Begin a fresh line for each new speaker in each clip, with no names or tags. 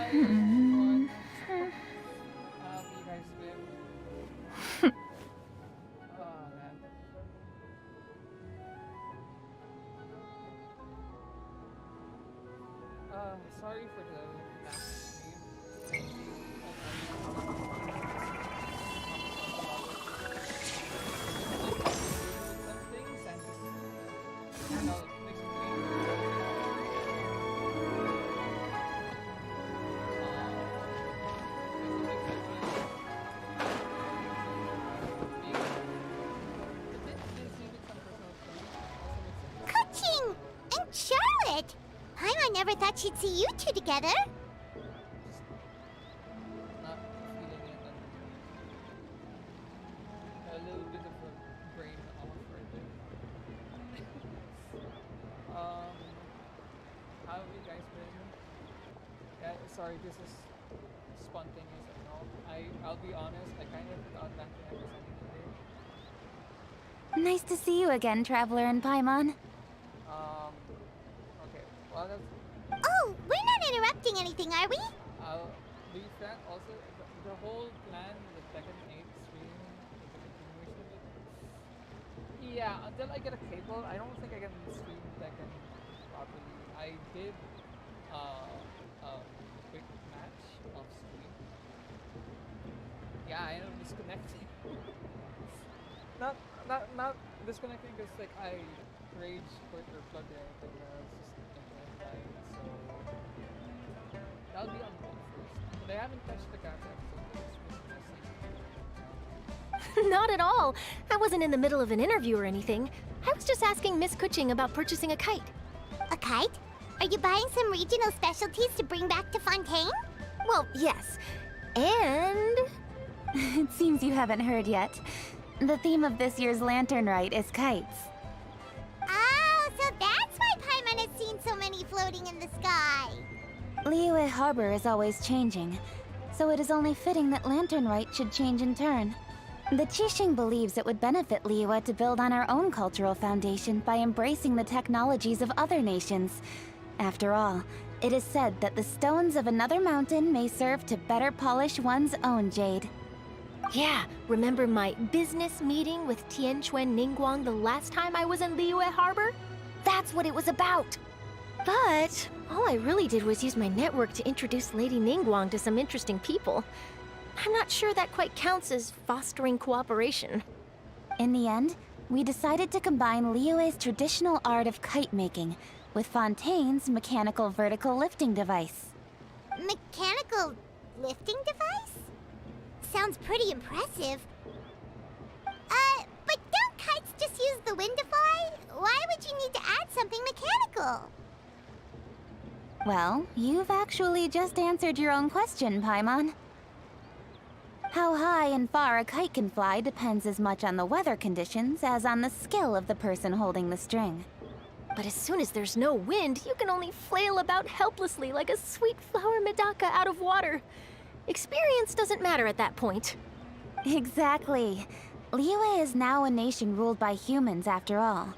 Hmm.
How have you guys been? Oh man. Sorry for the last stream. Some things and just explain. A bit busy with some personal things. Also with some
Kuching and Charlotte! Paimon never thought she'd see you two together.
not feeling it and a little bit of a brain off right there. um, how have you guys been? Yeah, sorry, this is spontaneous and all. I'll be honest, I kind of forgot that I was ending today.
Nice to see you again, Traveler and Paimon.
Okay, well that's
Oh, we're not interrupting anything, are we?
I'll leave that also. The whole plan with the Tekken 8 stream, the continuation of it. Yeah, until I get a cable, I don't think I can stream Tekken properly. I did a quick match off stream. Yeah, I am disconnecting. not disconnecting because like I rage quit or plugged or anything. It's just internet dying, so that'll be on hold first. But I haven't touched the cat episode.
Not at all. I wasn't in the middle of an interview or anything. I was just asking Miss Kuching about purchasing a kite.
A kite? Are you buying some regional specialties to bring back to Fontaine?
Well, yes. And...
It seems you haven't heard yet. The theme of this year's Lantern Rite is kites.
Oh, so that's why Paimon has seen so many floating in the sky.
Liyue Harbor is always changing, so it is only fitting that Lantern Rite should change in turn. The Qixing believes it would benefit Liyue to build on our own cultural foundation by embracing the technologies of other nations. After all, it is said that the stones of another mountain may serve to better polish one's own jade.
yeah, remember my business meeting with Tianquan Ningguang the last time I was in Liyue Harbor? That's what it was about. But all I really did was use my network to introduce Lady Ningguang to some interesting people. I'm not sure that quite counts as fostering cooperation.
In the end, we decided to combine Liyue's traditional art of kite making with Fontaine's mechanical vertical lifting device.
Mechanical lifting device? Sounds pretty impressive. But don't kites just use the wind to fly? Why would you need to add something mechanical?
Well, you've actually just answered your own question, Paimon. How high and far a kite can fly depends as much on the weather conditions as on the skill of the person holding the string.
But as soon as there's no wind, you can only flail about helplessly like a sweet flower medaka out of water. Experience doesn't matter at that point.
Exactly. Liyue is now a nation ruled by humans, after all.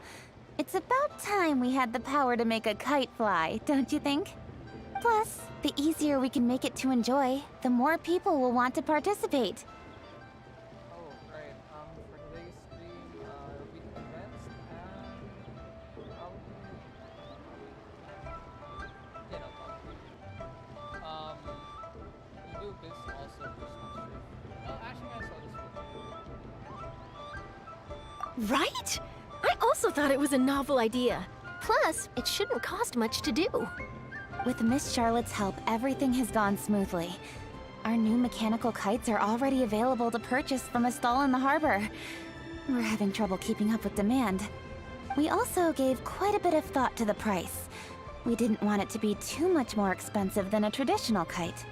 It's about time we had the power to make a kite fly, don't you think? Plus, the easier we can make it to enjoy, the more people will want to participate.
Oh, right. For today's stream, we advanced and probably, yeah, no, probably. We do this also for some stream. No, actually, I saw this one.
Right? I also thought it was a novel idea. Plus, it shouldn't cost much to do.
With Miss Charlotte's help, everything has gone smoothly. Our new mechanical kites are already available to purchase from a stall in the harbor. We're having trouble keeping up with demand. We also gave quite a bit of thought to the price. We didn't want it to be too much more expensive than a traditional kite.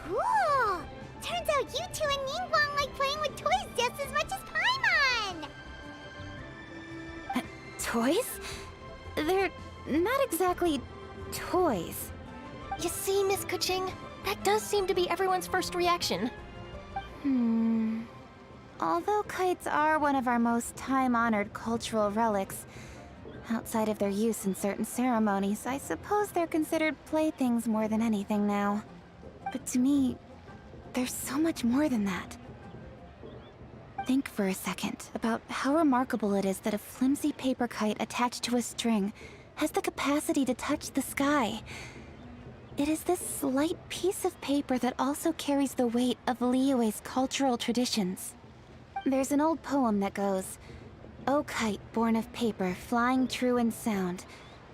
Cool! Turns out you two and Ningguang like playing with toys just as much as Paimon!
Toys? They're not exactly toys.
You see, Miss Kuching? That does seem to be everyone's first reaction.
Although kites are one of our most time-honored cultural relics, outside of their use in certain ceremonies, I suppose they're considered playthings more than anything now. But to me, there's so much more than that. Think for a second about how remarkable it is that a flimsy paper kite attached to a string has the capacity to touch the sky. It is this slight piece of paper that also carries the weight of Liyue's cultural traditions. There's an old poem that goes, "O kite born of paper, flying true in sound,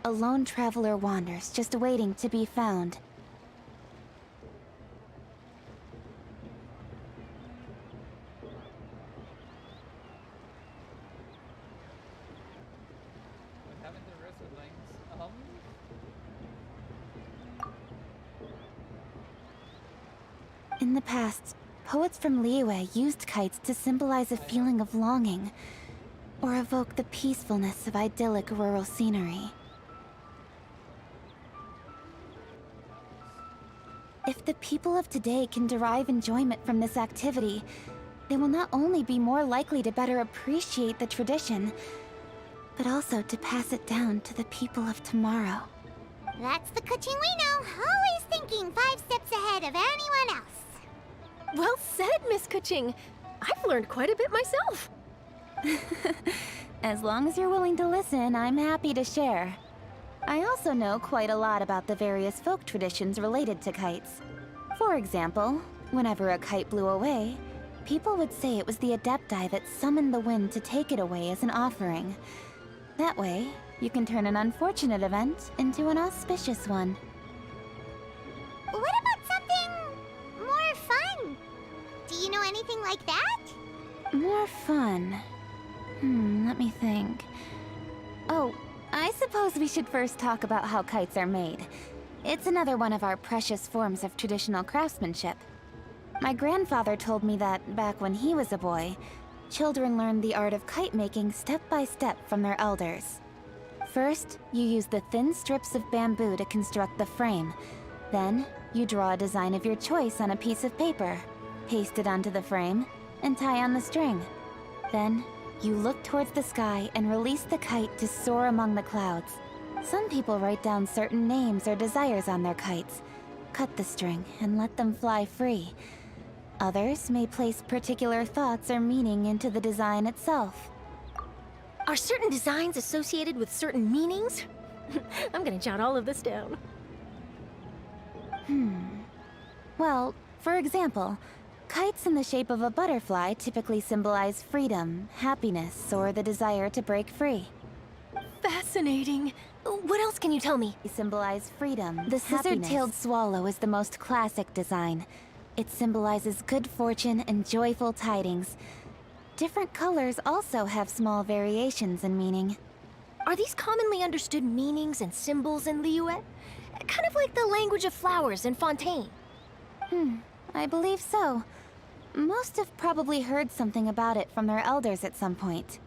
a lone traveler wanders, just waiting to be found."
What happened to the rest of the lines?
In the past, poets from Liyue used kites to symbolize a feeling of longing, or evoke the peacefulness of idyllic rural scenery. If the people of today can derive enjoyment from this activity, they will not only be more likely to better appreciate the tradition, but also to pass it down to the people of tomorrow.
That's the Kuching we know, always thinking 5 steps ahead of anyone else.
Well said, Miss Kuching. I've learned quite a bit myself.
As long as you're willing to listen, I'm happy to share. I also know quite a lot about the various folk traditions related to kites. For example, whenever a kite blew away, people would say it was the Adepti that summoned the wind to take it away as an offering. That way, you can turn an unfortunate event into an auspicious one.
What about something more fun? Do you know anything like that?
More fun. Let me think. Oh, I suppose we should first talk about how kites are made. It's another one of our precious forms of traditional craftsmanship. My grandfather told me that, back when he was a boy, children learned the art of kite making step by step from their elders. First, you use the thin strips of bamboo to construct the frame. Then, you draw a design of your choice on a piece of paper, paste it onto the frame, and tie on the string. Then, you look towards the sky and release the kite to soar among the clouds. Some people write down certain names or desires on their kites, cut the string, and let them fly free. Others may place particular thoughts or meaning into the design itself.
Are certain designs associated with certain meanings? I'm gonna jot all of this down.
Well, for example, kites in the shape of a butterfly typically symbolize freedom, happiness, or the desire to break free.
Fascinating. What else can you tell me?
They symbolize freedom. The scissor-tailed swallow is the most classic design. It symbolizes good fortune and joyful tidings. Different colors also have small variations in meaning.
Are these commonly understood meanings and symbols in Liyue? Kind of like the language of flowers in Fontaine.
I believe so. Most have probably heard something about it from their elders at some point.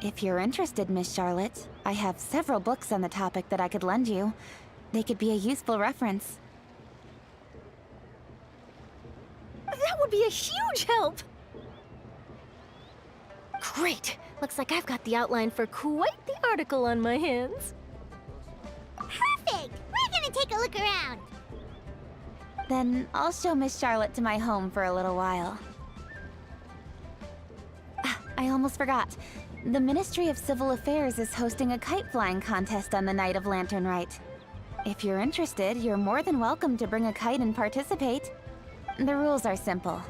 If you're interested, Miss Charlotte, I have several books on the topic that I could lend you. They could be a useful reference.
That would be a huge help! Great! Looks like I've got the outline for quite the article on my hands.
Perfect! We're gonna take a look around.
Then I'll show Miss Charlotte to my home for a little while. I almost forgot. The Ministry of Civil Affairs is hosting a kite flying contest on the night of Lantern Rite. If you're interested, you're more than welcome to bring a kite and participate. The rules are simple.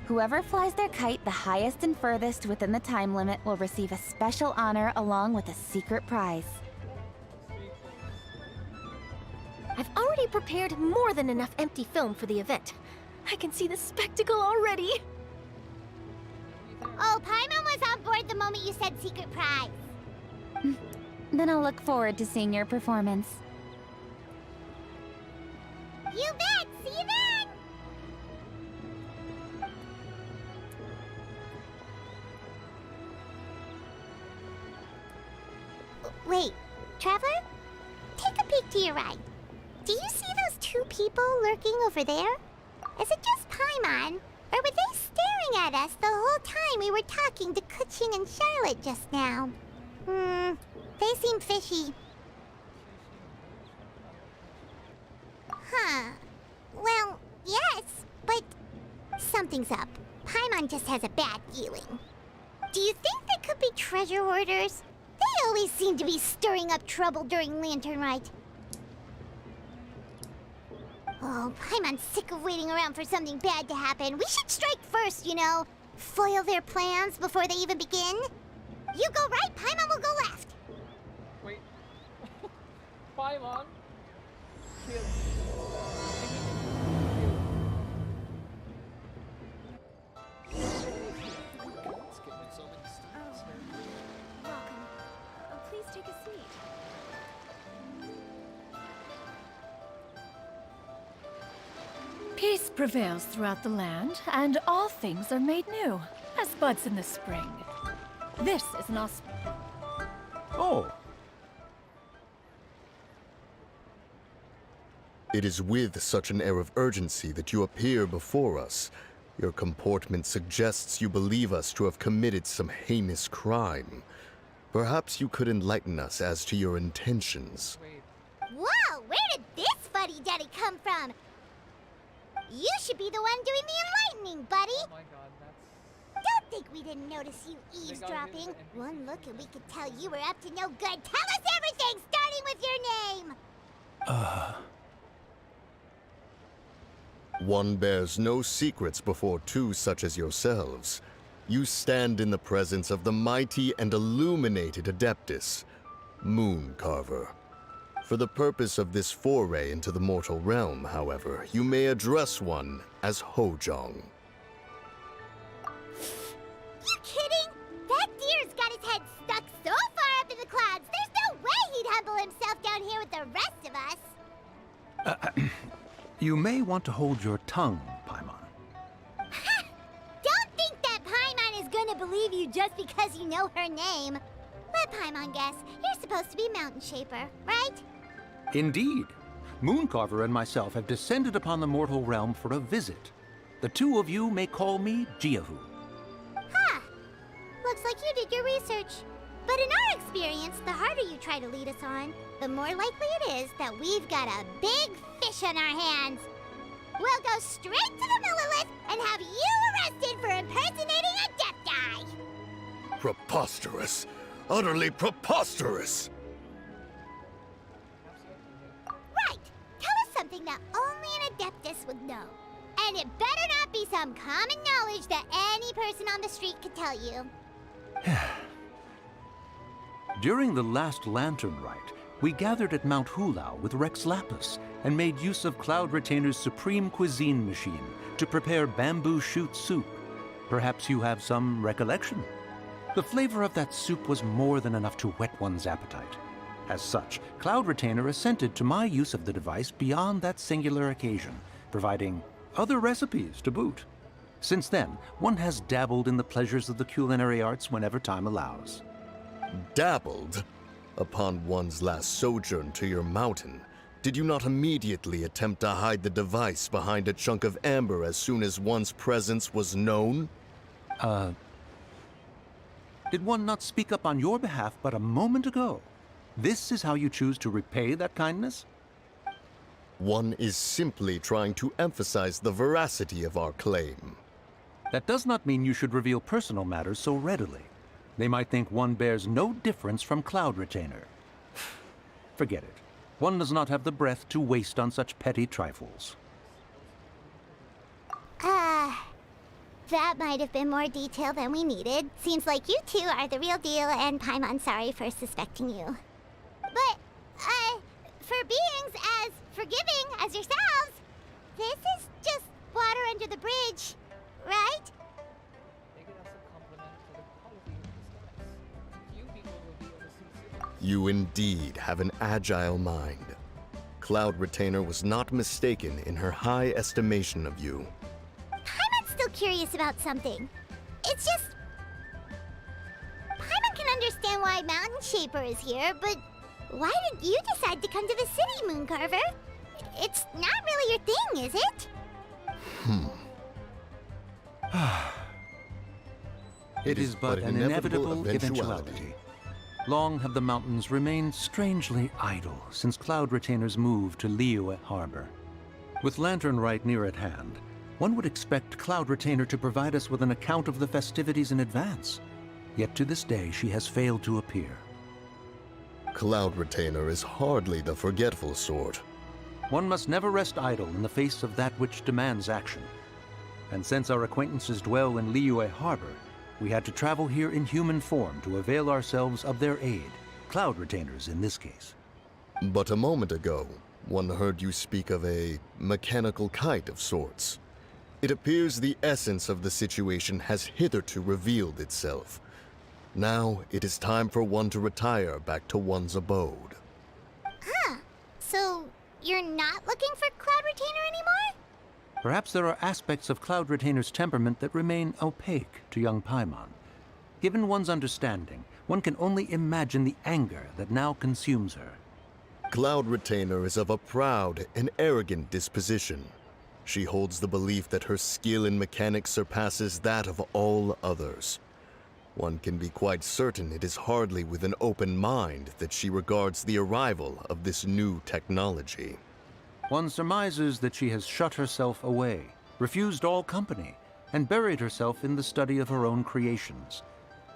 Whoever flies their kite the highest and furthest within the time limit will receive a special honor along with a secret prize.
I've already prepared more than enough empty film for the event. I can see the spectacle already.
Oh, Paimon was on board the moment you said secret prize.
Then I'll look forward to seeing your performance.
You bet! See you then! Wait, Traveler? Take a peek to your right. Do you see those 2 people lurking over there? Is it just Paimon? Or were they staring at us the whole time we were talking to Kuching and Charlotte just now? They seem fishy. Huh. Well, yeah, something's up. Paimon just has a bad feeling. Do you think they could be treasure hoarders? They always seem to be stirring up trouble during Lantern Rite. Oh, Paimon's sick of waiting around for something bad to happen. We should strike first, you know. Foil their plans before they even begin. You go right, Paimon will go left.
Wait. Paimon. Kill.
Welcome. Please take a seat.
Peace prevails throughout the land, and all things are made new, as buds in the spring. This is an
Oh.
It is with such an air of urgency that you appear before us. Your comportment suggests you believe us to have committed some heinous crime. Perhaps you could enlighten us as to your intentions.
Wait.
Whoa, where did this fuddy-duddy come from? You should be the one doing the enlightening, buddy.
Oh my god, that's...
Don't think we didn't notice you eavesdropping. One look and we could tell you were up to no good. Tell us everything, starting with your name!
One bears no secrets before two such as yourselves. You stand in the presence of the mighty and illuminated Adeptus, Mooncarver. For the purpose of this foray into the mortal realm, however, you may address one as Hojong.
You kidding? That deer's got his head stuck so far up in the clouds, there's no way he'd humble himself down here with the rest of us.
You may want to hold your tongue, Paimon.
Don't think that Paimon is gonna believe you just because you know her name. Let Paimon guess. You're supposed to be Mountain Shaper, right?
Indeed. Mooncarver and myself have descended upon the mortal realm for a visit. The two of you may call me Jiahu.
Huh. Looks like you did your research. But in our experience, the harder you try to lead us on, the more likely it is that we've got a big fish on our hands. We'll go straight to the Millilith and have you arrested for impersonating a Death
Preposterous! Utterly preposterous!
Right! Tell us something that only an Adeptus would know. And it better not be some common knowledge that any person on the street could tell you.
During the last Lantern Rite, we gathered at Mount Hulao with Rex Lapis and made use of Cloud Retainer's supreme cuisine machine to prepare bamboo shoot soup. Perhaps you have some recollection? The flavor of that soup was more than enough to whet one's appetite. As such, Cloud Retainer assented to my use of the device beyond that singular occasion, providing other recipes to boot. Since then, one has dabbled in the pleasures of the culinary arts whenever time allows.
Dabbled? Upon one's last sojourn to your mountain, did you not immediately attempt to hide the device behind a chunk of amber as soon as one's presence was known?
Did one not speak up on your behalf but a moment ago? This is how you choose to repay that kindness?
One is simply trying to emphasize the veracity of our claim.
That does not mean you should reveal personal matters so readily. They might think one bears no difference from Cloud Retainer. Forget it. One does not have the breath to waste on such petty trifles.
That might have been more detail than we needed. Seems like you two are the real deal, and Paimon's sorry for suspecting you. But, for beings as forgiving as yourselves, this is just water under the bridge, right?
Take it as a compliment to the quality of this device. Few people will be able to see through it.
You indeed have an agile mind. Cloud Retainer was not mistaken in her high estimation of you.
Paimon's still curious about something. It's just... Paimon can understand why Mountain Shaper is here, but why did you decide to come to the city, Mooncarver? It's not really your thing, is it?
It is but an inevitable eventuality. Long have the mountains remained strangely idle since Cloud Retainer's move to Liyue Harbor. With Lantern Rite near at hand, One would expect Cloud Retainer to provide us with an account of the festivities in advance. Yet to this day, she has failed to appear.
Cloud Retainer is hardly the forgetful sort.
One must never rest idle in the face of that which demands action. And since our acquaintances dwell in Liyue Harbor, we had to travel here in human form to avail ourselves of their aid. Cloud Retainers in this case.
But a moment ago, one heard you speak of a mechanical kite of sorts. It appears the essence of the situation has hitherto revealed itself. Now it is time for one to retire back to one's abode.
Huh. So, you're not looking for Cloud Retainer anymore?
Perhaps there are aspects of Cloud Retainer's temperament that remain opaque to young Paimon. Given one's understanding, one can only imagine the anger that now consumes her.
Cloud Retainer is of a proud and arrogant disposition. She holds the belief that her skill in mechanics surpasses that of all others. One can be quite certain it is hardly with an open mind that she regards the arrival of this new technology.
One surmises that she has shut herself away, refused all company, and buried herself in the study of her own creations.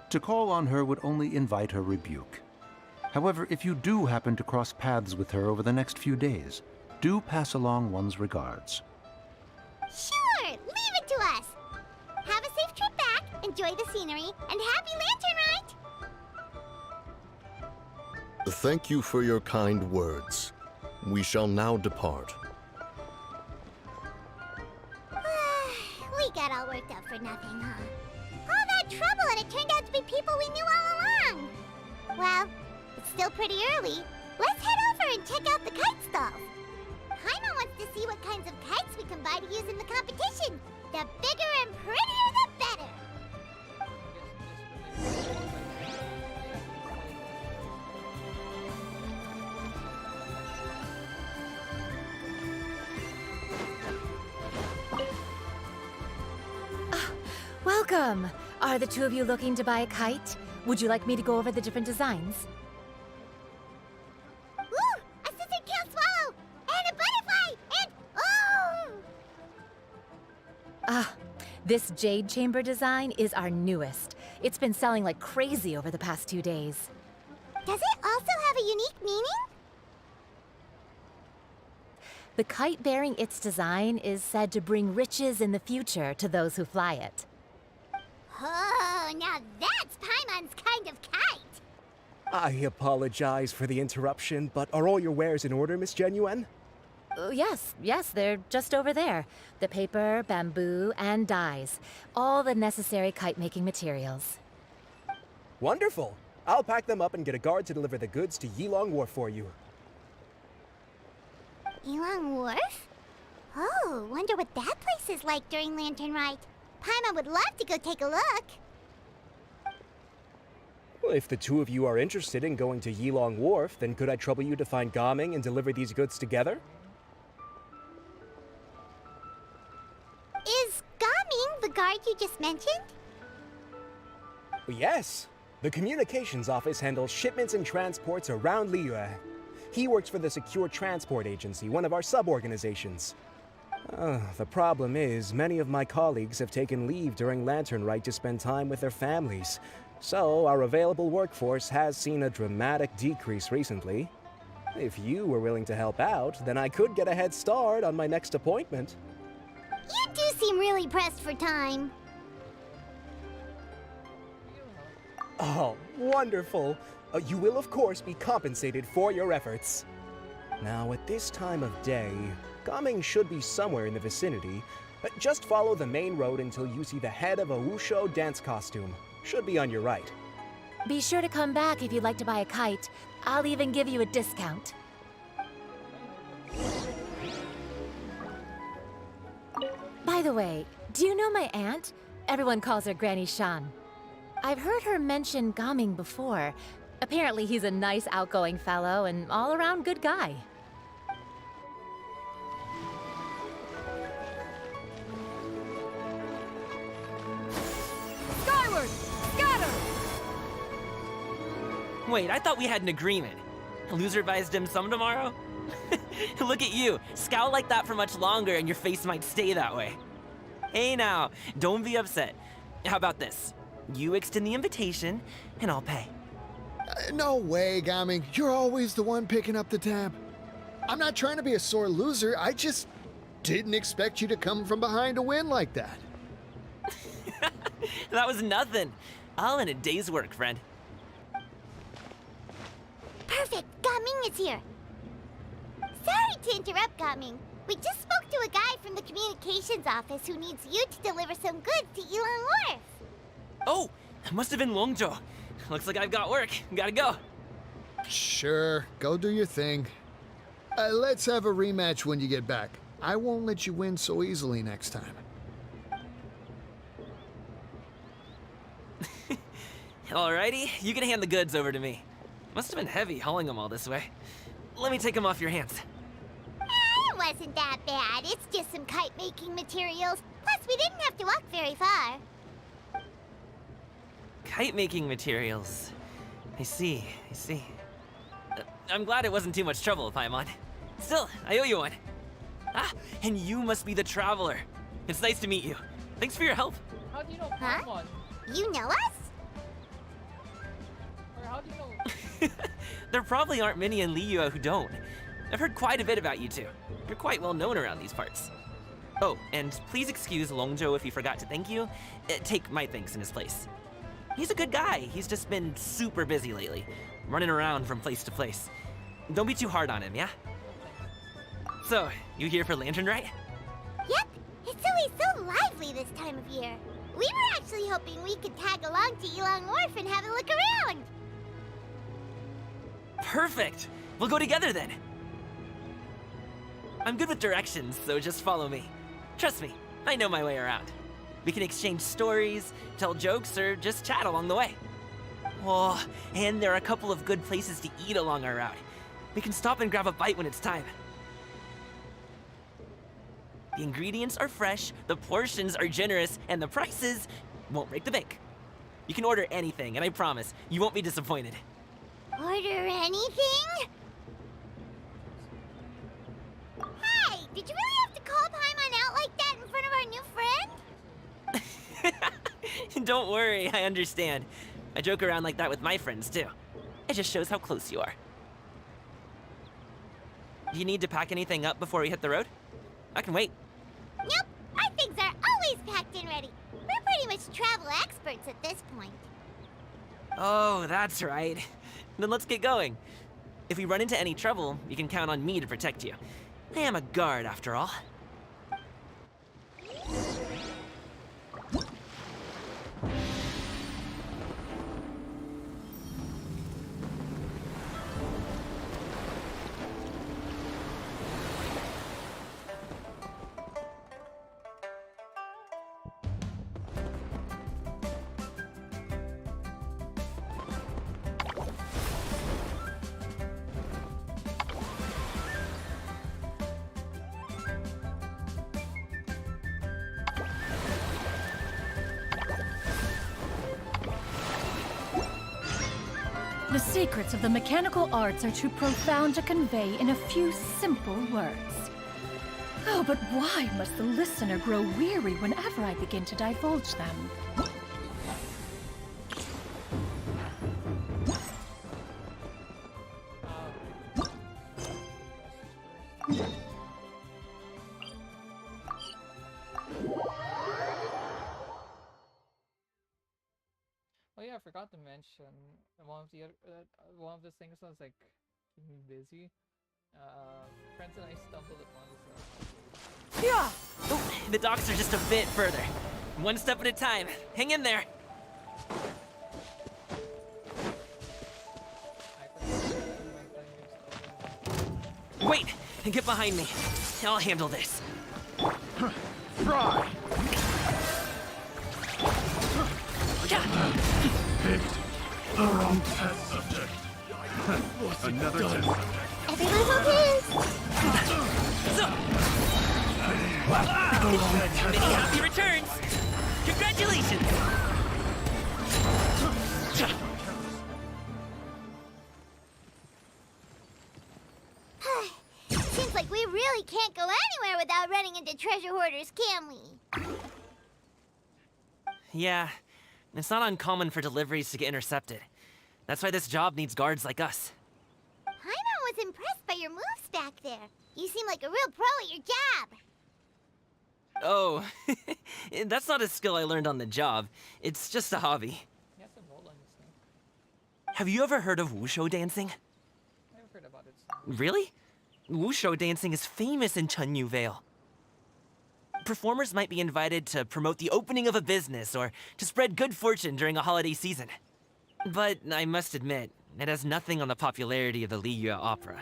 To call on her would only invite her rebuke. However, if you do happen to cross paths with her over the next few days, do pass along one's regards.
Sure, leave it to us. Have a safe trip back, enjoy the scenery, and happy Lantern Rite!
Thank you for your kind words. We shall now depart.
We got all worked up for nothing, huh? All that trouble and it turned out to be people we knew all along. Well, it's still pretty early. Let's head over and check out the kite stalls. Paimon wants to see what kinds of kites we can buy to use in the competition. The bigger and prettier, the better.
Welcome! Are the two of you looking to buy a kite? Would you like me to go over the different designs?
Ooh, a scissor-tail swallow! And a butterfly! And, oh!
This jade chamber design is our newest. It's been selling like crazy over the past 2 days.
Does it also have a unique meaning?
The kite bearing its design is said to bring riches in the future to those who fly it.
Oh, now that's Paimon's kind of kite!
I apologize for the interruption, but are all your wares in order, Miss Genuine?
Yes, they're just over there. The paper, bamboo, and dyes. All the necessary kite-making materials.
Wonderful! I'll pack them up and get a guard to deliver the goods to Yilong Wharf for you.
Yilong Wharf? Oh, wonder what that place is like during Lantern Rite. Paimon would love to go take a look.
Well, if the two of you are interested in going to Yilong Wharf, then could I trouble you to find Gaming and deliver these goods together?
Is Gaming the guard you just mentioned?
Yes. The communications office handles shipments and transports around Liyue. He works for the Secure Transport Agency, one of our sub-organizations. The problem is, many of my colleagues have taken leave during Lantern Rite to spend time with their families. So, our available workforce has seen a dramatic decrease recently. If you were willing to help out, then I could get a head start on my next appointment.
You do seem really pressed for time.
Oh, wonderful! You will, of course, be compensated for your efforts. Now, at this time of day, Gaming should be somewhere in the vicinity. Just follow the main road until you see the head of a Wushu dance costume. Should be on your right.
Be sure to come back if you'd like to buy a kite. I'll even give you a discount. By the way, do you know my aunt? Everyone calls her Granny Shan. I've heard her mention Gaming before. Apparently he's a nice, outgoing fellow and all-around good guy.
Skyward! Scatter!
Wait, I thought we had an agreement. Loser buys dim sum tomorrow? Look at you. Scowl like that for much longer and your face might stay that way. Hey now, don't be upset. How about this? You extend the invitation, and I'll pay.
No way, Gaming. You're always the one picking up the tab. I'm not trying to be a sore loser. I just didn't expect you to come from behind to win like that.
That was nothing. All in a day's work, friend.
Perfect! Gaming is here! Sorry to interrupt, Gaming. We just spoke to a guy from the communications office who needs you to deliver some goods to Yilong Wharf.
Oh, it must have been Longzhou. Looks like I've got work. Gotta go.
Sure, go do your thing. Let's have a rematch when you get back. I won't let you win so easily next time.
Alrighty, you can hand the goods over to me. Must have been heavy hauling them all this way. Let me take them off your hands.
It wasn't that bad. It's just some kite-making materials. Plus, we didn't have to walk very far.
Kite-making materials. I see. I'm glad it wasn't too much trouble, Paimon. Still, I owe you one. Ah, and you must be the traveler. It's nice to meet you. Thanks for your help.
How do you know
Huh?
Paimon?
You know us?
Or how do you know?
There probably aren't many in Liyue who don't. I've heard quite a bit about you two. You're quite well known around these parts. Oh, and please excuse Longzhou if he forgot to thank you. Take my thanks in his place. He's a good guy. He's just been super busy lately, running around from place to place. Don't be too hard on him, yeah? So, you here for Lantern Rite?
Yep. It's always so lively this time of year. We were actually hoping we could tag along to Yilong Wharf and have a look around.
Perfect! We'll go together then. I'm good with directions, so just follow me. Trust me, I know my way around. We can exchange stories, tell jokes, or just chat along the way. Oh, and there are a couple of good places to eat along our route. We can stop and grab a bite when it's time. The ingredients are fresh, the portions are generous, and the prices won't break the bank. You can order anything, and I promise, you won't be disappointed.
Order anything? Hey, did you really have to call Paimon out like that in front of our new friend?
Don't worry, I understand. I joke around like that with my friends, too. It just shows how close you are. Do you need to pack anything up before we hit the road? I can wait.
Nope, our things are always packed and ready. We're pretty much travel experts at this point.
Oh, that's right. Then let's get going. If we run into any trouble, you can count on me to protect you. I am a guard, after all.
The secrets of the mechanical arts are too profound to convey in a few simple words. Oh, but why must the listener grow weary whenever I begin to divulge them?
Oh yeah, I forgot to mention one of the things that was like keeping me busy. Friends and I stumbled upon this.
Yeah! Oh, the docks are just a bit further. One step at a time. Hang in there. Wait! Get behind me. I'll handle this.
Fry!
Picked the wrong test subject. Another test subject.
Everyone's okay.
Many happy returns! Congratulations!
Seems like we really can't go anywhere without running into treasure hoarders, can we?
Yeah, it's not uncommon for deliveries to get intercepted. That's why this job needs guards like us.
Paimon was impressed by your moves back there. You seem like a real pro at your job.
Oh, that's not a skill I learned on the job. It's just a hobby.
He has some roll on his thing.
Have you ever heard of wushu dancing?
I've heard about it.
Really? Wushu dancing is famous in Chunyu Vale. Performers might be invited to promote the opening of a business or to spread good fortune during a holiday season. But I must admit, it has nothing on the popularity of the Liyue Opera.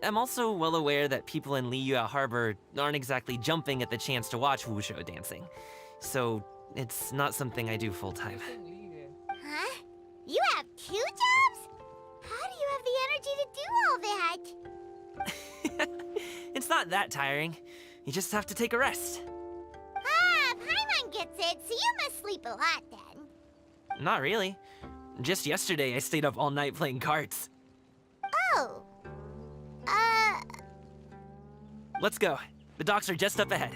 I'm also well aware that people in Liyue Harbor aren't exactly jumping at the chance to watch wushu dancing. So, it's not something I do full-time.
Huh? You have 2 jobs? How do you have the energy to do all that?
It's not that tiring. You just have to take a rest.
Ah, Paimon gets it, so you must sleep a lot then.
Not really. Just yesterday, I stayed up all night playing cards.
Oh.
Let's go. The docks are just up ahead.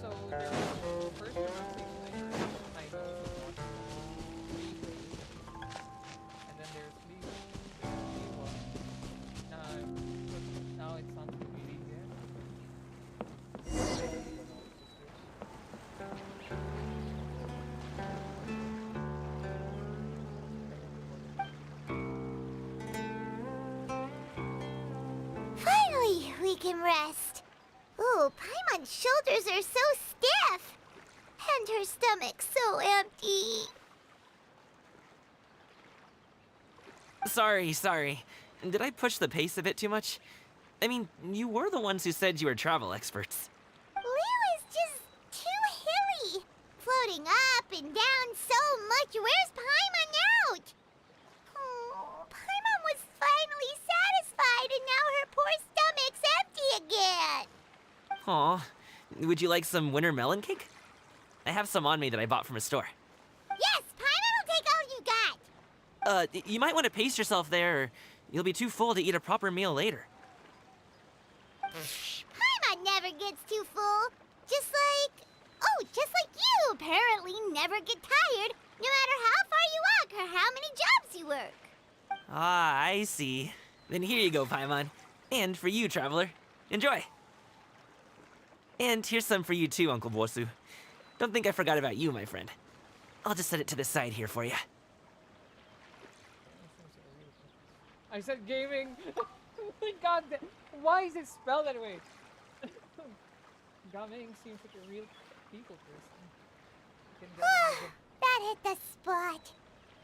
So there's the first conversation I know is about 3 ways. And then there's one. Now it's on to really again.
Finally, we can rest. Ooh, Paimon's shoulders are so stiff. And her stomach so empty.
Sorry. Did I push the pace a bit too much? I mean, you were the ones who said you were travel experts.
Liu is just too hilly. Floating up and down so much. Where's Paimon out? Oh, Paimon was finally satisfied and now her poor stomach's empty again.
Aw, would you like some winter melon cake? I have some on me that I bought from a store.
Yes, Paimon will take all you got.
You might want to pace yourself there, or you'll be too full to eat a proper meal later.
Paimon never gets too full. Just like you apparently never get tired, no matter how far you walk or how many jobs you work.
Ah, I see. Then here you go, Paimon. And for you, traveler. Enjoy. And here's some for you too, Uncle Bosu. Don't think I forgot about you, my friend. I'll just set it to the side here for you.
I said gaming. My God, why is it spelled that way? Gaming seems like a real people person.
That hit the spot.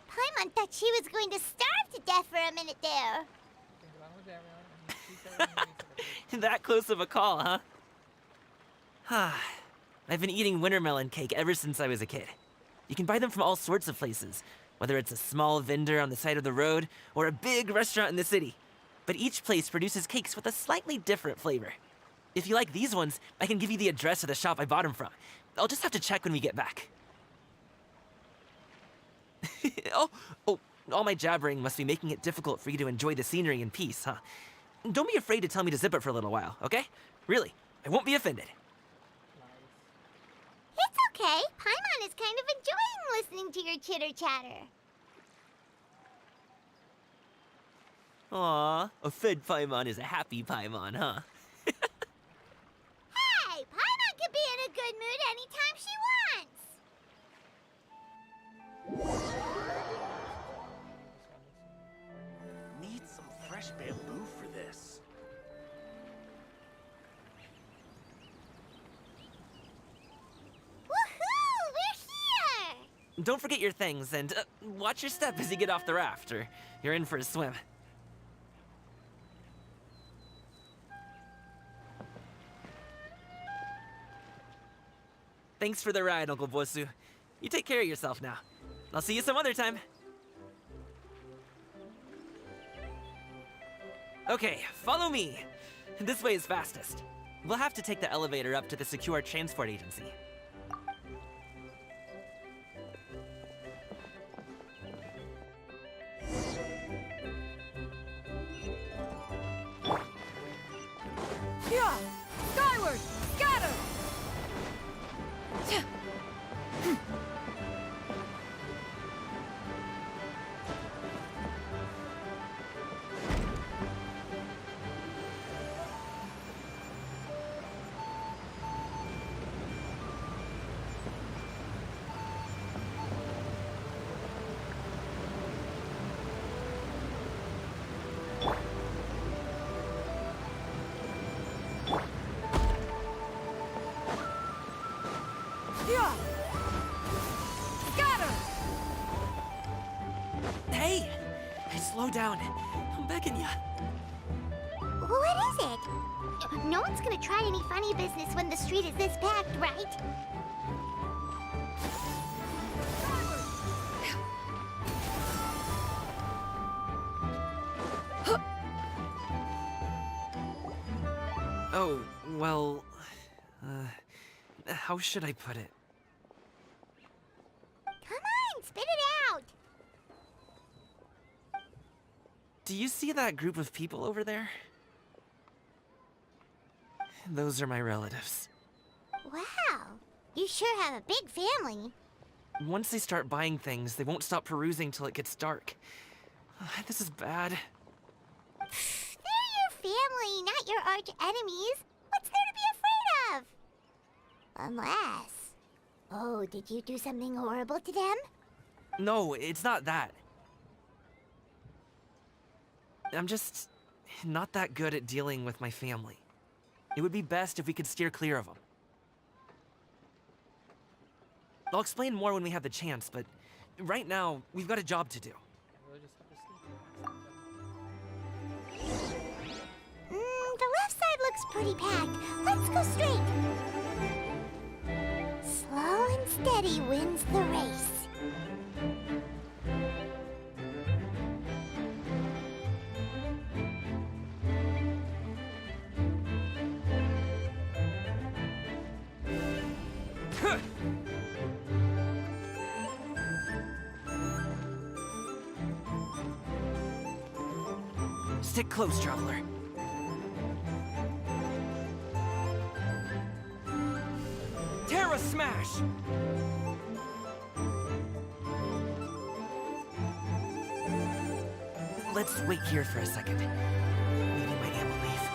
Paimon thought she was going to starve to death for a minute there.
That close of a call, huh? I've been eating winter melon cake ever since I was a kid. You can buy them from all sorts of places, whether it's a small vendor on the side of the road or a big restaurant in the city. But each place produces cakes with a slightly different flavor. If you like these ones, I can give you the address of the shop I bought them from. I'll just have to check when we get back. Oh, all my jabbering must be making it difficult for you to enjoy the scenery in peace, huh? Don't be afraid to tell me to zip it for a little while, okay? Really, I won't be offended.
It's okay. Paimon is kind of enjoying listening to your chitter-chatter.
Aw, a fed Paimon is a happy Paimon, huh?
Hey, Paimon can be in a good mood anytime she wants.
Need some fresh bamboo for this.
Woohoo! We're here!
Don't forget your things, and watch your step as you get off the raft, or you're in for a swim. Thanks for the ride, Uncle Bosu. You take care of yourself now. I'll see you some other time. Okay, follow me. This way is fastest. We'll have to take the elevator up to the secure transport agency.
Yeah! Skyward! Scatter! Yeah! Scatter!
Hey! Slow down. I'm begging ya.
What is it? No one's gonna try any funny business when the street is this packed, right?
Oh, well... how should I put it?
Come on, spit it out!
Do you see that group of people over there? Those are my relatives.
Wow, you sure have a big family.
Once they start buying things, they won't stop perusing till it gets dark. This is bad.
They're your family, not your arch enemies. What's there to be afraid of? Unless... Oh, did you do something horrible to them?
No, it's not that. I'm just not that good at dealing with my family. It would be best if we could steer clear of them. I'll explain more when we have the chance, but right now, we've got a job to do.
Really just have to sleep.
The left side looks pretty packed. Let's go straight. Slow and steady wins the race.
Stick close, traveler. Terra Smash! Let's wait here for a second. Maybe my aunt will leave.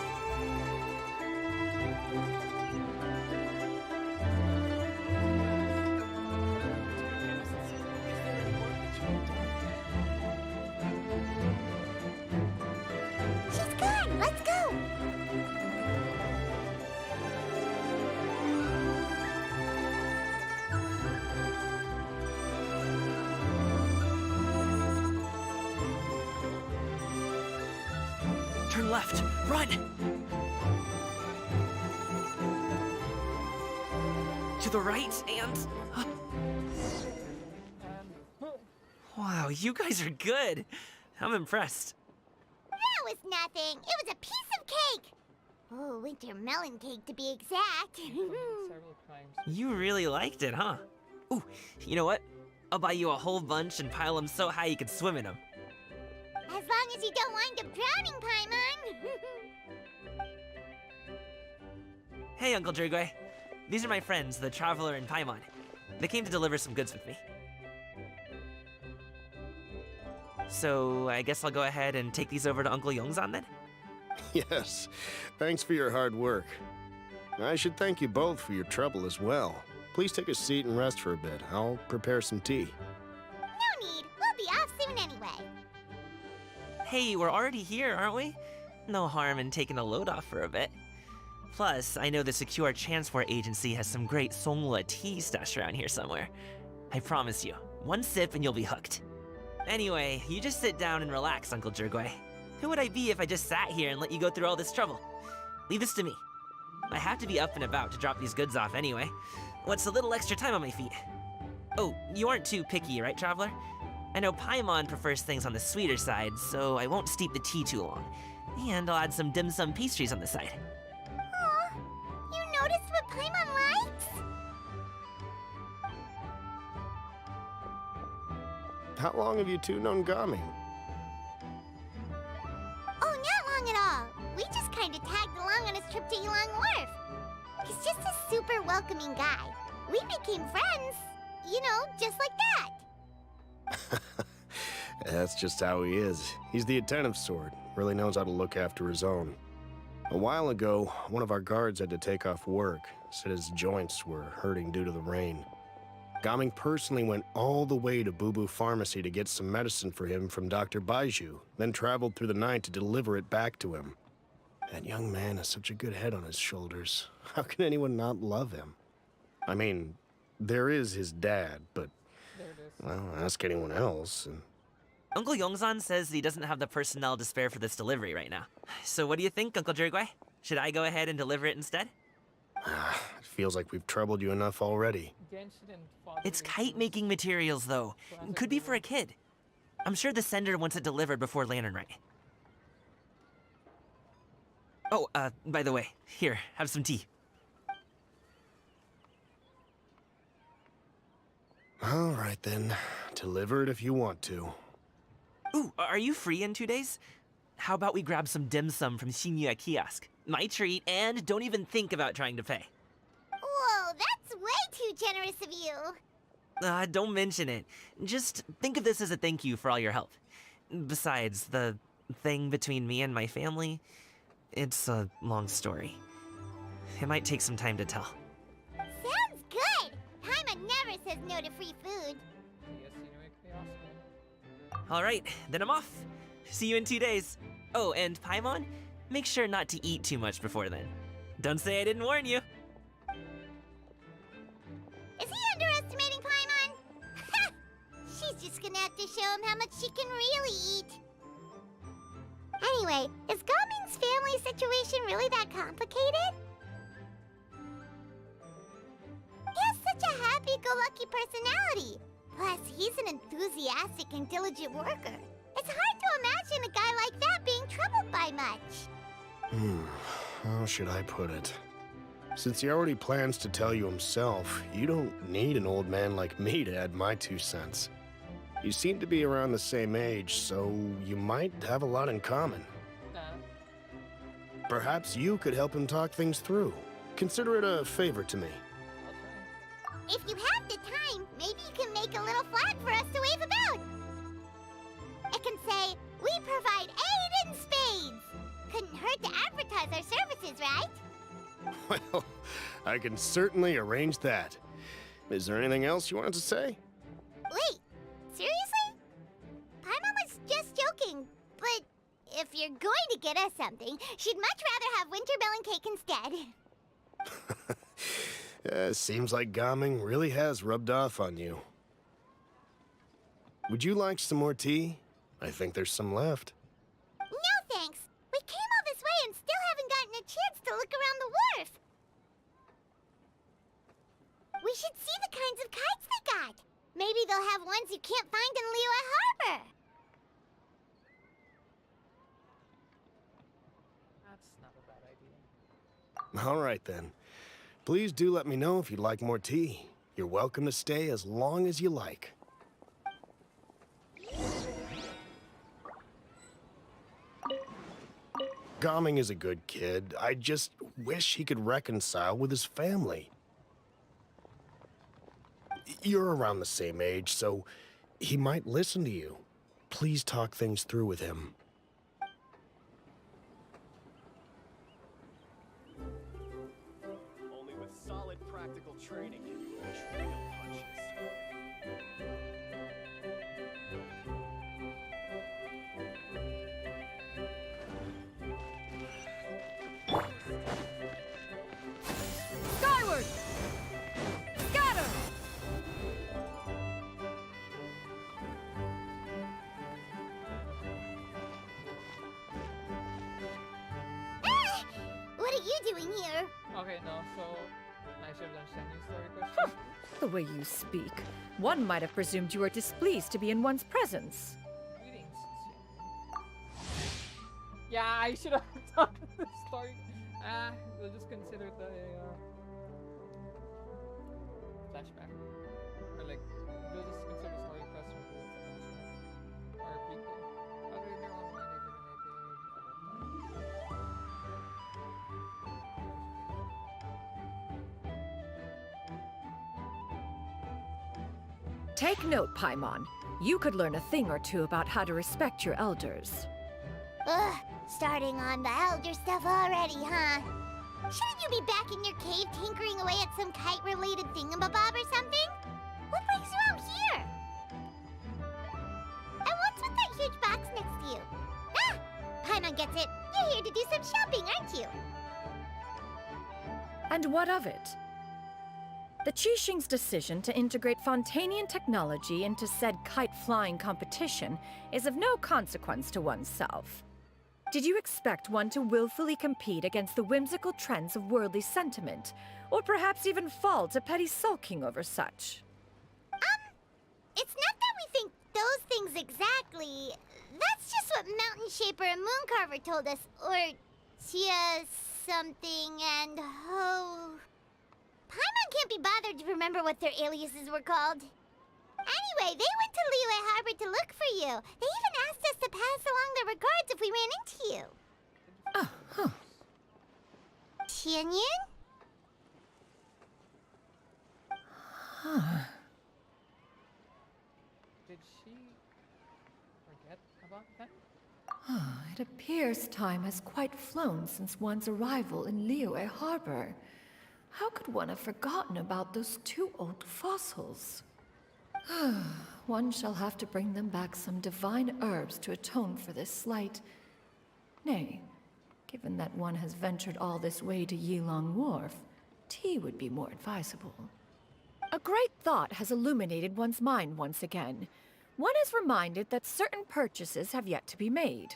She's gone. Let's go.
Turn left! Run! To the right and... Wow, you guys are good! I'm impressed.
That was nothing. It was a piece of cake. Oh, winter melon cake to be exact.
Several crimes.
You really liked it, huh? Ooh, you know what? I'll buy you a whole bunch and pile them so high you can swim in them.
As long as you don't wind up drowning, Paimon.
Hey, Uncle Jirgwe. These are my friends, the Traveler and Paimon. They came to deliver some goods with me. So, I guess I'll go ahead and take these over to Uncle Yongzan then?
Yes, thanks for your hard work. I should thank you both for your trouble as well. Please take a seat and rest for a bit. I'll prepare some tea.
No need. We'll be off soon anyway.
Hey, we're already here, aren't we? No harm in taking a load off for a bit. Plus, I know the Secure Transport Agency has some great Songhua tea stashed around here somewhere. I promise you, one sip and you'll be hooked. Anyway, you just sit down and relax, Uncle Jirgwe. Who would I be if I just sat here and let you go through all this trouble? Leave this to me. I have to be up and about to drop these goods off anyway. What's a little extra time on my feet? Oh, you aren't too picky, right, Traveler? I know Paimon prefers things on the sweeter side, so I won't steep the tea too long. And I'll add some dim sum pastries on the side.
Aw, you noticed what Paimon likes?
How long have you two known Gaming?
Oh, not long at all. We just kind of tagged along on his trip to Ylang super welcoming guy. We became friends. You know, just like that.
That's just how he is. He's the attentive sort. Really knows how to look after his own. A while ago, one of our guards had to take off work. Said his joints were hurting due to the rain. Gaming personally went all the way to Boo Boo Pharmacy to get some medicine for him from Dr. Baiju, then traveled through the night to deliver it back to him. That young man has such a good head on his shoulders. How can anyone not love him? I mean, there is his dad, but,
There it is.
well, ask anyone else, and
Uncle Yongzan says he doesn't have the personnel to spare for this delivery right now. So what do you think, Uncle Jirgui? Should I go ahead and deliver it instead?
it feels like we've troubled you enough already.
Genshin and Father
It's
Wishes.
kite-making materials, though. Could be for a kid. I'm sure the sender wants it delivered before Lantern Rite. Oh, by the way, here, have some tea.
All right, then. Deliver it if you want to.
Ooh, are you free in 2 days? How about we grab some dim sum from Shinya Kiosk? My treat, and don't even think about trying to pay.
Whoa, that's way too generous of you.
Don't mention it. Just think of this as a thank you for all your help. Besides, the thing between me and my family, it's a long story. It might take some time to tell.
Sounds good. Paimon never says no to free food.
Yes, Chaos.
Alright, then I'm off. See you in 2 days. Oh, and Paimon, make sure not to eat too much before then. Don't say I didn't warn you.
Is he underestimating Paimon? She's just gonna have to show him how much she can really eat. Anyway, is Gaming's family situation really that complicated? He has such a happy-go-lucky personality. Plus, he's an enthusiastic and diligent worker. It's hard to imagine a guy like that being troubled by much.
How should I put it? Since he already plans to tell you himself, you don't need an old man like me to add my 2 cents. You seem to be around the same age, so you might have a lot in common.
Nah.
Perhaps you could help him talk things through. Consider it a favor to me.
I'll try.
If you have the time, maybe you can make a little flag for us to wave about. It can say, "We provide aid in spades." Couldn't hurt to advertise our services, right?
Well, I can certainly arrange that. Is there anything else you wanted to say?
Wait, seriously? Paimon was just joking, but if you're going to get us something, she'd much rather have winter melon cake instead.
Seems like Gaming really has rubbed off on you. Would you like some more tea? I think there's some left.
No thanks. We came all this way and still haven't gotten a chance to look around the wharf. We should see the kinds of kites they got. Maybe they'll have ones you can't find in Liyue Harbor.
That's not a bad idea.
All right, then. Please do let me know if you'd like more tea. You're welcome to stay as long as you like. Gaming is a good kid. I just wish he could reconcile with his family. You're around the same age, so he might listen to you. Please talk things through with him.
Only with solid practical training can you unleash real punches.
Skyward! Scatter!
Ah! What are you doing here?
Okay, no, so I should have done Shenyi's story question.
The way you speak, one might have presumed you were displeased to be in one's presence.
Greetings, Shen. Yeah, I should have done the story. We'll just consider it a flashback. Or like, we'll just consider the story question or a prequel. Other than their online eliminated.
Take note, Paimon. You could learn a thing or two about how to respect your elders.
Ugh, starting on the elder stuff already, huh? Shouldn't you be back in your cave tinkering away at some kite-related thingamabob or something? What brings you out here? And what's with that huge box next to you? Ah! Paimon gets it. You're here to do some shopping, aren't you?
And what of it? The Qixing's decision to integrate Fontanian technology into said kite-flying competition is of no consequence to oneself. Did you expect one to willfully compete against the whimsical trends of worldly sentiment, or perhaps even fall to petty sulking over such?
It's not that we think those things exactly. That's just what Mountain Shaper and Mooncarver told us, or Tia something and Ho. Paimon can't be bothered to remember what their aliases were called. Anyway, they went to Liyue Harbor to look for you. They even asked us to pass along their regards if we ran into you.
Oh, huh.
Tianyun?
Did she forget about that?
It appears time has quite flown since one's arrival in Liyue Harbor. How could one have forgotten about those two old fossils? One shall have to bring them back some divine herbs to atone for this slight. Nay, given that one has ventured all this way to Yilong Wharf, tea would be more advisable. A great thought has illuminated one's mind once again. One is reminded that certain purchases have yet to be made.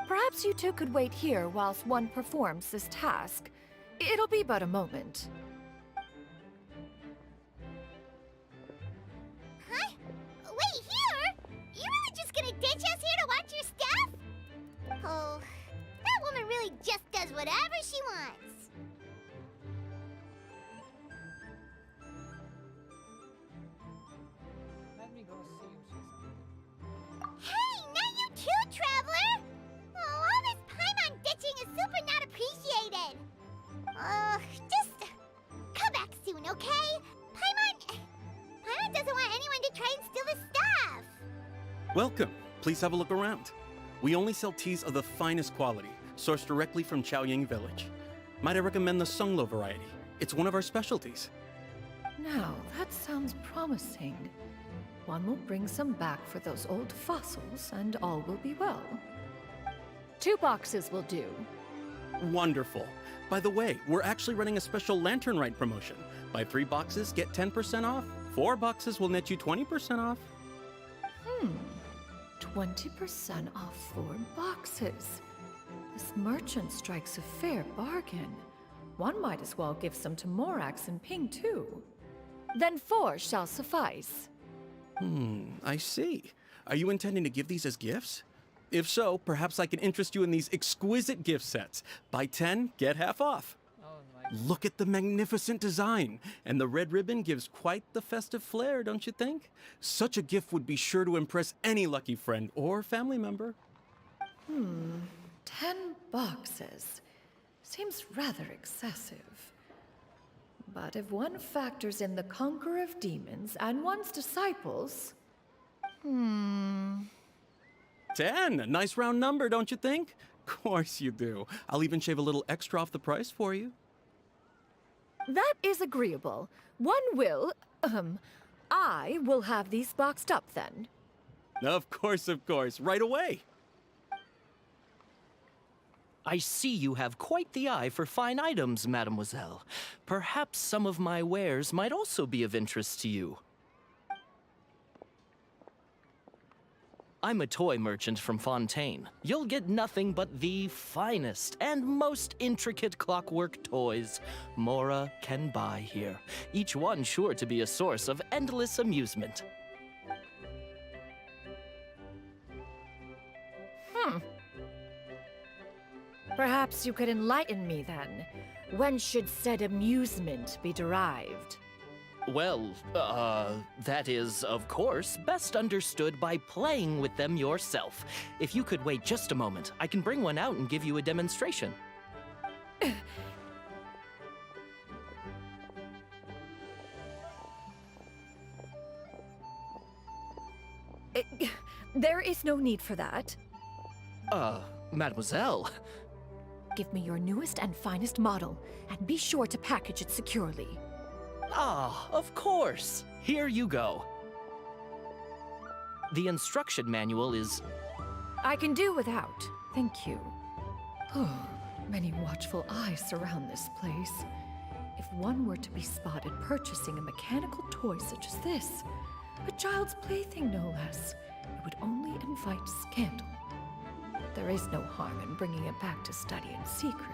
Perhaps you two could wait here whilst one performs this task. It'll be but a moment.
Huh? Wait, here? You really just gonna ditch us here to watch your stuff? Oh, that woman really just does whatever she wants.
Let me go see if she's
Hey, not you too, Traveler! Oh, all this Paimon ditching is super not appreciated. Just come back soon, okay? Paimon doesn't want anyone to try and steal his stuff.
Welcome. Please have a look around. We only sell teas of the finest quality, sourced directly from Chaoying Village. Might I recommend the Sunglo variety? It's one of our specialties.
Now, that sounds promising. One will bring some back for those old fossils, and all will be well. 2 boxes will do.
Wonderful. By the way, we're actually running a special Lantern Rite promotion. Buy 3 boxes, get 10% off. 4 boxes will net you 20% off.
20% off 4 boxes. This merchant strikes a fair bargain. One might as well give some to Morax and Ping too. Then 4 shall suffice.
I see. Are you intending to give these as gifts? If so, perhaps I can interest you in these exquisite gift sets. Buy 10, get half off.
Oh my.
Look at the magnificent design. And the red ribbon gives quite the festive flair, don't you think? Such a gift would be sure to impress any lucky friend or family member.
10 boxes. Seems rather excessive. But if one factors in the Conqueror of Demons and one's disciples...
10! A nice round number, don't you think? Course you do. I'll even shave a little extra off the price for you.
That is agreeable. One will... I will have these boxed up then.
Of course, right away.
I see you have quite the eye for fine items, mademoiselle. Perhaps some of my wares might also be of interest to you. I'm a toy merchant from Fontaine. You'll get nothing but the finest and most intricate clockwork toys Mora can buy here. Each one sure to be a source of endless amusement.
Perhaps you could enlighten me then. When should said amusement be derived?
Well, that is, of course, best understood by playing with them yourself. If you could wait just a moment, I can bring one out and give you a demonstration.
There is no need for that.
Mademoiselle.
Give me your newest and finest model, and be sure to package it securely.
Ah, of course. Here you go. The instruction manual is...
I can do without, thank you. Oh, many watchful eyes surround this place. If one were to be spotted purchasing a mechanical toy such as this, a child's plaything no less, it would only invite scandal. There is no harm in bringing it back to study in secret.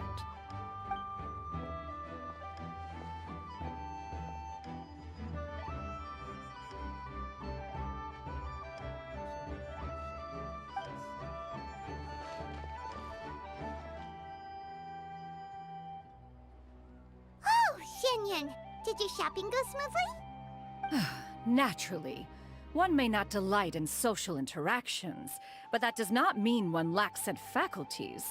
Oh, Xianyun, did your shopping go smoothly?
Naturally. One may not delight in social interactions, but that does not mean one lacks in faculties.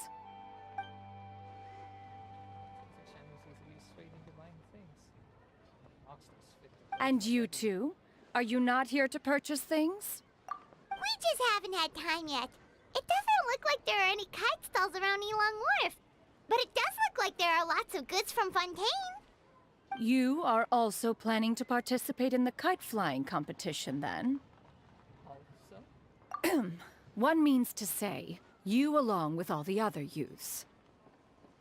And you too? Are you not here to purchase things?
We just haven't had time yet. It doesn't look like there are any kite stalls around Elong Wharf, but it does look like there are lots of goods from Fontaine.
You are also planning to participate in the kite flying competition, then?
Also?
One means to say, you along with all the other youths.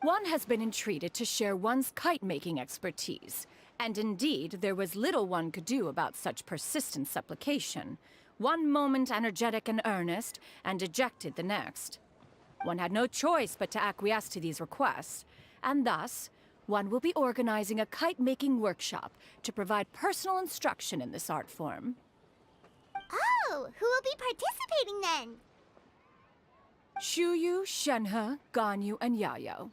One has been entreated to share one's kite-making expertise, and indeed, there was little one could do about such persistent supplication. One moment energetic and earnest, and dejected the next. One had no choice but to acquiesce to these requests, and thus, one will be organizing a kite-making workshop to provide personal instruction in this art form.
Oh, who will be participating then?
Shuyu, Shenhe, Ganyu, and Yayo.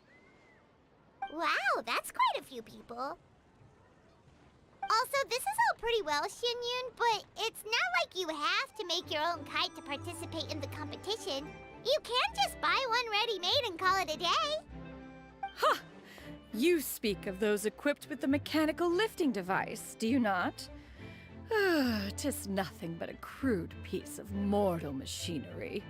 Wow, that's quite a few people. Also, this is all pretty well, Xianyun, but it's not like you have to make your own kite to participate in the competition. You can just buy one ready-made and call it a day.
Ha! You speak of those equipped with the mechanical lifting device, do you not? 'Tis nothing but a crude piece of mortal machinery.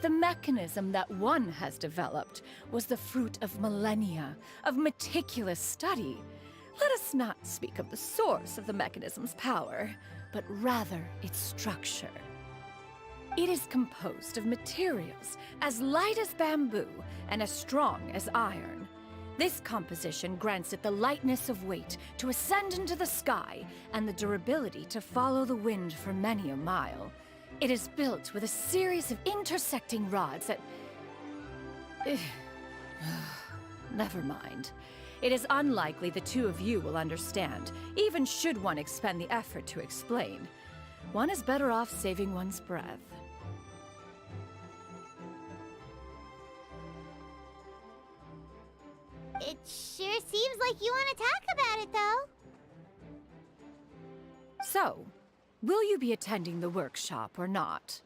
The mechanism that one has developed was the fruit of millennia of meticulous study. Let us not speak of the source of the mechanism's power, but rather its structure. It is composed of materials as light as bamboo and as strong as iron. This composition grants it the lightness of weight to ascend into the sky and the durability to follow the wind for many a mile. It is built with a series of intersecting rods that... Never mind. It is unlikely the two of you will understand, even should one expend the effort to explain. One is better off saving one's breath.
It sure seems like you want to talk about it, though.
So, will you be attending the workshop or not?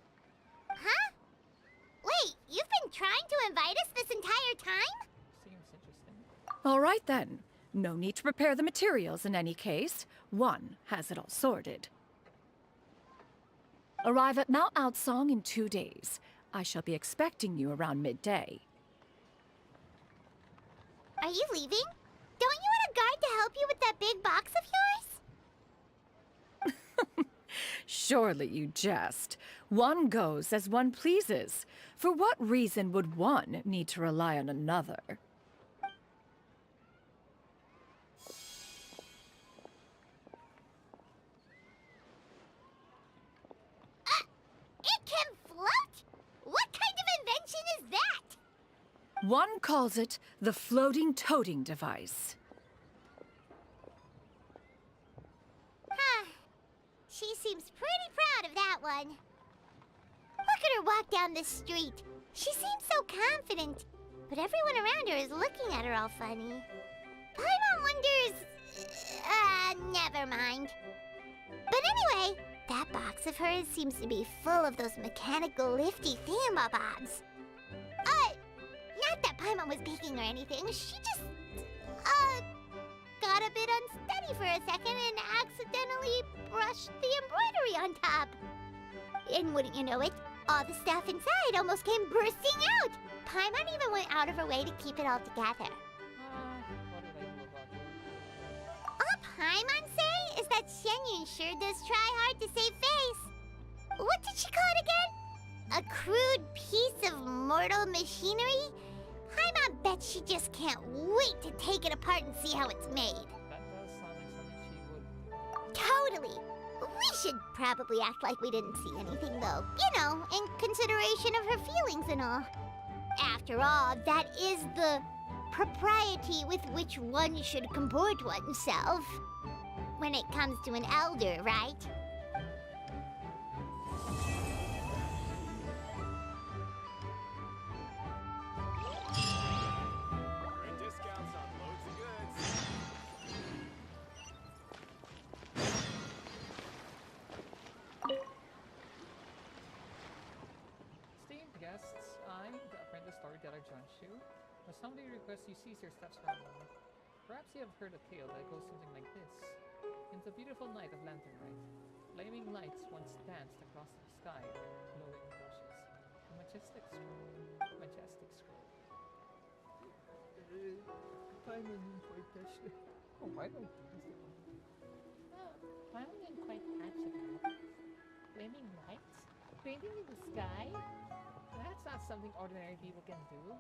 Huh? Wait, you've been trying to invite us this entire time?
Seems interesting.
All right then. No need to prepare the materials in any case. One has it all sorted. Arrive at Mount Outsong in 2 days. I shall be expecting you around midday.
Are you leaving? Don't you want a guard to help you with that big box of yours?
Surely you jest. One goes as one pleases. For what reason would one need to rely on another?
It can float? What kind of invention is that?
One calls it the floating toting device.
Huh. She seems pretty proud of that one. Look at her walk down the street. She seems so confident, but everyone around her is looking at her all funny. Paimon wonders... never mind. But anyway, that box box of hers seems to be full of those mechanical lifty thingamabobs. Not that Paimon was peeking or anything. She just, got a bit unsteady for a second and accidentally brushed the embroidery on top. And wouldn't you know it, all the stuff inside almost came bursting out. Paimon even went out of her way to keep it all together.
What did I do about it?
All Paimon say is that Shenyun sure does try hard to save face. What did she call it again? A crude piece of mortal machinery? Paimon bets she just can't wait to take it apart and see how it's made.
That does sound like something she would.
Totally. We should probably act like we didn't see anything, though. You know, in consideration of her feelings and all. After all, that is the propriety with which one should comport oneself. When it comes to an elder, right?
Great discounts on loads of goods.
Esteemed guests, I, the apprentice storyteller Jianshu, will humbly request you cease your steps for a moment. Perhaps you have heard a tale that goes something like this. In the beautiful night of Lantern Rite, flaming lights once danced across the sky, glowing bushes. A majestic scroll. Majestic scroll. Paimon didn't quite catch it. Oh, why don't you?
Paimon didn't quite catch it. Flaming lights? Painting in the sky?
That's not something ordinary people can do.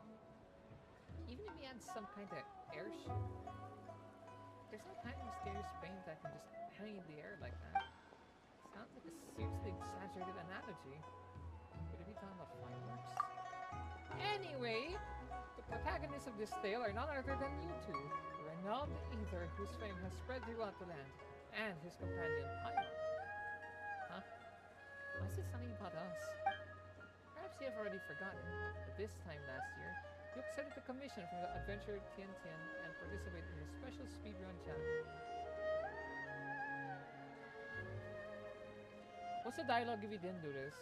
Even if we had some kind of airship. There's no kind of mysterious paint that can just hang in the air like that. Sounds like a seriously exaggerated analogy. Could it be talking about fireworks? Anyway, the protagonists of this tale are none other than you two, the renowned Ether whose fame has spread throughout the land, and his companion Paimon. Huh? Why is it something about us? Perhaps you have already forgotten, but this time last year, you accepted a commission from the adventurer Tian Tian and participated in a special speedrun challenge. What's the dialogue if you didn't do this?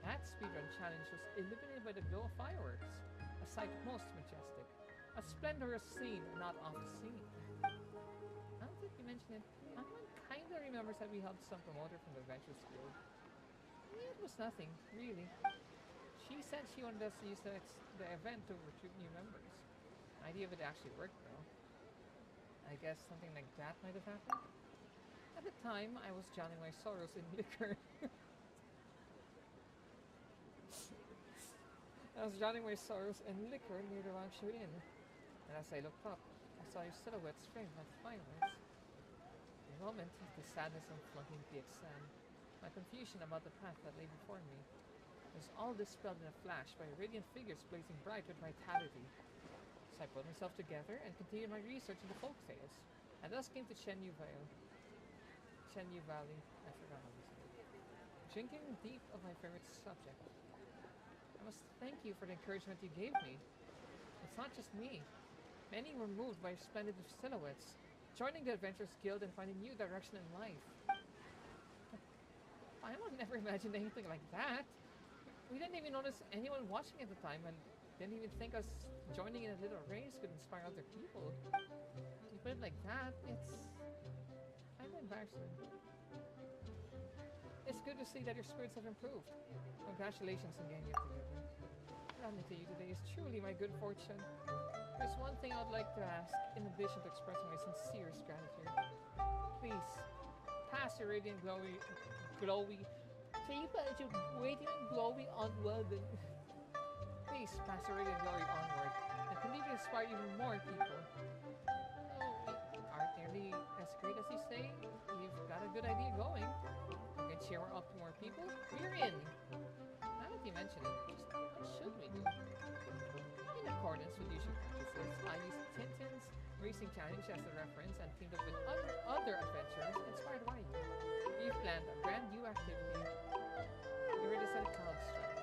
That speedrun challenge was illuminated by the glow of fireworks, a sight most majestic, a splendorous scene not oft seen. Now that you mention it, Paimon kinda remembers that we helped some promoter from the Adventures Guild. It was nothing, really. She said she wanted us to use the event to recruit new members. The idea of it actually worked, though. I guess something like that might have happened. At the time, I was drowning my sorrows in liquor. I was drowning my sorrows in liquor near the Rangshu Inn. And as I looked up, I saw your silhouettes framed like fireworks. For a moment, the sadness of flunking the exam, my confusion about the path that lay before me, was all dispelled in a flash by radiant figures blazing bright with vitality. So I put myself together and continued my research into folk tales, and thus came to Shenyu Valley. I forgot how to say it. Drinking deep of my favorite subject. I must thank you for the encouragement you gave me. It's not just me. Many were moved by your splendid silhouettes, joining the Adventurers Guild and finding new direction in life. I would never imagined anything like that. We didn't even notice anyone watching at the time and didn't even think us joining in a little race could inspire other people. You put it like that, it's kind of embarrassing. It's good to see that your spirits have improved. Congratulations on getting it together. Running to you today is truly my good fortune. There's one thing I'd like to ask, in addition to expressing my sincerest gratitude. Please, pass your radiant glowy... onward. Please pass your radiant glory onward and continue to inspire even more people. Oh, we aren't nearly as great as you say. You've got a good idea going. You can cheer up to more people. We're in. Now that you mention it, what should we do? In accordance with usual practices, I used Tintin's racing challenge as a reference and teamed up with other adventurers inspired by you. We've planned a brand new activity. You ready to set a cloud strike?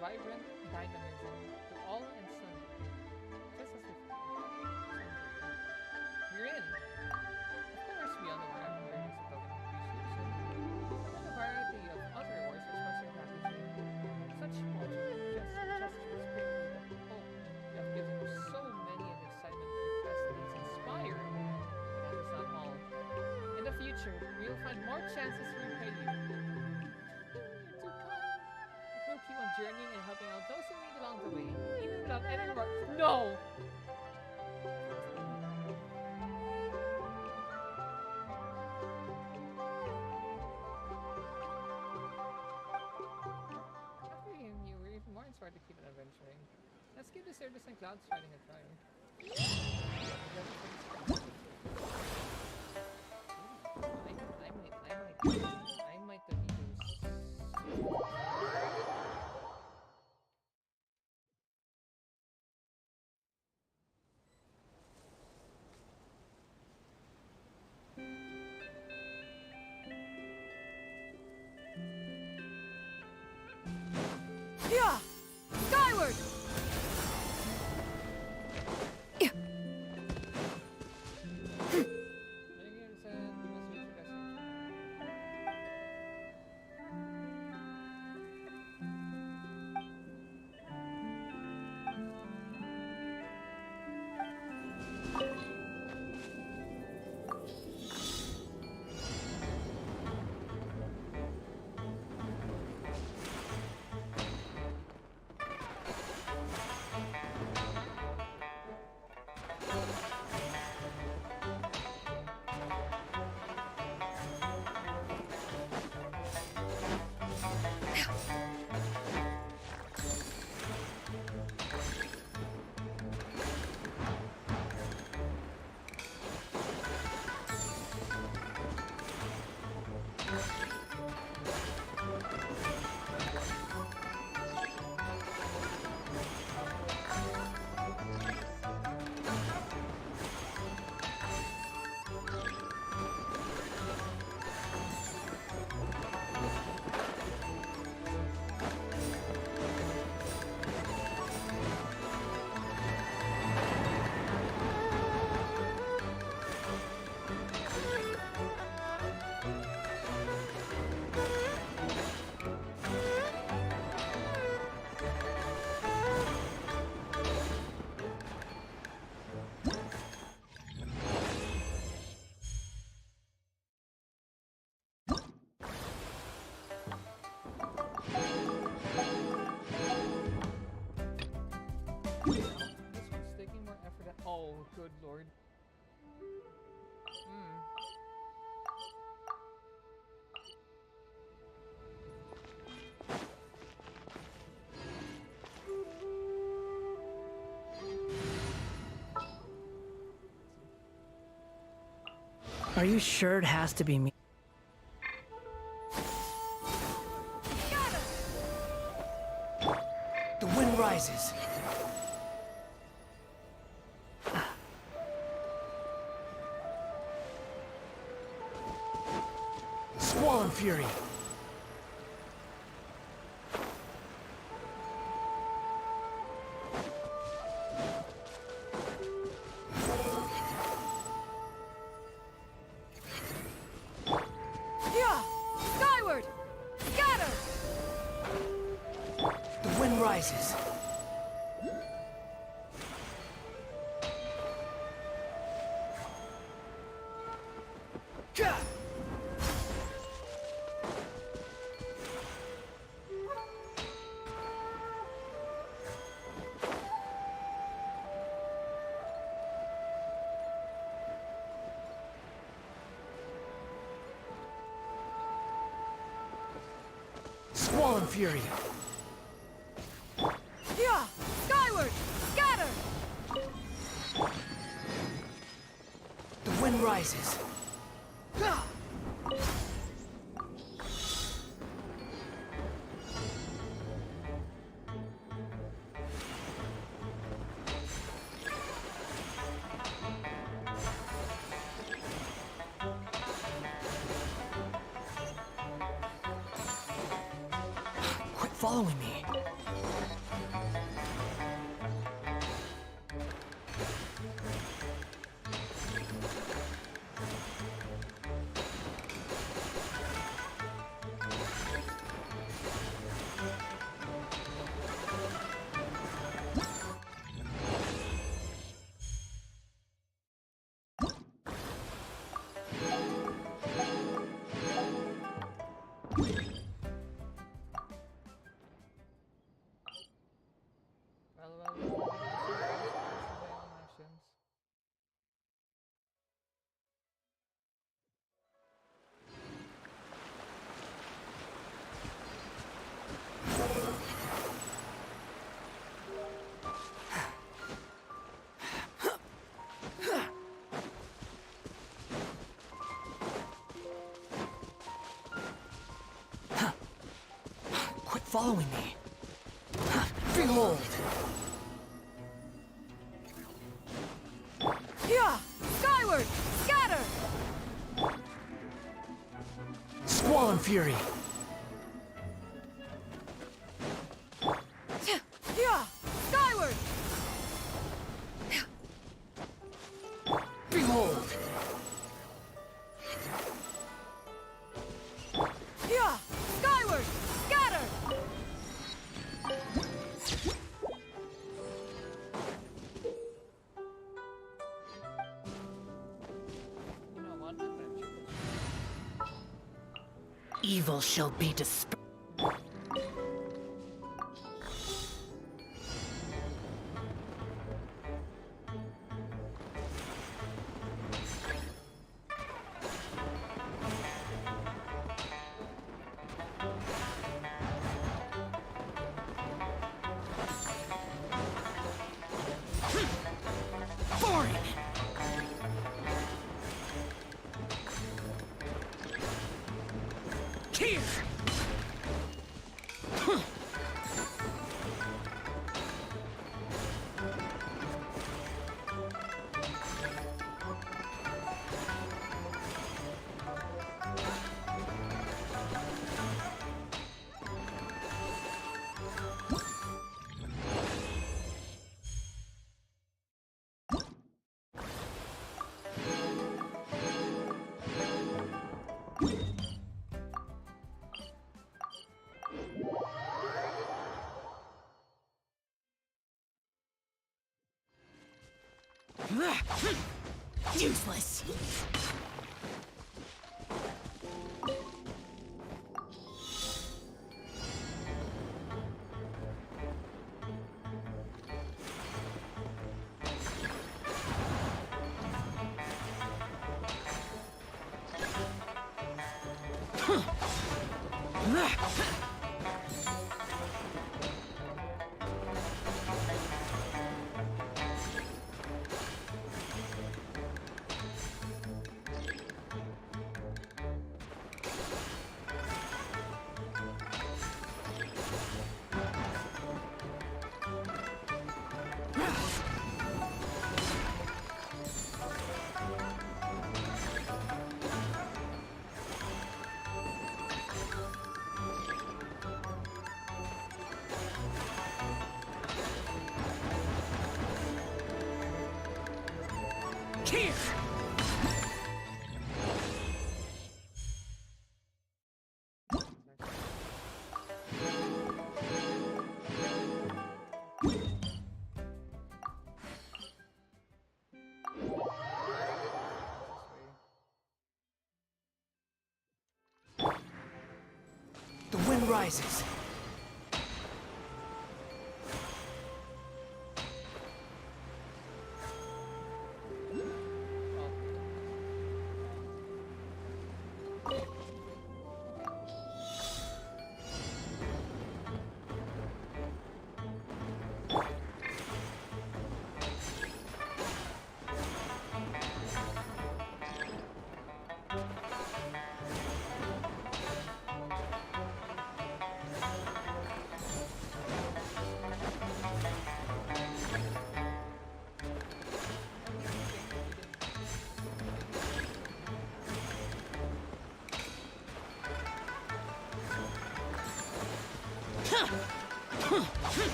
vibrant dynamism to all and sundry, just as before. We're in. Of course, we all know our emperor is a token of appreciation, and a variety of other awards express our gratitude. Such small gestures bring me the hope you have given so many and the excitement your presence inspired. But that is not all. In the future, we will find more chances to repay you. You're too kind. We'll keep on journeying and helping out those who meet along the way, even without any reward. No! After hearing you, we're even more inspired to keep on adventuring. Let's give the Cerberus and Clouds fighting a try. I might the videos.
Yeah! Skyward! This one's taking more effort than— oh, good lord.
Are you sure it has to be me? The wind rises. Squall fury.
Yeah! Skyward! Scatter!
The wind rises. Squall and fury.
Yeah! Skyward! Scatter!
The wind rises. Quit following me.
Well, my own actions.
Quit following me. Behold!
Yeah! Skyward! Scatter!
Squall and Fury!
Yeah! Skyward!
Behold!
Yeah! Skyward! Scatter!
You know what? I'm gonna choose this.
Evil shall be dispersed. Boring! Here! Useless! Here! The wind rises.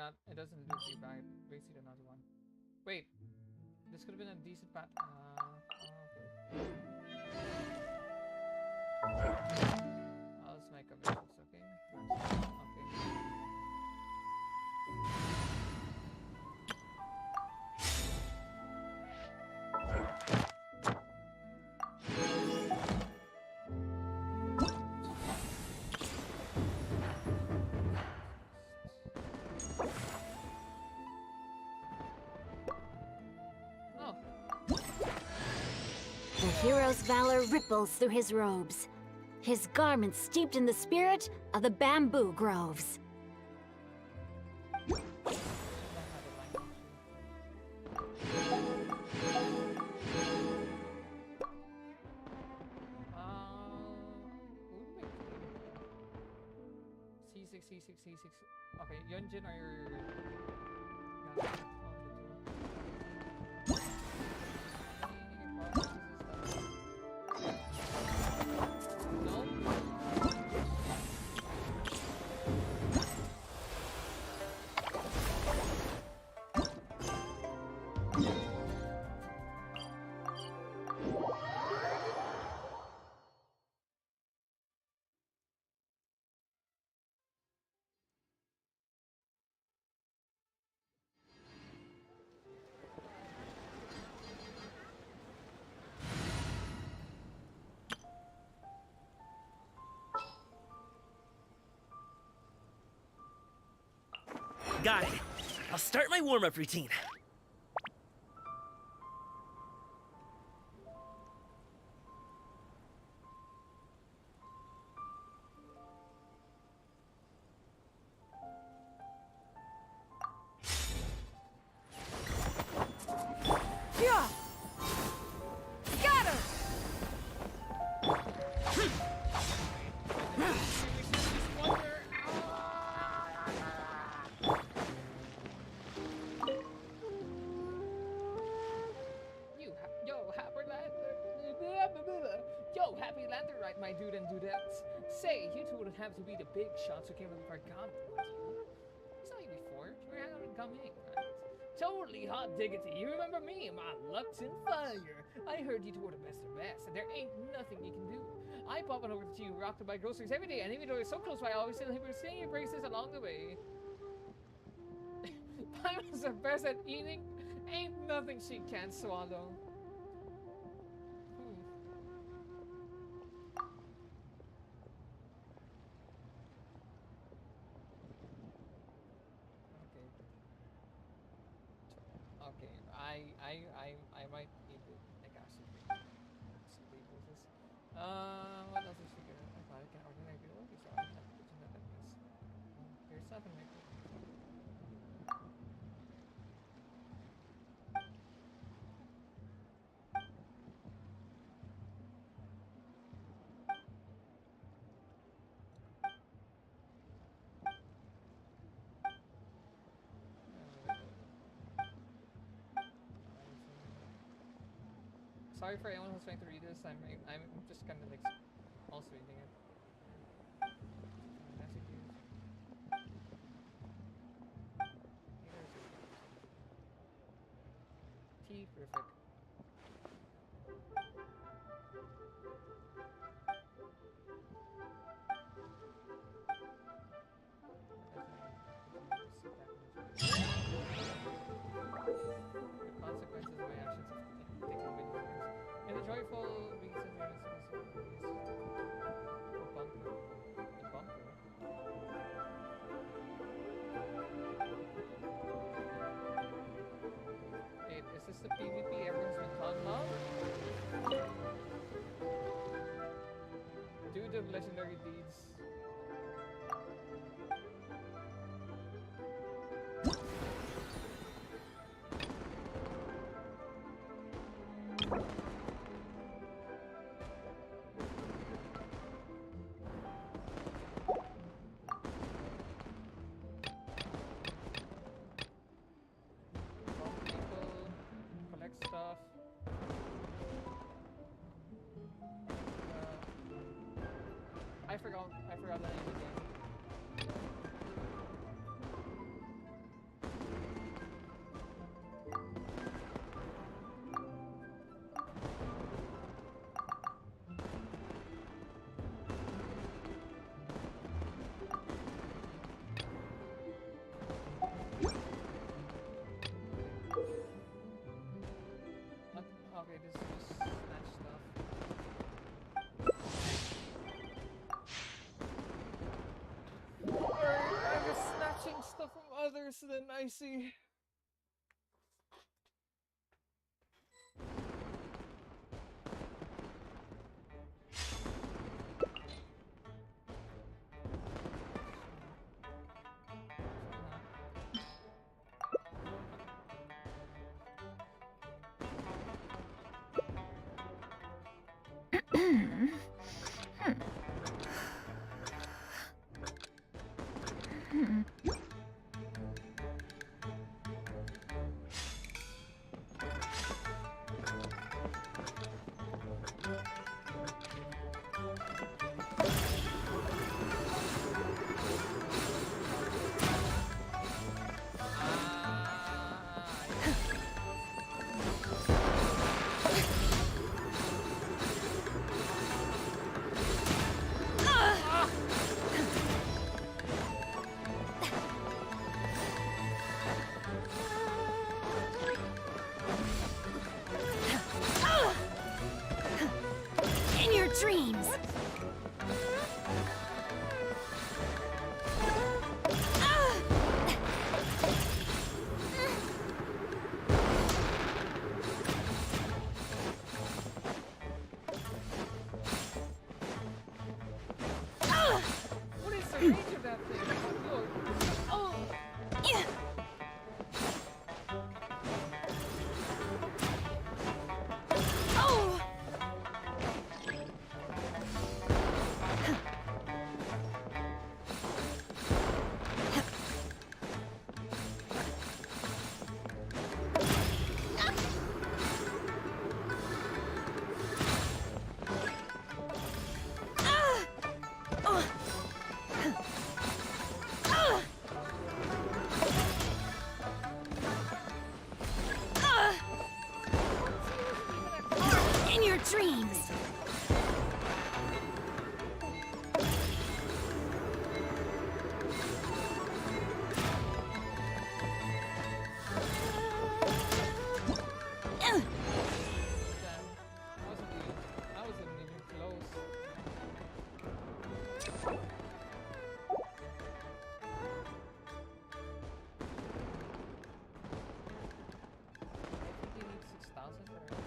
not. It doesn't loop you back. It waits you to another one. Wait, this could have been a decent path. Okay. I'll just make a missions, okay? Okay.
The hero's valor ripples through his robes, his garments steeped in the spirit of the bamboo groves.
C6. Okay, Yunjin or your...
Got it. I'll start my warm-up routine.
Yeah! Scatter!
Yo, happy lantern rite, my dude and dudettes. Say, you two wouldn't have to be the big shots who came up with our gun, would you? I saw you before. You were hanging out in Gaming, right? Totally hot diggity. You remember me? My luck's in fire. I heard you two were the best of best, and there ain't nothing you can do. I pop on over to you, rock to buy groceries every day, and even though you're so close by, I always still hear singing your praises along the way. Paimon's the best at eating. Ain't nothing she can't swallow. Okay, I might need to like actually label this. What else is she gonna? I thought I can ordinary people. Okay, so I have to put in that this. Here's something like this. Sorry for anyone who's trying to read this. I'm just kind of like also reading it. Messages. T perfect. The consequences of my actions have taken many forms. And the joyful reason the bunker. The bunker? Wait, is this the PvP everyone's been talking about? Do the legendary deeds. Stuff. I forgot the name of the game. worse than icy.
In your dreams!
What is the range of that thing? Oh,
Yeah. Oh! In your dreams!
I wasn't even close. I think you need 6,000 for it.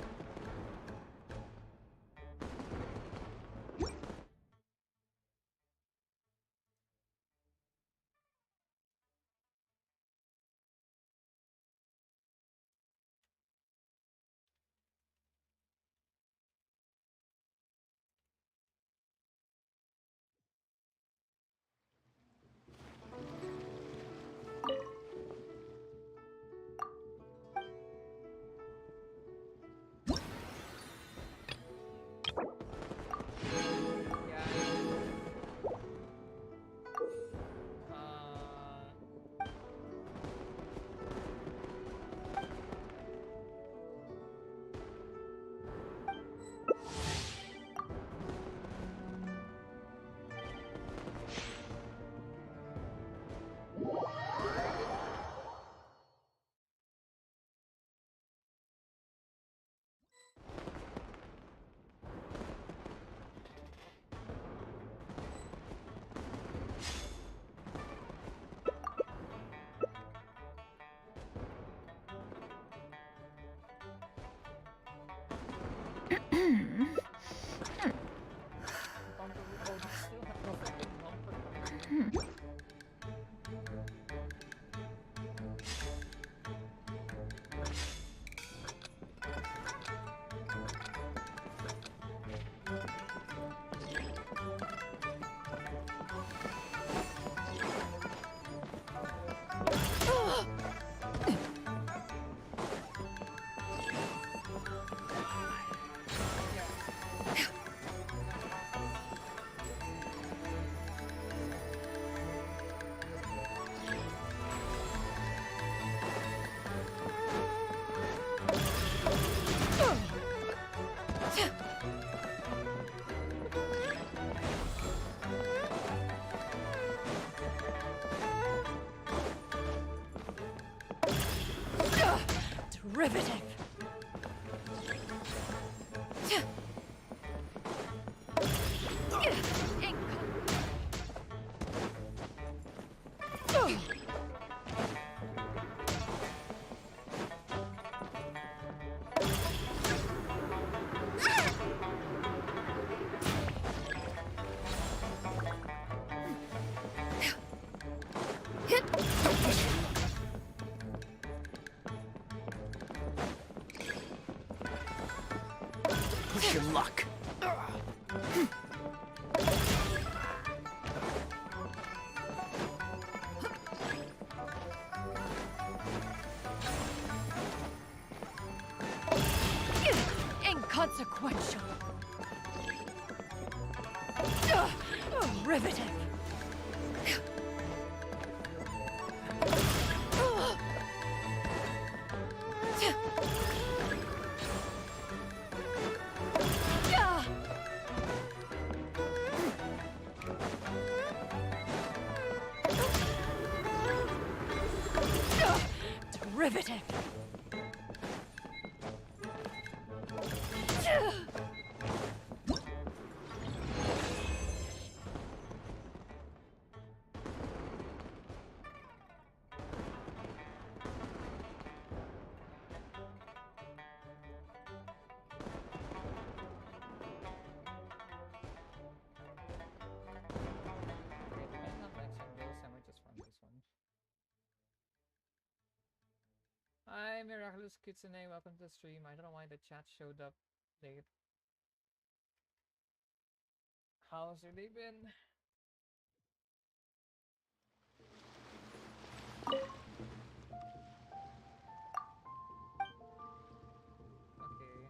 Riveting.
Test your luck.
Inconsequential. Riveting. Riveting.
Hi, Miraculous Kitsune, welcome to the stream. I don't know why the chat showed up late. How's your day been? Okay.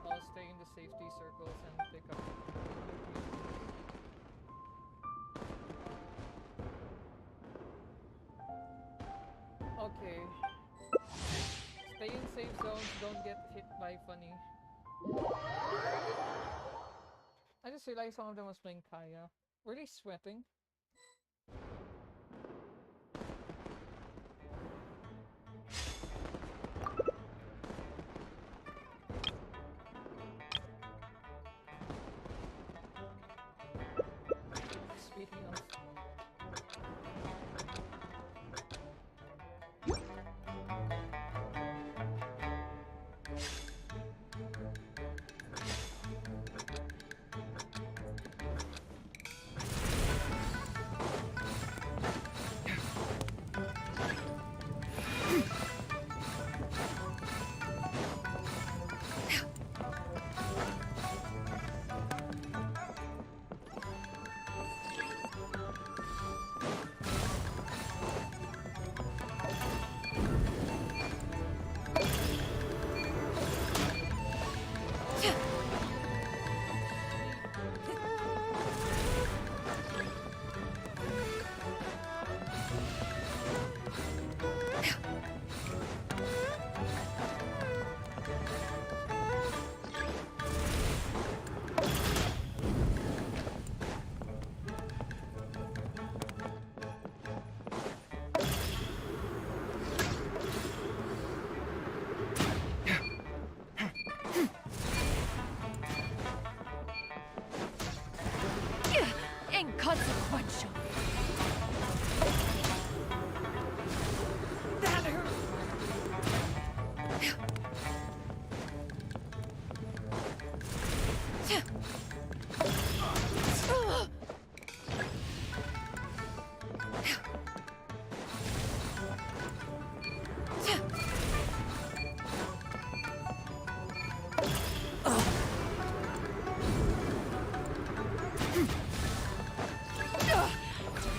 I'll stay in the safety circles and pick up. Okay. Stay in safe zones, don't get hit by funny. I just realized some of them was playing Kaya. Were they sweating? Speaking of...
Inconsequential. That hurt.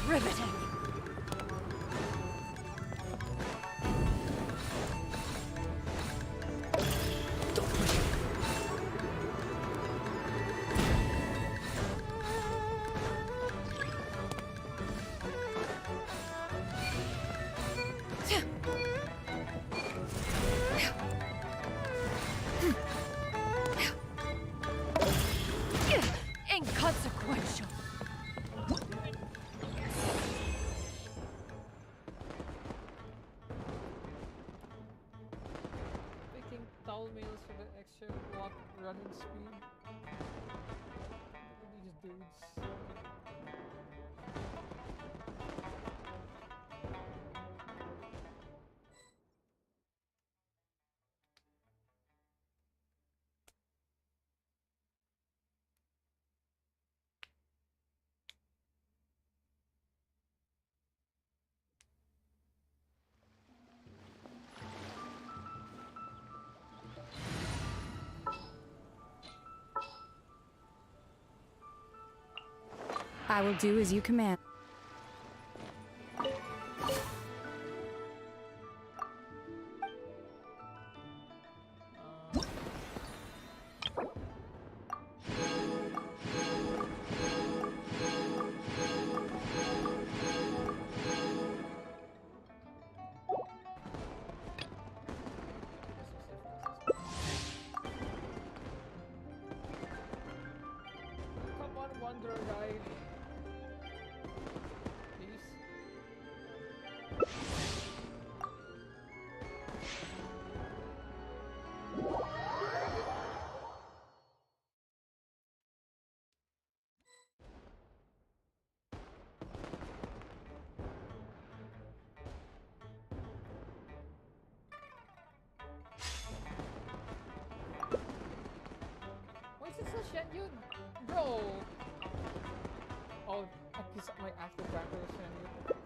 Riveting. Inconsequential.
Taking towel meals for the extra walk running speed. Look at these dudes.
I will do as you command.
Come on, Wanderer guy. Please. Why is it so Shen Yun? Bro! Oh, I guess my after tracker is Shen Yun.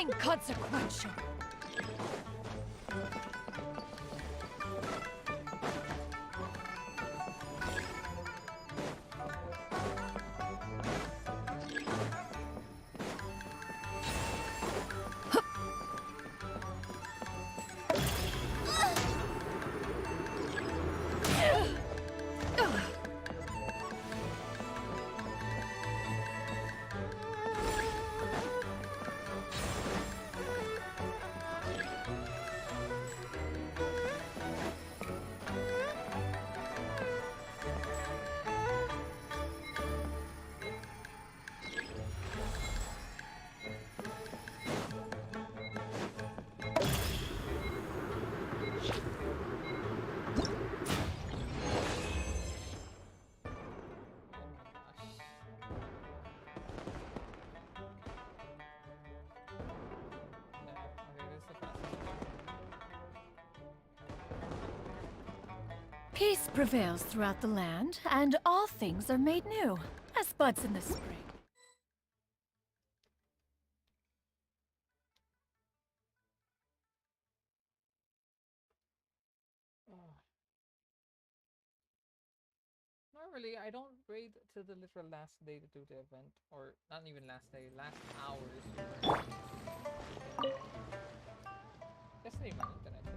Inconsequential. Peace prevails throughout the land, and all things are made new, as buds in the spring.
Normally, I don't raid till the literal last day to do the event, or not even last day, last hours. Yesterday my internet died.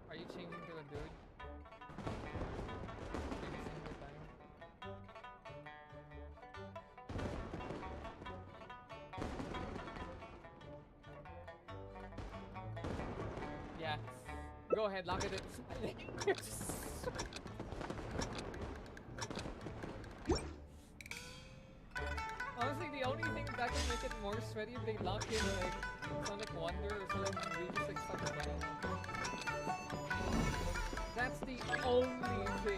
Are you changing to a dude? Every single time? Yeah. Go ahead, lock it in. Honestly, the only thing that can make it more sweaty if they lock in like Sonic Wonder or something really just like stuff running. That's the only thing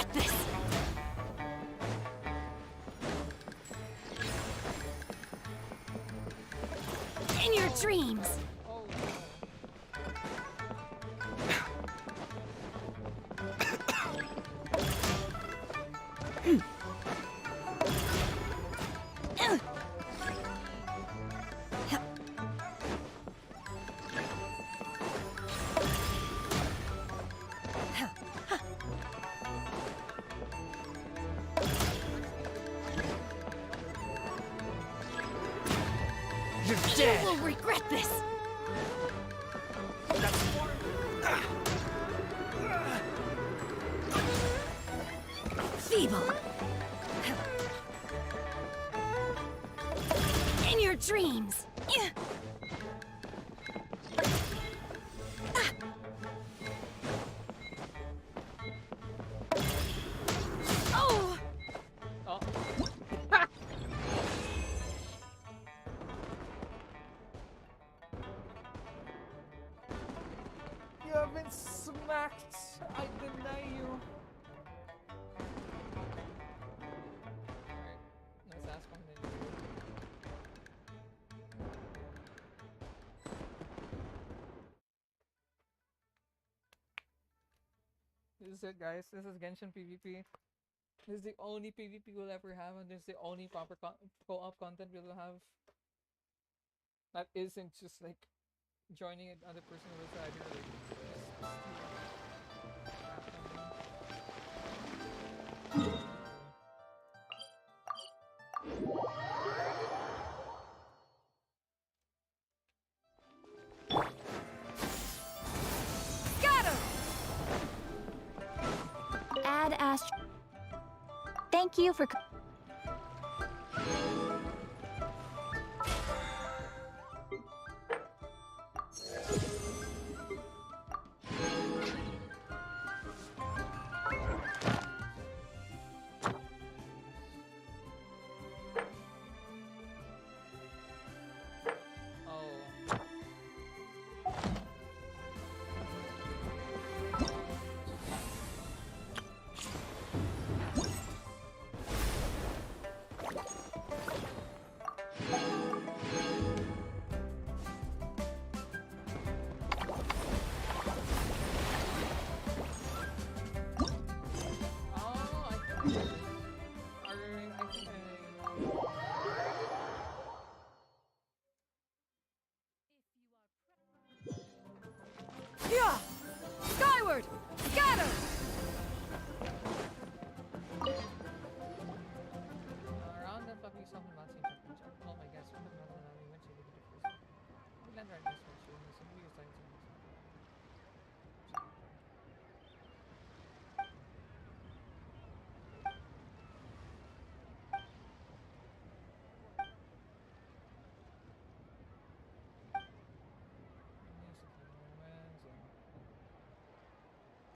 regret this! In your dreams!
Oh
You're dead!
You will regret this! Feeble! In your dreams! Oh!
Oh. You have been smacked. I deny you. Alright, let's ask one minute. This is it, guys. This is Genshin PvP. This is the only PvP we'll ever have, and this is the only proper co-op content we'll have. That isn't just like joining another person who was either like
Scatter!
Add Ast. Thank you for.
Yeah! Skyward! Scatter!
around the puppy something about St. Jack. Oh my gosh, we went to the first. We land right this way, so we use like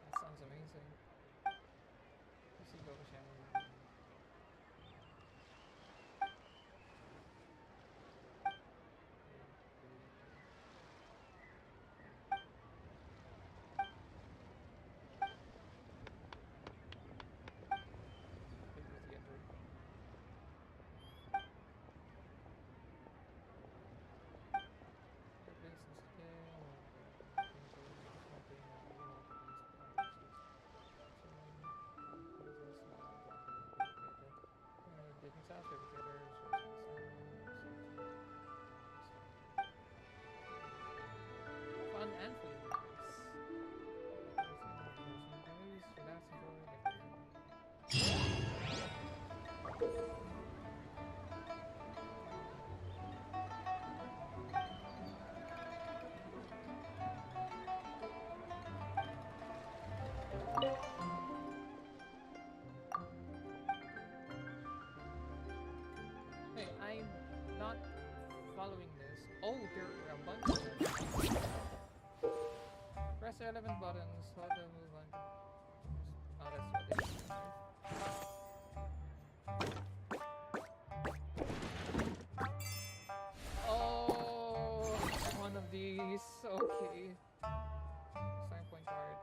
that sounds amazing. Let's see, go for Shannon. Fun and food. Hey, I'm not following this. Oh, there are a bunch of them. Press the relevant buttons. Hold the move on. Oh, that's what it is. Oh, one of these. Okay. Starting point card.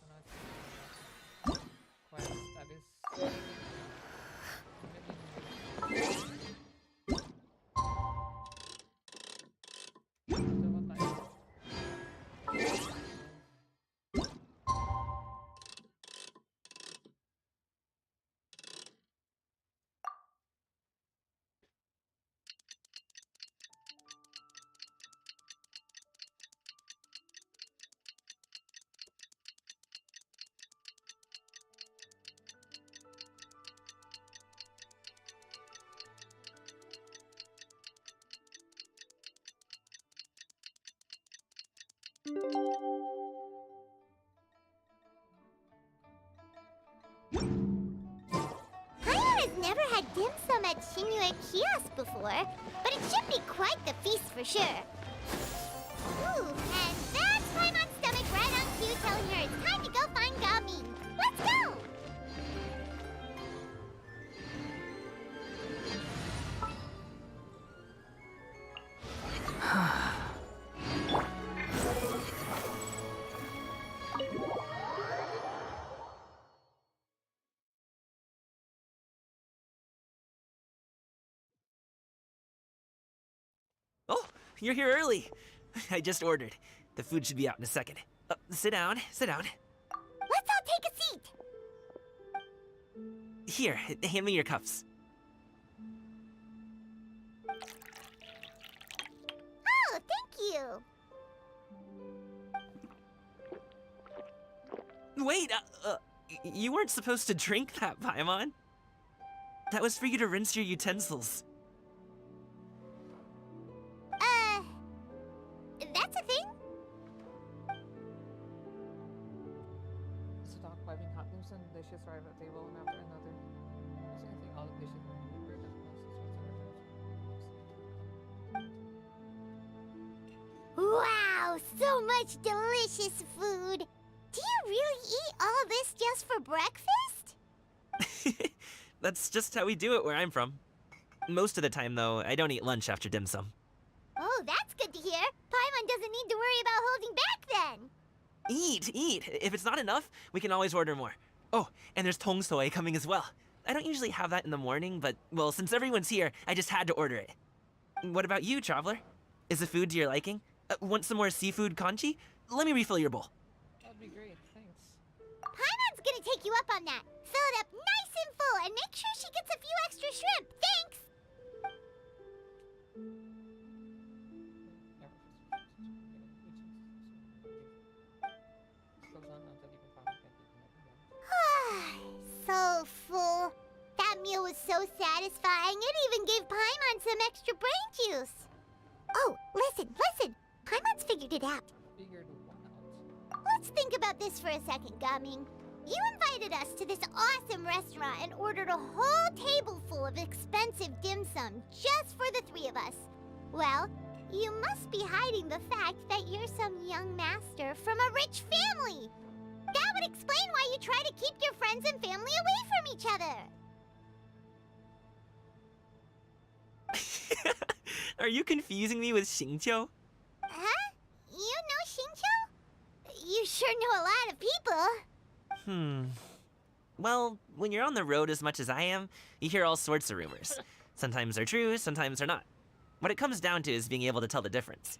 So now it's quest status.
Paimon has never had dim sum at Shinue Kiosk before, but it should be quite the feast for sure. Ooh, and that's Paimon's stomach right on cue telling her it's time to go find Gaming. Let's go!
Oh, you're here early. I just ordered. The food should be out in a second. Sit down, sit down.
Let's all take a seat!
Here, hand me your cups.
Oh, thank you!
Wait, you weren't supposed to drink that, Paimon. That was for you to rinse your utensils.
That's a thing?
Stock piping hot news and dishes arrive at table one after another. Also, I think all the dishes are
Wow, so much delicious food! Do you really eat all this just for breakfast?
That's just how we do it where I'm from. Most of the time, though, I don't eat lunch after dim sum.
Oh, that's good to hear. Paimon doesn't need to worry about holding back then.
Eat, eat. If it's not enough, we can always order more. Oh, and there's tong soy coming as well. I don't usually have that in the morning, but, well, since everyone's here, I just had to order it. What about you, traveler? Is the food to your liking? Want some more seafood kanchi? Let me refill your bowl.
That'd be great, thanks.
Paimon's gonna take you up on that. Fill it up nice and full and make sure she gets a few extra shrimp. Thanks! So full. That meal was so satisfying, it even gave Paimon some extra brain juice. Oh, listen, listen. Paimon's figured it out.
Figured what out?
Let's think about this for a second, Gaming. You invited us to this awesome restaurant and ordered a whole table full of expensive dim sum just for the three of us. Well, you must be hiding the fact that you're some young master from a rich family. That would explain why you try to keep your friends and family away from each other.
Are you confusing me with Xinzoruo?
Huh? You know Xinzoruo? You sure know a lot of people.
Well, when you're on the road as much as I am, you hear all sorts of rumors. Sometimes they're true, sometimes they're not. What it comes down to is being able to tell the difference.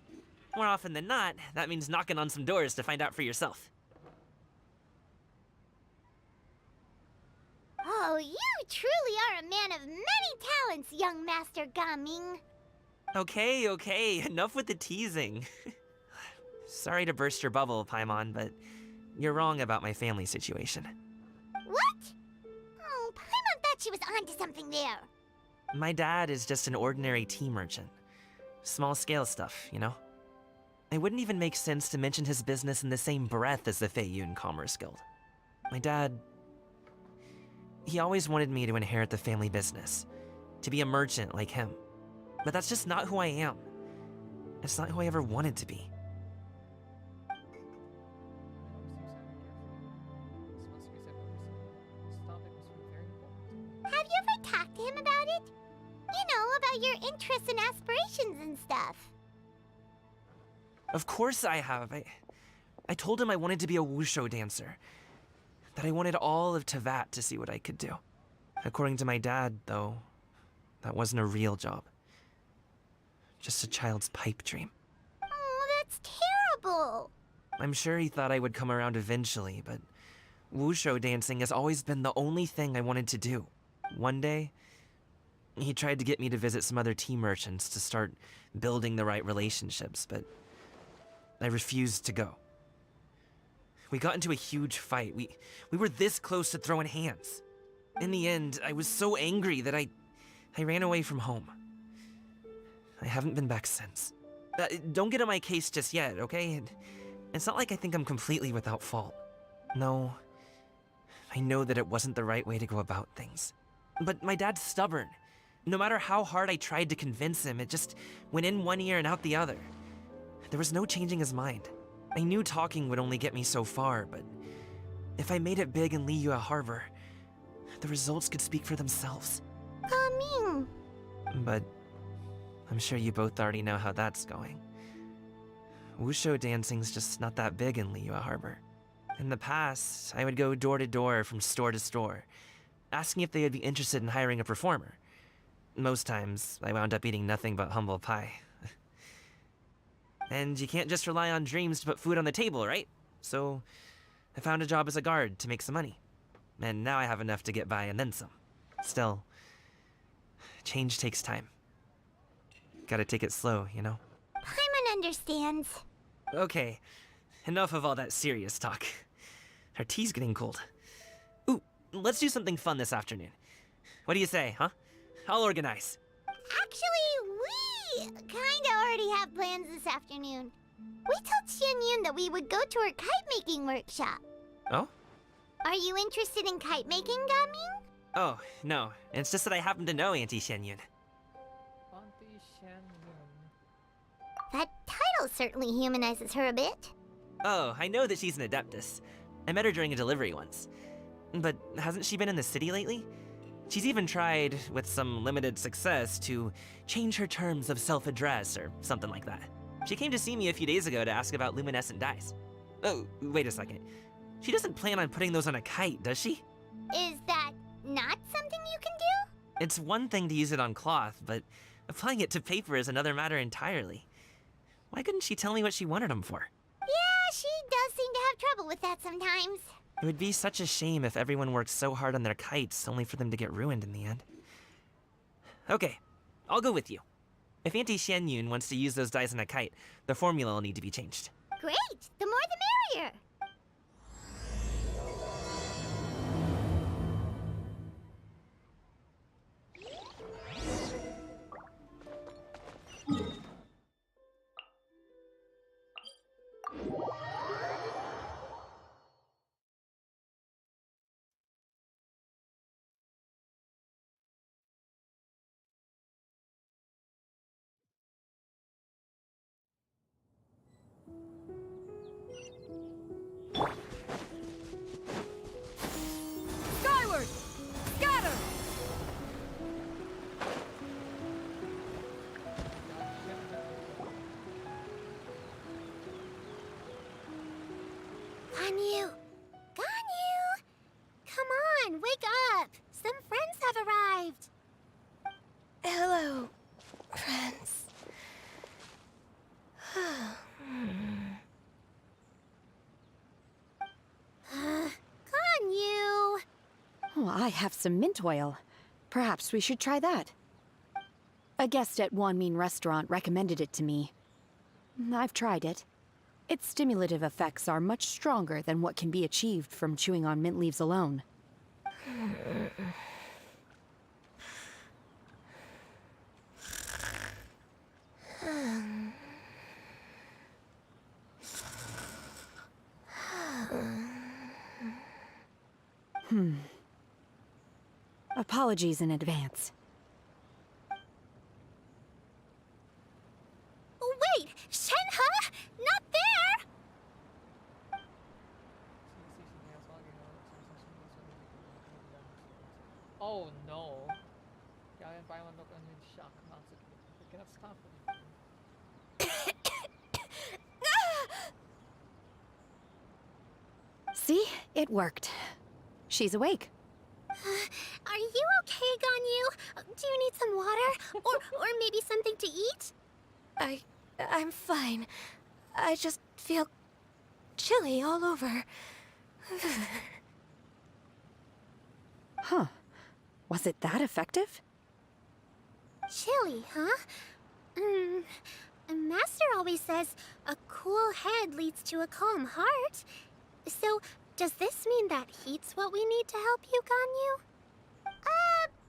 More often than not, that means knocking on some doors to find out for yourself.
Oh, you truly are a man of many talents, young Master Gaming.
Okay, okay, enough with the teasing. Sorry to burst your bubble, Paimon, but you're wrong about my family situation.
What? Oh, Paimon thought she was onto something there.
My dad is just an ordinary tea merchant. Small-scale stuff, you know? It wouldn't even make sense to mention his business in the same breath as the Feiyun Commerce Guild. My dad... he always wanted me to inherit the family business, to be a merchant like him. But that's just not who I am. It's not who I ever wanted to be.
Have you ever talked to him about it? You know, about your interests and aspirations and stuff.
Of course I have. I told him I wanted to be a wushu dancer, that I wanted all of Tevat to see what I could do. According to my dad, though, that wasn't a real job. Just a child's pipe dream.
Oh, that's terrible.
I'm sure he thought I would come around eventually, but wushu dancing has always been the only thing I wanted to do. One day, he tried to get me to visit some other tea merchants to start building the right relationships, but I refused to go. We got into a huge fight. We were this close to throwing hands. In the end, I was so angry that I ran away from home. I haven't been back since. Don't get on my case just yet, okay? It's not like I think I'm completely without fault. No, I know that it wasn't the right way to go about things. But my dad's stubborn. No matter how hard I tried to convince him, it just went in one ear and out the other. There was no changing his mind. I knew talking would only get me so far, but if I made it big in Liyue Harbor, the results could speak for themselves.
Gaming.
But I'm sure you both already know how that's going. Wushu dancing's just not that big in Liyue Harbor. In the past, I would go door to door from store to store, asking if they would be interested in hiring a performer. Most times, I wound up eating nothing but humble pie. And you can't just rely on dreams to put food on the table, right? So, I found a job as a guard to make some money. And now I have enough to get by and then some. Still, change takes time. Gotta take it slow, you know?
Paimon understands.
Okay, enough of all that serious talk. Our tea's getting cold. Ooh, let's do something fun this afternoon. What do you say, huh? I'll organize.
Actually, we kinda already have plans this afternoon. We told Xianyun that we would go to her kite-making workshop.
Oh?
Are you interested in kite making, Gaming?
Oh, no. It's just that I happen to know Auntie Xianyun.
Auntie Xianyun.
That title certainly humanizes her a bit.
Oh, I know that she's an Adeptus. I met her during a delivery once. But hasn't she been in the city lately? She's even tried, with some limited success, to change her terms of self-address or something like that. She came to see me a few days ago to ask about luminescent dyes. Oh, wait a second. She doesn't plan on putting those on a kite, does she?
Is that not something you can do?
It's one thing to use it on cloth, but applying it to paper is another matter entirely. Why couldn't she tell me what she wanted them for?
Yeah, she does seem to have trouble with that sometimes.
It would be such a shame if everyone worked so hard on their kites only for them to get ruined in the end. Okay, I'll go with you. If Auntie Xianyun wants to use those dyes on a kite, the formula will need to be changed.
Great! The more the merrier!
Skyward! Scatter!
Ganyu! Ganyu! Come on, wake up! Some friends have arrived!
Hello, friends.
Ganyu!
Oh, I have some mint oil. Perhaps we should try that. A guest at Wanmin restaurant recommended it to me. I've tried it. Its stimulative effects are much stronger than what can be achieved from chewing on mint leaves alone. Apologies in advance.
Wait! Shenhe? Not there!
Oh no. Kaya Paimon look in shock. I cannot stop him.
See? It worked. She's awake.
Are you okay, Ganyu? Do you need some water? Or maybe something to eat?
I'm fine. I just feel chilly all over.
Huh. Was it that effective?
Chilly, huh? Master always says a cool head leads to a calm heart. So, does this mean that heat's what we need to help you, Ganyu?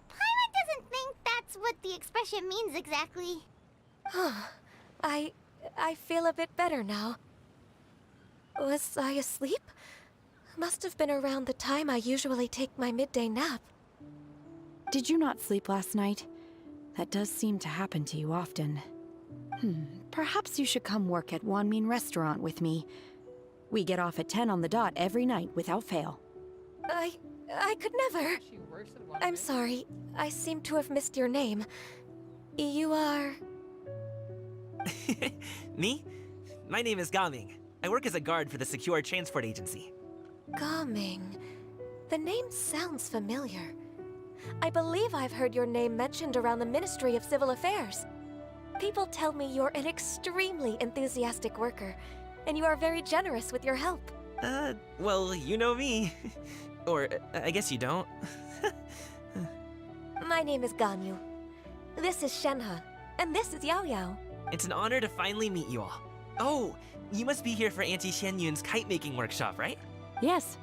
Paimon doesn't think that's what the expression means exactly.
I feel a bit better now. Was I asleep? Must have been around the time I usually take my midday nap.
Did you not sleep last night? That does seem to happen to you often. Perhaps you should come work at Wanmin Restaurant with me. We get off at 10 on the dot every night without fail.
I could never.
She works at one
I'm sorry. I seem to have missed your name. You are...
Me? My name is Gaming. I work as a guard for the Secure Transport Agency.
Gaming. The name sounds familiar. I believe I've heard your name mentioned around the Ministry of Civil Affairs. People tell me you're an extremely enthusiastic worker, and you are very generous with your help.
Well, you know me. Or, I guess you don't.
My name is Ganyu. This is Shenhe, and this is Yao Yao.
It's an honor to finally meet you all. Oh, you must be here for Auntie Xianyun's kite-making workshop, right?
Yes.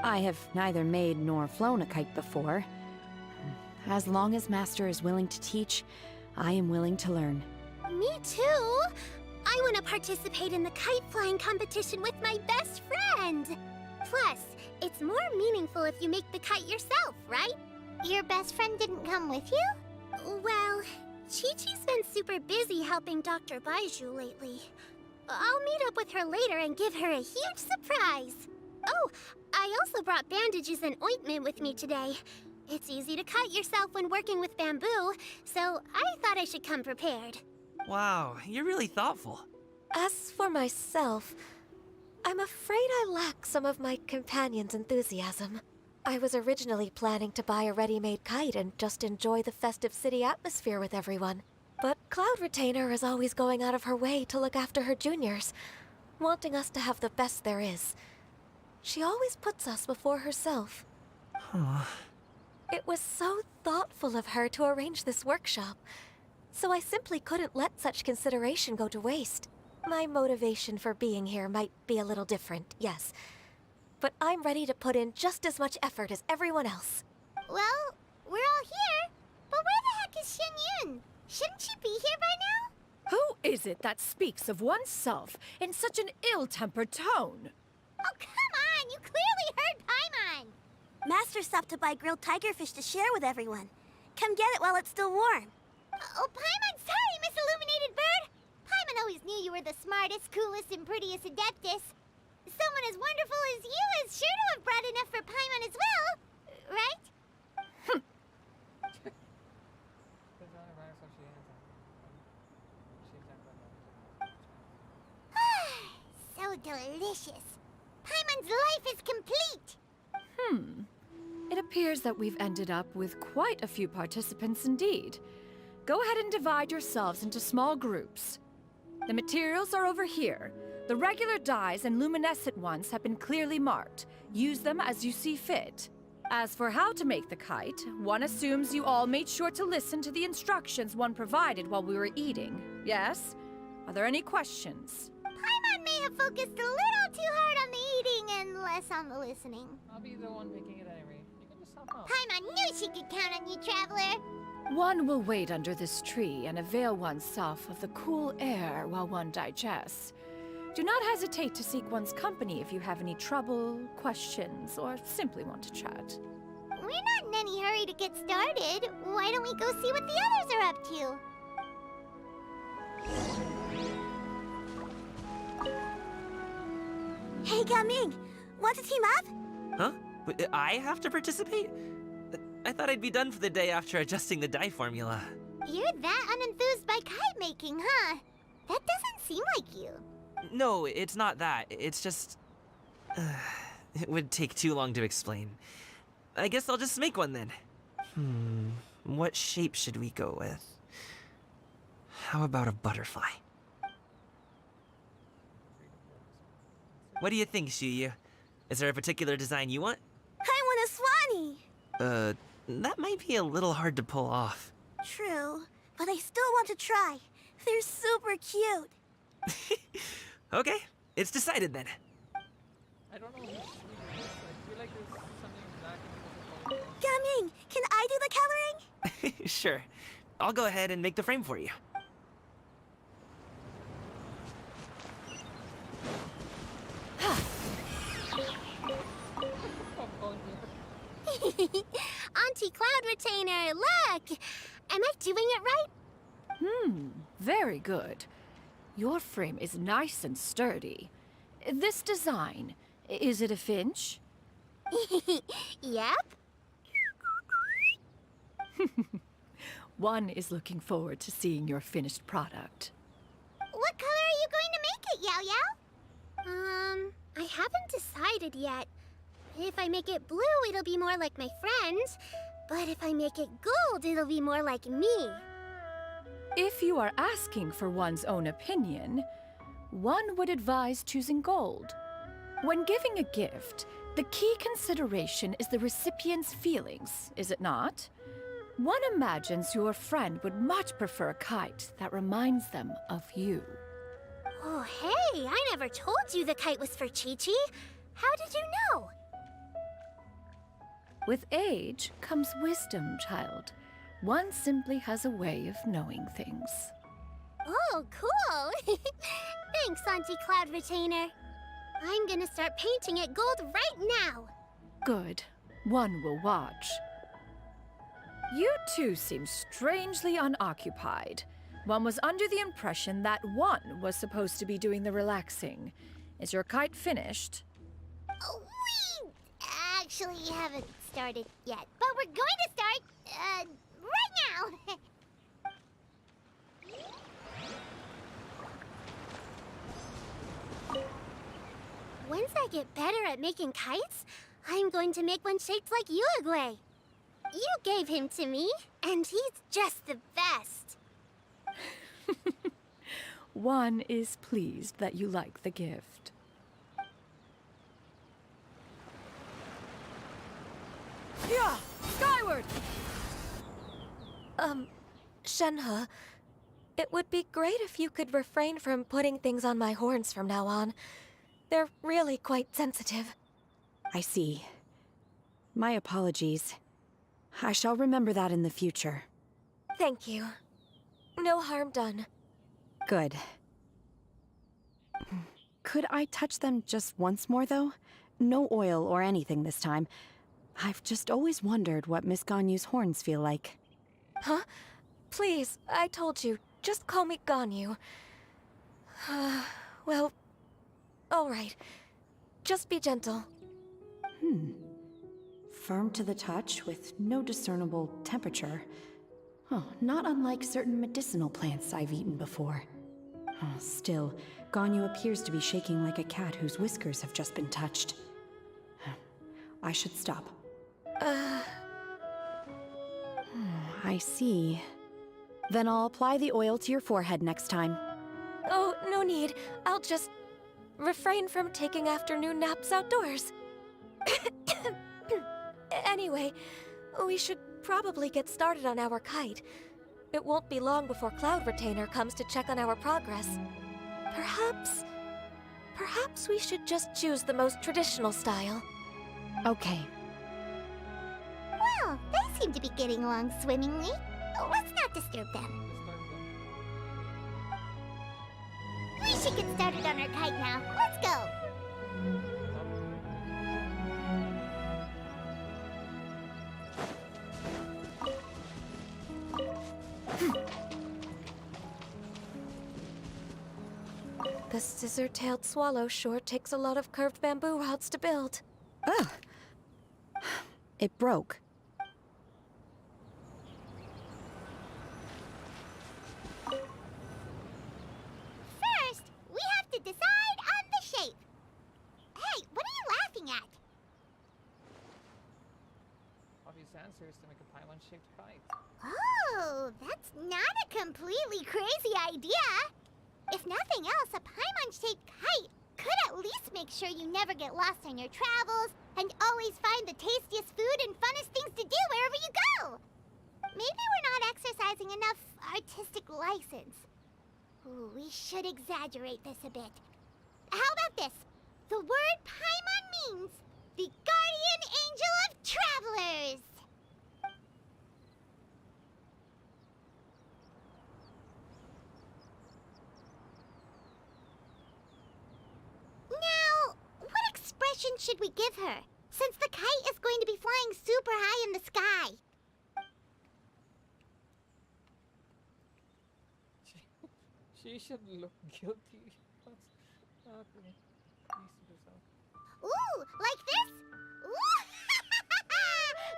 I have neither made nor flown a kite before. As long as Master is willing to teach, I am willing to learn.
Me too! I want to participate in the kite flying competition with my best friend! Plus, it's more meaningful if you make the kite yourself, right? Your best friend didn't come with you? Well, Chi-Chi's been super busy helping Dr. Baiju lately. I'll meet up with her later and give her a huge surprise. Oh, I also brought bandages and ointment with me today. It's easy to cut yourself when working with bamboo, so I thought I should come prepared.
Wow, you're really thoughtful.
As for myself, I'm afraid I lack some of my companion's enthusiasm. I was originally planning to buy a ready-made kite and just enjoy the festive city atmosphere with everyone. But Cloud Retainer is always going out of her way to look after her juniors, wanting us to have the best there is. She always puts us before herself. It was so thoughtful of her to arrange this workshop, so I simply couldn't let such consideration go to waste. My motivation for being here might be a little different, yes, but I'm ready to put in just as much effort as everyone else.
Well, we're all here, but where the heck is Xianyun? Shouldn't she be here by now?
Who is it that speaks of oneself in such an ill-tempered tone?
Oh, come on! You clearly heard Paimon!
Master stopped to buy grilled tigerfish to share with everyone. Come get it while it's still warm.
Oh, Paimon, sorry, Miss Illuminated Bird! Paimon always knew you were the smartest, coolest, and prettiest Adeptus. Someone as wonderful as you is sure to have brought enough for Paimon as well, right? So delicious. Paimon's life is complete!
It appears that we've ended up with quite a few participants indeed. Go ahead and divide yourselves into small groups. The materials are over here. The regular dyes and luminescent ones have been clearly marked. Use them as you see fit. As for how to make the kite, one assumes you all made sure to listen to the instructions one provided while we were eating. Yes? Are there any questions?
Paimon may have focused a little too hard on the eating and less on the listening.
I'll be the one making it anyway. You can just hop off.
Paimon knew she could count on you, Traveler.
One will wait under this tree and avail oneself of the cool air while one digests. Do not hesitate to seek one's company if you have any trouble, questions, or simply want to chat.
We're not in any hurry to get started. Why don't we go see what the others are up to?
Hey, Gaming! Want to team up?
Huh? I have to participate? I thought I'd be done for the day after adjusting the dye formula.
You're that unenthused by kite making, huh? That doesn't seem like you.
No, it's not that. It's just... It would take too long to explain. I guess I'll just make one then. What shape should we go with? How about a butterfly? What do you think, Shuyu? Is there a particular design you want?
I want a swanee!
That might be a little hard to pull off.
True, but I still want to try. They're super cute.
Okay, it's decided then.
I don't know who's Shuyu is. I feel like there's something back in the
Gaming, can I do the coloring?
Sure. I'll go ahead and make the frame for you.
Auntie Cloud Retainer, look! Am I doing it right?
Very good. Your frame is nice and sturdy. This design, is it a finch?
Yep.
One is looking forward to seeing your finished product.
What color are you going to make it, Yao Yao? I haven't decided yet. If I make it blue, it'll be more like my friends. But if I make it gold, it'll be more like me.
If you are asking for one's own opinion, one would advise choosing gold. When giving a gift, the key consideration is the recipient's feelings, is it not? One imagines your friend would much prefer a kite that reminds them of you.
Oh, hey, I never told you the kite was for Chi-Chi. How did you know?
With age comes wisdom, child. One simply has a way of knowing things.
Oh, cool. Thanks, Auntie Cloud Retainer. I'm gonna start painting it gold right now.
Good. One will watch. You two seem strangely unoccupied. One was under the impression that one was supposed to be doing the relaxing. Is your kite finished?
Oh, we actually haven't started yet, but we're going to start, right now. Once I get better at making kites, I'm going to make one shaped like Uruguay. You gave him to me, and he's just the best.
One is pleased that you like the gift. Yeah! Skyward!
Shenhe, it would be great if you could refrain from putting things on my horns from now on. They're really quite sensitive.
I see. My apologies. I shall remember that in the future.
Thank you. No harm done.
Good. Could I touch them just once more, though? No oil or anything this time. I've just always wondered what Miss Ganyu's horns feel like.
Huh? Please, I told you. Just call me Ganyu. Well, all right. Just be gentle.
Firm to the touch with no discernible temperature. Oh, not unlike certain medicinal plants I've eaten before. Still, Ganyu appears to be shaking like a cat whose whiskers have just been touched. I should stop. I see. Then I'll apply the oil to your forehead next time.
Oh, no need. I'll just refrain from taking afternoon naps outdoors. Anyway, we should probably get started on our kite. It won't be long before Cloud Retainer comes to check on our progress. Perhaps we should just choose the most traditional style.
Okay.
Well, they seem to be getting along swimmingly. Let's not disturb them. We should get started on our kite now. Let's go.
The scissor-tailed swallow sure takes a lot of curved bamboo rods to build.
Ugh. It broke.
First, we have to decide on the shape. Hey, what are you laughing at?
use sensors to make a Paimon-shaped kite.
Oh, that's not a completely crazy idea. If nothing else, a Paimon-shaped kite could at least make sure you never get lost on your travels and always find the tastiest food and funnest things to do wherever you go. Maybe we're not exercising enough artistic license. Ooh, we should exaggerate this a bit. How about this? The word Paimon means the guardian angel of travelers. Now, what expression should we give her, since the kite is going to be flying super high in the sky?
She should look guilty. Okay.
Ooh, like this? Ooh!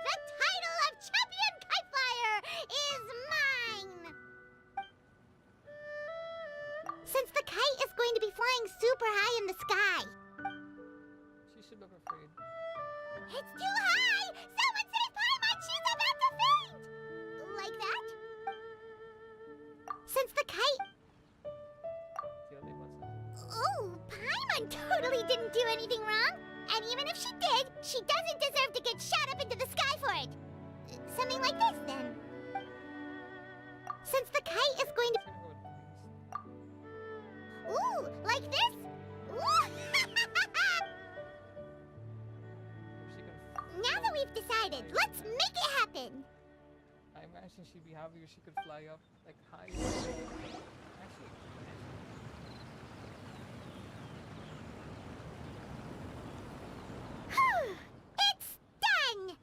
The title of champion kite flyer is mine! Since the kite is going to be flying super high in the sky.
She should look afraid.
It's too high! Someone save Paimon! She's about to faint! Like that? Since the kite... Oh, Paimon totally didn't do anything wrong! And even if she did, she doesn't deserve to get shot up into the sky for it! Something like this, then. Since the kite is going to... Ooh, like this? Ooh! Now that we've decided, let's make it happen!
I imagine she'd be happy if she could fly up like high. Actually,
It's done!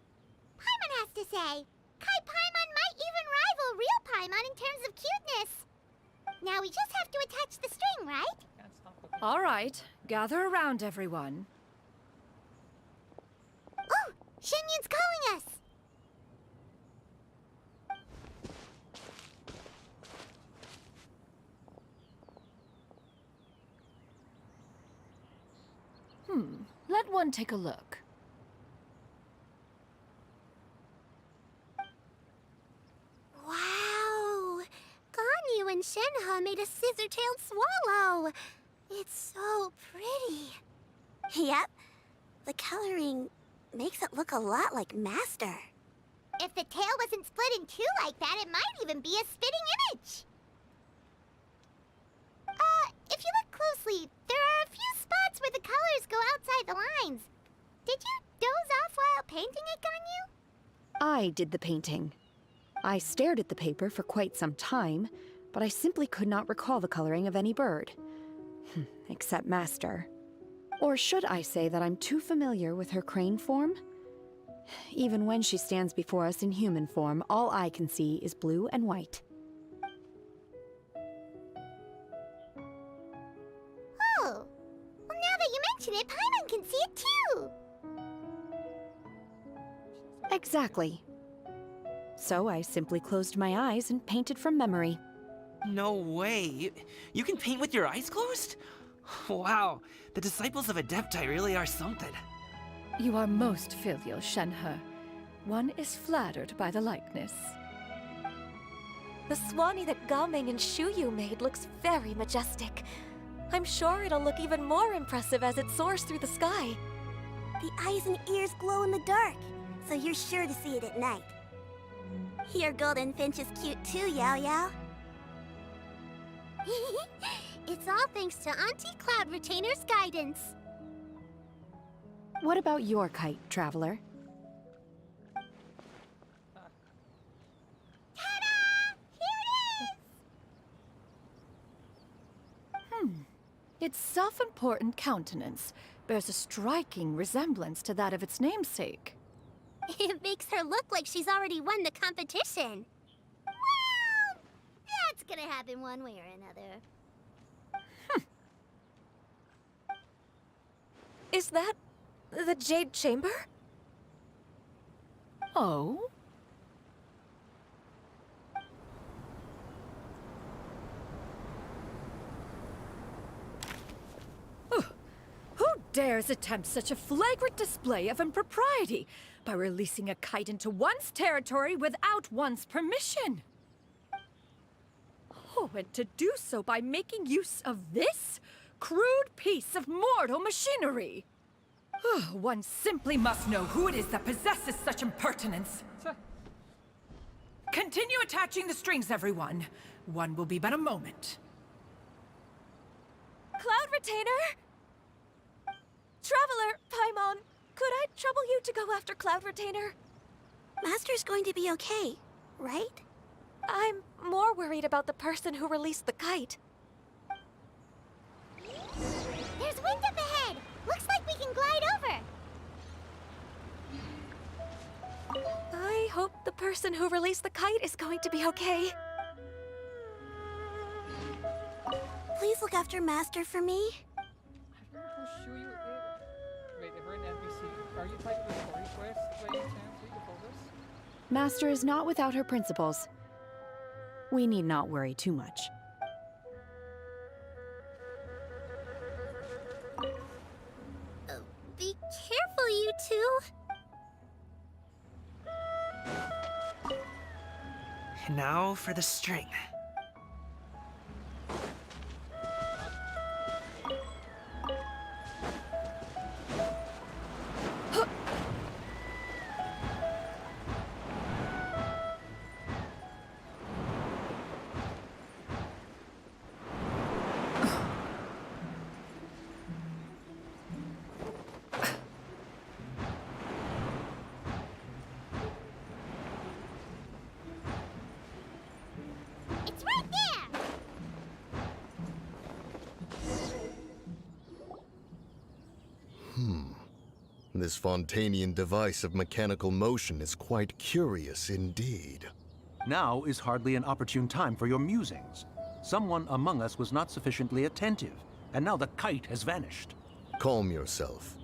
Paimon has to say, Kai Paimon might even rival real Paimon in terms of cuteness. Now we just have to attach the string, right?
All right, gather around, everyone.
Oh, Shenyun's calling us!
Let one take a look.
Wow! Ganyu and Shenhe made a scissor-tailed swallow. It's so pretty. Yep. The coloring makes it look a lot like Master.
If the tail wasn't split in two like that, it might even be a spitting image. If you look closely, there are a few spots where the colors go outside the lines. Did you doze off while painting it, Ganyu?
I did the painting. I stared at the paper for quite some time, but I simply could not recall the coloring of any bird. Except Master. Or should I say that I'm too familiar with her crane form? Even when she stands before us in human form, all I can see is blue and white.
Oh, well now that you mention it, Paimon can see it too!
Exactly. So I simply closed my eyes and painted from memory.
No way. You can paint with your eyes closed? Wow, the disciples of Adepti really are something.
You are most filial, Shenhe. One is flattered by the likeness.
The Swanee that Gaming and Shuyu made looks very majestic. I'm sure it'll look even more impressive as it soars through the sky.
The eyes and ears glow in the dark, so you're sure to see it at night. Your golden finch is cute too, Yao Yao. It's all thanks to Auntie Cloud Retainer's guidance.
What about your kite, Traveler?
Its self-important countenance bears a striking resemblance to that of its namesake.
It makes her look like she's already won the competition. Well, that's gonna happen one way or another.
Is that the Jade Chamber?
Oh? Who dares attempt such a flagrant display of impropriety by releasing a kite into one's territory without one's permission? Oh, and to do so by making use of this crude piece of mortal machinery. One simply must know who it is that possesses such impertinence. Continue attaching the strings, everyone. One will be but a moment.
Cloud Retainer! Traveler, Paimon, could I trouble you to go after Cloud Retainer?
Master's going to be okay, right?
I'm more worried about the person who released the kite.
There's wind up ahead! Looks like we can glide over!
I hope the person who released the kite is going to be okay.
Please look after Master for me.
Wait, if we're an NPC, are you typing the story quest by any chance? We can focus?
Master is not without her principles. We need not worry too much.
Be careful, you two!
And now for the string.
It's right there!
This Fontanian device of mechanical motion is quite curious indeed.
Now is hardly an opportune time for your musings. Someone among us was not sufficiently attentive, and now the kite has vanished.
Calm yourself.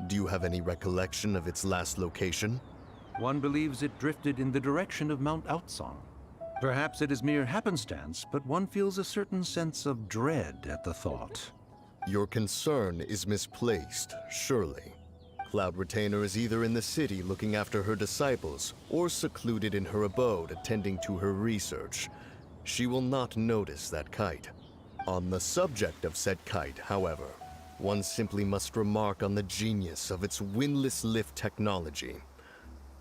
Do you have any recollection of its last location?
One believes it drifted in the direction of Mount Outsong. Perhaps it is mere happenstance, but one feels a certain sense of dread at the thought.
Your concern is misplaced, surely. Cloud Retainer is either in the city looking after her disciples, or secluded in her abode attending to her research. She will not notice that kite. On the subject of said kite, however, one simply must remark on the genius of its windless lift technology.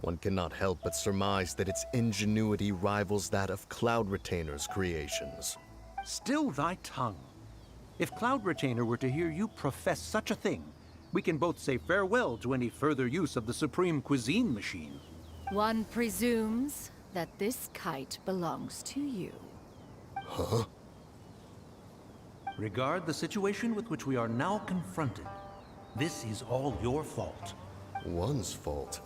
One cannot help but surmise that its ingenuity rivals that of Cloud Retainer's creations.
Still thy tongue. If Cloud Retainer were to hear you profess such a thing, we can both say farewell to any further use of the Supreme Cuisine Machine.
One presumes that this kite belongs to you.
Huh?
Regard the situation with which we are now confronted. This is all your fault.
One's fault?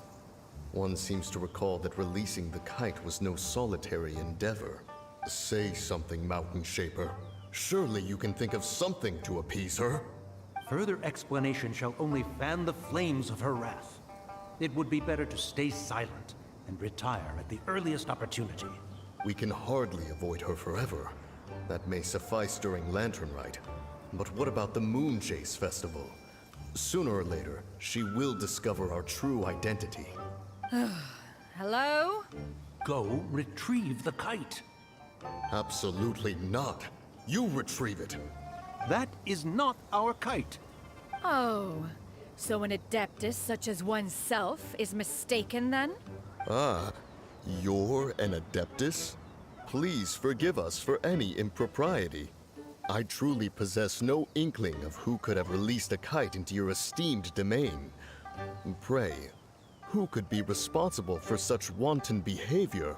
One seems to recall that releasing the kite was no solitary endeavor. Say something, Mountain Shaper. Surely you can think of something to appease her.
Further explanation shall only fan the flames of her wrath. It would be better to stay silent and retire at the earliest opportunity.
We can hardly avoid her forever. That may suffice during Lantern Rite. But what about the Moon Chase Festival? Sooner or later, she will discover our true identity.
Hello?
Go retrieve the kite.
Absolutely not. You retrieve it.
That is not our kite.
Oh, so an adeptus such as oneself is mistaken then?
Ah, you're an adeptus? Please forgive us for any impropriety. I truly possess no inkling of who could have released a kite into your esteemed domain. Pray, who could be responsible for such wanton behavior?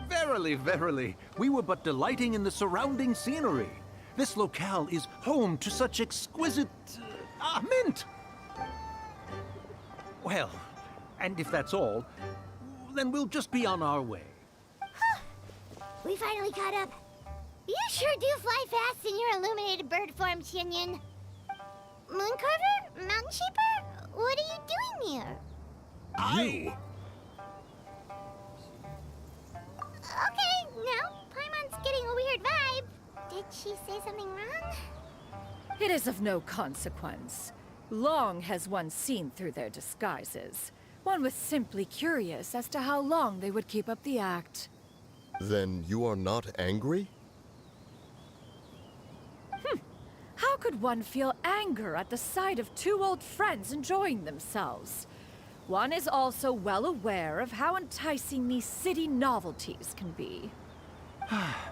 Verily, verily, we were but delighting in the surrounding scenery. This locale is home to such exquisite... mint! Well, and if that's all, then we'll just be on our way.
We finally caught up. You sure do fly fast in your illuminated bird form, Xinyan. Mooncarver? Mountain Shaper? What are you doing here?
You?
Okay, now Paimon's getting a weird vibe. Did she say something wrong?
It is of no consequence. Long has one seen through their disguises. One was simply curious as to how long they would keep up the act.
Then you are not angry?
How could one feel anger at the sight of two old friends enjoying themselves? One is also well aware of how enticing these city novelties can be.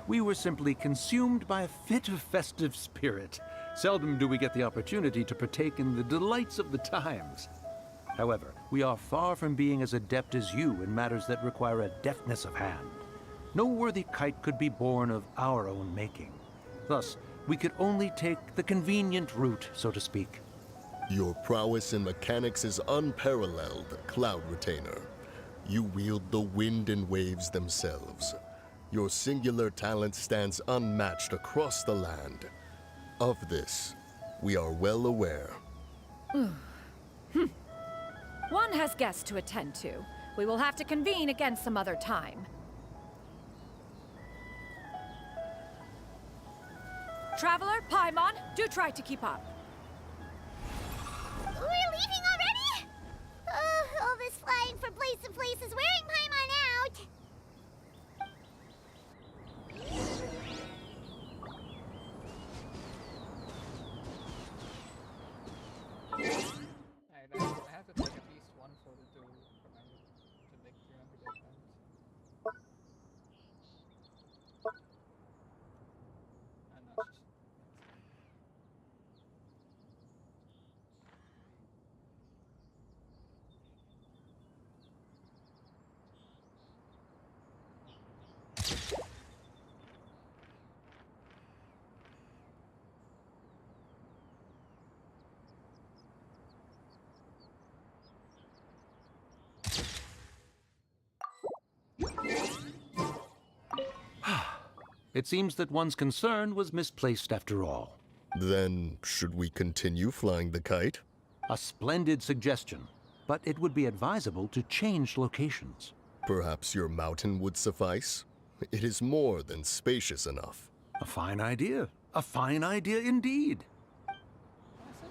We were simply consumed by a fit of festive spirit. Seldom do we get the opportunity to partake in the delights of the times. However, we are far from being as adept as you in matters that require a deftness of hand. No worthy kite could be born of our own making. Thus, we could only take the convenient route, so to speak.
Your prowess in mechanics is unparalleled, Cloud Retainer. You wield the wind and waves themselves. Your singular talent stands unmatched across the land. Of this, we are well aware.
One has guests to attend to. We will have to convene again some other time. Traveler, Paimon, do try to keep up.
We're leaving already? All this flying from place to place is wearing Paimon out.
I have to take at least one photo to remember that event. And not just
It seems that one's concern was misplaced after all.
Then, should we continue flying the kite?
A splendid suggestion, but it would be advisable to change locations.
Perhaps your mountain would suffice? It is more than spacious enough.
A fine idea. A fine idea indeed.
I'm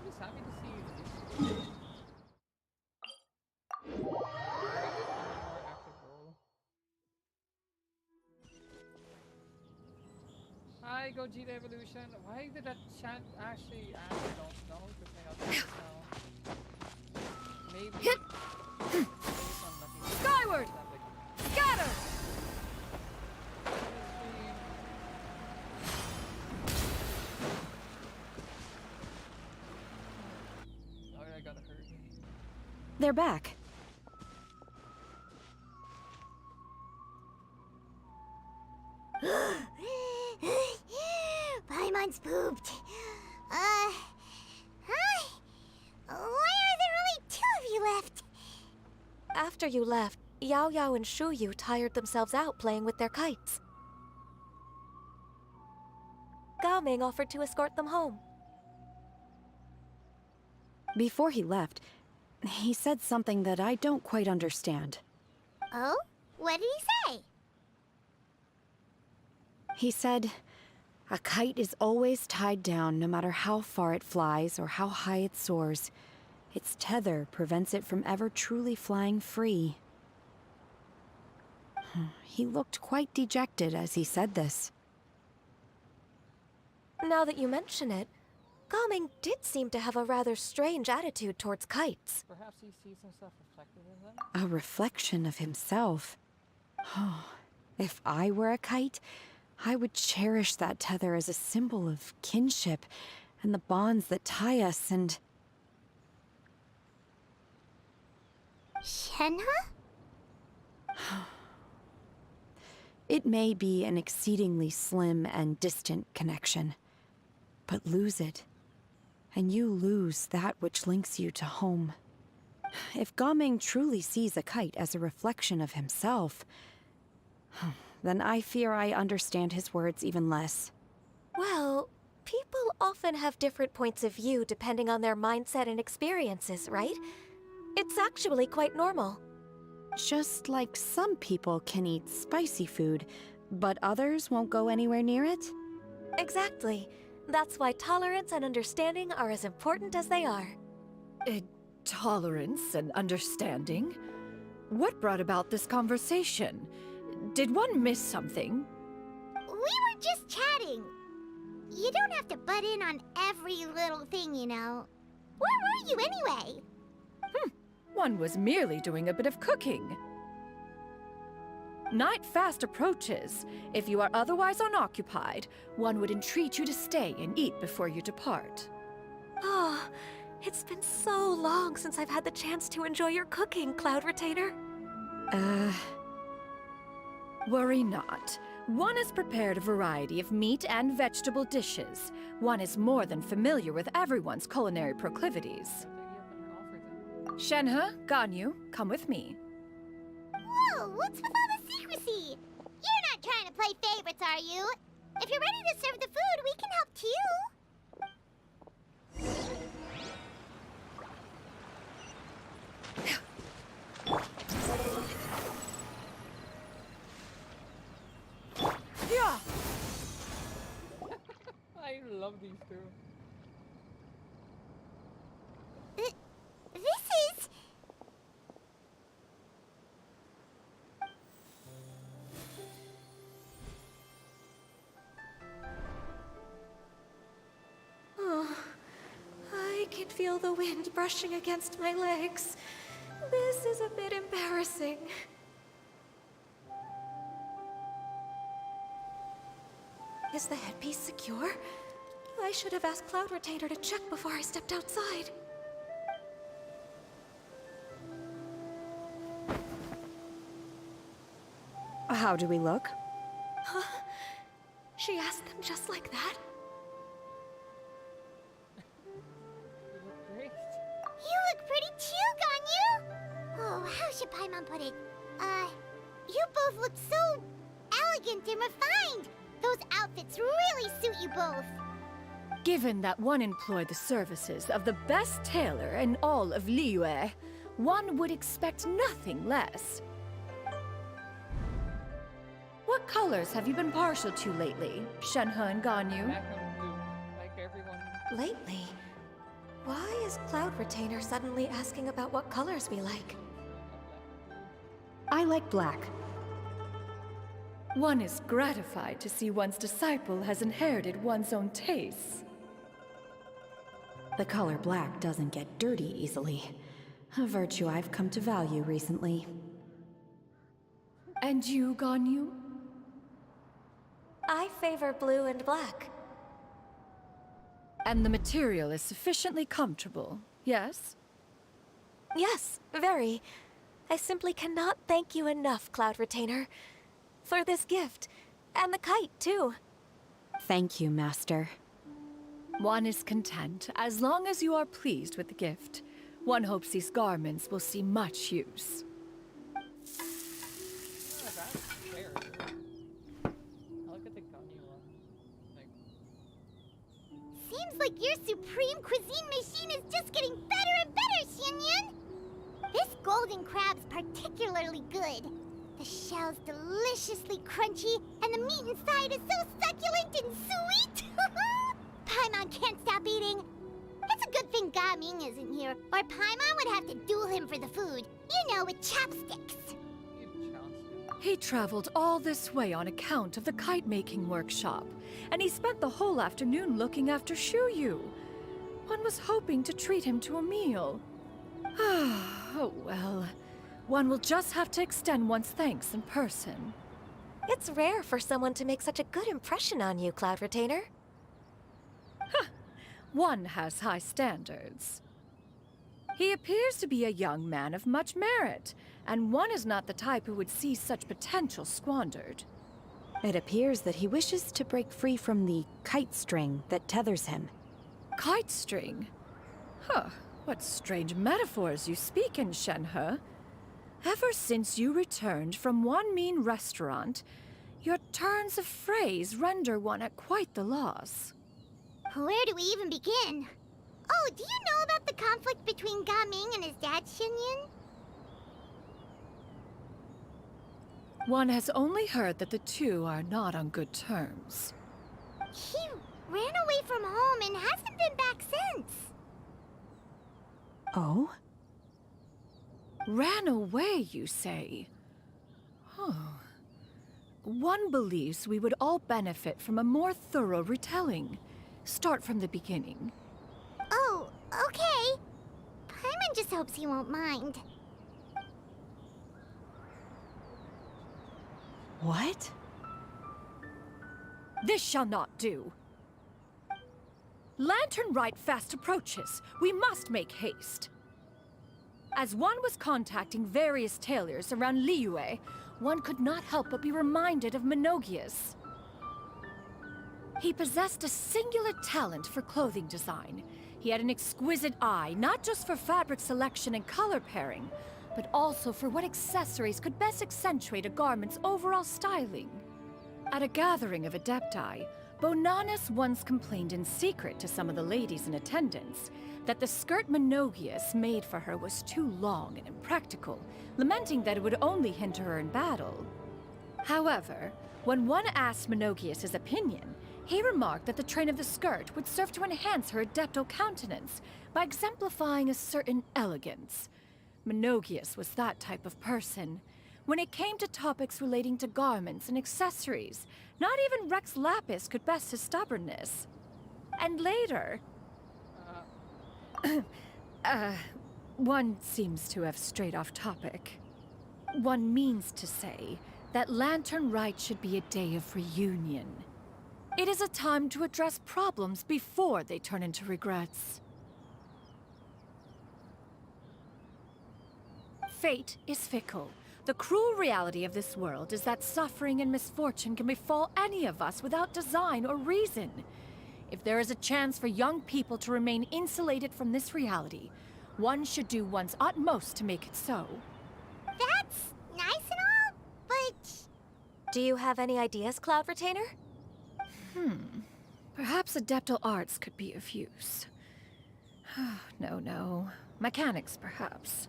just happy to see you. Hi, Gogeta Evolution. Why did that chant actually add? I don't know, because I got this now. Maybe.
Skyward! Scatter!
Oh, I gotta hurry.
They're back.
Paimon's pooped. Hi. Why are there only two of you left?
After you left, Yao Yao and Shu Yu tired themselves out playing with their kites. Gao Ming offered to escort them home.
Before he left, he said something that I don't quite understand.
Oh? What did he say?
He said, a kite is always tied down no matter how far it flies or how high it soars. Its tether prevents it from ever truly flying free. He looked quite dejected as he said this.
Now that you mention it, Gao Ming did seem to have a rather strange attitude towards kites.
Perhaps he sees himself reflected in them?
A reflection of himself. If I were a kite, I would cherish that tether as a symbol of kinship and the bonds that tie us and...
Shenhe?
It may be an exceedingly slim and distant connection, but lose it, and you lose that which links you to home. If Gao Ming truly sees a kite as a reflection of himself, then I fear I understand his words even less.
Well, people often have different points of view depending on their mindset and experiences, right? It's actually quite normal.
Just like some people can eat spicy food, but others won't go anywhere near it?
Exactly. That's why tolerance and understanding are as important as they are.
Tolerance and understanding? What brought about this conversation? Did one miss something?
We were just chatting. You don't have to butt in on every little thing, you know. Where were you anyway?
One was merely doing a bit of cooking. Night fast approaches. If you are otherwise unoccupied, one would entreat you to stay and eat before you depart.
Oh, it's been so long since I've had the chance to enjoy your cooking, Cloud Retainer.
Worry not. One has prepared a variety of meat and vegetable dishes. One is more than familiar with everyone's culinary proclivities. Shenhe, Ganyu, come with me.
Whoa, what's with all the secrecy? You're not trying to play favorites, are you? If you're ready to serve the food, we can help too.
Yeah.
I love these two.
This is...
Oh, I can feel the wind brushing against my legs. This is a bit embarrassing. Is the headpiece secure? I should have asked Cloud Retainer to check before I stepped outside.
How do we look?
Huh? She asked them just like that?
Great.
You look pretty too, Ganyu! Oh, how should Paimon put it? You both look so elegant and refined! Those outfits really suit you both.
Given that one employed the services of the best tailor in all of Liyue, one would expect nothing less. What colors have you been partial to lately, Shenhe and Ganyu?
Black and blue, like everyone.
Lately? Why is Cloud Retainer suddenly asking about what colors we like?
I like black.
One is gratified to see one's disciple has inherited one's own tastes.
The color black doesn't get dirty easily. A virtue I've come to value recently.
And you, Ganyu?
I favor blue and black.
And the material is sufficiently comfortable, yes?
Yes, very. I simply cannot thank you enough, Cloud Retainer. For this gift. And the kite, too.
Thank you, Master.
One is content, as long as you are pleased with the gift. One hopes these garments will see much use.
Oh, that's fair. I look at the Ganyu one. Like,
Seems like your supreme cuisine machine is just getting better and better, Xianyun! This golden crab's particularly good. The shell's deliciously crunchy, and the meat inside is so succulent and sweet! Paimon can't stop eating. It's a good thing Gaming isn't here, or Paimon would have to duel him for the food. You know, with chopsticks.
He traveled all this way on account of the kite-making workshop, and he spent the whole afternoon looking after Shuyu. One was hoping to treat him to a meal. Oh well. One will just have to extend one's thanks in person.
It's rare for someone to make such a good impression on you, Cloud Retainer.
One has high standards. He appears to be a young man of much merit, and one is not the type who would see such potential squandered.
It appears that he wishes to break free from the kite string that tethers him.
Kite string? Huh, what strange metaphors you speak in, Shenhe. Ever since you returned from one mean restaurant, your turns of phrase render one at quite the loss.
Where do we even begin? Oh, do you know about the conflict between Gaming and his dad, Xianyun?
One has only heard that the two are not on good terms.
He ran away from home and hasn't been back since.
Oh? Ran away, you say? Oh. One believes we would all benefit from a more thorough retelling. Start from the beginning.
Oh, okay. Paimon just hopes he won't mind.
What?
This shall not do. Lantern Rite fast approaches. We must make haste. As one was contacting various tailors around Liyue, one could not help but be reminded of Menogias. He possessed a singular talent for clothing design. He had an exquisite eye, not just for fabric selection and color pairing, but also for what accessories could best accentuate a garment's overall styling. At a gathering of Adepti, Bonanis once complained in secret to some of the ladies in attendance that the skirt Menogias made for her was too long and impractical, lamenting that it would only hinder her in battle. However, when one asked Menogias his opinion, he remarked that the train of the skirt would serve to enhance her adeptal countenance by exemplifying a certain elegance. Menogias was that type of person. When it came to topics relating to garments and accessories, not even Rex Lapis could best his stubbornness. And later... one seems to have strayed off topic. One means to say that Lantern Rite should be a day of reunion. It is a time to address problems before they turn into regrets. Fate is fickle. The cruel reality of this world is that suffering and misfortune can befall any of us without design or reason. If there is a chance for young people to remain insulated from this reality, one should do one's utmost to make it so.
That's nice and all, but...
Do you have any ideas, Cloud Retainer?
Perhaps adeptal arts could be of use. No. Mechanics, perhaps.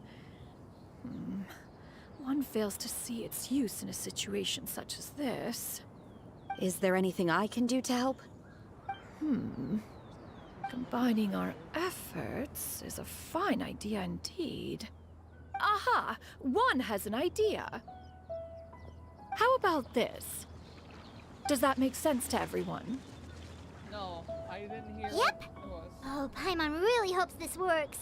One fails to see its use in a situation such as this.
Is there anything I can do to help?
Combining our efforts is a fine idea indeed. Aha! One has an idea. How about this? Does that make sense to everyone?
No, I didn't hear
Yep.
what it was.
Oh, Paimon really hopes this works.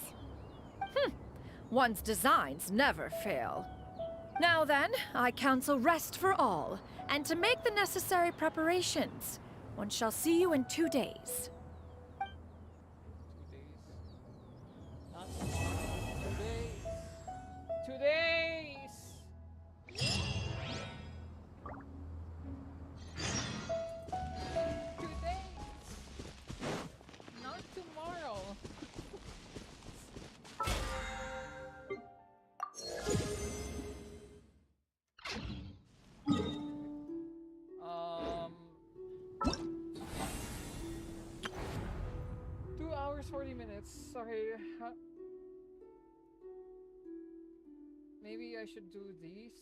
One's designs never fail. Now then, I counsel rest for all, and to make the necessary preparations. One shall see you in 2 days.
2 days. Not tomorrow. 2 days. 2 days! 2 days! Not tomorrow. Um, 2 hours 40 minutes. Sorry. Maybe I should do these.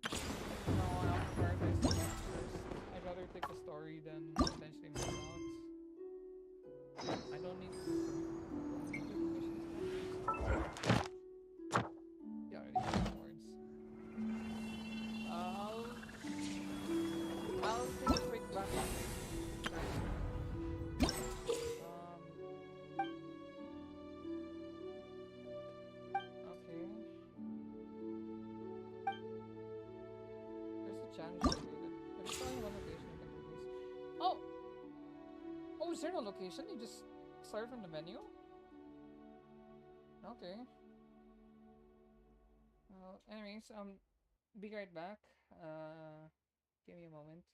No, I'll prioritize the first. I'd rather take the story than potentially move out. I don't need to do missions. Yeah, I already have awards. I'll take a quick back. Okay. There's a challenge located. I just only one location I can do this. Oh! Oh, is there no location? You just start from the menu? Okay. Well, anyways, be right back. Give me a moment.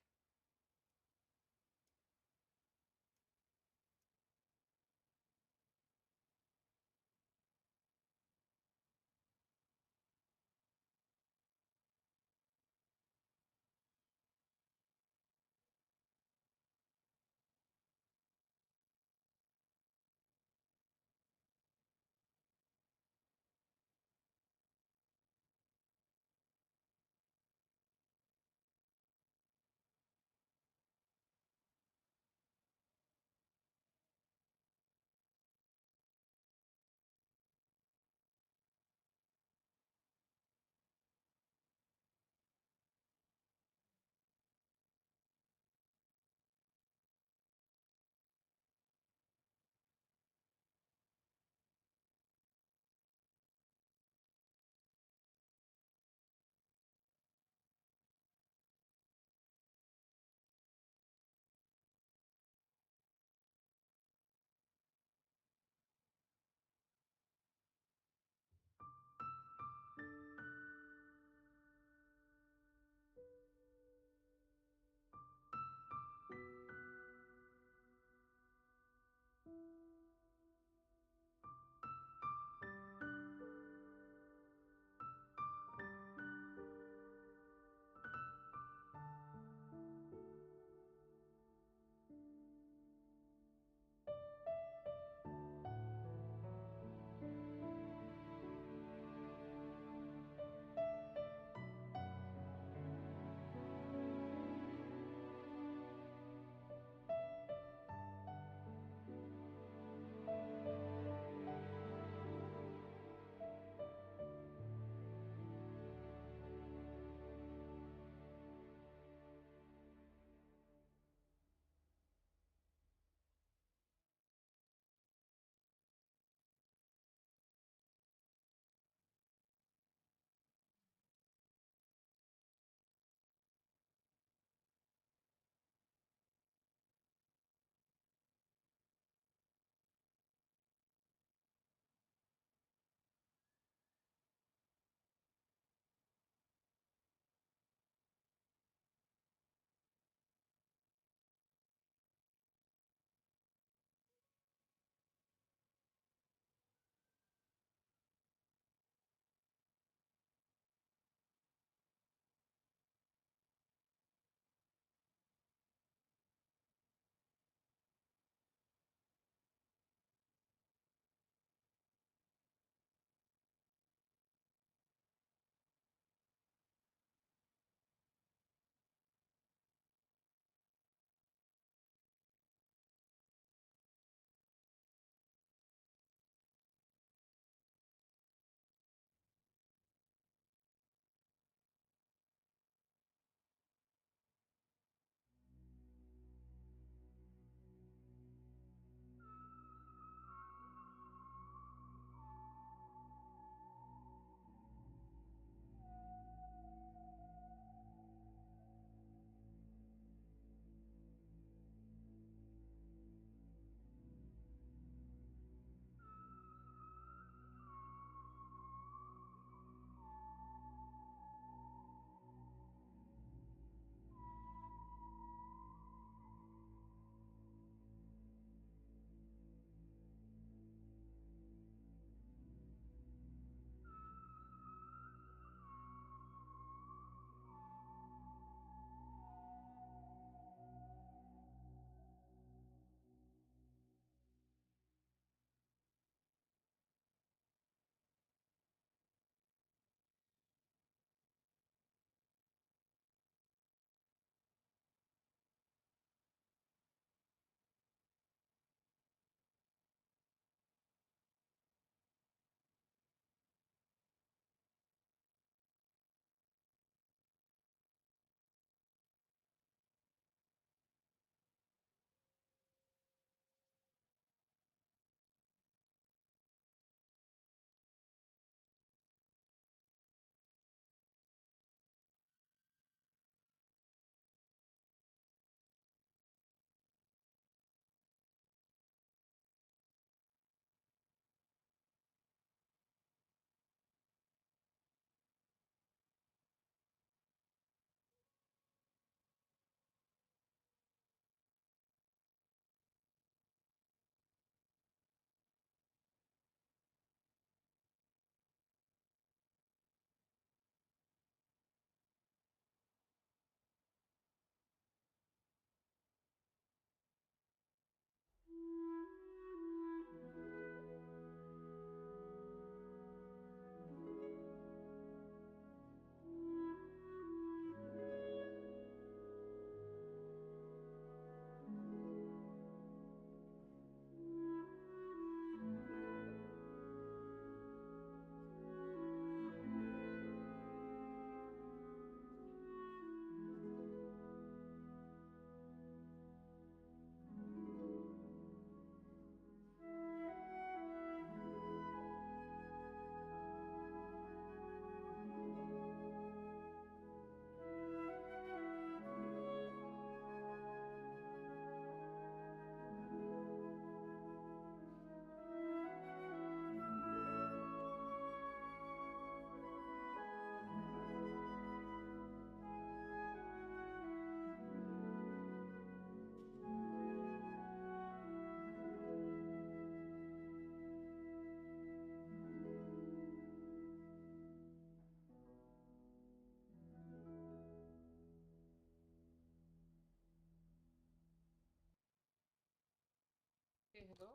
Hello?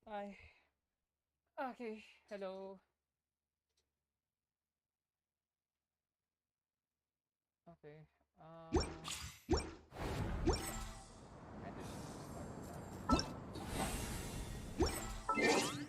Hi. Okay, hello. Okay. Pay attention to ape sing.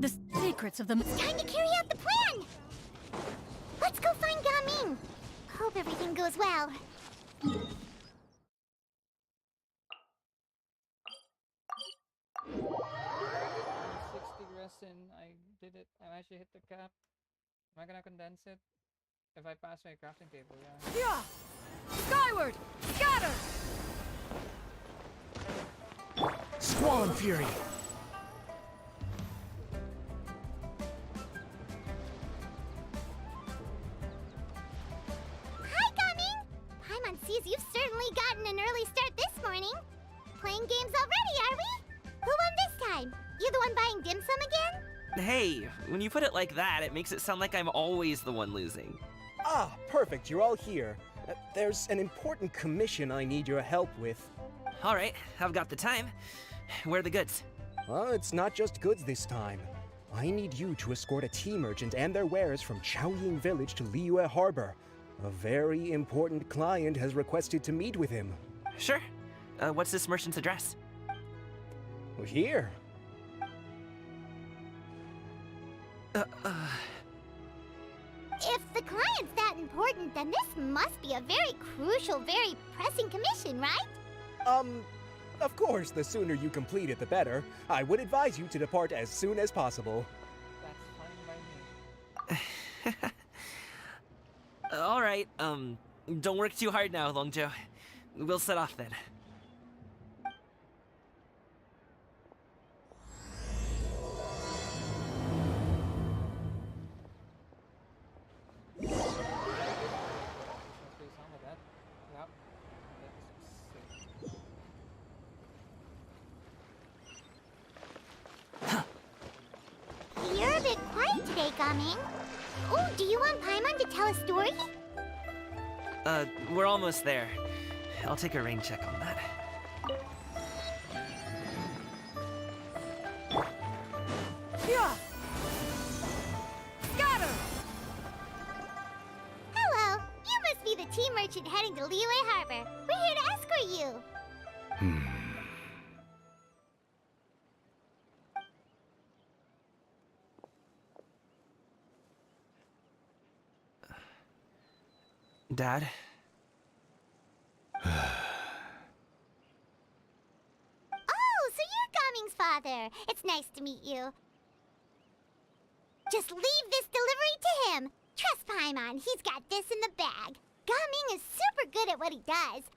The secrets of the...
Time to carry out the plan! Let's go find Gaming! Hope everything goes well.
60 resin. I did it. I actually hit the cap. Am I gonna condense it? If I pass my crafting table, yeah.
Yeah! Skyward! Scatter!
Squall Fury!
Hi, Gaming! Paimon sees you've certainly gotten an early start this morning. Playing games already, are we? Who won this time? You the one buying dim sum again?
Hey, when you put it like that, it makes it sound like I'm always the one losing.
Ah, perfect, you're all here. There's an important commission I need your help with.
Alright, I've got the time. Where are the goods?
Well, it's not just goods this time. I need you to escort a tea merchant and their wares from Chaoying Village to Liyue Harbor. A very important client has requested to meet with him.
Sure. What's this merchant's address?
Here.
If the client's that important, then this must be a very crucial, very pressing commission, right?
Of course, the sooner you complete it, the better. I would advise you to depart as soon as possible.
That's fine by me.
Alright, don't work too hard now, Longjo. We'll set off then.
You're a bit quiet today, Gaming. Oh, do you want Paimon to tell a story?
We're almost there. I'll take a rain check on that.
Yeah! Scatter!
Hello, you must be the tea merchant heading to Liyue Harbor. We're here to escort you.
Dad?
Oh, so you're Gaming's father. It's nice to meet you. Just leave this delivery to him. Trust Paimon, he's got this in the bag. Gaming is super good at what he does.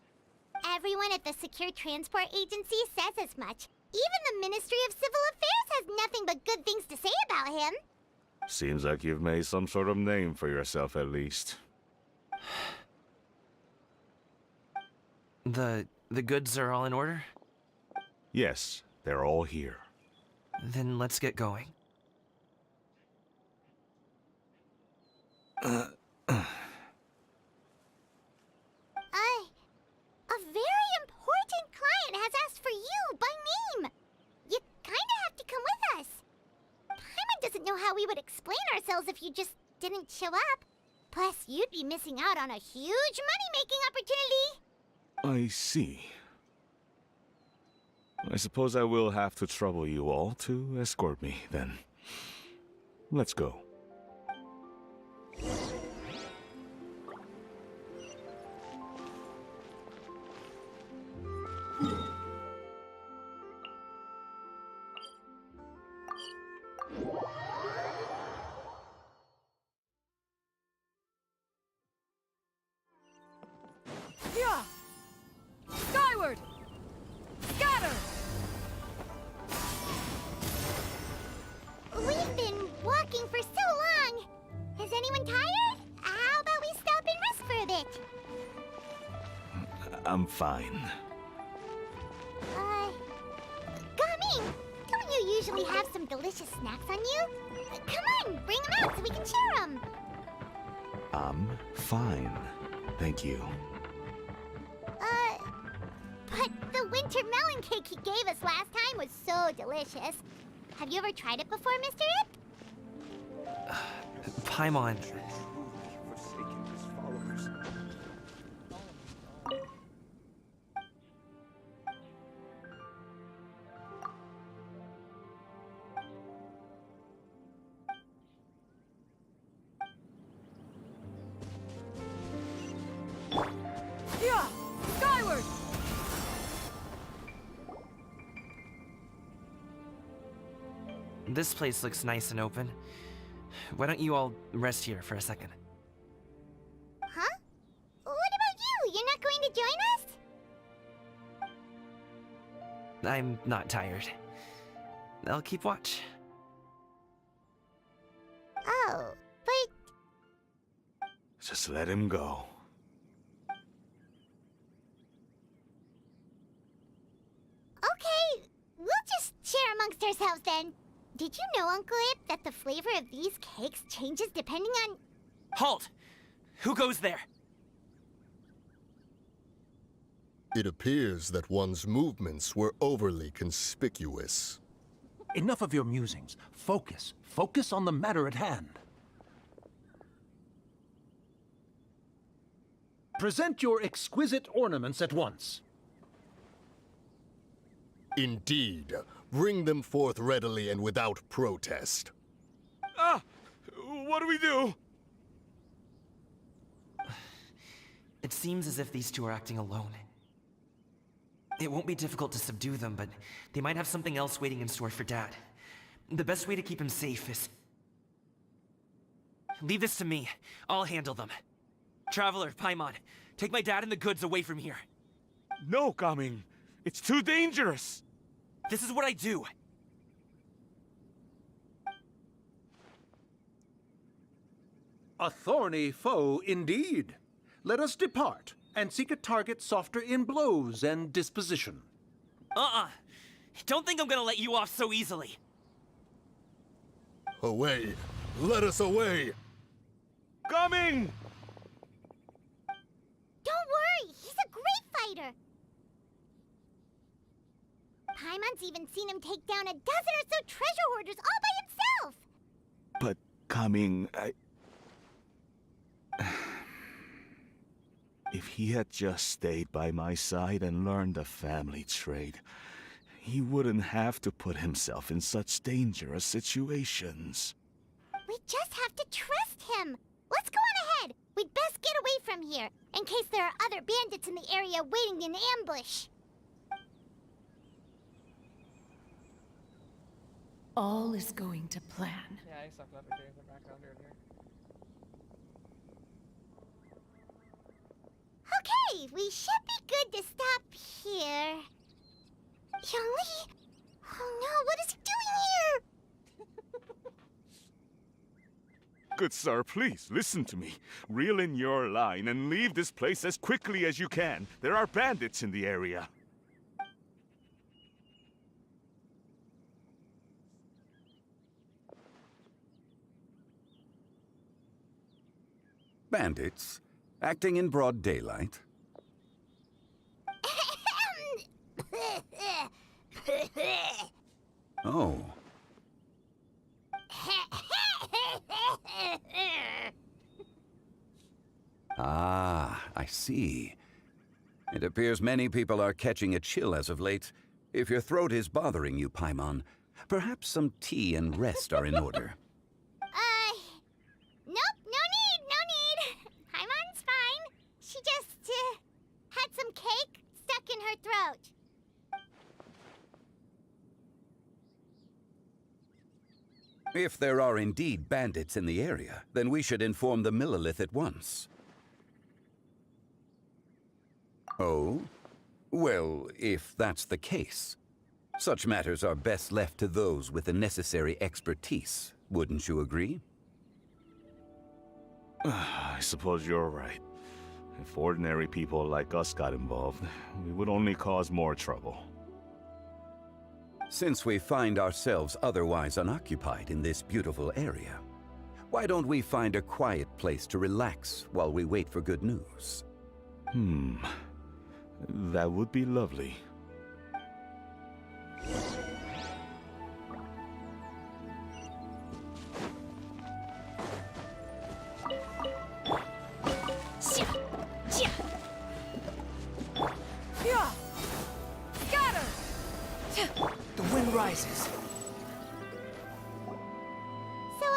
Everyone at the Secure Transport Agency says as much. Even the Ministry of Civil Affairs has nothing but good things to say about him.
Seems like you've made some sort of name for yourself at least.
The goods are all in order?
Yes, they're all here.
Then let's get going.
A very important client has asked for you by name. You kinda have to come with us. Paimon doesn't know how we would explain ourselves if you just didn't show up. Plus, you'd be missing out on a huge money-making opportunity.
I see. I suppose I will have to trouble you all to escort me, then. Let's go.
Yeah!
I'm fine.
Gummy, don't you usually have some delicious snacks on you? Come on, bring them out so we can share them.
I'm fine. Thank you.
But the winter melon cake he gave us last time was so delicious. Have you ever tried it before, Mr. Ip?
Paimon.
Yeah! Skyward!
This place looks nice and open. Why don't you all rest here for a second?
Huh? What about you? You're not going to join us?
I'm not tired. I'll keep watch.
Oh, but...
Just let him go.
Okay, we'll just share amongst ourselves then. Did you know, Uncle Ip, that the flavor of these cakes changes depending on...
Halt! Who goes there?
It appears that one's movements were overly conspicuous.
Enough of your musings. Focus. Focus on the matter at hand. Present your exquisite ornaments at once.
Indeed. Bring them forth readily and without protest.
Ah! What do we do?
It seems as if these two are acting alone. It won't be difficult to subdue them, but they might have something else waiting in store for Dad. The best way to keep him safe is... Leave this to me. I'll handle them. Traveler, Paimon, take my dad and the goods away from here.
No, Gaming. It's too dangerous.
This is what I do.
A thorny foe indeed. Let us depart and seek a target softer in blows and disposition.
Don't think I'm gonna let you off so easily.
Away! Let us away!
Coming!
Don't worry, he's a great fighter. Paimon's even seen him take down a dozen or so treasure hoarders all by himself.
But Coming, If he had just stayed by my side and learned the family trade, he wouldn't have to put himself in such dangerous situations.
We just have to trust him. Let's go on ahead. We'd best get away from here, in case there are other bandits in the area waiting in ambush.
All is going to plan.
Yeah, I saw Clever in the background earlier.
Okay, we should be good to stop here. Youngli? Oh no, what is he doing here?
Good sir, please, listen to me. Reel in your line and leave this place as quickly as you can. There are bandits in the area.
Bandits? Acting in broad daylight? Oh. Ah, I see. It appears many people are catching a chill as of late. If your throat is bothering you, Paimon, perhaps some tea and rest are in order.
Nope, no need. Paimon's fine. She just, had some cake stuck in her throat.
If there are indeed bandits in the area, then we should inform the Millelith at once. Oh? Well, if that's the case, such matters are best left to those with the necessary expertise, wouldn't you agree?
I suppose you're right. If ordinary people like us got involved, we would only cause more trouble.
Since we find ourselves otherwise unoccupied in this beautiful area, why don't we find a quiet place to relax while we wait for good news?
That would be lovely.
Scatter! The wind rises.
So,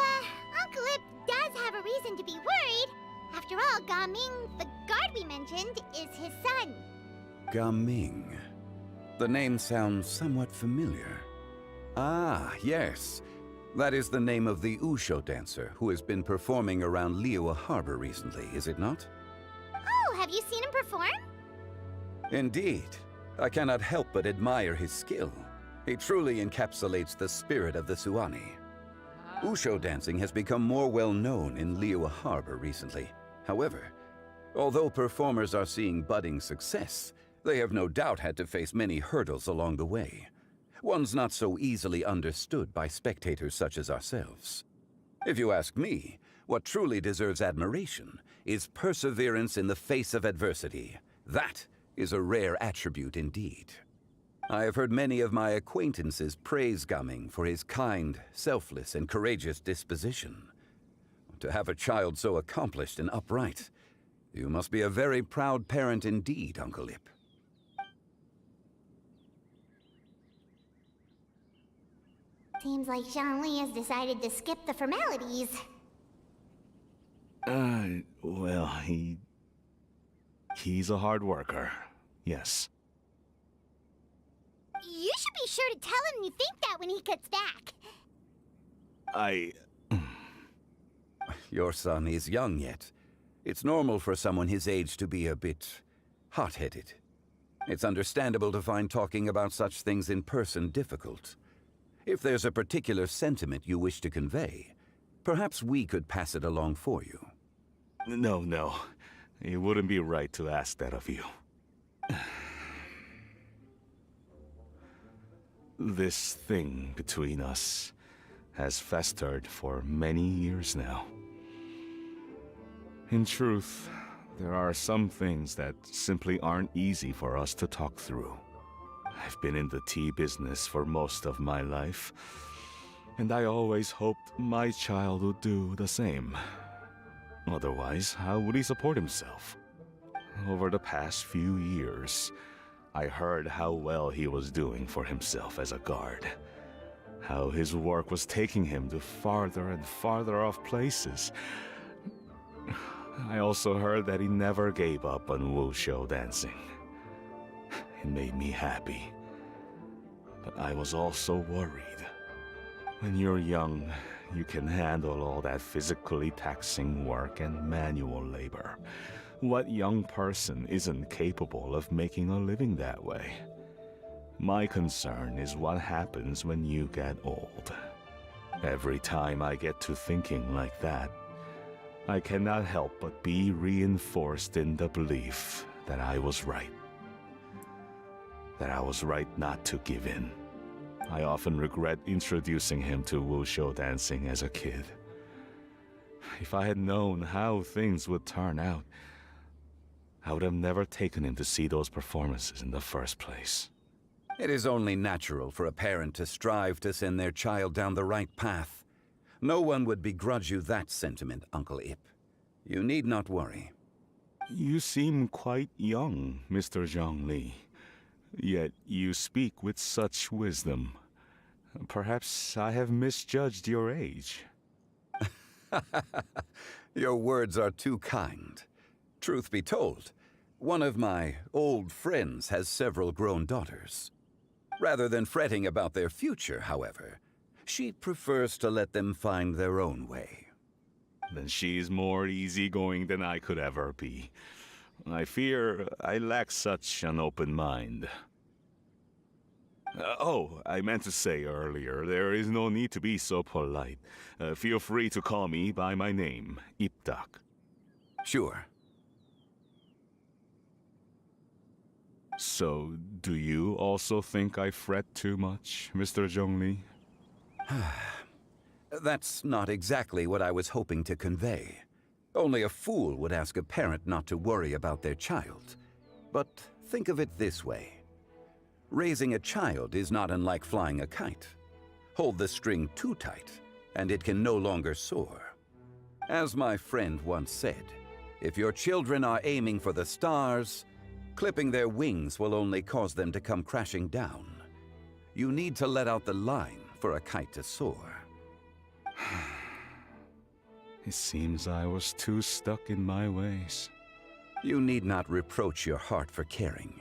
Uncle Ip does have a reason to be worried. After all, Gaming, the guard we mentioned, is his son.
Gaming. The name sounds somewhat familiar. Ah, yes. That is the name of the Wushu dancer who has been performing around Liyue Harbor recently, is it not?
Oh, have you seen him perform?
Indeed. I cannot help but admire his skill. He truly encapsulates the spirit of the Suani. Wushu dancing has become more well known in Liyue Harbor recently. However, although performers are seeing budding success, they have no doubt had to face many hurdles along the way. Ones not so easily understood by spectators such as ourselves. If you ask me, what truly deserves admiration is perseverance in the face of adversity. That is a rare attribute indeed. I have heard many of my acquaintances praise Gaming for his kind, selfless, and courageous disposition. To have a child so accomplished and upright, you must be a very proud parent indeed, Uncle Ip.
Seems like Zhongli has decided to skip the formalities.
Well, he's a hard worker. Yes.
You should be sure to tell him you think that when he gets back.
Your son is young yet. It's normal for someone his age to be a bit hot-headed. It's understandable to find talking about such things in person difficult. If there's a particular sentiment you wish to convey, perhaps we could pass it along for you.
No. It wouldn't be right to ask that of you. This thing between us has festered for many years now. In truth, there are some things that simply aren't easy for us to talk through. I've been in the tea business for most of my life, and I always hoped my child would do the same. Otherwise, how would he support himself? Over the past few years, I heard how well he was doing for himself as a guard. How his work was taking him to farther and farther off places. I also heard that he never gave up on Wushu dancing. It made me happy. But I was also worried. When you're young, you can handle all that physically taxing work and manual labor. What young person isn't capable of making a living that way? My concern is what happens when you get old. Every time I get to thinking like that, I cannot help but be reinforced in the belief that I was right. That I was right not to give in. I often regret introducing him to Wushu dancing as a kid. If I had known how things would turn out, I would have never taken him to see those performances in the first place.
It is only natural for a parent to strive to send their child down the right path. No one would begrudge you that sentiment, Uncle Ip. You need not worry.
You seem quite young, Mr. Zhongli. Yet you speak with such wisdom. Perhaps I have misjudged your age.
Your words are too kind. Truth be told, one of my old friends has several grown daughters. Rather than fretting about their future, however, she prefers to let them find their own way.
Then she's more easygoing than I could ever be. I fear I lack such an open mind. I meant to say earlier, there is no need to be so polite. Feel free to call me by my name, Ipdak.
Sure.
So, do you also think I fret too much, Mr. Zhongli?
That's not exactly what I was hoping to convey. Only a fool would ask a parent not to worry about their child. But think of it this way. Raising a child is not unlike flying a kite. Hold the string too tight, and it can no longer soar. As my friend once said, if your children are aiming for the stars, clipping their wings will only cause them to come crashing down. You need to let out the line for a kite to soar.
It seems I was too stuck in my ways.
You need not reproach your heart for caring.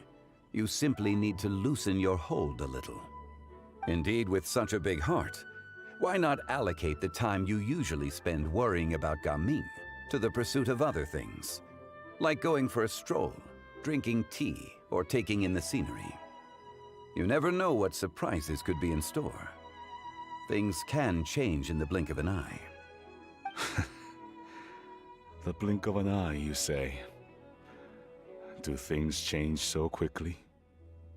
You simply need to loosen your hold a little. Indeed, with such a big heart, why not allocate the time you usually spend worrying about Gaming to the pursuit of other things, like going for a stroll, drinking tea, or taking in the scenery. You never know what surprises could be in store. Things can change in the blink of an eye.
The blink of an eye, you say? Do things change so quickly?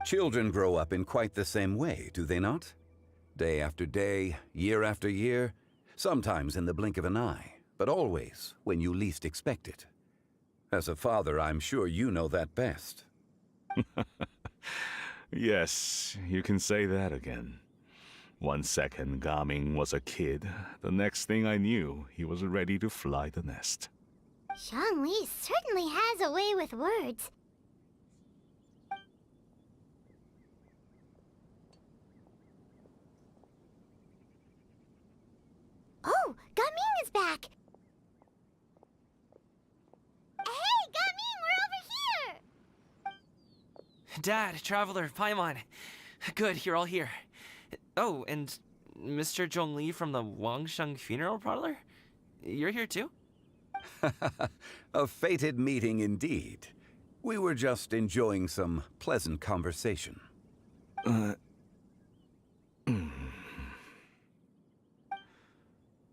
Children grow up in quite the same way, do they not? Day after day, year after year, sometimes in the blink of an eye, but always when you least expect it. As a father, I'm sure you know that best.
Yes, you can say that again. 1 second, Gaming was a kid. The next thing I knew, he was ready to fly the nest.
Zhongli certainly has a way with words. Oh, Gaming is back! Hey, Gaming, we're over here!
Dad, Traveler, Paimon. Good, you're all here. Oh, and Mr. Zhongli from the Wangsheng Funeral Parlor? You're here too?
A fated meeting indeed. We were just enjoying some pleasant conversation.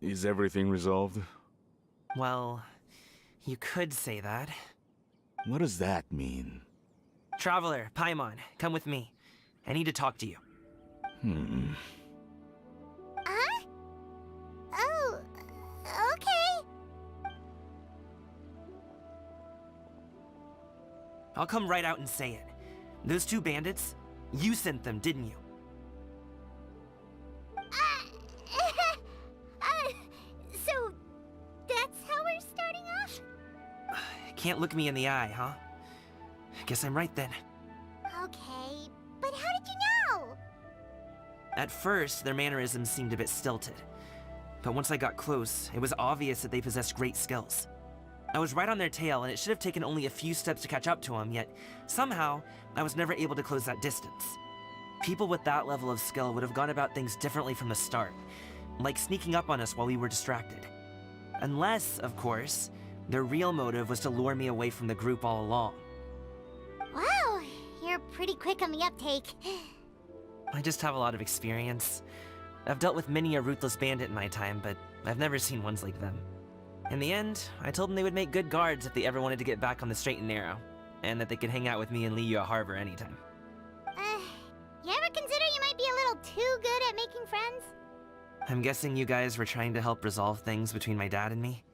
Is everything resolved?
Well, you could say that.
What does that mean?
Traveler, Paimon, come with me. I need to talk to you.
Huh? Oh, okay.
I'll come right out and say it. Those two bandits, you sent them, didn't you?
So, that's how we're starting off?
Can't look me in the eye, huh? Guess I'm right then.
Okay, but how did you know?
At first, their mannerisms seemed a bit stilted. But once I got close, it was obvious that they possessed great skills. I was right on their tail, and it should have taken only a few steps to catch up to them, yet somehow, I was never able to close that distance. People with that level of skill would have gone about things differently from the start, like sneaking up on us while we were distracted. Unless, of course, their real motive was to lure me away from the group all along.
Wow, you're pretty quick on the uptake.
I just have a lot of experience. I've dealt with many a ruthless bandit in my time, but I've never seen ones like them. In the end, I told them they would make good guards if they ever wanted to get back on the straight and narrow, and that they could hang out with me in Liyue Harbor anytime.
You ever consider you might be a little too good at making friends?
I'm guessing you guys were trying to help resolve things between my dad and me?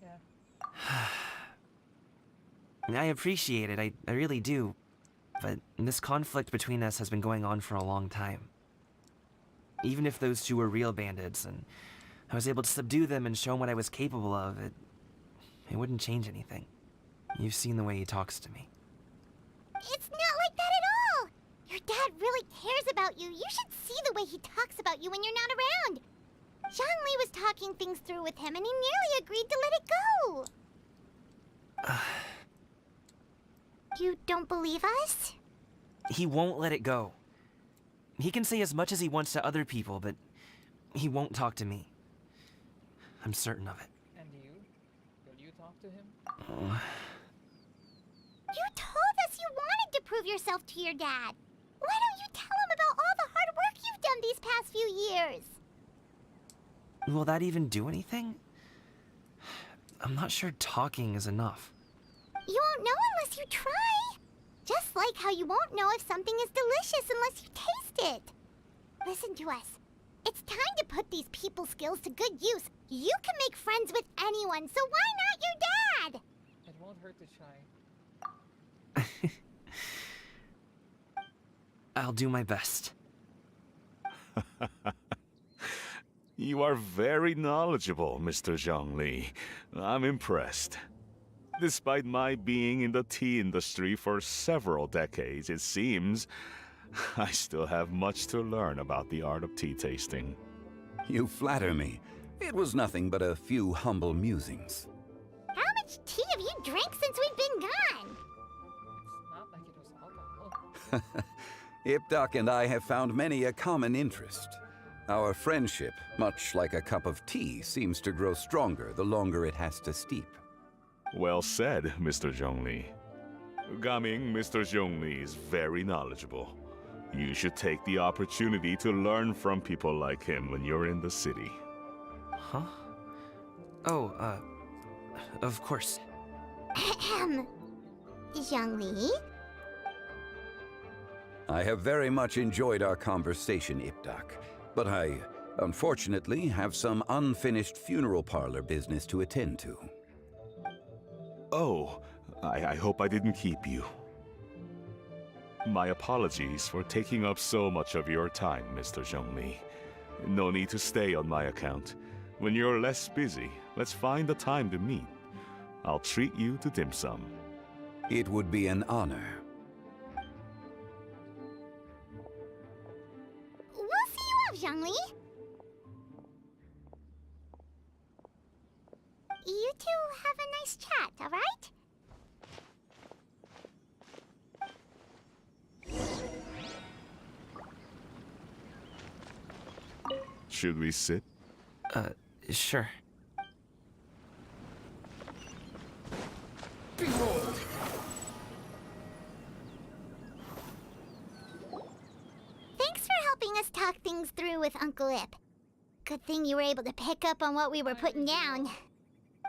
Yeah.
I appreciate it, I really do. But this conflict between us has been going on for a long time. Even if those two were real bandits, and I was able to subdue them and show them what I was capable of, it wouldn't change anything. You've seen the way he talks to me.
It's not like that at all! Your dad really cares about you. You should see the way he talks about you when you're not around. Zhongli was talking things through with him, and he nearly agreed to let it go. You don't believe us?
He won't let it go. He can say as much as he wants to other people, but he won't talk to me. I'm certain of it.
And you? Will you talk to him?
You told us you wanted to prove yourself to your dad. Why don't you tell him about all the hard work you've done these past few years?
Will that even do anything? I'm not sure talking is enough.
You won't know unless you try. Just like how you won't know if something is delicious unless you taste it. Listen to us. It's time to put these people skills to good use. You can make friends with anyone, so why not your dad?
It won't hurt to try.
I'll do my best.
You are very knowledgeable, Mr. Zhongli. I'm impressed. Despite my being in the tea industry for several decades, it seems I still have much to learn about the art of tea tasting.
You flatter me. It was nothing but a few humble musings.
How much tea have you drank since we've been gone?
It's not like it was alcohol.
Ipdak and I have found many a common interest. Our friendship, much like a cup of tea, seems to grow stronger the longer it has to steep.
Well said, Mr. Zhongli. Gaming, Mr. Zhongli is very knowledgeable. You should take the opportunity to learn from people like him when you're in the city.
Huh? Oh, of course.
Ahem. Zhongli?
I have very much enjoyed our conversation, Ipdak, but I, unfortunately, have some unfinished funeral parlor business to attend to.
Oh, I hope I didn't keep you. My apologies for taking up so much of your time, Mr. Zhongli. No need to stay on my account. When you're less busy, let's find a time to meet. I'll treat you to dim sum.
It would be an honor.
We'll see you off, Zhongli. You two have a nice chat, alright?
Should we sit?
Sure.
Behold!
Thanks for helping us talk things through with Uncle Ip. Good thing you were able to pick up on what we were putting down.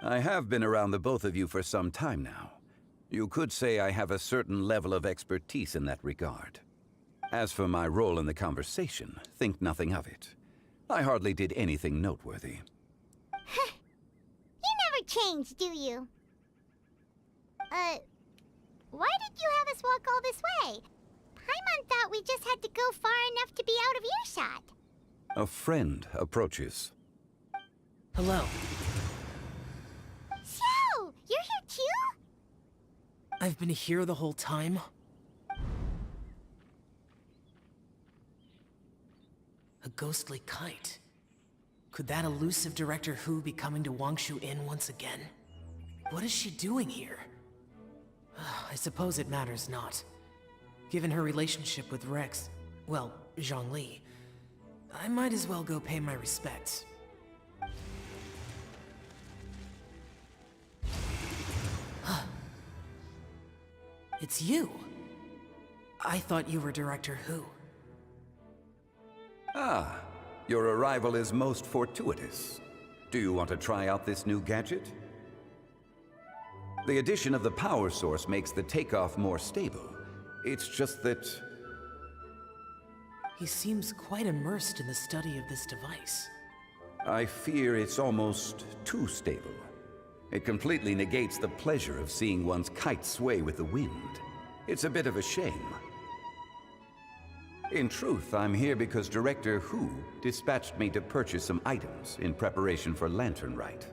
I have been around the both of you for some time now. You could say I have a certain level of expertise in that regard. As for my role in the conversation, think nothing of it. I hardly did anything noteworthy.
You never change, do you? Why did you have us walk all this way? Paimon thought we just had to go far enough to be out of earshot.
A friend approaches.
Hello.
So, you're here too?
I've been here the whole time? A ghostly kite. Could that elusive Director Hu be coming to Wangshu Inn once again? What is she doing here? I suppose it matters not. Given her relationship with Rex, well, Zhongli, I might as well go pay my respects. It's you! I thought you were Director Hu.
Ah, your arrival is most fortuitous. Do you want to try out this new gadget? The addition of the power source makes the takeoff more stable. It's just that...
He seems quite immersed in the study of this device.
I fear it's almost too stable. It completely negates the pleasure of seeing one's kite sway with the wind. It's a bit of a shame. In truth, I'm here because Director Hu dispatched me to purchase some items in preparation for Lantern Rite.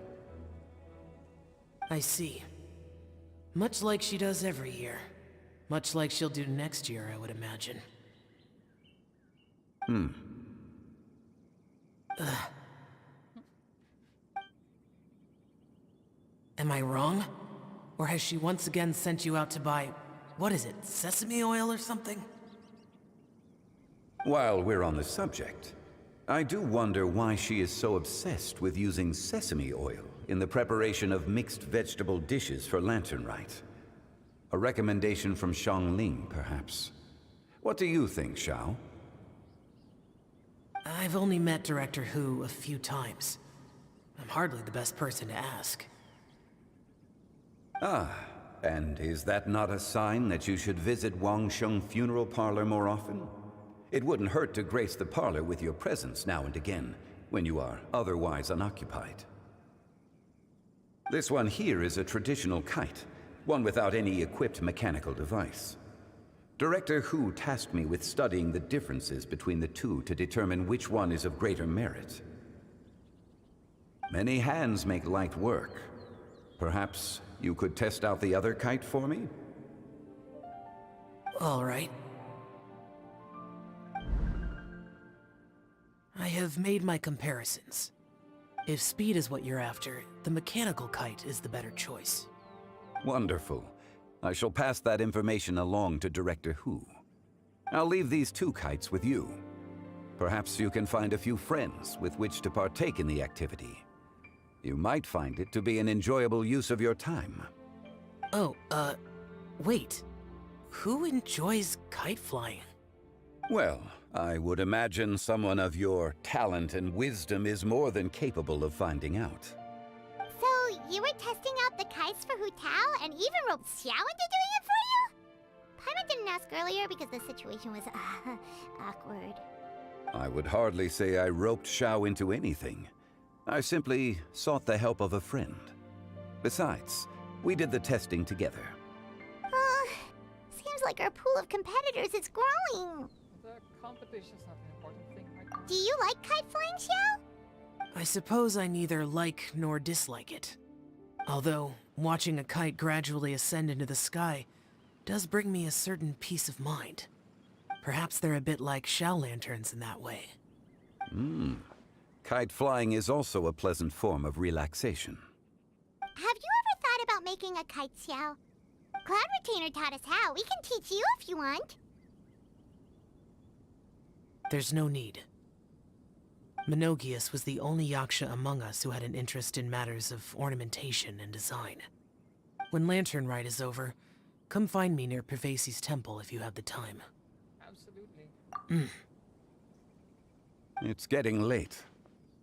I see. Much like she does every year. Much like she'll do next year, I would imagine. Am I wrong? Or has she once again sent you out to buy, what is it, sesame oil or something?
While we're on the subject, I do wonder why she is so obsessed with using sesame oil in the preparation of mixed vegetable dishes for Lantern Rite. A recommendation from Xiangling, perhaps. What do you think, Xiao?
I've only met Director Hu a few times. I'm hardly the best person to ask.
Ah, And is that not a sign that you should visit Wangsheng Funeral Parlor more often? It wouldn't hurt to grace the parlor with your presence now and again, when you are otherwise unoccupied. This one here is a traditional kite, one without any equipped mechanical device. Director Hu tasked me with studying the differences between the two to determine which one is of greater merit. Many hands make light work. Perhaps you could test out the other kite for me?
All right. I have made my comparisons. If speed is what you're after, the mechanical kite is the better choice.
Wonderful. I shall pass that information along to Director Hu. I'll leave these 2 kites with you. Perhaps you can find a few friends with which to partake in the activity. You might find it to be an enjoyable use of your time.
Oh, wait. Who enjoys kite flying?
Well, I would imagine someone of your talent and wisdom is more than capable of finding out.
So, you were testing out the kites for Hu Tao and even roped Xiao into doing it for you? Paimon didn't ask earlier because the situation was, awkward.
I would hardly say I roped Xiao into anything. I simply sought the help of a friend. Besides, we did the testing together.
Seems like our pool of competitors is growing.
The competition's not an important thing right now.
Do you like kite flying, Xiao?
I suppose I neither like nor dislike it. Although, watching a kite gradually ascend into the sky does bring me a certain peace of mind. Perhaps they're a bit like shell lanterns in that way.
Kite flying is also a pleasant form of relaxation.
Have you ever thought about making a kite, Xiao? Cloud Retainer taught us how. We can teach you if you want.
There's no need. Menogius was the only Yaksha among us who had an interest in matters of ornamentation and design. When Lantern Rite is over, come find me near Pervasi's temple if you have the time.
Absolutely.
It's getting late.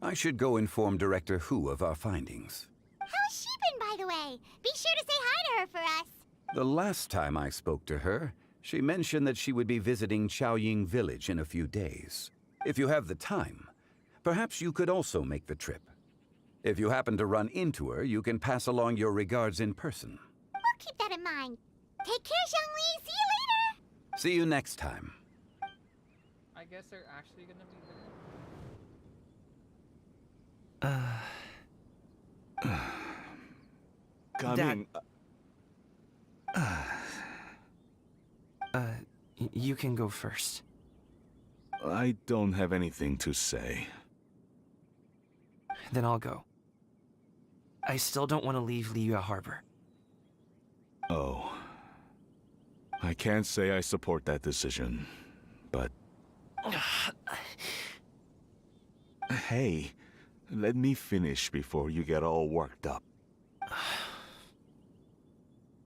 I should go inform Director Hu of our findings.
How's she been, by the way? Be sure to say hi to her for us.
The last time I spoke to her, she mentioned that she would be visiting Chaoying Village in a few days. If you have the time, perhaps you could also make the trip. If you happen to run into her, you can pass along your regards in person.
We'll keep that in mind. Take care, Zhongli. See you later.
See you next time.
I guess they're actually gonna be
Coming.
You can go first.
I don't have anything to say.
Then I'll go. I still don't want to leave Liyue Harbor.
Oh. I can't say I support that decision, but... Hey, let me finish before you get all worked up.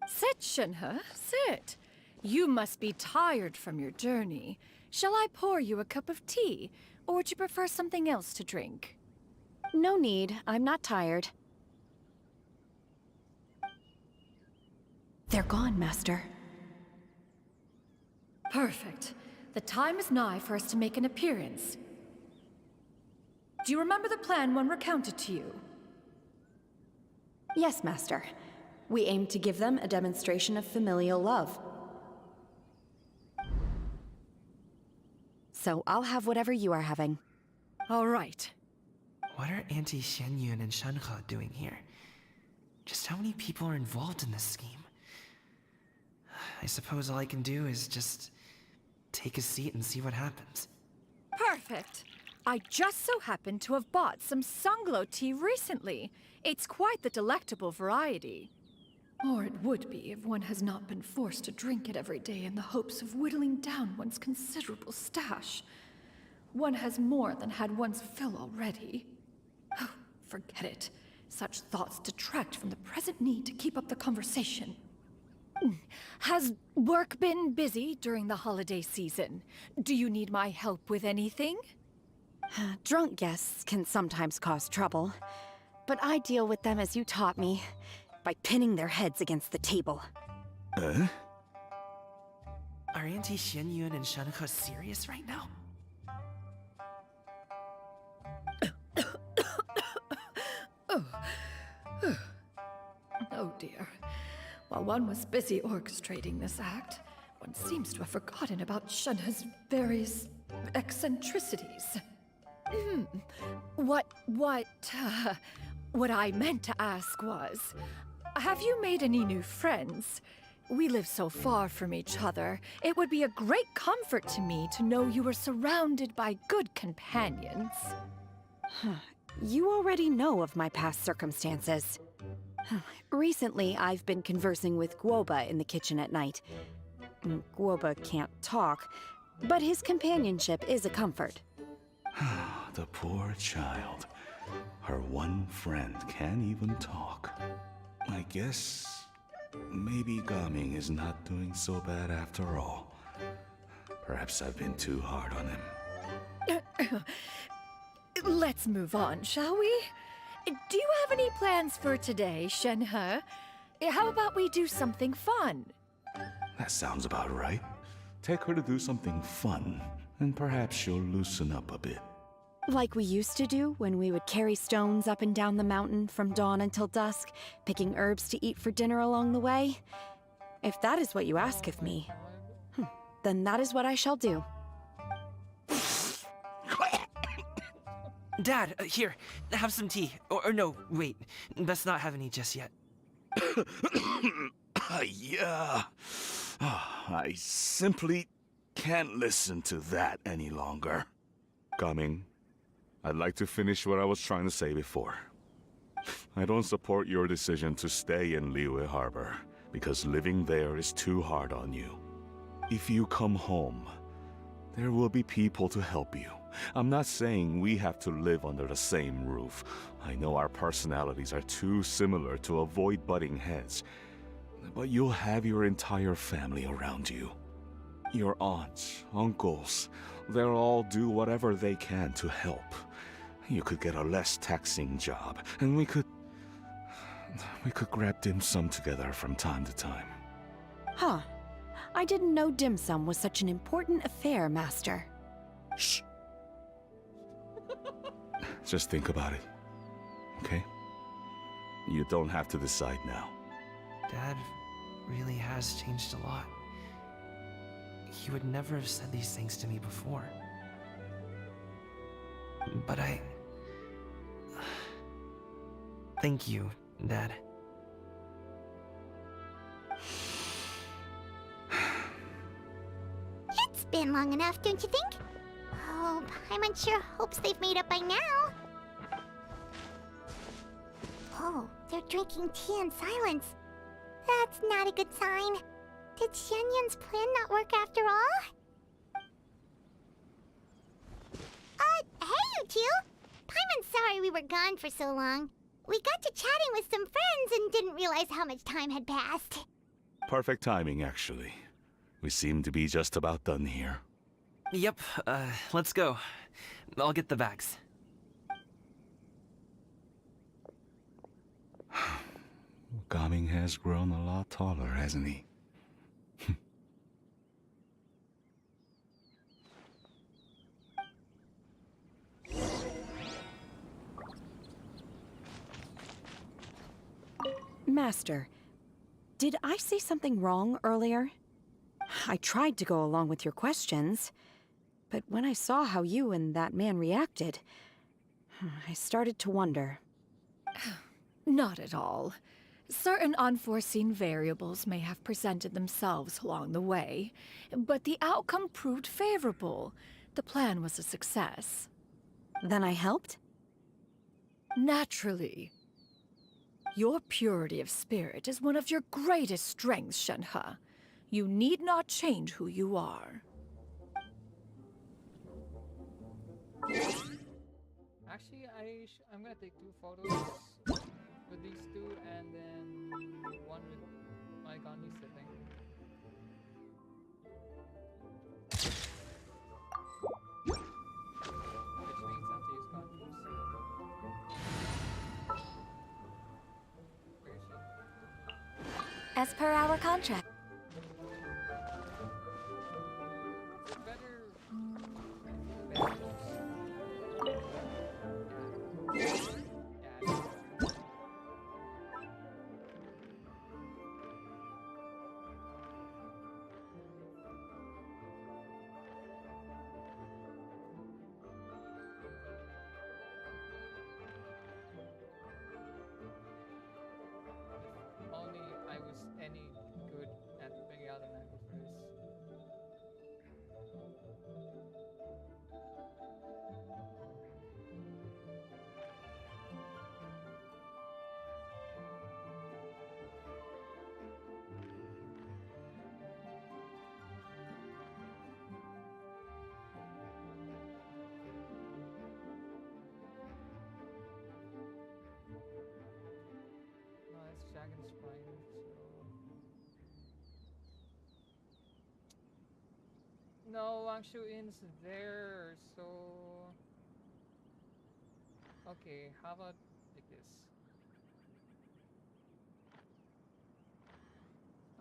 Sit, Shenhe, sit. You must be tired from your journey. Shall I pour you a cup of tea, or would you prefer something else to drink?
No need. I'm not tired. They're gone, Master.
Perfect. The time is nigh for us to make an appearance. Do you remember the plan when recounted to you?
Yes, Master. We aim to give them a demonstration of familial love. So I'll have whatever you are having.
All right.
What are Auntie Xianyun and Shenhe doing here? Just how many people are involved in this scheme? I suppose all I can do is just take a seat and see what happens.
Perfect. I just so happen to have bought some Sunglow tea recently. It's quite the delectable variety. Or it would be if one has not been forced to drink it every day in the hopes of whittling down one's considerable stash. One has more than had one's fill already. Oh, forget it. Such thoughts detract from the present need to keep up the conversation. Has work been busy during the holiday season? Do you need my help with anything?
Drunk guests can sometimes cause trouble, but I deal with them as you taught me, by by pinning their heads against the table.
Huh?
Are Auntie Xianyun and Shenhe serious right now?
Oh dear. While one was busy orchestrating this act, one seems to have forgotten about Shenhe's various eccentricities. What I meant to ask was, have you made any new friends? We live so far from each other. It would be a great comfort to me to know you were surrounded by good companions.
You already know of my past circumstances. Recently, I've been conversing with Guoba in the kitchen at night. Guoba can't talk, but his companionship is a comfort.
The poor child. Her one friend can't even talk. I guess maybe Gaming is not doing so bad after all. Perhaps I've been too hard on him.
Let's move on, shall we? Do you have any plans for today, Shenhe? How about we do something fun?
That sounds about right. Take her to do something fun, and perhaps she'll loosen up a bit.
Like we used to do when we would carry stones up and down the mountain from dawn until dusk, picking herbs to eat for dinner along the way. If that is what you ask of me, then that is what I shall do.
Dad, here, have some tea. Or no, wait, best not have any just yet.
Yeah. I simply can't listen to that any longer. Coming. I'd like to finish what I was trying to say before. I don't support your decision to stay in Liyue Harbor, because living there is too hard on you. If you come home, there will be people to help you. I'm not saying we have to live under the same roof. I know our personalities are too similar to avoid butting heads. But you'll have your entire family around you. Your aunts, uncles, they'll all do whatever they can to help. You could get a less taxing job, and we could grab dim sum together from time to time.
Huh. I didn't know dim sum was such an important affair, Master.
Shh. Just think about it, okay? You don't have to decide now.
Dad really has changed a lot. He would never have said these things to me before. But thank you, Dad.
It's been long enough, don't you think? Oh, Paimon sure hopes they've made up by now. Oh, they're drinking tea in silence. That's not a good sign. Did Xianyun's plan not work after all? Hey, you two! Paimon's sorry we were gone for so long. We got to chatting with some friends and didn't realize how much time had passed.
Perfect timing, actually. We seem to be just about done here.
Yep, let's go. I'll get the bags.
Gaming has grown a lot taller, hasn't he?
Master, did I say something wrong earlier? I tried to go along with your questions, but when I saw how you and that man reacted, I started to wonder.
Not at all. Certain unforeseen variables may have presented themselves along the way, but the outcome proved favorable. The plan was a success.
Then I helped?
Naturally. Your purity of spirit is one of your greatest strengths, Shenhe. You need not change who you are.
Actually, I'm gonna take 2 photos with these two, and then one with my Gandhi sitting. Which means I have to use Gandhi's. Where is she?
as per our contract.
Only I was any good at figuring out an angle for this. No, that's Dragon's Spine, so... No, Wangshu Inn's there, so... Okay, how about like this?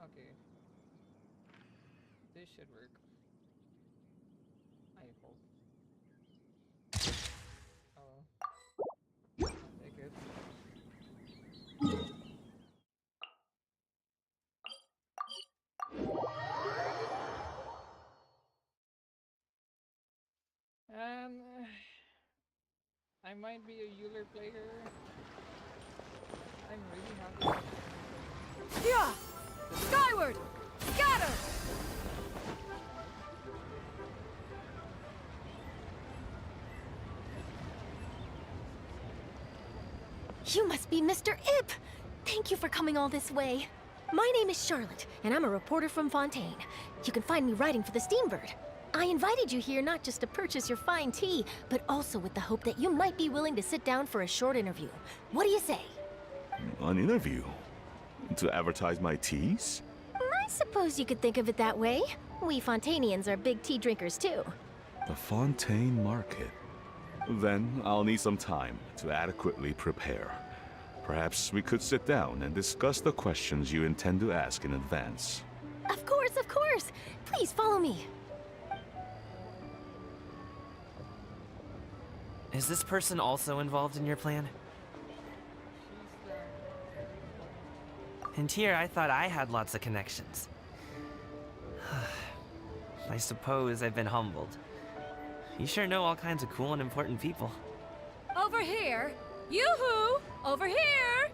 Okay. This should work. I hope. Oh. I'll take it. I might be a Euler player. I'm really happy.
Yeah! Skyward! Scatter!
You must be Mr. Ip! Thank you for coming all this way. My name is Charlotte, and I'm a reporter from Fontaine. You can find me writing for the Steambird. I invited you here not just to purchase your fine tea, but also with the hope that you might be willing to sit down for a short interview. What do you say?
An interview? To advertise my teas?
I suppose you could think of it that way. We Fontainians are big tea drinkers too.
The Fontaine Market. Then I'll need some time to adequately prepare. Perhaps we could sit down and discuss the questions you intend to ask in advance.
Of course, of course! Please follow me.
Is this person also involved in your plan? And here I thought I had lots of connections. I suppose I've been humbled. You sure know all kinds of cool and important people.
Over here! Yoo-hoo! Over here!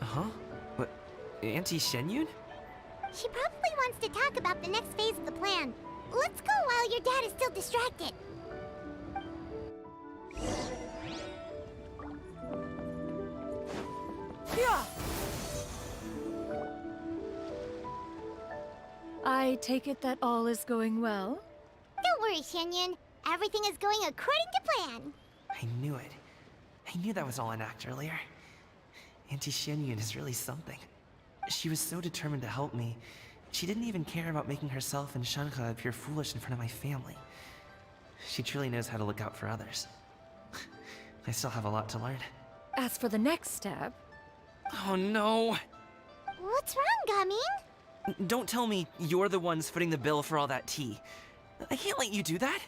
Huh? What? Auntie Shenyun?
She probably wants to talk about the next phase of the plan. Let's go while your dad is still distracted.
Yeah! I take it that all is going well?
Don't worry, Shenyun. Everything is going according to plan.
I knew it. I knew that was all an act earlier. Auntie Shenyun is really something. She was so determined to help me. She didn't even care about making herself and Shanka appear foolish in front of my family. She truly knows how to look out for others. I still have a lot to learn.
As for the next step...
Oh no!
What's wrong, Gaming?
Don't tell me you're the ones footing the bill for all that tea. I can't let you do that.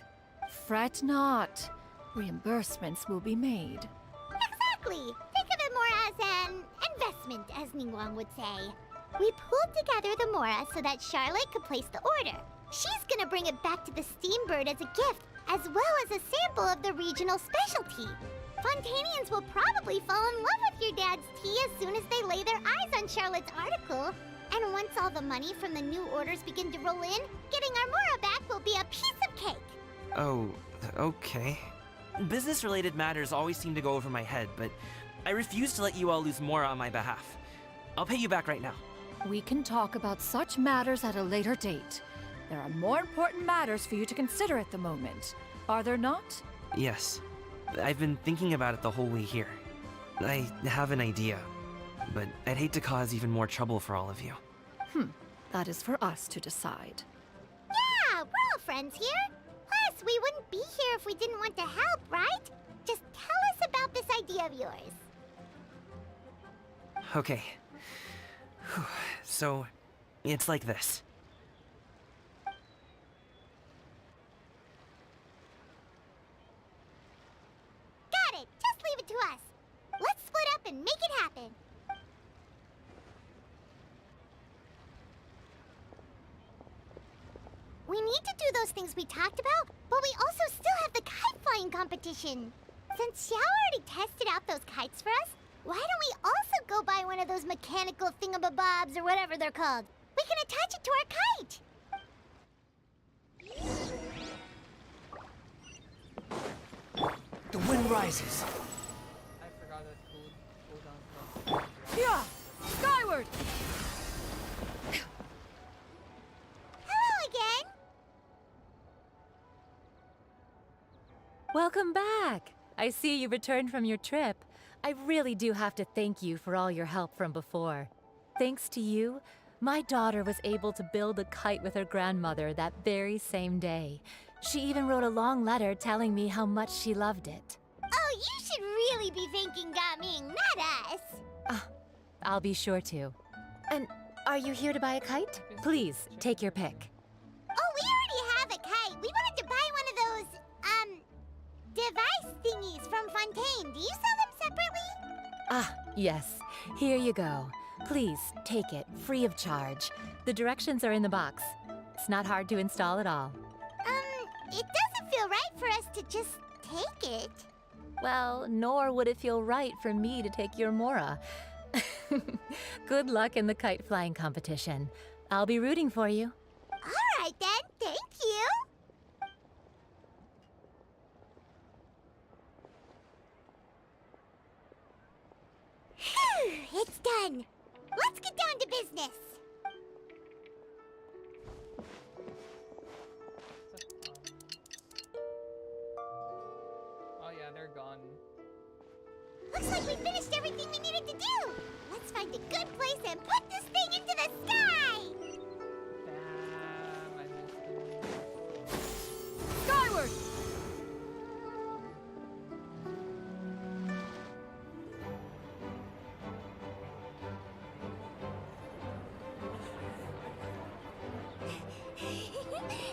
Fret not. Reimbursements will be made.
Exactly. Think of it more as an investment, as Ningguang would say. We pulled together the Mora so that Charlotte could place the order. She's gonna bring it back to the Steambird as a gift, as well as a sample of the regional specialty. Fontainians will probably fall in love with your dad's tea as soon as they lay their eyes on Charlotte's article. And once all the money from the new orders begin to roll in, getting our Mora back will be a piece of cake.
Oh, okay. Business-related matters always seem to go over my head, but I refuse to let you all lose more on my behalf. I'll pay you back right now.
We can talk about such matters at a later date. There are more important matters for you to consider at the moment, are there not?
Yes. I've been thinking about it the whole way here. I have an idea, but I'd hate to cause even more trouble for all of you.
That is for us to decide.
Yeah, we're all friends here. Plus, we wouldn't be here if we didn't want to help, right? Just tell us about this idea of yours.
Okay. So, it's like this.
Got it! Just leave it to us. Let's split up and make it happen. We need to do those things we talked about, but we also still have the kite flying competition. Since Xiao already tested out those kites for us, why don't we also go buy one of those mechanical thingamabobs or whatever they're called? We can attach it to our kite.
The wind rises.
I forgot that cool down.
Yeah! Skyward!
Hello again.
Welcome back! I see you returned from your trip. I really do have to thank you for all your help from before. Thanks to you, my daughter was able to build a kite with her grandmother that very same day. She even wrote a long letter telling me how much she loved it.
Oh, you should really be thanking Gaming, not us.
I'll be sure to. And are you here to buy a kite? Please, take your pick.
Oh, we already have a kite. We wanted to buy one of those, device thingies from Fontaine. Do you sell them separately?
Yes. Here you go. Please, take it, free of charge. The directions are in the box. It's not hard to install at all.
It doesn't feel right for us to just take it.
Well, nor would it feel right for me to take your Mora. Good luck in the kite flying competition. I'll be rooting for you.
All right then, thank you. Phew, it's done. Let's get down to business.
Oh yeah, they're gone.
Looks like we finished everything we needed to do. Let's find a good place and put this thing into the sky.
Damn, I missed it.
Skyward!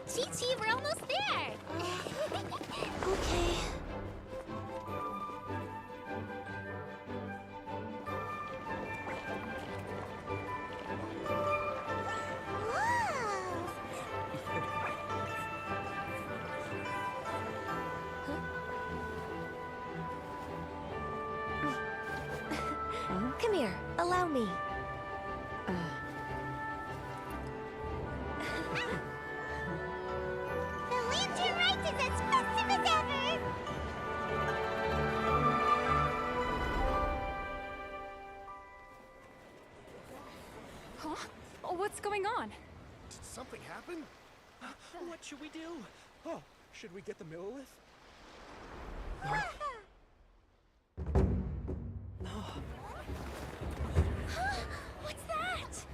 Chi-Chi, we're almost there.
Okay.
Come here, allow me.
The lantern rite is as festive as ever.
Huh? Oh, what's going on?
Did something happen? What should we do? Oh, should we get the Millilith?
What's that?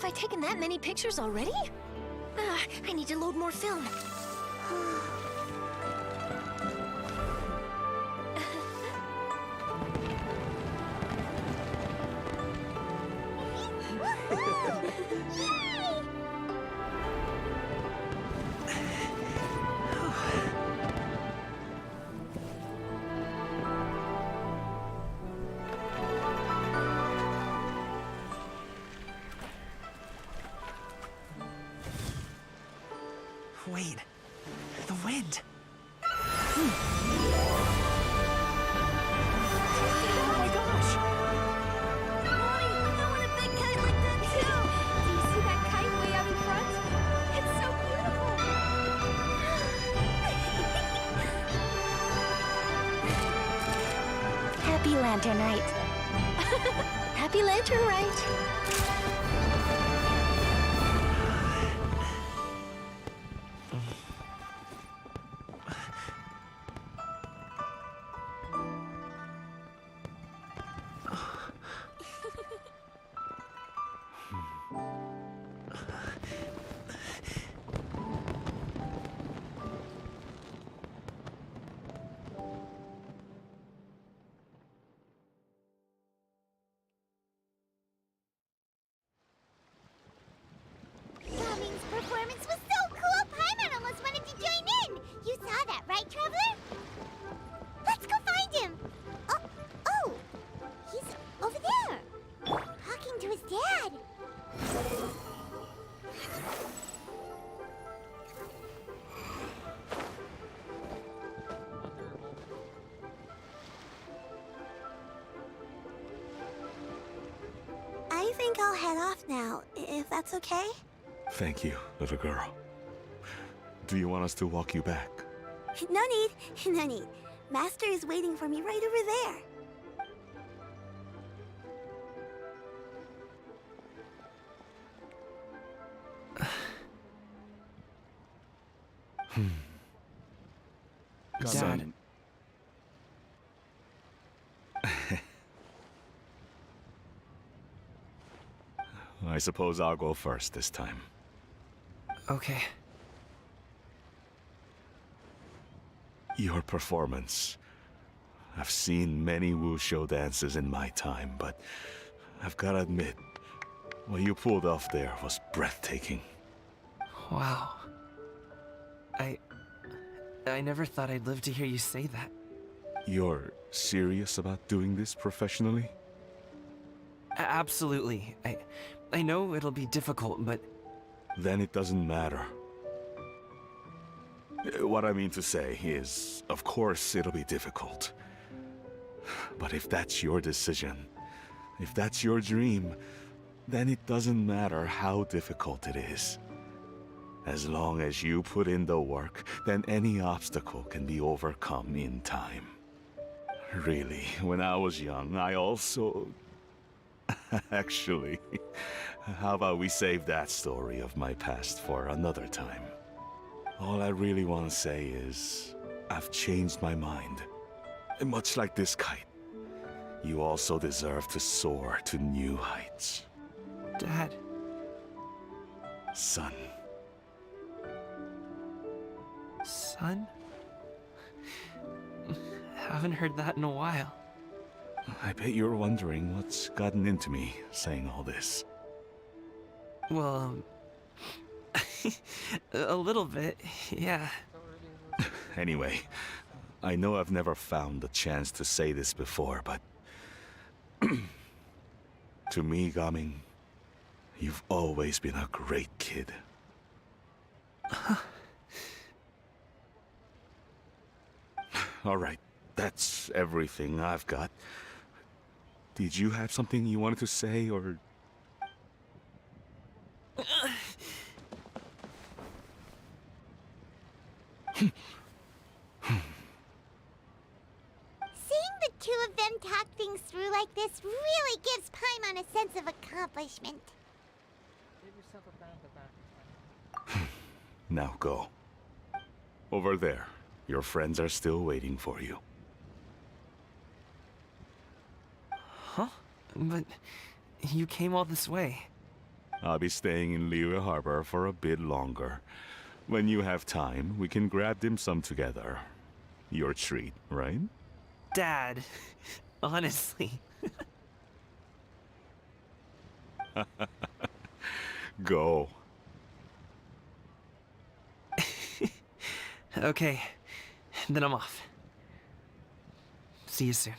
Have I taken that many pictures already? I need to load more film.
Wait, the wind.
Oh my gosh! Mommy, I want a big kite like that too! Do you see that kite way out in front? It's so beautiful!
Happy Lantern Rite.
Happy Lantern Rite!
Gaming's performance was so cool, Paimon almost wanted to join in! You saw that, right, Traveler? Let's go find him! Oh! He's over there! Talking to his dad! I think I'll head off now, if that's okay?
Thank you, little girl. Do you want us to walk you back?
No need, no need. Master is waiting for me right over there.
Son. I suppose I'll go first this time.
Okay.
Your performance. I've seen many wushou dances in my time, but I've gotta admit, what you pulled off there was breathtaking.
Wow. I never thought I'd live to hear you say that.
You're serious about doing this professionally?
Absolutely. I know it'll be difficult, but...
Then it doesn't matter. What I mean to say is, of course it'll be difficult. But if that's your decision, if that's your dream, then it doesn't matter how difficult it is. As long as you put in the work, then any obstacle can be overcome in time. Really, when I was young, I also... Actually, how about we save that story of my past for another time? All I really want to say is, I've changed my mind. And much like this kite, you also deserve to soar to new heights.
Dad.
Son.
Son? Haven't heard that in a while.
I bet you're wondering what's gotten into me saying all this.
Well, a little bit, yeah.
Anyway, I know I've never found the chance to say this before, but... to me, Gaming, you've always been a great kid. Alright, that's everything I've got. Did you have something you wanted to say, or...
Seeing the two of them talk things through like this really gives Paimon a sense of accomplishment.
Give yourself a pat on the back.
Now go. Over there. Your friends are still waiting for you.
Huh? But you came all this way.
I'll be staying in Liyue Harbor for a bit longer. When you have time, we can grab dim sum together. Your treat, right?
Dad, honestly.
Go.
Okay, then I'm off. See you soon.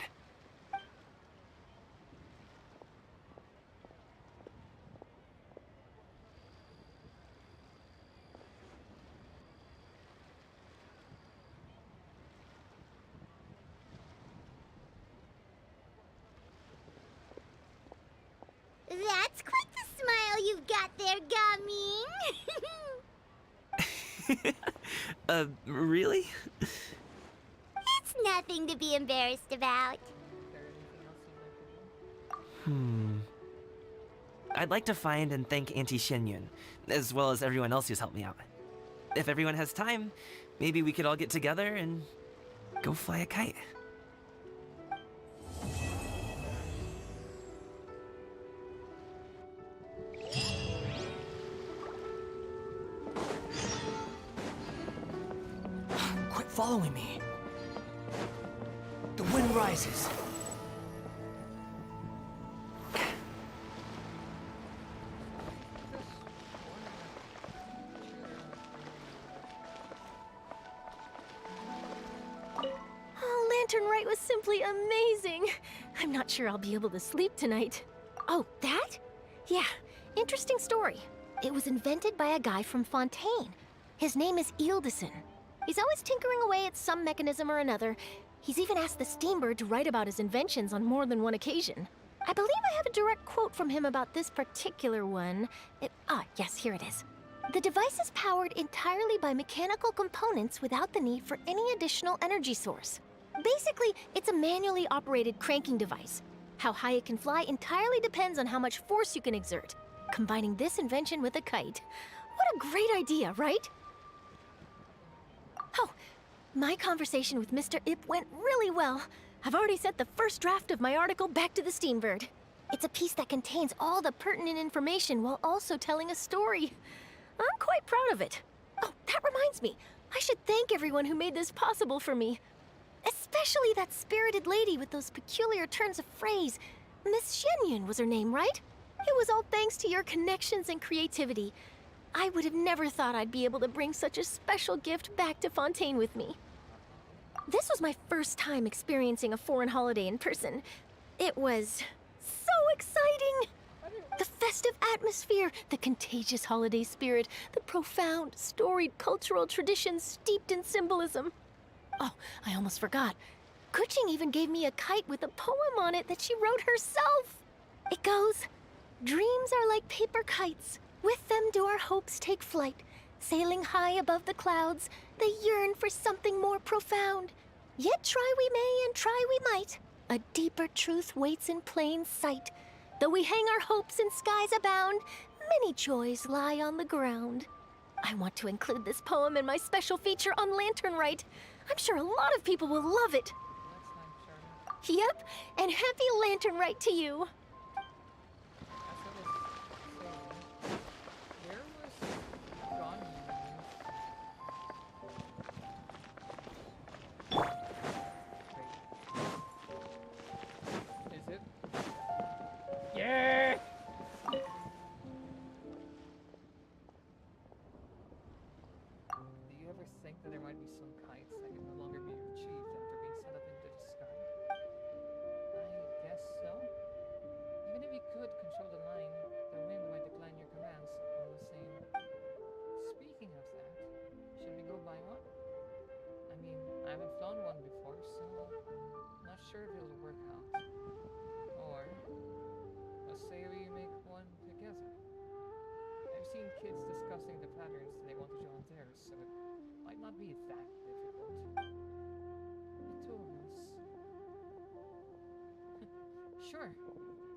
That's quite the smile you've got there, Gummy.
Really?
It's nothing to be embarrassed about.
I'd like to find and thank Auntie Shenyun, as well as everyone else who's helped me out. If everyone has time, maybe we could all get together and go fly a kite.
Quit following me. The wind rises.
Oh, Lantern Rite was simply amazing. I'm not sure I'll be able to sleep tonight. Oh, that? Yeah, interesting story. It was invented by a guy from Fontaine. His name is Ildison. He's always tinkering away at some mechanism or another. He's even asked the Steambird to write about his inventions on more than one occasion. I believe I have a direct quote from him about this particular one. Yes, here it is. The device is powered entirely by mechanical components without the need for any additional energy source. Basically, it's a manually operated cranking device. How high it can fly entirely depends on how much force you can exert. Combining this invention with a kite. What a great idea, right? Oh, my conversation with Mr. Ip went really well. I've already sent the first draft of my article back to the Steambird. It's a piece that contains all the pertinent information while also telling a story. I'm quite proud of it. Oh, that reminds me. I should thank everyone who made this possible for me. Especially that spirited lady with those peculiar turns of phrase. Miss Shenyun was her name, right? It was all thanks to your connections and creativity. I would have never thought I'd be able to bring such a special gift back to Fontaine with me. This was my first time experiencing a foreign holiday in person. It was so exciting! The festive atmosphere, the contagious holiday spirit, the profound, storied cultural traditions steeped in symbolism. Oh, I almost forgot. Kuching even gave me a kite with a poem on it that she wrote herself. It goes, "Dreams are like paper kites. With them do our hopes take flight. Sailing high above the clouds, they yearn for something more profound. Yet try we may and try we might. A deeper truth waits in plain sight. Though we hang our hopes in skies abound, many joys lie on the ground." I want to include this poem in my special feature on Lantern Rite. I'm sure a lot of people will love it. Yep, and happy Lantern Rite to you.
Is it? Yeah! Do you ever think that there might be some kites that can no longer be retrieved after being sent up into the sky? I guess so. Even if you could control the line, the wind might decline your commands all the same. Speaking of that, should we go buy one? I mean, I haven't flown one before, so not sure if it'll work out. Or, let's say we make one together. I've seen kids discussing the patterns they want to draw on theirs, so it might not be that difficult. The two of us. Sure,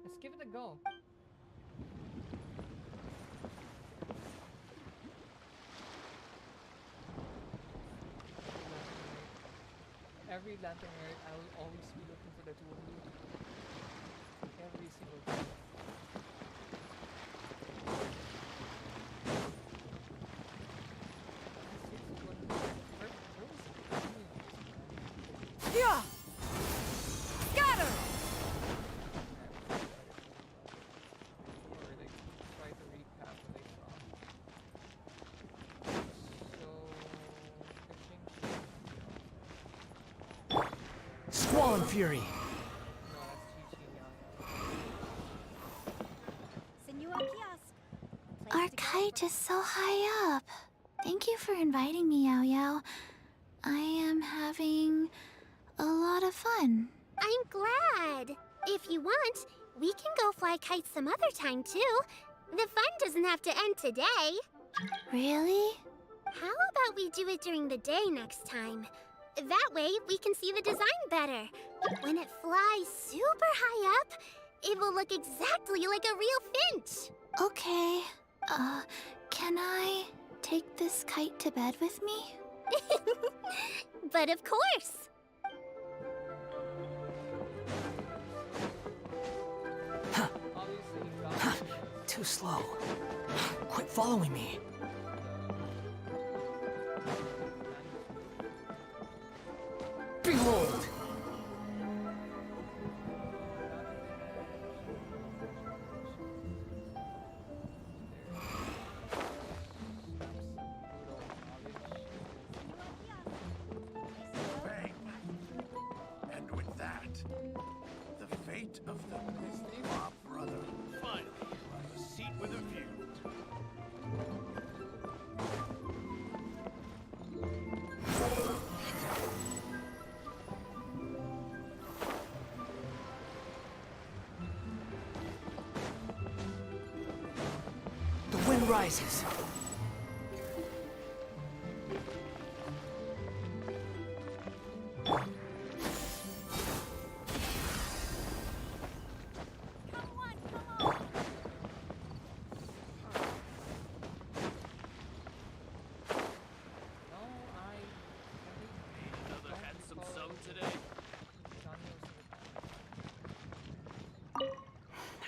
let's give it a go. Every lantern night, I will always be looking for the two of you. Every single time.
fury.
Our kite is so high up. Thank you for inviting me, Yao Yao. I am having a lot of fun.
I'm glad. If you want, we can go fly kites some other time, too. The fun doesn't have to end today.
Really?
How about we do it during the day next time? That way, we can see the design better. When it flies super high up, it will look exactly like a real finch.
Okay. Can I take this kite to bed with me?
But of course.
Too slow. Quit following me. Behold!
Bang! And with that, the fate of the Moonlaw brother. Finally, a seat with a view.
The wind rises.
Another handsome sum today.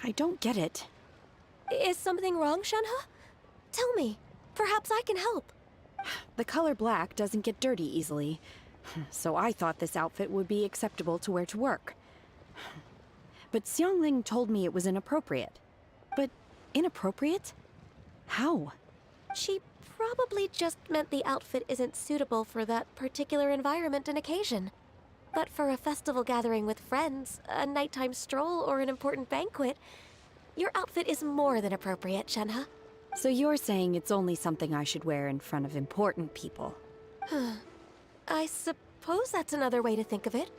I don't get it.
Is something wrong, Shenhe? Tell me. Perhaps I can help.
The color black doesn't get dirty easily, so I thought this outfit would be acceptable to wear to work. But Xiangling told me it was inappropriate. But inappropriate? How?
She probably just meant the outfit isn't suitable for that particular environment and occasion. But for a festival gathering with friends, a nighttime stroll, or an important banquet, your outfit is more than appropriate, Shenhe.
So you're saying it's only something I should wear in front of important people?
I suppose that's another way to think of it.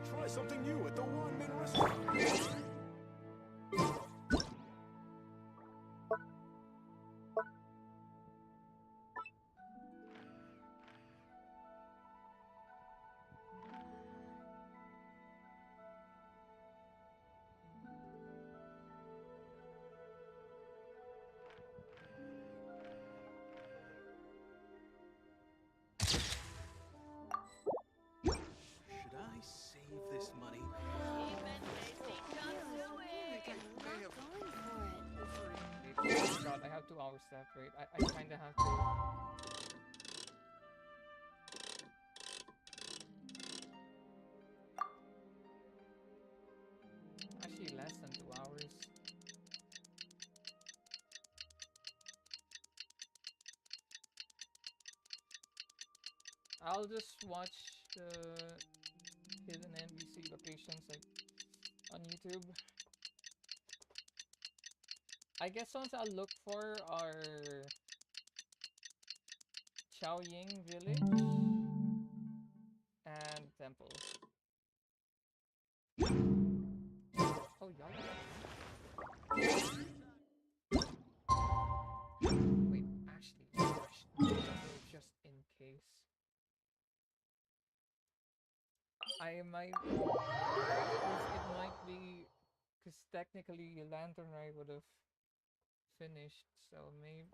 Try something new at the Wanmin restaurant. Should I save this money?
Oh god, I have 2 hours left, right? I kinda have to... Actually, less than 2 hours. I'll just watch the hidden NPC locations like on YouTube. I guess ones I'll look for are Chaoying Village and Temple. Oh, y'all. Wait, actually, just in case. I might, it might be, because technically Lantern Rite would have finished, so maybe.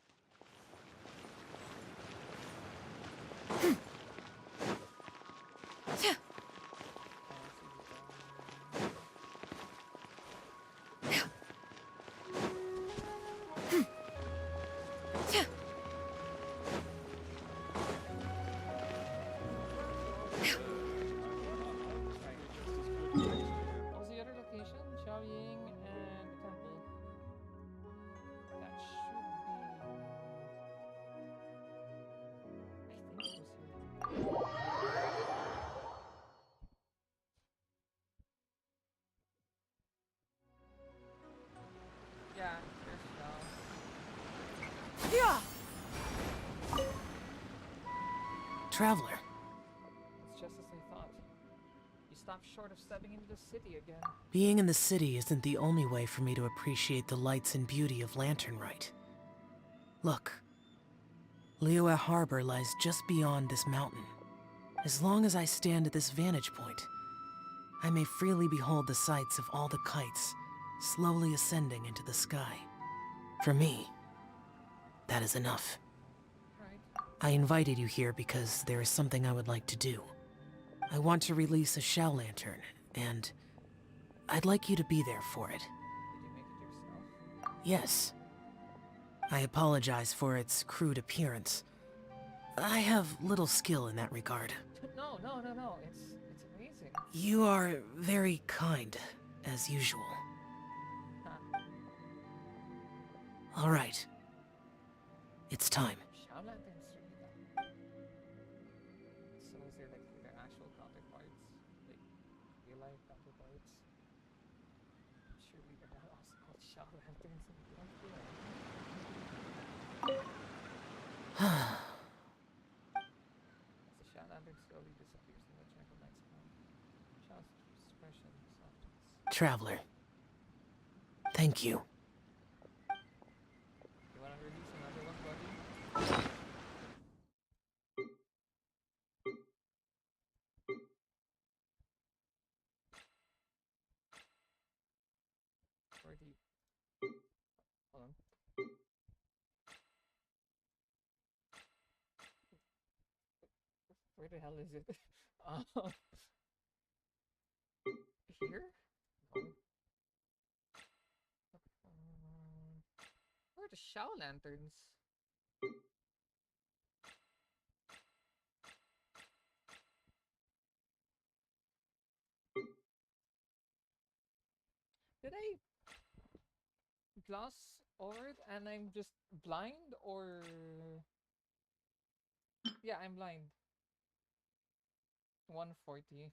Traveler,
It's just as I thought. You stopped short of stepping into the city again.
being in the city isn't the only way for me to appreciate the lights and beauty of Lantern Rite. Look, Liyue Harbor lies just beyond this mountain. As long as I stand at this vantage point, I may freely behold the sights of all the kites slowly ascending into the sky. For me, that is enough. I invited you here because there is something I would like to do. I want to release a Shao Lantern, and I'd like you to be there for it.
Did you make it yourself?
Yes. I apologize for its crude appearance. I have little skill in that regard.
No. It's amazing.
You are very kind, as usual.
Huh.
All right. It's time.
Shao Lantern's really that. So is there like their actual counterparts? Like real life counterparts? Surely they're not also called Shao Lanterns in the As the Shao Lantern slowly disappears in the gentle night sky, Shao's expression softens.
Traveler. Thank you.
You wanna release another one, buddy? Where do you... Hold on. Where the hell is it? Here? No. Where are the Shao Lanterns? Did I gloss over it and I'm just blind, or... Yeah, I'm blind. 140.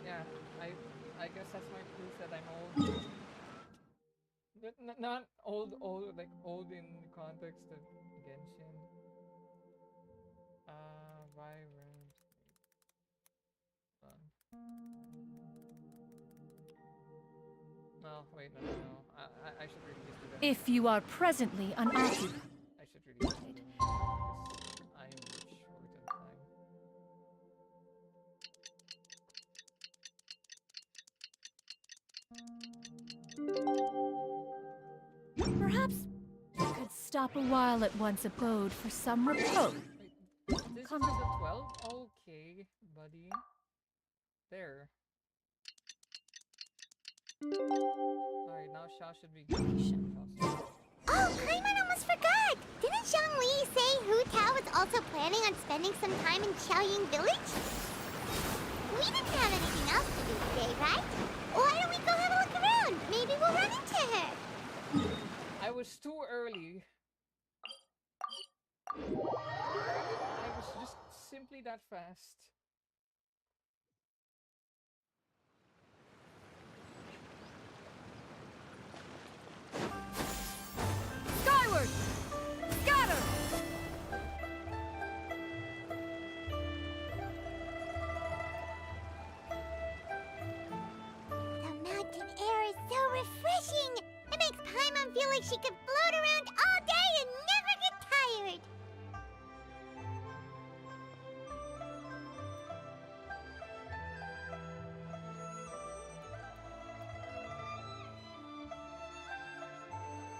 Yeah, I guess that's my proof that I'm old. Not old, like old in the context of Genshin. Vibrant. No, wait, no. I should really just do that.
If you are presently unoccupied.
I should really just do that because I am short on time.
Perhaps you could stop a while at one's abode for some repose.
This is the 12? Okay, buddy. There. Alright, now Shao should be patient.
Oh, Paimon almost forgot! Didn't Zhongli say Hu Tao was also planning on spending some time in Xiaoying Village? We didn't have anything else to do today, right? Why don't we go have a look around? Maybe we'll run into her.
I was too early. I was just simply that fast.
Skyward! Scatter!
The mountain air is so refreshing! It makes Paimon feel like she could float around all day and never get tired!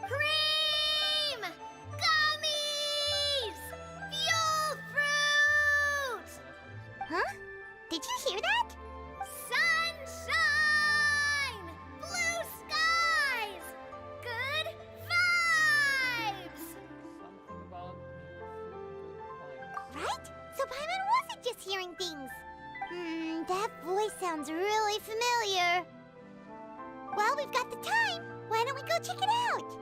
Cream! Gummies! Fuel fruits! Huh? Did you hear that? Sunshine! Blue skies! Good vibes! us hearing things. That voice sounds really familiar. Well, we've got the time. Why don't we go check it out?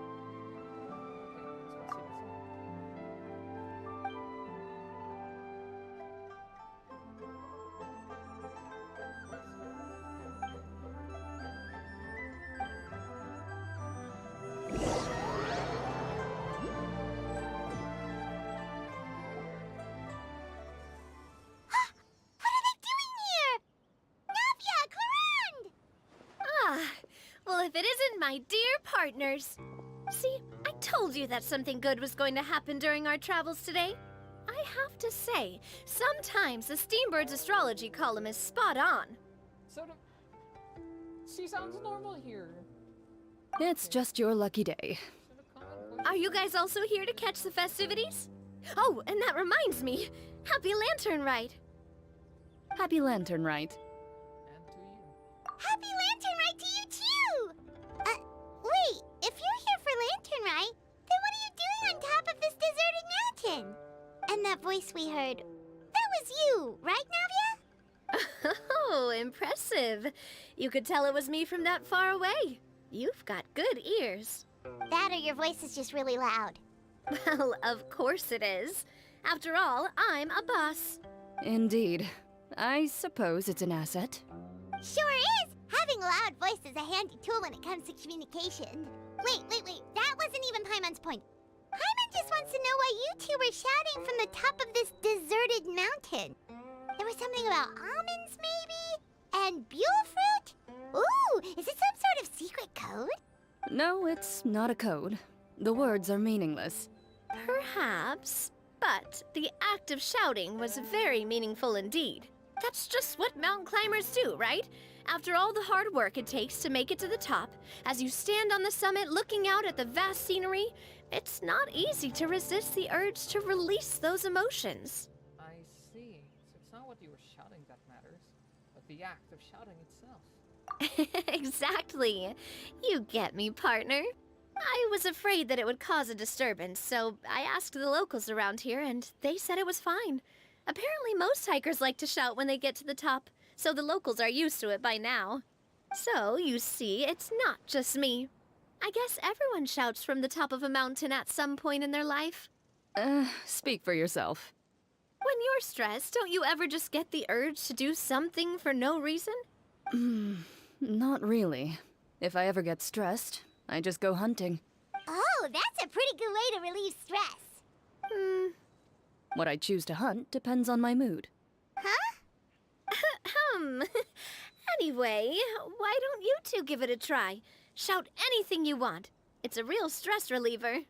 Well, if it isn't my dear partners. See, I told you that something good was going to happen during our travels today. I have to say, sometimes the Steambird's astrology column is spot on.
She sounds normal here.
It's just your lucky day.
Are you guys also here to catch the festivities? Oh, and that reminds me. Happy Lantern Rite.
Happy Lantern Rite.
Happy Lantern Rite to you too! Wait, if you're here for Lantern Rite, then what are you doing on top of this deserted mountain? And that voice we heard, that was you, right, Navia?
Oh, impressive. You could tell it was me from that far away. You've got good ears.
That or your voice is just really loud.
Well, of course it is. After all, I'm a boss.
Indeed. I suppose it's an asset.
Sure is! Having a loud voice is a handy tool when it comes to communication. Wait. That wasn't even Paimon's point. Paimon just wants to know why you two were shouting from the top of this deserted mountain. There was something about almonds, maybe? And buell fruit? Ooh, is it some sort of secret code?
No, it's not a code. The words are meaningless.
Perhaps. But the act of shouting was very meaningful indeed. That's just what mountain climbers do, right? After all the hard work it takes to make it to the top, as you stand on the summit looking out at the vast scenery, it's not easy to resist the urge to release those emotions.
I see. So it's not what you were shouting that matters, but the act of shouting itself.
Exactly. You get me, partner. I was afraid that it would cause a disturbance, so I asked the locals around here, and they said it was fine. Apparently most hikers like to shout when they get to the top, so the locals are used to it by now. So, you see, it's not just me. I guess everyone shouts from the top of a mountain at some point in their life.
Speak for yourself.
When you're stressed, don't you ever just get the urge to do something for no reason?
Not really. If I ever get stressed, I just go hunting.
Oh, that's a pretty good way to relieve stress.
What I choose to hunt depends on my mood.
Huh?
Anyway, why don't you two give it a try? Shout anything you want. It's a real stress reliever.
As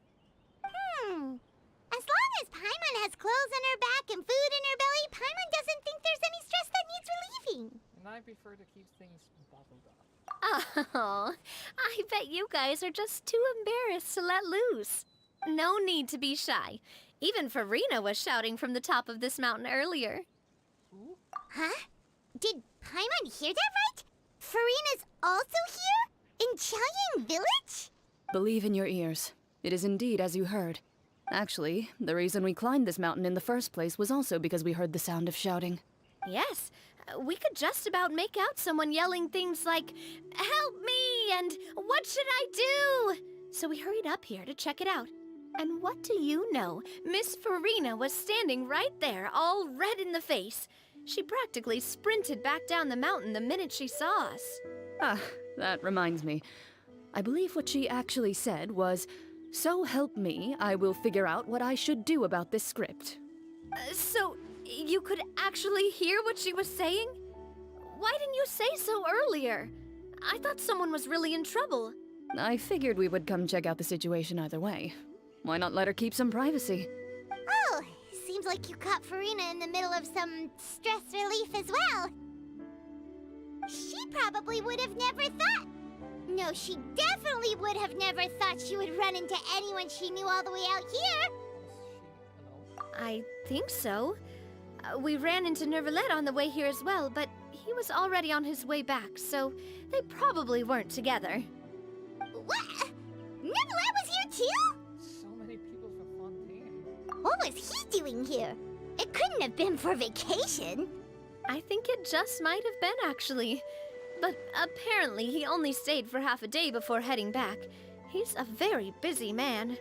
long as Paimon has clothes on her back and food in her belly, Paimon doesn't think there's any stress that needs relieving.
And I prefer to keep things bottled up.
Oh, I bet you guys are just too embarrassed to let loose. No need to be shy. Even Farina was shouting from the top of this mountain earlier.
Huh? Did Paimon hear that right? Farina's also here? In Qiangying Village?
Believe in your ears. It is indeed as you heard. Actually, the reason we climbed this mountain in the first place was also because we heard the sound of shouting.
Yes, we could just about make out someone yelling things like, "Help me!" and "What should I do?" So we hurried up here to check it out. And what do you know? Miss Farina was standing right there, all red in the face. She practically sprinted back down the mountain the minute she saw us.
Ah, that reminds me. I believe what she actually said was, "So help me, I will figure out what I should do about this script."
So, you could actually hear what she was saying? Why didn't you say so earlier? I thought someone was really in trouble.
I figured we would come check out the situation either way. Why not let her keep some privacy?
Oh, seems like you caught Farina in the middle of some stress relief as well. She probably would have never thought. No, she definitely would have never thought she would run into anyone she knew all the way out here.
I think so. We ran into Nervalet on the way here as well, but he was already on his way back, so they probably weren't together.
What? Nervalet was here too?
So many people from Fontaine.
What was he doing here? It It couldn't have been for vacation.
I think it just might have been, actually. But apparently he only stayed for half a day before heading back. He's a very busy man.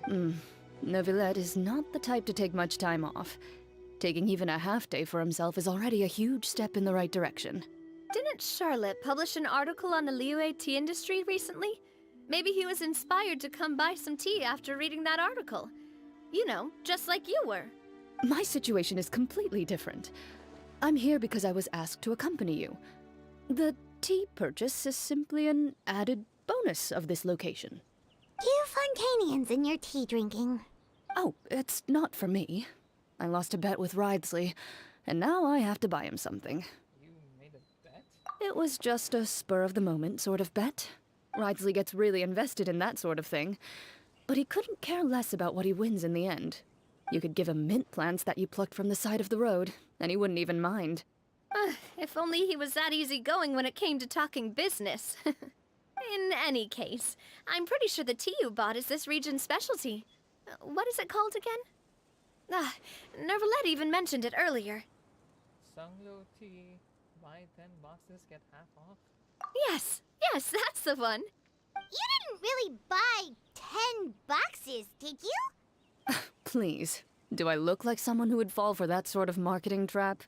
Neuvillette is not the type to take much time off. Taking even a half day for himself is already a huge step in the right direction.
Didn't Charlotte publish an article on the Liyue tea industry recently? Maybe he was inspired to come buy some tea after reading that article. You know, just like you were.
My situation is completely different. I'm here because I was asked to accompany you. The tea purchase is simply an added bonus of this location.
You Fontanians and your tea drinking.
Oh, it's not for me. I lost a bet with Ridesley, and now I have to buy him something.
You made a bet?
It was just a spur-of-the-moment sort of bet. Ridesley gets really invested in that sort of thing, but he couldn't care less about what he wins in the end. You could give him mint plants that you plucked from the side of the road, and he wouldn't even mind.
If only he was that easygoing when it came to talking business. In any case, I'm pretty sure the tea you bought is this region's specialty. What is it called again? Neuvillette even mentioned it earlier.
Sunglo tea. Buy 10 boxes, get half off.
Yes, that's the one.
You didn't really buy 10 boxes, did you?
Please, do I look like someone who would fall for that sort of marketing trap?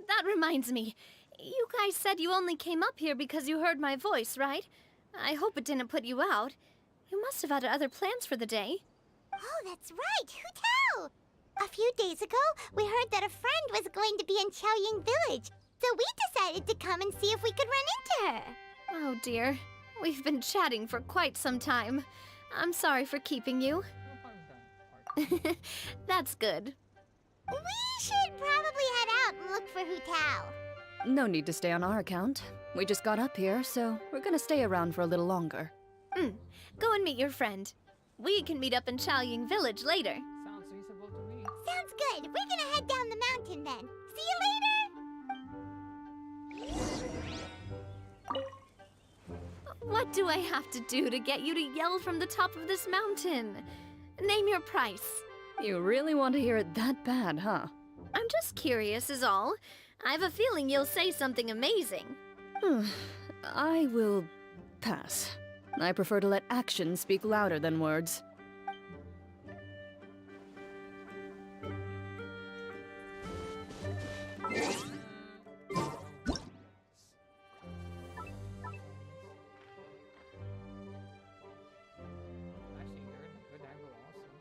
That reminds me. You guys said you only came up here because you heard my voice, right? I hope it didn't put you out. You must have had other plans for the day.
Oh, that's right. Hu Tao! A few days ago, we heard that a friend was going to be in Qiaoying Village, so we decided to come and see if we could run into her.
Oh dear. We've been chatting for quite some time. I'm sorry for keeping you. That's good.
We should probably head out and look for Hu Tao.
No need to stay on our account. We just got up here, so we're gonna stay around for a little longer.
Go and meet your friend. We can meet up in Qiaoying Village later.
Sounds reasonable to me.
Sounds good. We're gonna head down the mountain then. See you later!
What do I have to do to get you to yell from the top of this mountain? Name your price.
You really want to hear it that bad, huh?
I'm just curious is all. I have a feeling you'll say something amazing.
I will pass. I prefer to let actions speak louder than words.
Actually, you're in a good angle also.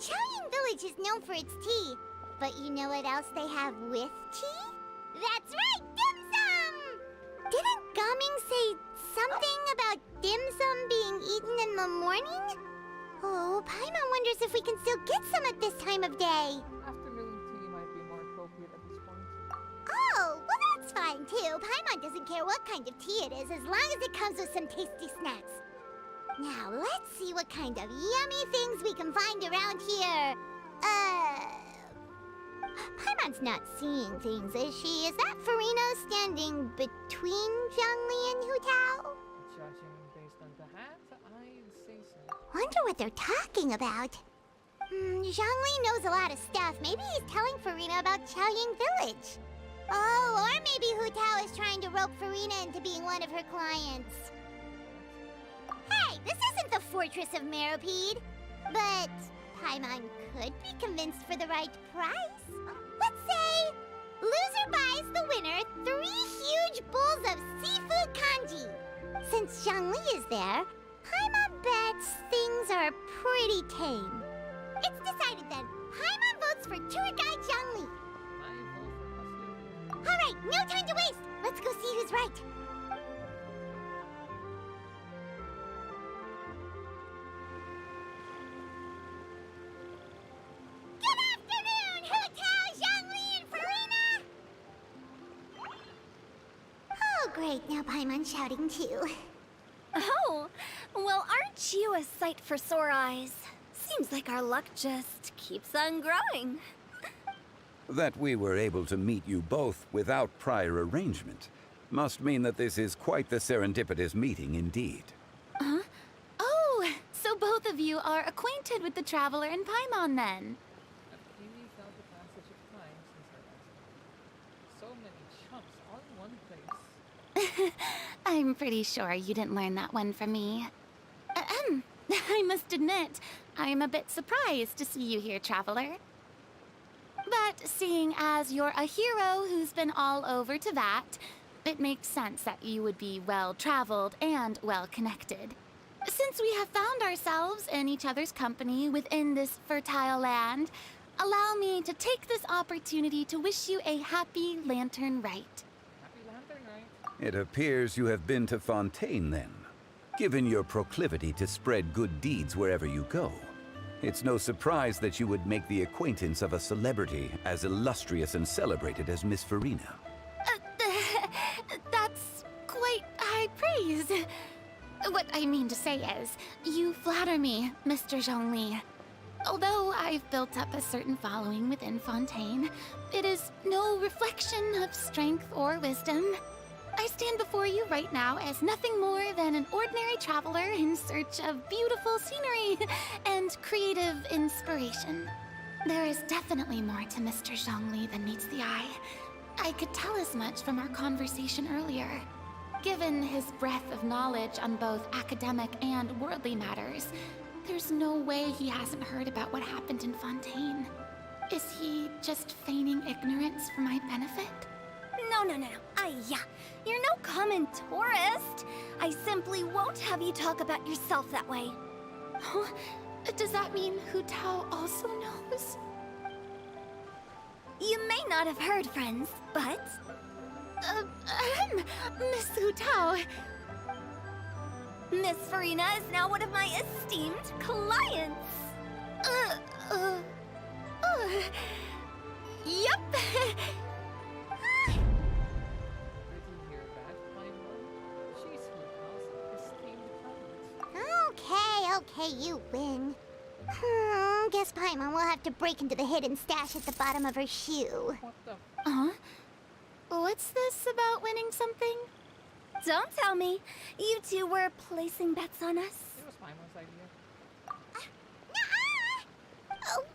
Qiaoying Village is known for its tea, but you know what else they have with tea? That's right, dim sum! Didn't Gaming say something about dim sum being eaten in the morning? Oh, Paimon wonders if we can still get some at this time of day.
Afternoon tea might be more appropriate at this point.
Oh, well that's fine too. Paimon doesn't care what kind of tea it is as long as it comes with some tasty snacks. Now, let's see what kind of yummy things we can find around here. Paimon's not seeing things, is she? Is that Farino standing between Zhongli and Hu Tao?
Judging based on the hat, I'd say so.
Wonder what they're talking about. Zhongli knows a lot of stuff. Maybe he's telling Farina about Qiaoying Village. Oh, or maybe Hu Tao is trying to rope Farina into being one of her clients. Hey, this isn't the Fortress of Meropide. But Paimon could be convinced for the right price. Let's say loser buys the winner 3 huge bowls of seafood kanji. Since Zhongli is there, Paimon bets things are pretty tame. It's decided then. Paimon votes for tour guide Zhongli. All right, no time to waste. Let's go see who's right. Good afternoon, Hu Tao, Zhongli, and Farina! Oh, great. Now Paimon's shouting too.
Oh,
Well, aren't you a sight for sore eyes? Seems like our luck just keeps on growing.
That we were able to meet you both without prior arrangement must mean that this is quite the serendipitous meeting indeed.
Huh? Oh, so both of you are acquainted with the Traveler in Paimon then?
I've keenly felt the passage of time since our last meeting. So many chumps all in one place.
I'm pretty sure you didn't learn that one from me. I must admit, I'm a bit surprised to see you here, Traveler. But seeing as you're a hero who's been all over Teyvat, it makes sense that you would be well-traveled and well-connected. Since we have found ourselves in each other's company within this fertile land, allow me to take this opportunity to wish you a happy Lantern Rite.
Happy Lantern Rite.
It appears you have been to Fontaine then. Given your proclivity to spread good deeds wherever you go, it's no surprise that you would make the acquaintance of a celebrity as illustrious and celebrated as Miss Farina.
That's quite high praise. What I mean to say is, you flatter me, Mr. Zhongli. Although I've built up a certain following within Fontaine, it is no reflection of strength or wisdom. I stand before you right now as nothing more than an ordinary traveler in search of beautiful scenery and creative inspiration. There is definitely more to Mr. Zhongli than meets the eye. I could tell as much from our conversation earlier. Given his breadth of knowledge on both academic and worldly matters, there's no way he hasn't heard about what happened in Fontaine. Is he just feigning ignorance for my benefit?
No. You're no common tourist. I simply won't have you talk about yourself that way.
Huh? Does that mean Hu Tao also knows?
You may not have heard, friends, but...
Miss Hu Tao.
Miss Farina is now one of my esteemed clients.
Yep.
Okay, you win. Guess Paimon will have to break into the hidden stash at the bottom of her shoe.
What the?
Huh? What's this about winning something?
Don't tell me. You two were placing bets on us.
It was Paimon's idea.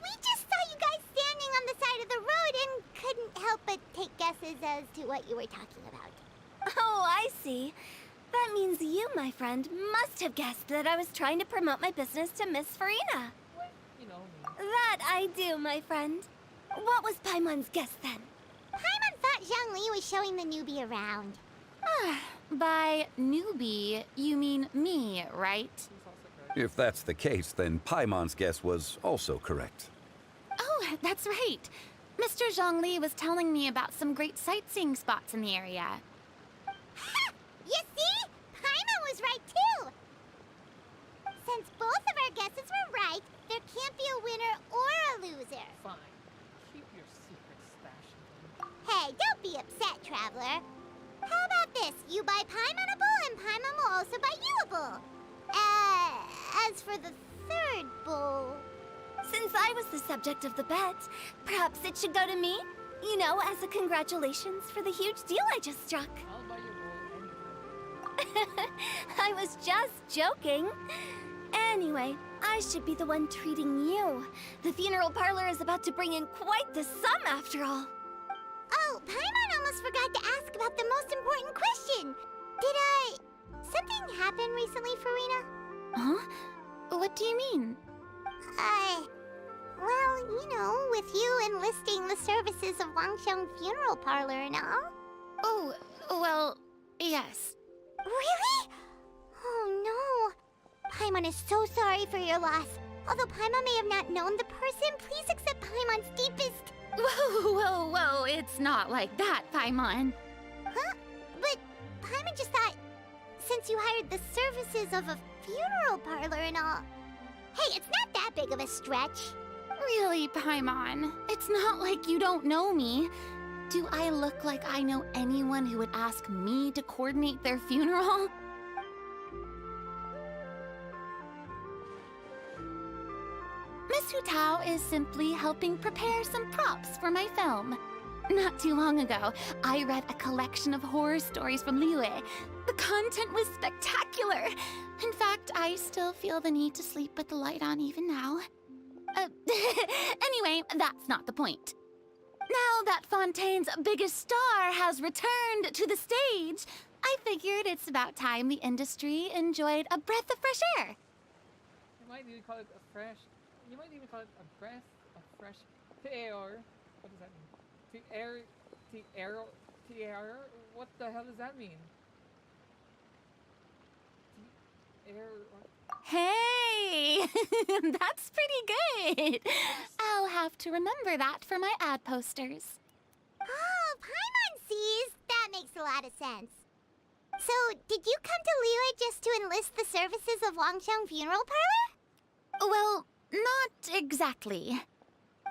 We just saw you guys standing on the side of the road and couldn't help but take guesses as to what you were talking about. Oh, I see. That means you, my friend, must have guessed that I was trying to promote my business to Miss Farina.
What? You know me.
That I do, my friend. What was Paimon's guess then? Paimon thought Zhongli was showing the newbie around.
By newbie, you mean me, right?
If that's the case, then Paimon's guess was also correct.
Oh, that's right. Mr. Zhongli was telling me about some great sightseeing spots in the area.
Ha! You see? Paimon was right too! Since both of our guesses were right, there can't be a winner or a loser.
Fine. Keep your secret stash.
Hey, don't be upset, Traveler. How about this? You buy Paimon a bowl and Paimon will also buy you a bowl. As for the third bowl... Since I was the subject of the bet, perhaps it should go to me? You know, as a congratulations for the huge deal I just struck.
I'll buy you a bowl anytime.
I was just joking. Anyway, I should be the one treating you. The funeral parlor is about to bring in quite the sum after all. Oh, Paimon almost forgot to ask about the most important question. Something happen recently, Farina?
Huh? What do you mean?
Well, you know, with you enlisting the services of Wangsheng Funeral Parlor and all.
Oh, well, yes.
Really? Oh no. Paimon is so sorry for your loss. Although Paimon may have not known the person, please accept Paimon's deepest...
Whoa, it's not like that, Paimon.
Huh? But Paimon just thought, since you hired the services of a funeral parlor and all... Hey, it's not that big of a stretch.
Really, Paimon? It's not like you don't know me. Do I look like I know anyone who would ask me to coordinate their funeral? Miss Hutao is simply helping prepare some props for my film. Not too long ago, I read a collection of horror stories from Liyue. The content was spectacular. In fact, I still feel the need to sleep with the light on even now. Anyway, that's not the point. Now that Fontaine's biggest star has returned to the stage, I figured it's about time the industry enjoyed a breath of fresh air.
You might even call it a fresh. You might even call it a breath of fresh air. What does that mean? Air. What the hell does that mean? Air.
Hey, that's pretty good. I'll have to remember that for my ad posters.
Oh, Paimon sees. That makes a lot of sense. So, did you come to Liyue just to enlist the services of Wangsheng Funeral Parlor?
Well, not exactly.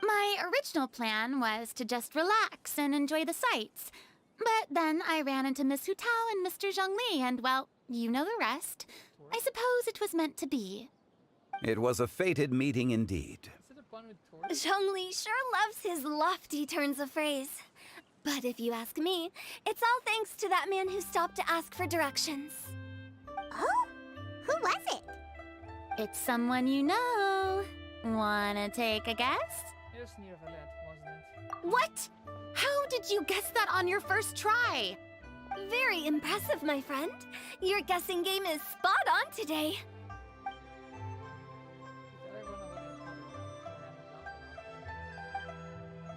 My original plan was to just relax and enjoy the sights. But then I ran into Miss Hutao and Mr. Zhongli, and well, you know the rest. I suppose it was meant to be.
It was a fated meeting indeed.
Zhongli sure loves his lofty turns of phrase. But if you ask me, it's all thanks to that man who stopped to ask for directions.
Oh? Who was it?
It's someone you know. Wanna take a guess?
It was near Valette, wasn't it?
What? How did you guess that on your first try?
Very impressive, my friend. Your guessing game is spot on today.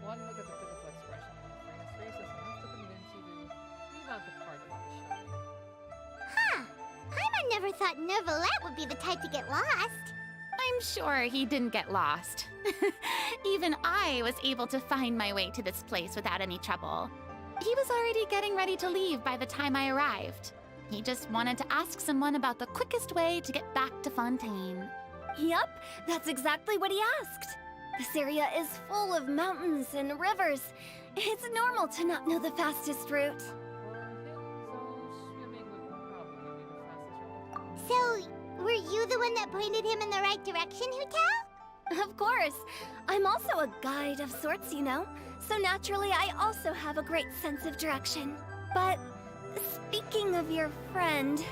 One look at the pitiful expression on Freya's face is enough to convince you to leave out the part about the shot.
Huh. Paimon never thought Nervalette would be the type to get lost.
I'm sure he didn't get lost. Even I was able to find my way to this place without any trouble. He was already getting ready to leave by the time I arrived. He just wanted to ask someone about the quickest way to get back to Fontaine.
Yup, that's exactly what he asked. This area is full of mountains and rivers. It's normal to not know the fastest route.
So, were you the one that pointed him in the right direction, Hutao?
Of course. I'm also a guide of sorts, you know. So naturally, I also have a great sense of direction. But speaking of your friend...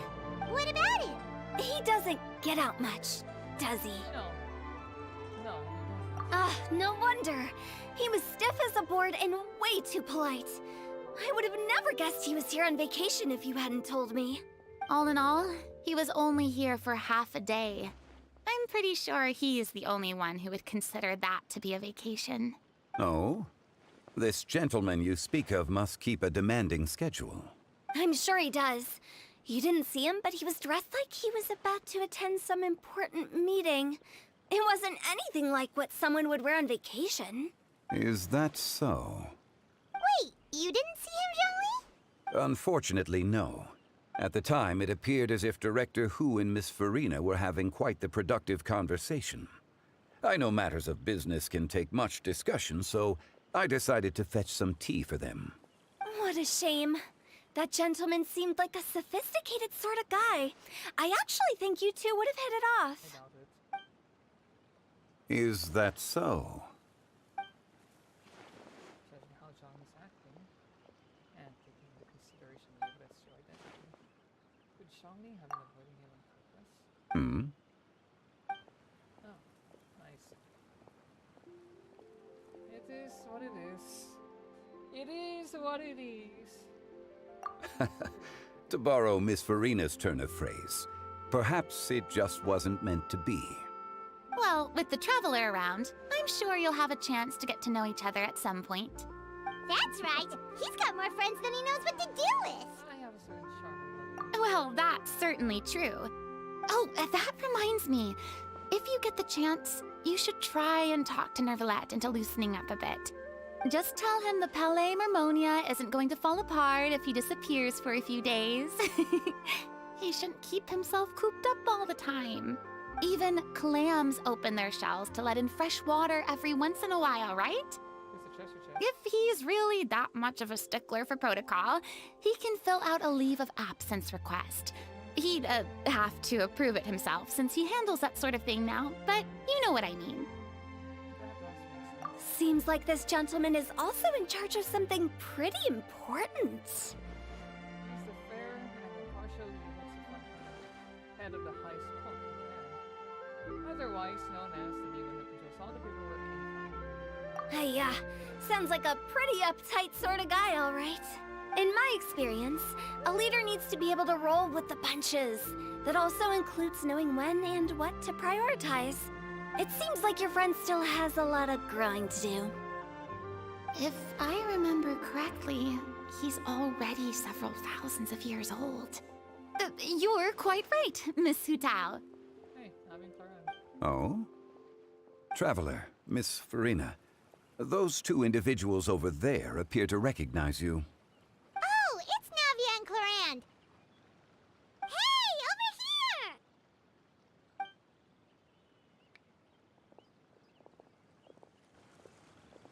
What about him?
He doesn't get out much, does he?
No.
Ah, no wonder. He was stiff as a board and way too polite. I would have never guessed he was here on vacation if you hadn't told me.
All in all, he was only here for half a day. I'm pretty sure he is the only one who would consider that to be a vacation.
Oh? This gentleman you speak of must keep a demanding schedule.
I'm sure he does. You didn't see him, but he was dressed like he was about to attend some important meeting. It wasn't anything like what someone would wear on vacation.
Is that so?
Wait, you didn't see him, Zhongli?
Unfortunately, no. At the time, it appeared as if Director Hu and Miss Farina were having quite the productive conversation. I know matters of business can take much discussion, so I decided to fetch some tea for them.
What a shame. That gentleman seemed like a sophisticated sort of guy. I actually think you two would have hit it off.
Is that so?
Judging how Zhongli's acting, and taking into consideration the evidence to identity, could Zhongli have been avoiding him on purpose?
Hmm?
Oh, nice. It is what it is. It is what it is.
To borrow Miss Farina's turn of phrase, perhaps it just wasn't meant to be.
Well, with the Traveler around, I'm sure you'll have a chance to get to know each other at some point.
That's right. He's got more friends than he knows what to do with.
I have a certain charm.
Well, that's certainly true. Oh, that reminds me. If you get the chance, you should try and talk to Nervalette into loosening up a bit. Just tell him the Palais Mermonia isn't going to fall apart if he disappears for a few days. He shouldn't keep himself cooped up all the time. Even clams open their shells to let in fresh water every once in a while, right? If he's really that much of a stickler for protocol, he can fill out a leave of absence request. He'd have to approve it himself since he handles that sort of thing now, but you know what I mean.
Seems like this gentleman is also in charge of something pretty important.
He's the fair and impartial head of the High School, otherwise known as the demon who controls all the people that came.
Yeah, sounds like a pretty uptight sort of guy, all right. In my experience, a leader needs to be able to roll with the punches. That also includes knowing when and what to prioritize. It seems like your friend still has a lot of growing to do.
If I remember correctly, he's already several thousands of years old. You're quite right, Miss Hu Tao.
Hey, I'm in Cloran.
Oh? Traveler, Miss Farina. Those two individuals over there appear to recognize you.
Oh, it's Navia and Clorand. Hey, over here!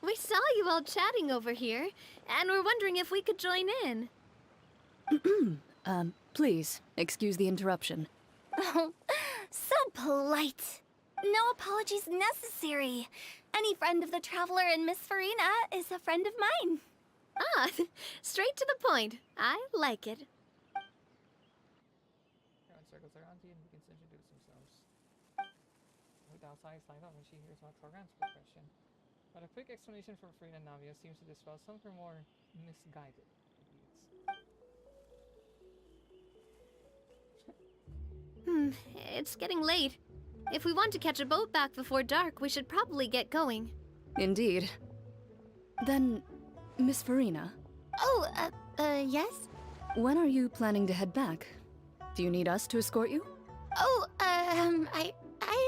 We saw you all chatting over here, and we're wondering if we could join in.
Please, excuse the interruption.
Oh, so polite. No apologies necessary. Any friend of the Traveler and Miss Farina is a friend of mine.
Ah, straight to the point. I like it.
Everyone circles around you and begins to introduce themselves. Without eyes light up when she hears about Cloran's progression. But a quick explanation from Farina and Navia seems to dispel some of her more misguided views.
It's getting late. If we want to catch a boat back before dark, we should probably get going.
Indeed. Then, Miss Farina.
Oh, yes?
When are you planning to head back? Do you need us to escort you?
Oh, I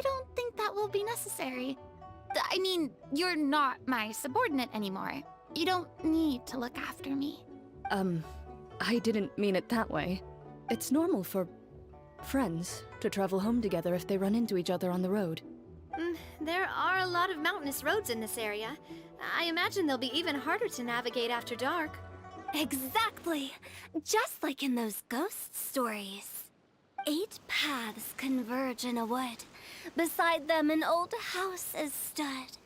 don't think that will be necessary. I mean, you're not my subordinate anymore. You don't need to look after me.
I didn't mean it that way. It's normal for friends to travel home together if they run into each other on the road.
There are a lot of mountainous roads in this area. I imagine they'll be even harder to navigate after dark.
Exactly. Just like in those ghost stories. 8 paths converge in a wood. Beside them an old house is stood.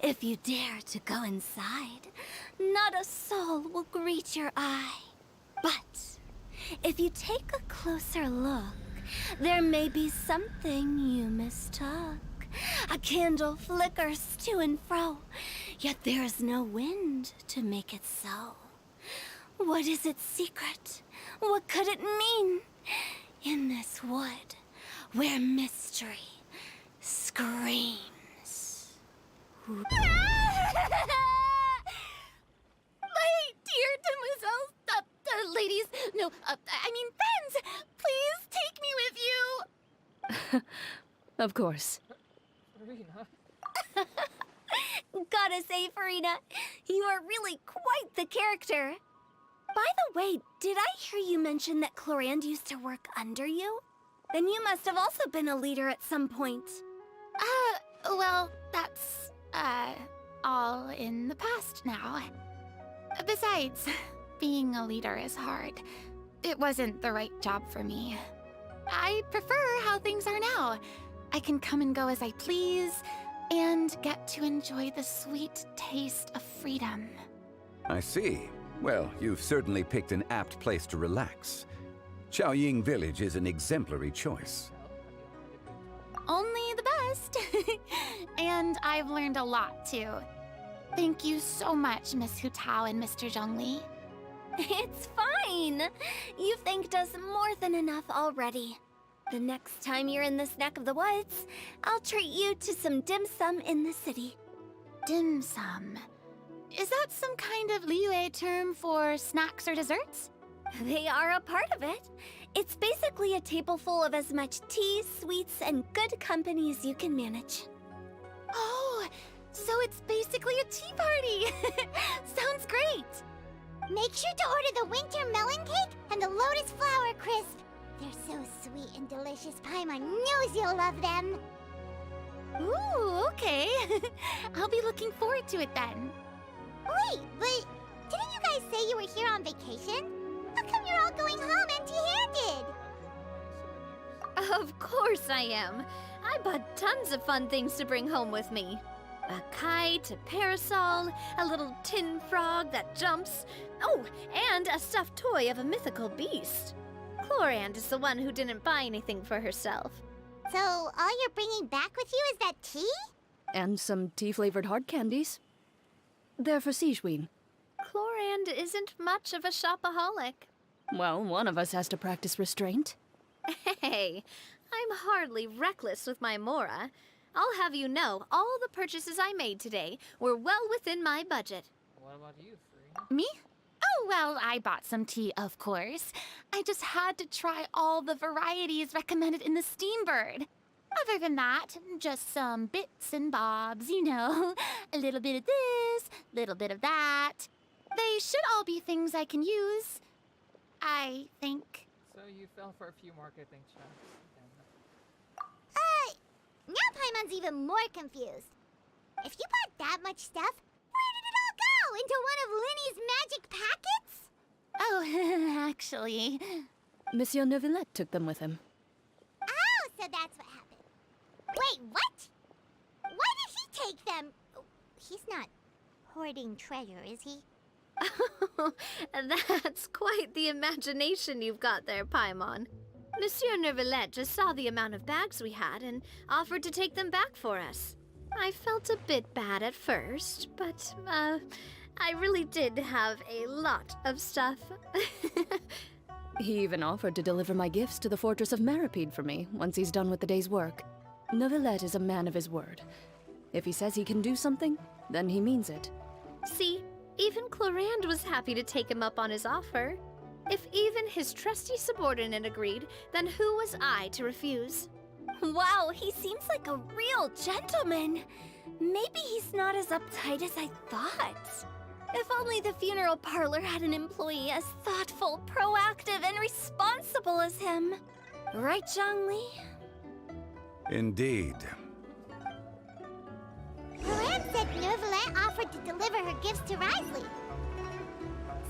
If you dare to go inside, not a soul will greet your eye. But if you take a closer look, there may be something you mistook. A candle flickers to and fro, yet there is no wind to make it so. What is its secret? What could it mean? In this wood, where mystery screams.
My dear demoiselles, ladies, no, I mean friends, please take me with you.
Of course.
Farina?
Gotta say, Farina, you are really quite the character. By the way, did I hear you mention that Clorand used to work under you? Then you must have also been a leader at some point.
Well, that's, all in the past now. Besides, being a leader is hard. It wasn't the right job for me. I prefer how things are now. I can come and go as I please, and get to enjoy the sweet taste of freedom.
I see. Well, you've certainly picked an apt place to relax. Xiaoying Village is an exemplary choice.
Only the best. And I've learned a lot, too. Thank you so much, Miss Hu Tao and Mr. Zhongli.
It's fine. You've thanked us more than enough already. The next time you're in this neck of the woods, I'll treat you to some dim sum in the city.
Dim sum? Is that some kind of Liyue term for snacks or desserts?
They are a part of it. It's basically a table full of as much tea, sweets, and good company as you can manage.
Oh, so it's basically a tea party. Sounds great.
Make sure to order the winter melon cake and the lotus flower crisp. They're so sweet and delicious. Paimon knows you'll love them.
Ooh, okay. I'll be looking forward to it then.
Wait, but didn't you guys say you were here on vacation? How come you're all going home empty-handed?
Of course I am. I bought tons of fun things to bring home with me. A kite, a parasol, a little tin frog that jumps. Oh, and a stuffed toy of a mythical beast. Chlorand is the one who didn't buy anything for herself.
So all you're bringing back with you is that tea?
And some tea-flavored hard candies. They're for Sigewin.
Chlorand isn't much of a shopaholic.
Well, one of us has to practice restraint.
Hey, I'm hardly reckless with my Mora. I'll have you know, all the purchases I made today were well within my budget.
What about you, Free?
Me? Oh, well, I bought some tea, of course. I just had to try all the varieties recommended in the Steambird. Other than that, just some bits and bobs, you know. A little bit of this, little bit of that. They should all be things I can use, I think.
So you fell for a few marketing traps.
Now Paimon's even more confused. If you bought that much stuff, where did it all go? Into one of Linny's magic packets?
Oh, actually...
Monsieur Neuvillette took them with him.
Oh, so that's what happened. Wait, what? Why did he take them? He's not hoarding treasure, is he?
That's quite the imagination you've got there, Paimon. Monsieur Neuvillette just saw the amount of bags we had and offered to take them back for us. I felt a bit bad at first, but, I really did have a lot of stuff.
He even offered to deliver my gifts to the Fortress of Meripede for me once he's done with the day's work. Neuvillette is a man of his word. If he says he can do something, then he means it.
See, even Chlorand was happy to take him up on his offer. If even his trusty subordinate agreed, then who was I to refuse?
Wow, he seems like a real gentleman. Maybe he's not as uptight as I thought. If only the funeral parlor had an employee as thoughtful, proactive, and responsible as him. Right, Zhongli?
Indeed.
Luann said Neuvillette offered to deliver her gifts to Risley.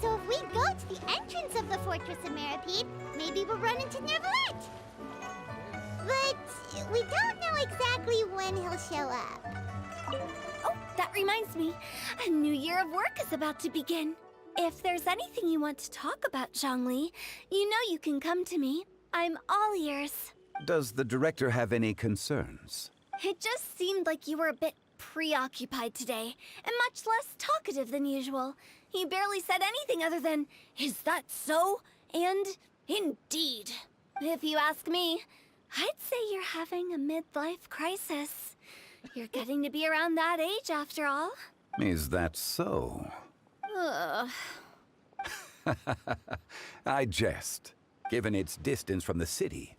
So if we go to the entrance of the Fortress of Meripede, maybe we'll run into Neuvillette. But we don't know exactly when he'll show up.
Oh, that reminds me. A new year of work is about to begin. If there's anything you want to talk about, Zhongli, you know you can come to me. I'm all ears.
Does the director have any concerns?
It just seemed like you were a bit preoccupied today, and much less talkative than usual. You barely said anything other than, "Is that so?" and "Indeed." If you ask me, I'd say you're having a midlife crisis. You're getting to be around that age after all.
Is that so?
Ugh.
I jest. Given its distance from the city,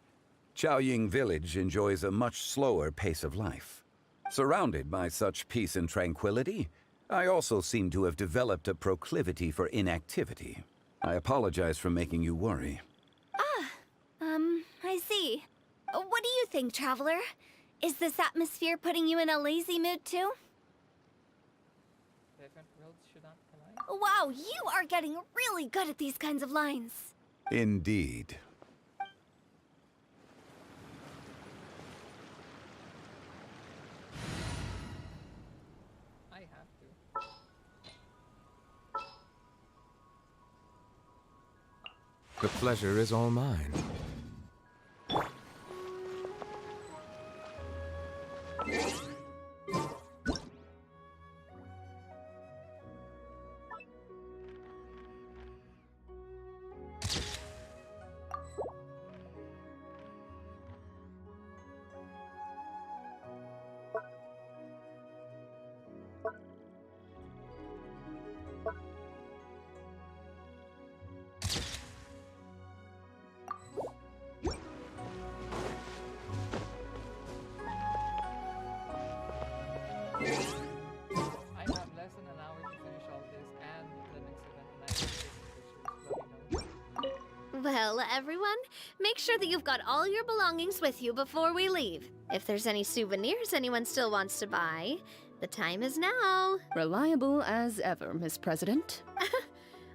Chaoying Village enjoys a much slower pace of life. Surrounded by such peace and tranquility, I also seem to have developed a proclivity for inactivity. I apologize for making you worry.
I see. What do you think, Traveler? Is this atmosphere putting you in a lazy mood too?
Different worlds should not collide.
Wow, you are getting really good at these kinds of lines.
Indeed.
I have to.
The pleasure is all mine.
I have less than an hour to finish all this and the next event, and I have to take some pictures. Let me know.
Well, everyone, make sure that you've got all your belongings with you before we leave. If there's any souvenirs anyone still wants to buy, the time is now.
Reliable as ever, Miss President.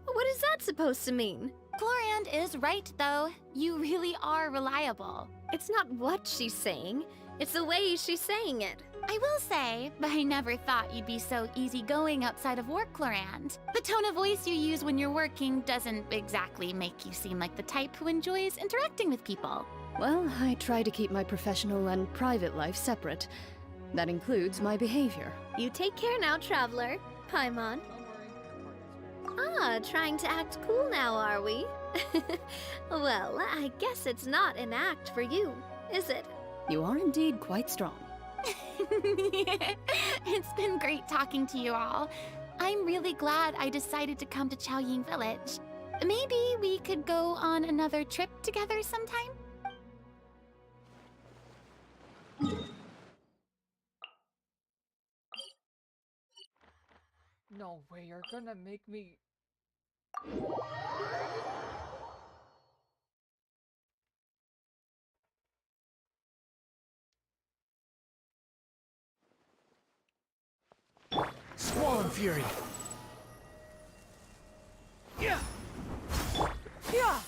What is that supposed to mean?
Chlorand is right, though. You really are reliable.
It's not what she's saying, it's the way she's saying it.
I will say, but I never thought you'd be so easygoing outside of work, Chlorand. The tone of voice you use when you're working doesn't exactly make you seem like the type who enjoys interacting with people.
Well, I try to keep my professional and private life separate. That includes my behavior.
You take care now, Traveler. Paimon. Ah, trying to act cool now, are we? Well, I guess it's not an act for you, is it?
You are indeed quite strong.
It's been great talking to you all. I'm really glad I decided to come to Chaoying Village. Maybe we could go on another trip together sometime?
No way, you're gonna make me...
Squall and Fury!
Yeah! Yeah!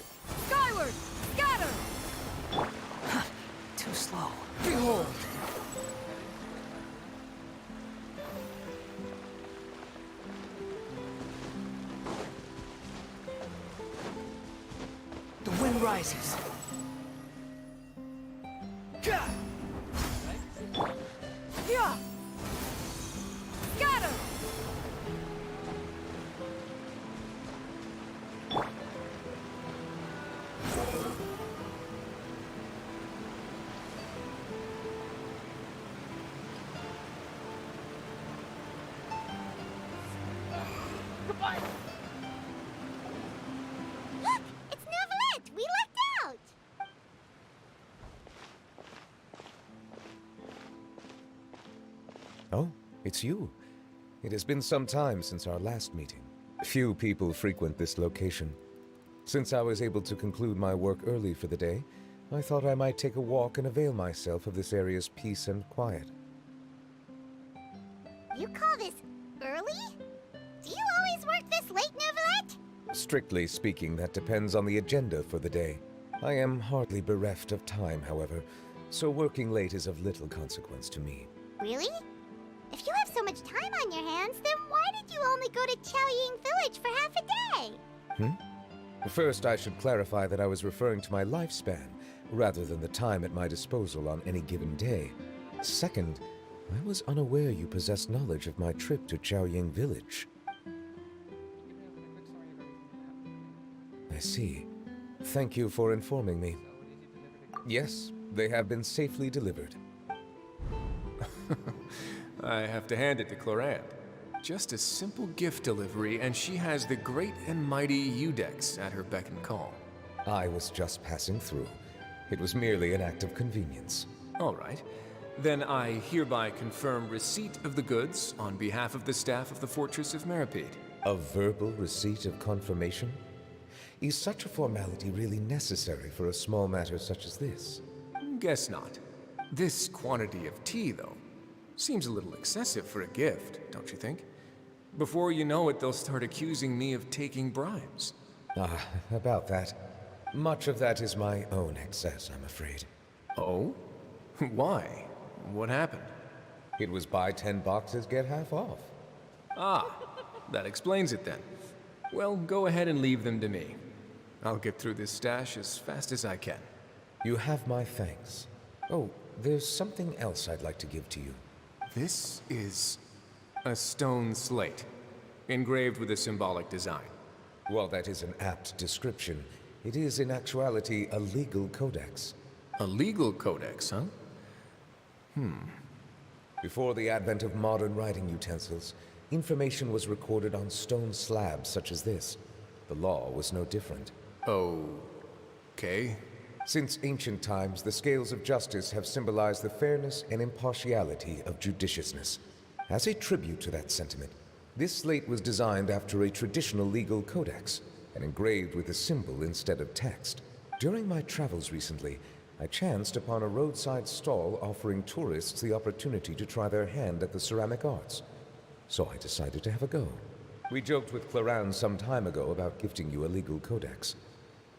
Skyward! Scatter!
Too slow.
Behold!
The wind rises.
Yeah! Yeah! Scatter!
Goodbye!
Look! It's Neuvillette! We lucked out!
Oh, it's you. It has been some time since our last meeting. Few people frequent this location. Since I was able to conclude my work early for the day, I thought I might take a walk and avail myself of this area's peace and quiet.
You call this early? Do you always work this late, Neuvillette?
Strictly speaking, that depends on the agenda for the day. I am hardly bereft of time, however, so working late is of little consequence to me.
Really? If you have so much time on your hands, then why did you only go to Chaoying Village for half a day?
First, I should clarify that I was referring to my lifespan, rather than the time at my disposal on any given day. Second, I was unaware you possessed knowledge of my trip to Chaoying Village. I see. Thank you for informing me. Yes, they have been safely delivered.
I have to hand it to Chlorand. Just a simple gift delivery, and she has the great and mighty Udex at her beck and call.
I was just passing through. It was merely an act of convenience.
All right. Then I hereby confirm receipt of the goods on behalf of the staff of the Fortress of Meripede.
A verbal receipt of confirmation? Is such a formality really necessary for a small matter such as this?
Guess not. This quantity of tea, though, seems a little excessive for a gift, don't you think? Before you know it, they'll start accusing me of taking bribes.
Ah, about that. Much of that is my own excess, I'm afraid.
Oh? Why? What happened?
It was buy 10 boxes, get half off.
Ah, that explains it then. Well, go ahead and leave them to me. I'll get through this stash as fast as I can.
You have my thanks. Oh, there's something else I'd like to give to you.
This is a stone slate, engraved with a symbolic design.
While that is an apt description, it is in actuality a legal codex.
A legal codex, huh?
Before the advent of modern writing utensils, information was recorded on stone slabs such as this. The law was no different.
Okay.
Since ancient times, the scales of justice have symbolized the fairness and impartiality of judiciousness. As a tribute to that sentiment, this slate was designed after a traditional legal codex and engraved with a symbol instead of text. During my travels recently, I chanced upon a roadside stall offering tourists the opportunity to try their hand at the ceramic arts. So I decided to have a go. We joked with Chlorand some time ago about gifting you a legal codex.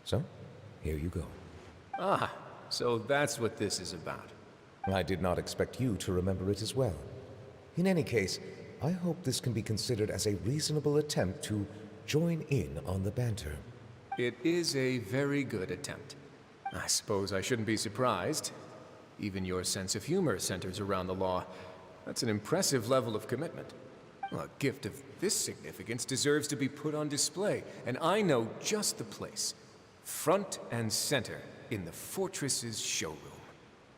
So, here you go.
Ah, so that's what this is about.
I did not expect you to remember it as well. In any case, I hope this can be considered as a reasonable attempt to join in on the banter.
It is a very good attempt. I suppose I shouldn't be surprised. Even your sense of humor centers around the law. That's an impressive level of commitment. Well, a gift of this significance deserves to be put on display, and I know just the place. Front and center in the fortress's showroom.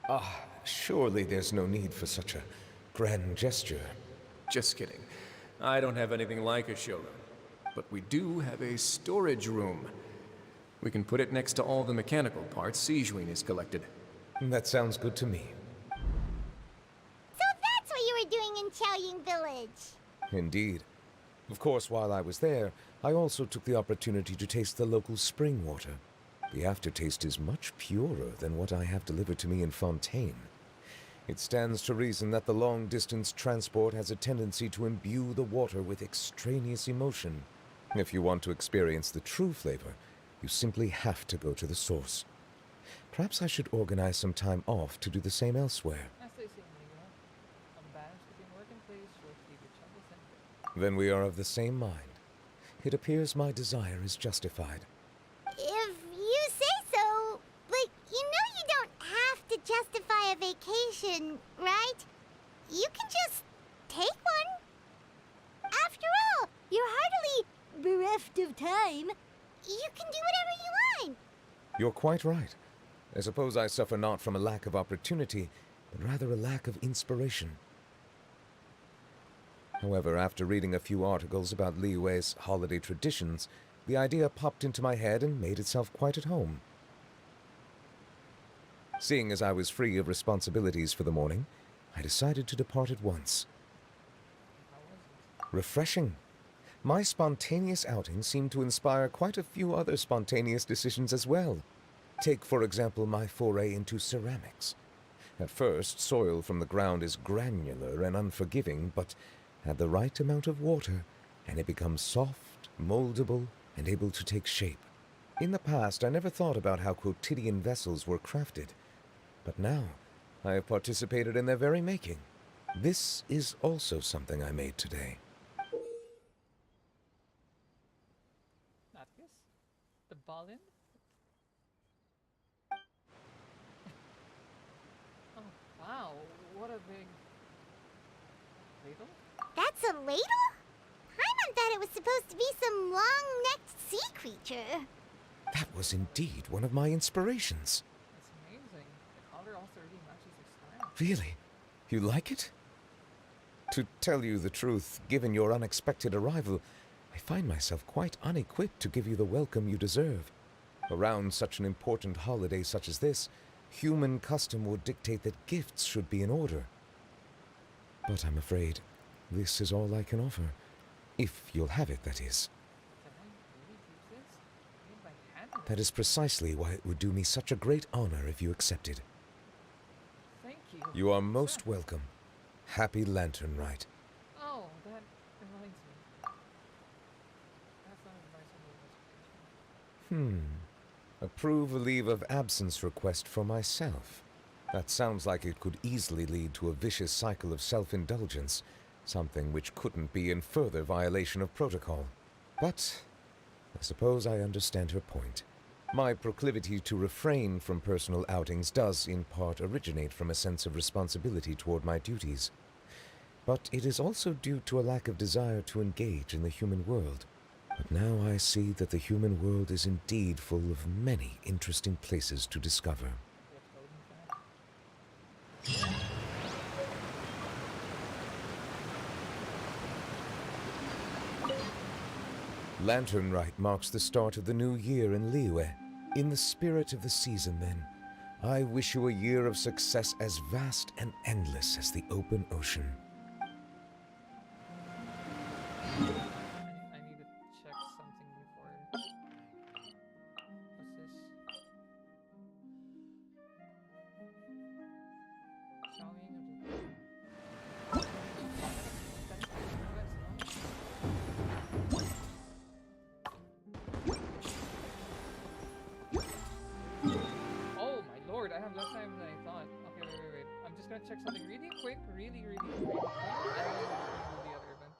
Ah, surely there's no need for such a grand gesture.
Just kidding. I don't have anything like a showroom. But we do have a storage room. We can put it next to all the mechanical parts Sijuin has collected.
That sounds good to me.
So that's what you were doing in Chaoying Village.
Indeed. Of course, while I was there, I also took the opportunity to taste the local spring water. The aftertaste is much purer than what I have delivered to me in Fontaine. It stands to reason that the long-distance transport has a tendency to imbue the water with extraneous emotion. If you want to experience the true flavor, you simply have to go to the source. Perhaps I should organize some time off to do the same elsewhere. Then we are of the same mind. It appears my desire is justified.
If you say so, but you know you don't have to justify a vacation, right? You can just take one. After all, you're hardly bereft of time. You can do whatever you want.
You're quite right. I suppose I suffer not from a lack of opportunity, but rather a lack of inspiration. However, after reading a few articles about Liyue's holiday traditions, the idea popped into my head and made itself quite at home. Seeing as I was free of responsibilities for the morning, I decided to depart at once. Refreshing. My spontaneous outing seemed to inspire quite a few other spontaneous decisions as well. Take, for example, my foray into ceramics. At first, soil from the ground is granular and unforgiving, but add the right amount of water, and it becomes soft, moldable, and able to take shape. In the past, I never thought about how quotidian vessels were crafted, but now I have participated in their very making. This is also something I made today.
The ballin? Oh, wow, what a big ladle?
That's a ladle? Paimon thought it was supposed to be some long-necked sea creature.
That was indeed one of my inspirations.
It's amazing. The color also really matches your style.
Really? You like it? To tell you the truth, given your unexpected arrival, I find myself quite unequipped to give you the welcome you deserve. Around such an important holiday such as this, human custom would dictate that gifts should be in order. But I'm afraid this is all I can offer. If you'll have it, that is.
Can I really use this? Made by hand?
That is precisely why it would do me such a great honor if you accepted.
Thank you.
You are most welcome. Happy Lantern Rite.
Oh, that reminds me. That's not advice on the
Approve a leave of absence request for myself. That sounds like it could easily lead to a vicious cycle of self-indulgence, something which couldn't be in further violation of protocol. But I suppose I understand her point. My proclivity to refrain from personal outings does in part originate from a sense of responsibility toward my duties. But it is also due to a lack of desire to engage in the human world. But now I see that the human world is indeed full of many interesting places to discover. Lantern Rite marks the start of the new year in Liyue. In the spirit of the season, then, I wish you a year of success as vast and endless as the open ocean.
I need to check something before. What's this? Showing of the... Oh my lord, I have less time than I thought. Okay, wait. I'm just gonna check something really quick, really quick. And then I'm just gonna do the other event.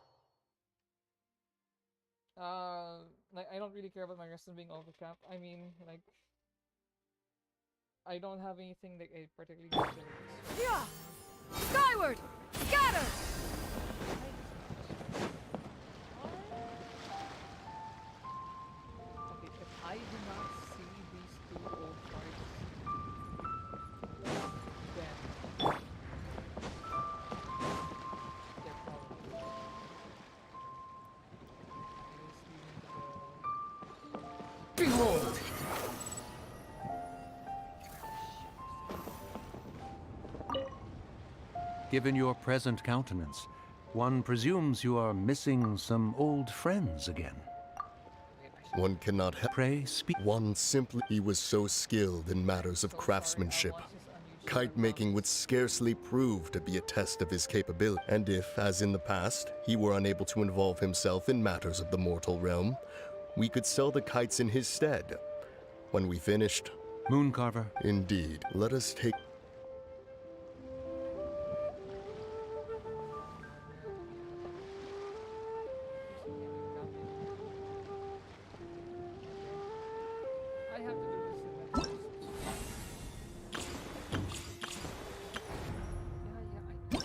Like, I don't really care about my rest being overcapped. I mean, like, I don't have anything that I particularly consider.
Yeah! Skyward! Scatter!
Okay, if I do not see these two old cards, then they're probably.
Behold!
Given your present countenance, one presumes you are missing some old friends again.
One cannot help.
Pray speak.
One simply. He was so skilled in matters of craftsmanship. Kite making would scarcely prove to be a test of his capability. And if, as in the past, he were unable to involve himself in matters of the mortal realm, we could sell the kites in his stead. When we finished.
Mooncarver.
Indeed. Let us take.
I have to do this event. Yeah,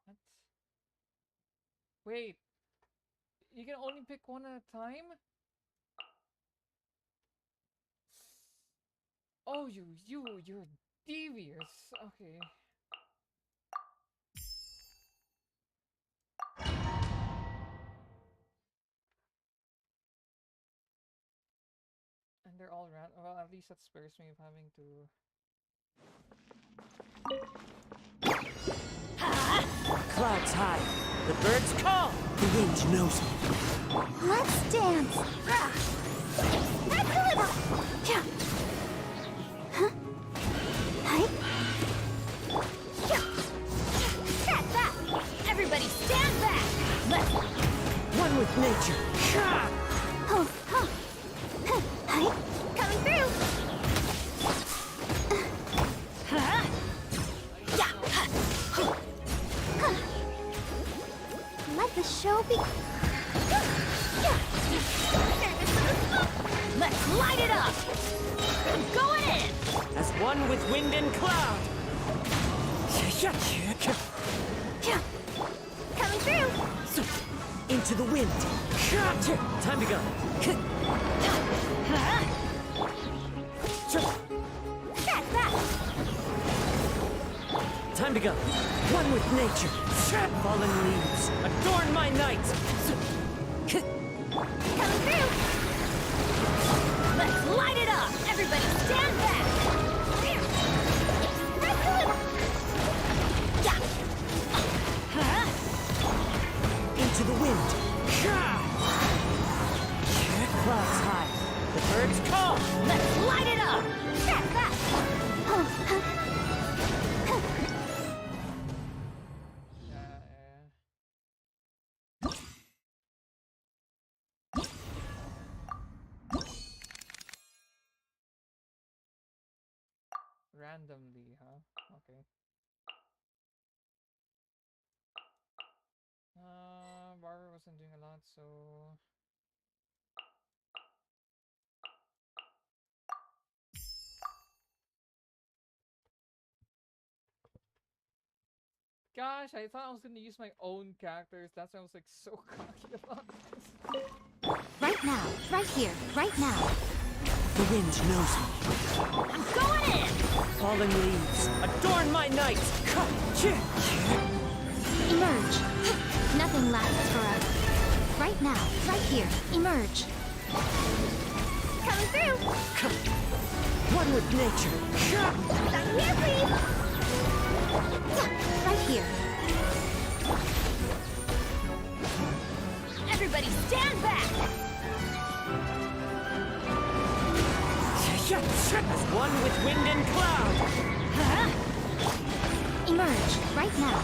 What? Wait. You can only pick one at a time? Oh, you're devious. Okay. And they're all ran. Well, at least that spares me of having to.
Clouds high. The birds call. The wind knows me.
Let's dance. Yeah. Huh? Hi. Yeah.
Cat back! Everybody stand back! Let's...
One with nature.
Oh, huh. Hi. Coming through. Let the show be.
Let's light it up! I'm going in!
As one with wind and cloud.
Coming through.
Into the wind. Time to go.
Cat back.
Time to go. One with nature. Fallen leaves. Adorn my night.
Coming through.
Let's light it up! Everybody stand back!
Into the wind. Clouds high. The birds call.
Let's light it up!
Cat back.
Randomly, huh? Okay. Barber wasn't doing a lot, so. Gosh, I thought I was gonna use my own characters. That's why I was like so cocky about this.
Right now. Right here. Right now.
The wind knows me.
I'm going in!
Fallen leaves. Adorn my night.
Emerge. Nothing lasts forever. Right now. Right here. Emerge. Coming through.
One with nature.
Not here, please. Yeah, right here.
Everybody stand back!
As one with wind and cloud.
Emerge.
Emerge right now.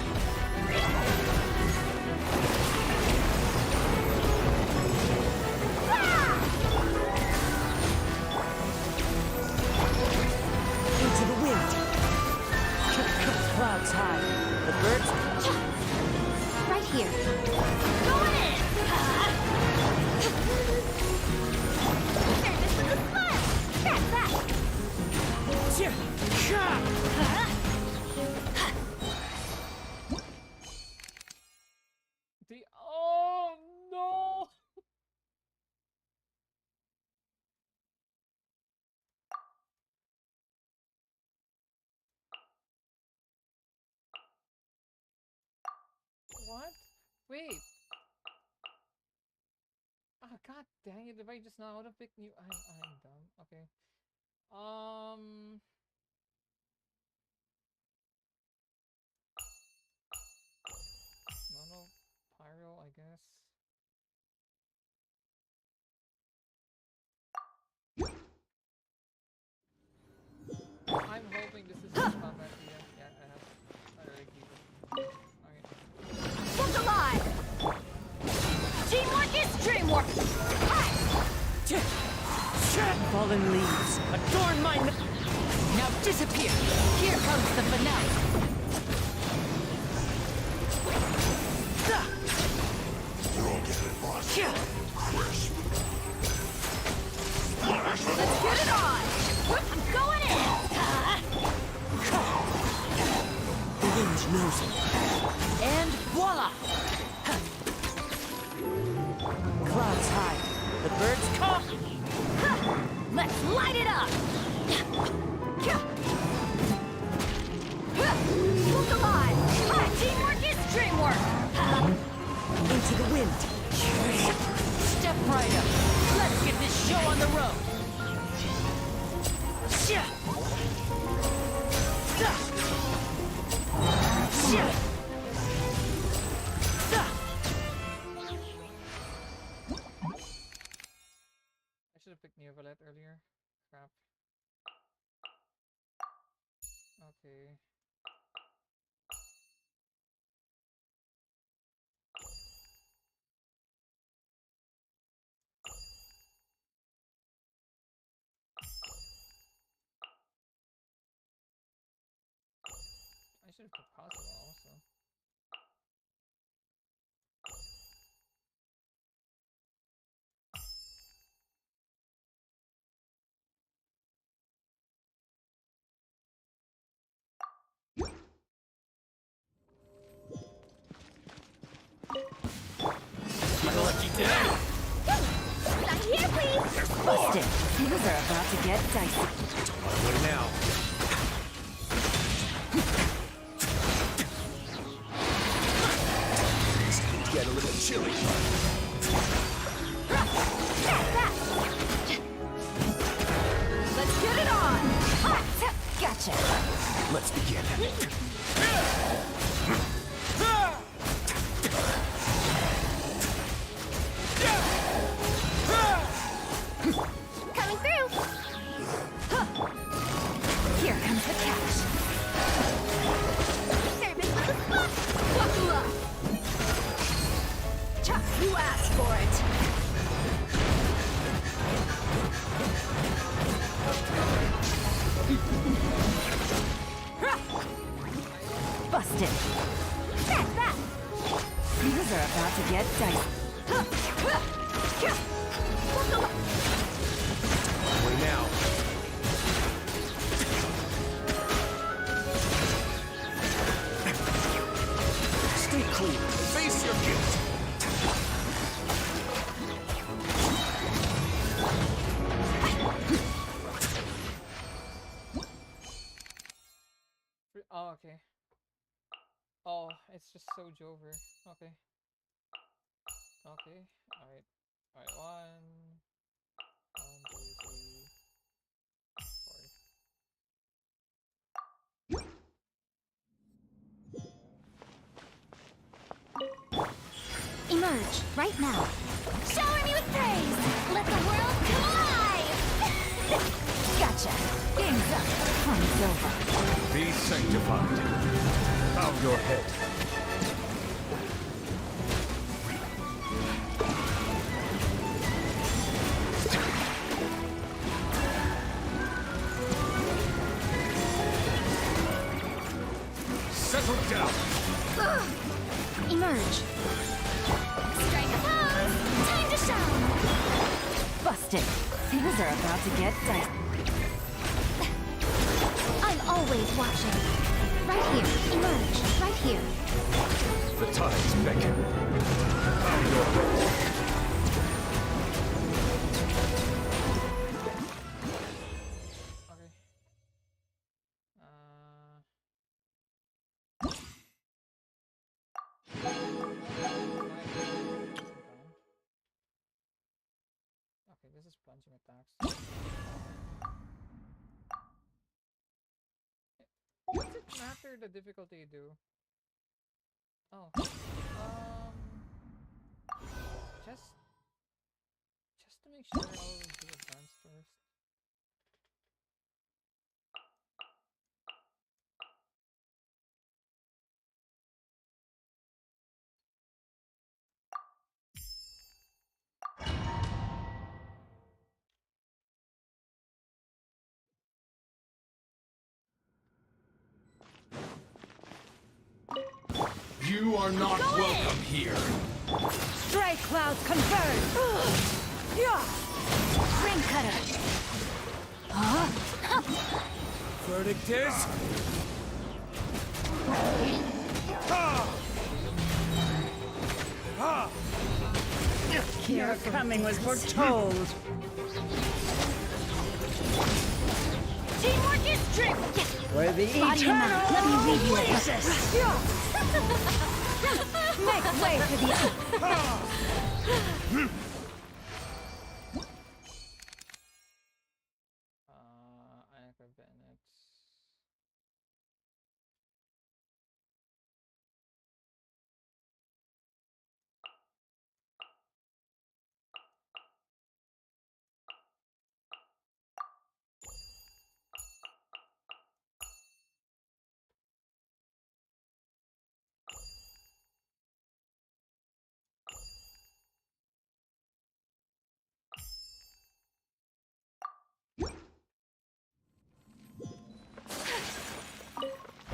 Into the wind. Clouds high. The birds.
Right here.
Going in! Turn this into smile! That's that!
Oh no! What? Wait. Ah, god dang it! If I just know how to pick new, I'm dumb. Okay. Mono pyro, I guess. I'm hoping this is just combat. Yeah, I have. I already keep it. Alright.
Look alive! Teamwork is dreamwork! Fallen leaves, adorn my... Now disappear! Here comes the finale! Let's get it on! I'm going in! The wind knows it. And voila! Clouds high. The birds come. Let's light it up! Look alive! Teamwork is dreamwork! Into the wind. Step right up. Let's get this show on the road.
I should have picked Neovalet earlier. Crap. Okay. I should have put Kazuha also.
Lucky day!
Not here, please!
Busted! Things are about to get dicey. What now?
Get a little chilly.
Let's get it on! Gotcha!
Let's begin.
Coming through!
Here comes the catch.
Service with the spot!
Buckle up! Chuck, you asked for it! Busted!
That's that!
Things are about to get dicey.
Wait now.
Stay cool. Face your guilt.
Oh, okay. Oh, it's just so Jover. Okay. Okay. Alright. Alright, 1, 2, 3, 4.
Emerge right now.
Shower me with praise! Let the world come alive!
Gotcha! Game's up. Fun's over.
Be sanctified.
your head. Settle down.
Emerge.
Strike a pose! Time to shine!
Busted. Things are about to get dicey. I'm always watching. Right here. Emerge. Right here.
The tides beckon. Bow your head.
Okay. Okay, this is plunging attacks. Does it matter the difficulty you do? Oh, just to make sure, I'll do advanced first.
You are not welcome here.
Stray clouds converge! Yeah!
Ring cutter.
Verdict is...
Your coming was foretold.
Teamwork is true!
For the
Body and mind. Let me read you a
places!
Make way for the...
Anchor Bennett.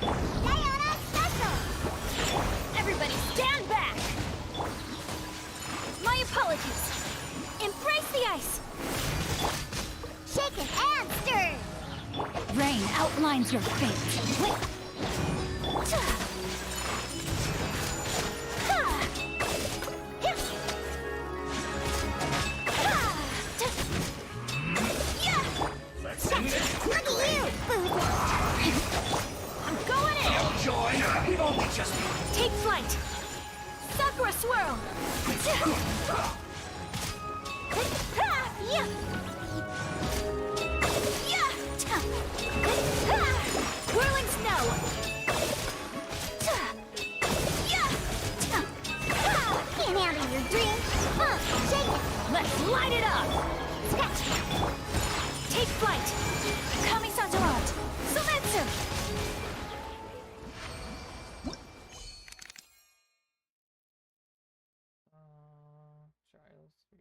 Diana Special! Everybody stand back! My apologies. Embrace the ice. Shaken and stirred.
Rain outlines your fate. Wait.
Let's end this
Look
quickly.
at you, Boo! I'm going in!
I'll join. It won't be just me.
Take flight! Sakura swirl! Yeah! Whirling snow! Can't handle your dreams! Shake it!
Let's light it up!
Take flight! Kami Satorat! Sumetsu!
Trials 3.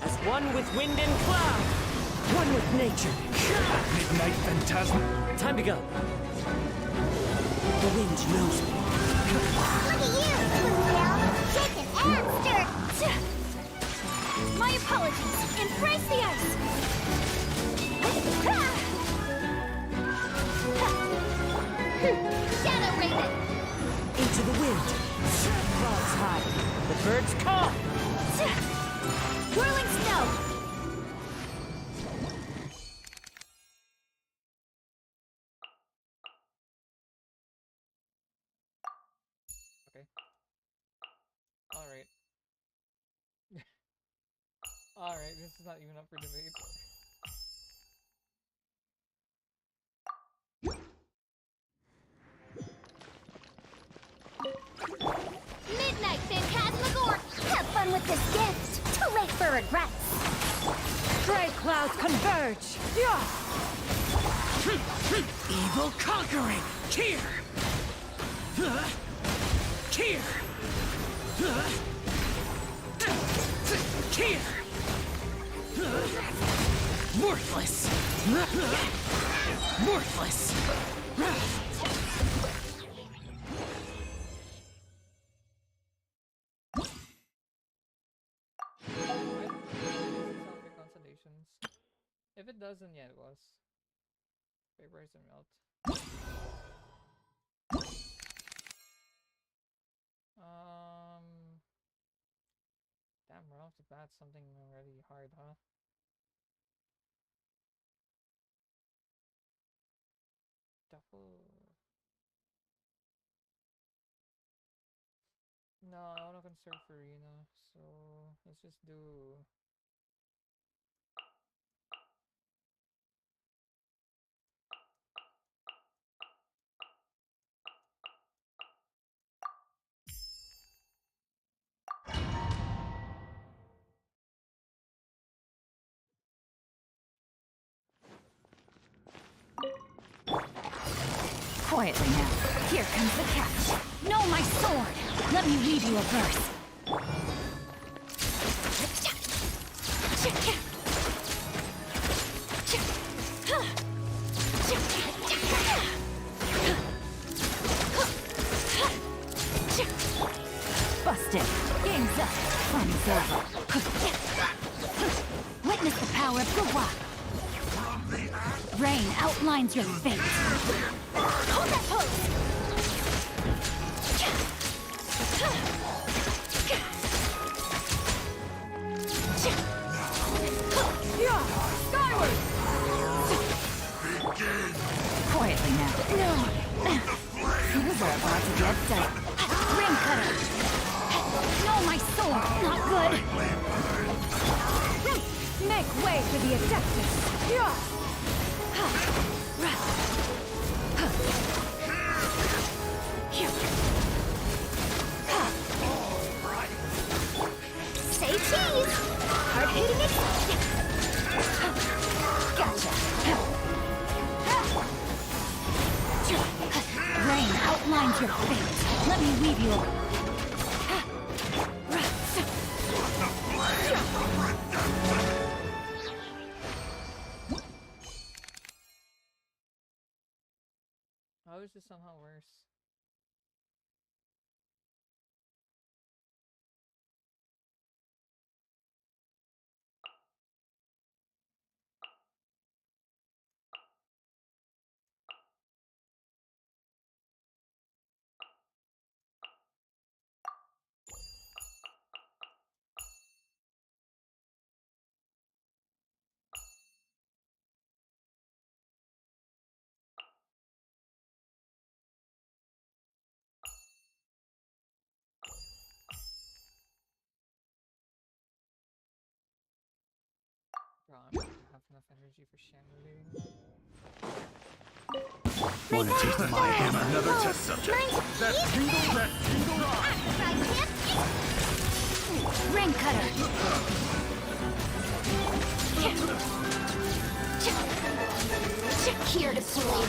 As one with wind and cloud, one with nature.
Midnight Phantasm.
Time to go. The wind knows me.
Look at you, Bluebell! Shaken and stirred! My apologies! Embrace the ice! Shadow Raven!
Into the wind. Clouds high. The birds call.
Whirling snow!
Okay. Alright. Alright, this is not even up for debate.
Midnight Phantasmagoria! Have fun with this gift! Too late for regrets!
Stray clouds converge! Yeah! Evil conquering! Cheer! Cheer! Cheer! Worthless! Worthless!
Consolations. If it doesn't, yeah, it was. Papers and melt. Damn, right off the bat, something already hard, huh? Duffel. No, I wanna conserve Farina, so let's just do.
Quietly now. Here comes the catch. No, my sword! Let me read you a verse. Busted. Game's up. Fun is over. Witness the power of Gawa. Rain outlines your fate. Hold that pose! Skyward! Quietly now. No! Things are about to get done. Ring cutter! No, my sword! Not good! Make way for the Adeptus!
Say cheese! Hard hitting it?
Gotcha! Rain outlines your fate. Let me weave you.
How is this somehow worse? Bro, I don't have enough energy for chandeliering.
Want a taste of my hammer? Another test subject. That tingle rock.
Ring cutter. Here to play.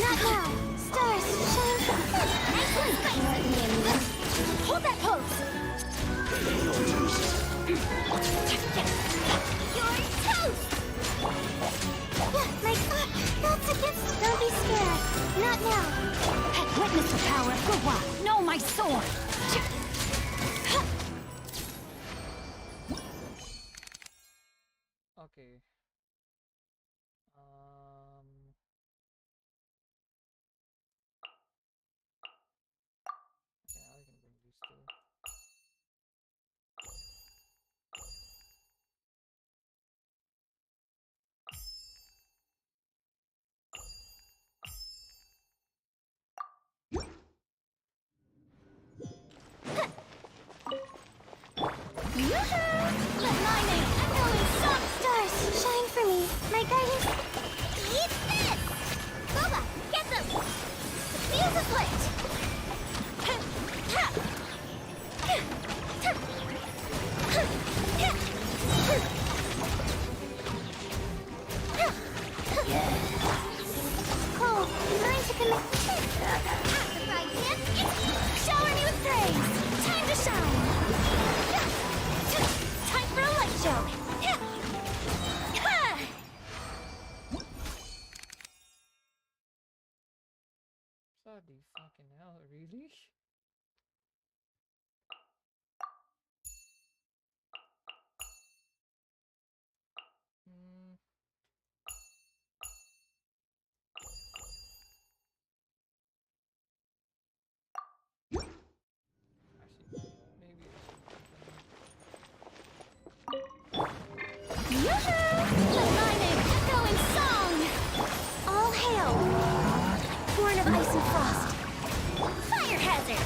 Not now! Stars, shine! Hold that pose! You're toast! That's against... Don't be scared. Not now.
Witness the power of Gawa. No, my sword.
Okay. Okay, now we can bring these two.
Let my name echo in some stars. Shine for me, my guidance. Eat this! Boba, get them! The fuse is lit! Cole, trying to connect. Shower me with praise! Time to shine! Time for a light show!
Bloody fucking hell, really? Hmm. Actually, maybe
Let my name echo in song! All hail! Born of ice and frost. Fire hazard!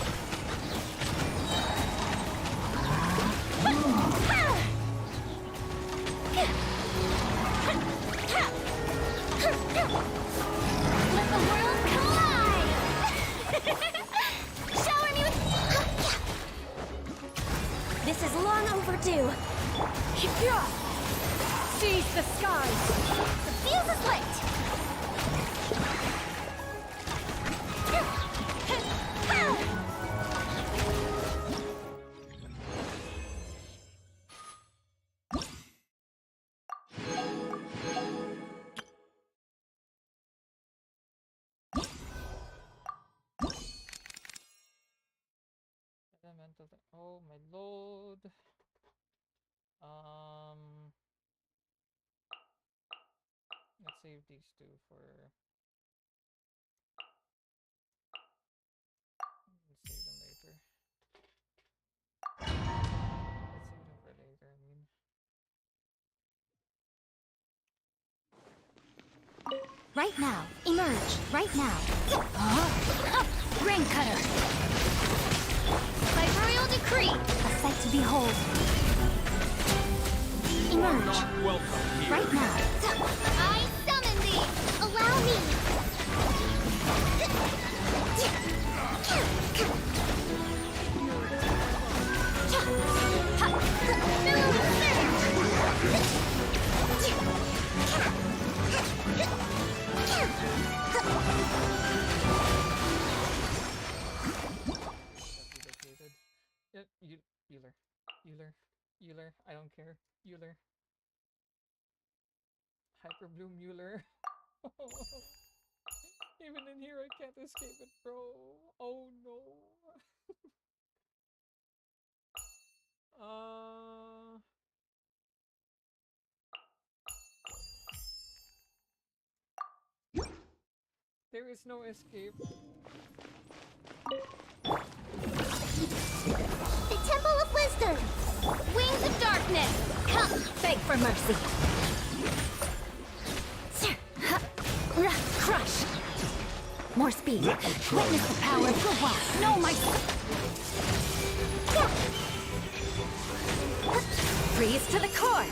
Let the world collide! Shower me with...
This is long overdue.
Seize the skies!
The fuse is lit!
elemental. Oh my lord. Let's save these two for. Let's save them later. Let's save them for later, I mean.
Right now. Emerge. Right now. Rain cutter.
By royal decree.
A sight to behold. Emerge. Right now.
I summon thee. Allow me.
Yep, Euler. I don't care. Euler. Hyper Bloom Euler. Even in here, I can't escape it, bro. Oh no. There is no escape.
The Temple of Wisdom. Wings of Darkness. Come.
Beg for mercy. Crush. More speed. Witness the power of Gua. No, my... Freeze to the core.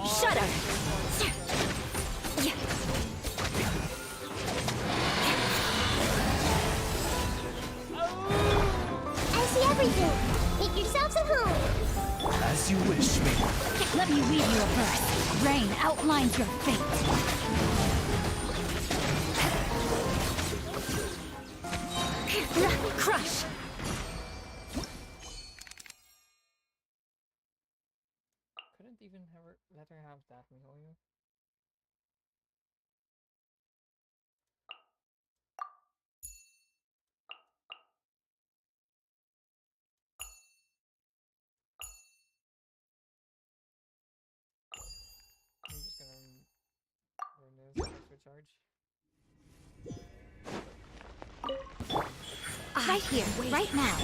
Shudder.
I see everything. Make yourselves at home.
As you wish, me.
Let me read you a verse. Rain outlines your fate. Crush.
Couldn't even have her, let her have that, Mihoyo. I'm just gonna run this extra charge.
Right here, right now.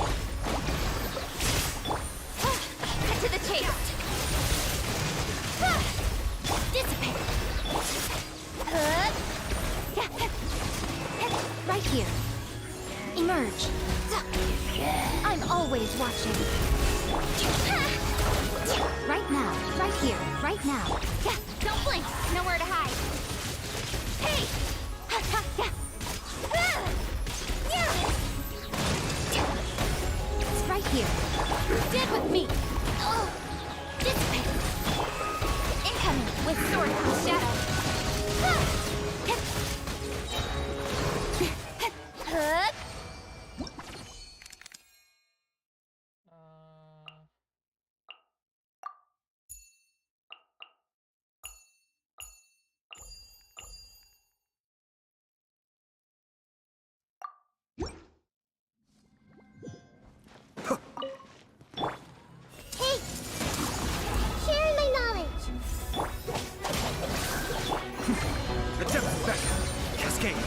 Cut to the chase. Dissipate.
Right here. Emerge. I'm always watching. Right now, right here, right now.
Yeah, don't blink. Nowhere to hide. Hey!
It's right here.
Dead with me. Oh, this way. Incoming with sword from shadow.
Hey! Sharing my knowledge!
The depth back! Cascade!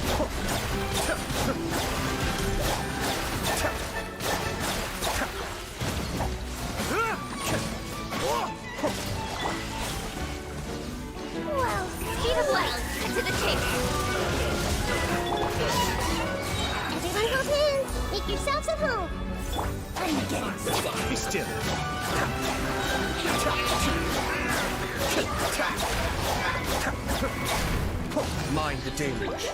Well, speed of light! Cut to the chase! Everyone hold hands! Make yourselves at home! I'm getting sick!
Be still! Mind the damage!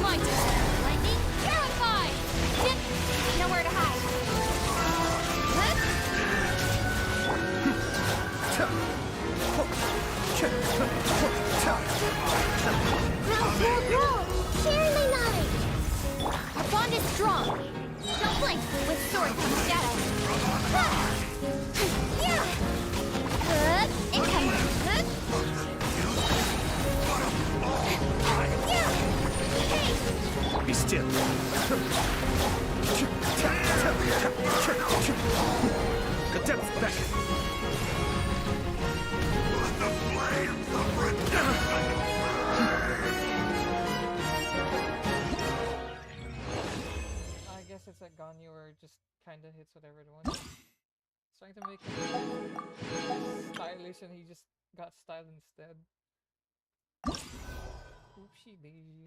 My turn. Lightning, terrified. Dip. Nowhere to hide.
Grow! Sharing my knowledge!
Our bond is strong. Don't blink with sword from shadow. Incoming.
Be still! The depth back!
I guess it's like Ganyu where it just kinda hits whatever it wants. It's trying to make it stylish and he just got style instead. Oopsie daisy.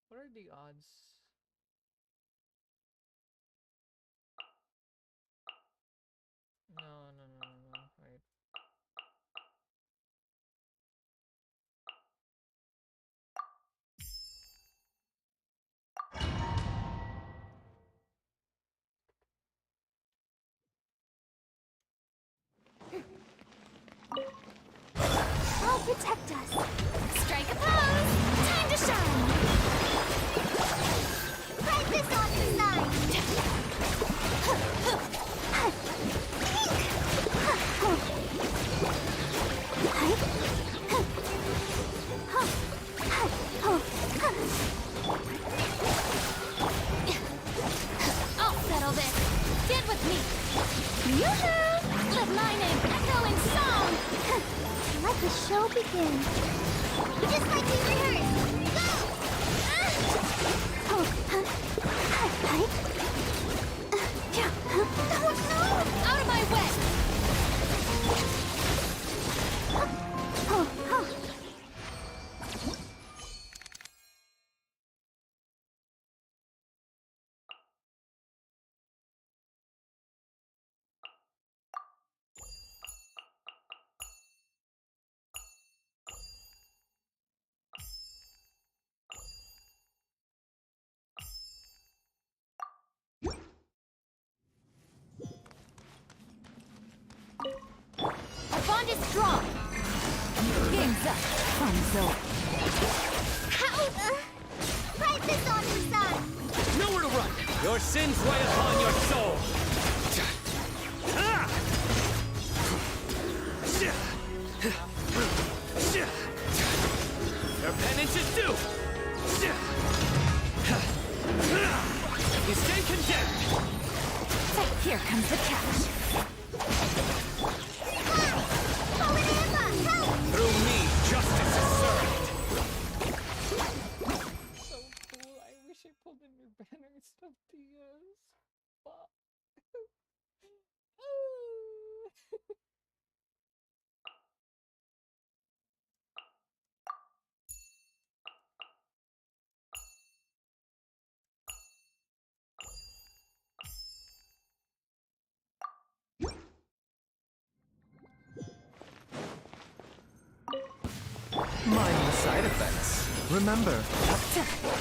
What are the odds? No. Wait.
I'll protect us!
Strike a pose. Time to shine.
Write this on your sign!
I'll settle this. Get with me. Yoo-hoo! Let my name echo in song.
Let the show begin. Just like we rehearsed. Go!
Out of my way. Our bond is strong. Game's up. Fun's over.
Write this on your sign!
Nowhere to run! Your sins weigh upon your soul! Your penance is due! You stay condemned!
Here comes the catch.
Through
me, justice is
side effects. Remember,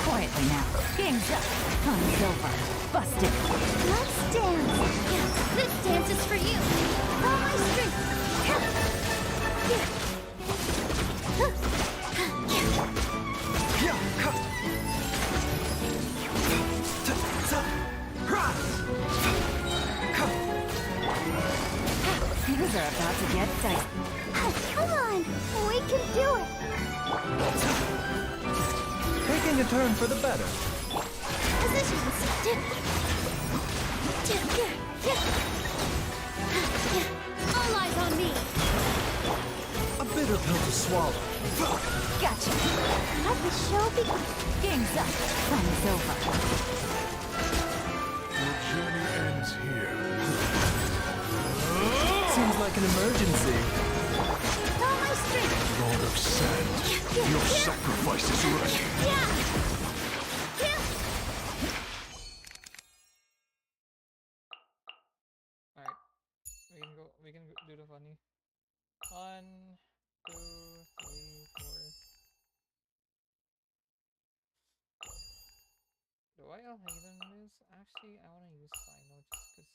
Quietly now. Game's up. Fun's over. Busted.
Let's dance.
This dance is for you.
All my strength.
Things are about to get dicey.
Come on, we can do it.
taking a turn for the better.
Positions.
All eyes on me.
A bitter pill to swallow.
Gotcha.
Let the show begin.
Game's up. Fun's over.
Your journey ends here.
Seems like an emergency.
All my strength.
Lord of Sand, your sacrifice is ready.
Alright. We can do the funny. 1, 2, 3, 4. Do I Alhaven this? Actually, I want to use Sino just because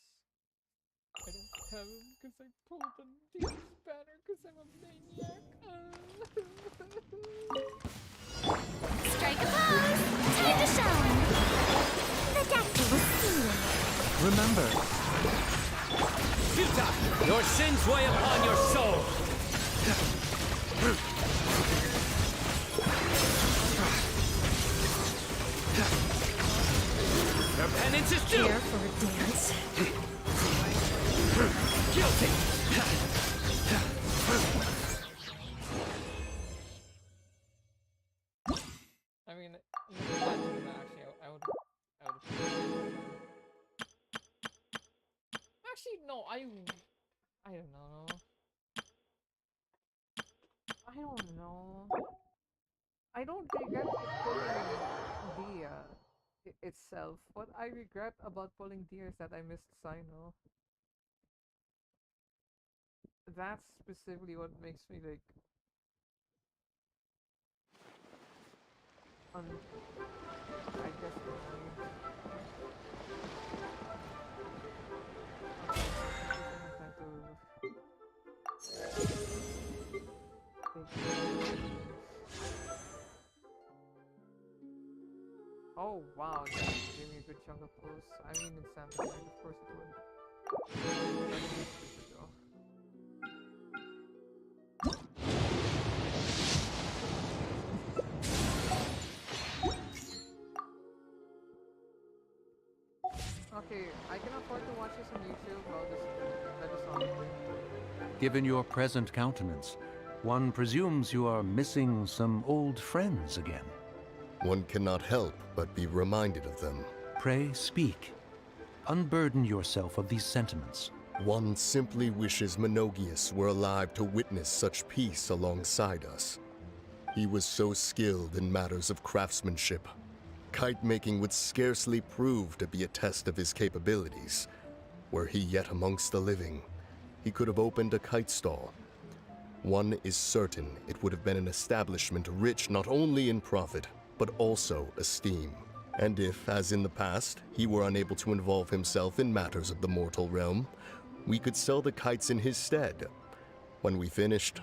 I don't have him because I pulled the Demon's banner because I'm a maniac.
Strike a pose. Time to shine. The doctor was sealing.
Remember,
Futa, your sins weigh upon your soul. Your penance is due.
Here for a dance.
Guilty.
I mean, actually, I would. Actually, no, I don't know. I don't know. I don't regret pulling Dia itself. What I regret about pulling Dia is that I missed Sino. That's specifically what makes me like. I guess annoyed. Oh wow, that gave me a good chunk of pulls. I mean, it's Santa Night, of course it would. Okay, I can afford to watch this on YouTube. I'll just let this on.
Given your present countenance, one presumes you are missing some old friends again.
One cannot help but be reminded of them.
Pray speak. Unburden yourself of these sentiments.
One simply wishes Menogius were alive to witness such peace alongside us. He was so skilled in matters of craftsmanship. Kite making would scarcely prove to be a test of his capabilities. Were he yet amongst the living, he could have opened a kite stall. One is certain it would have been an establishment rich not only in profit, but also esteem. And if, as in the past, he were unable to involve himself in matters of the mortal realm, we could sell the kites in his stead. When we finished,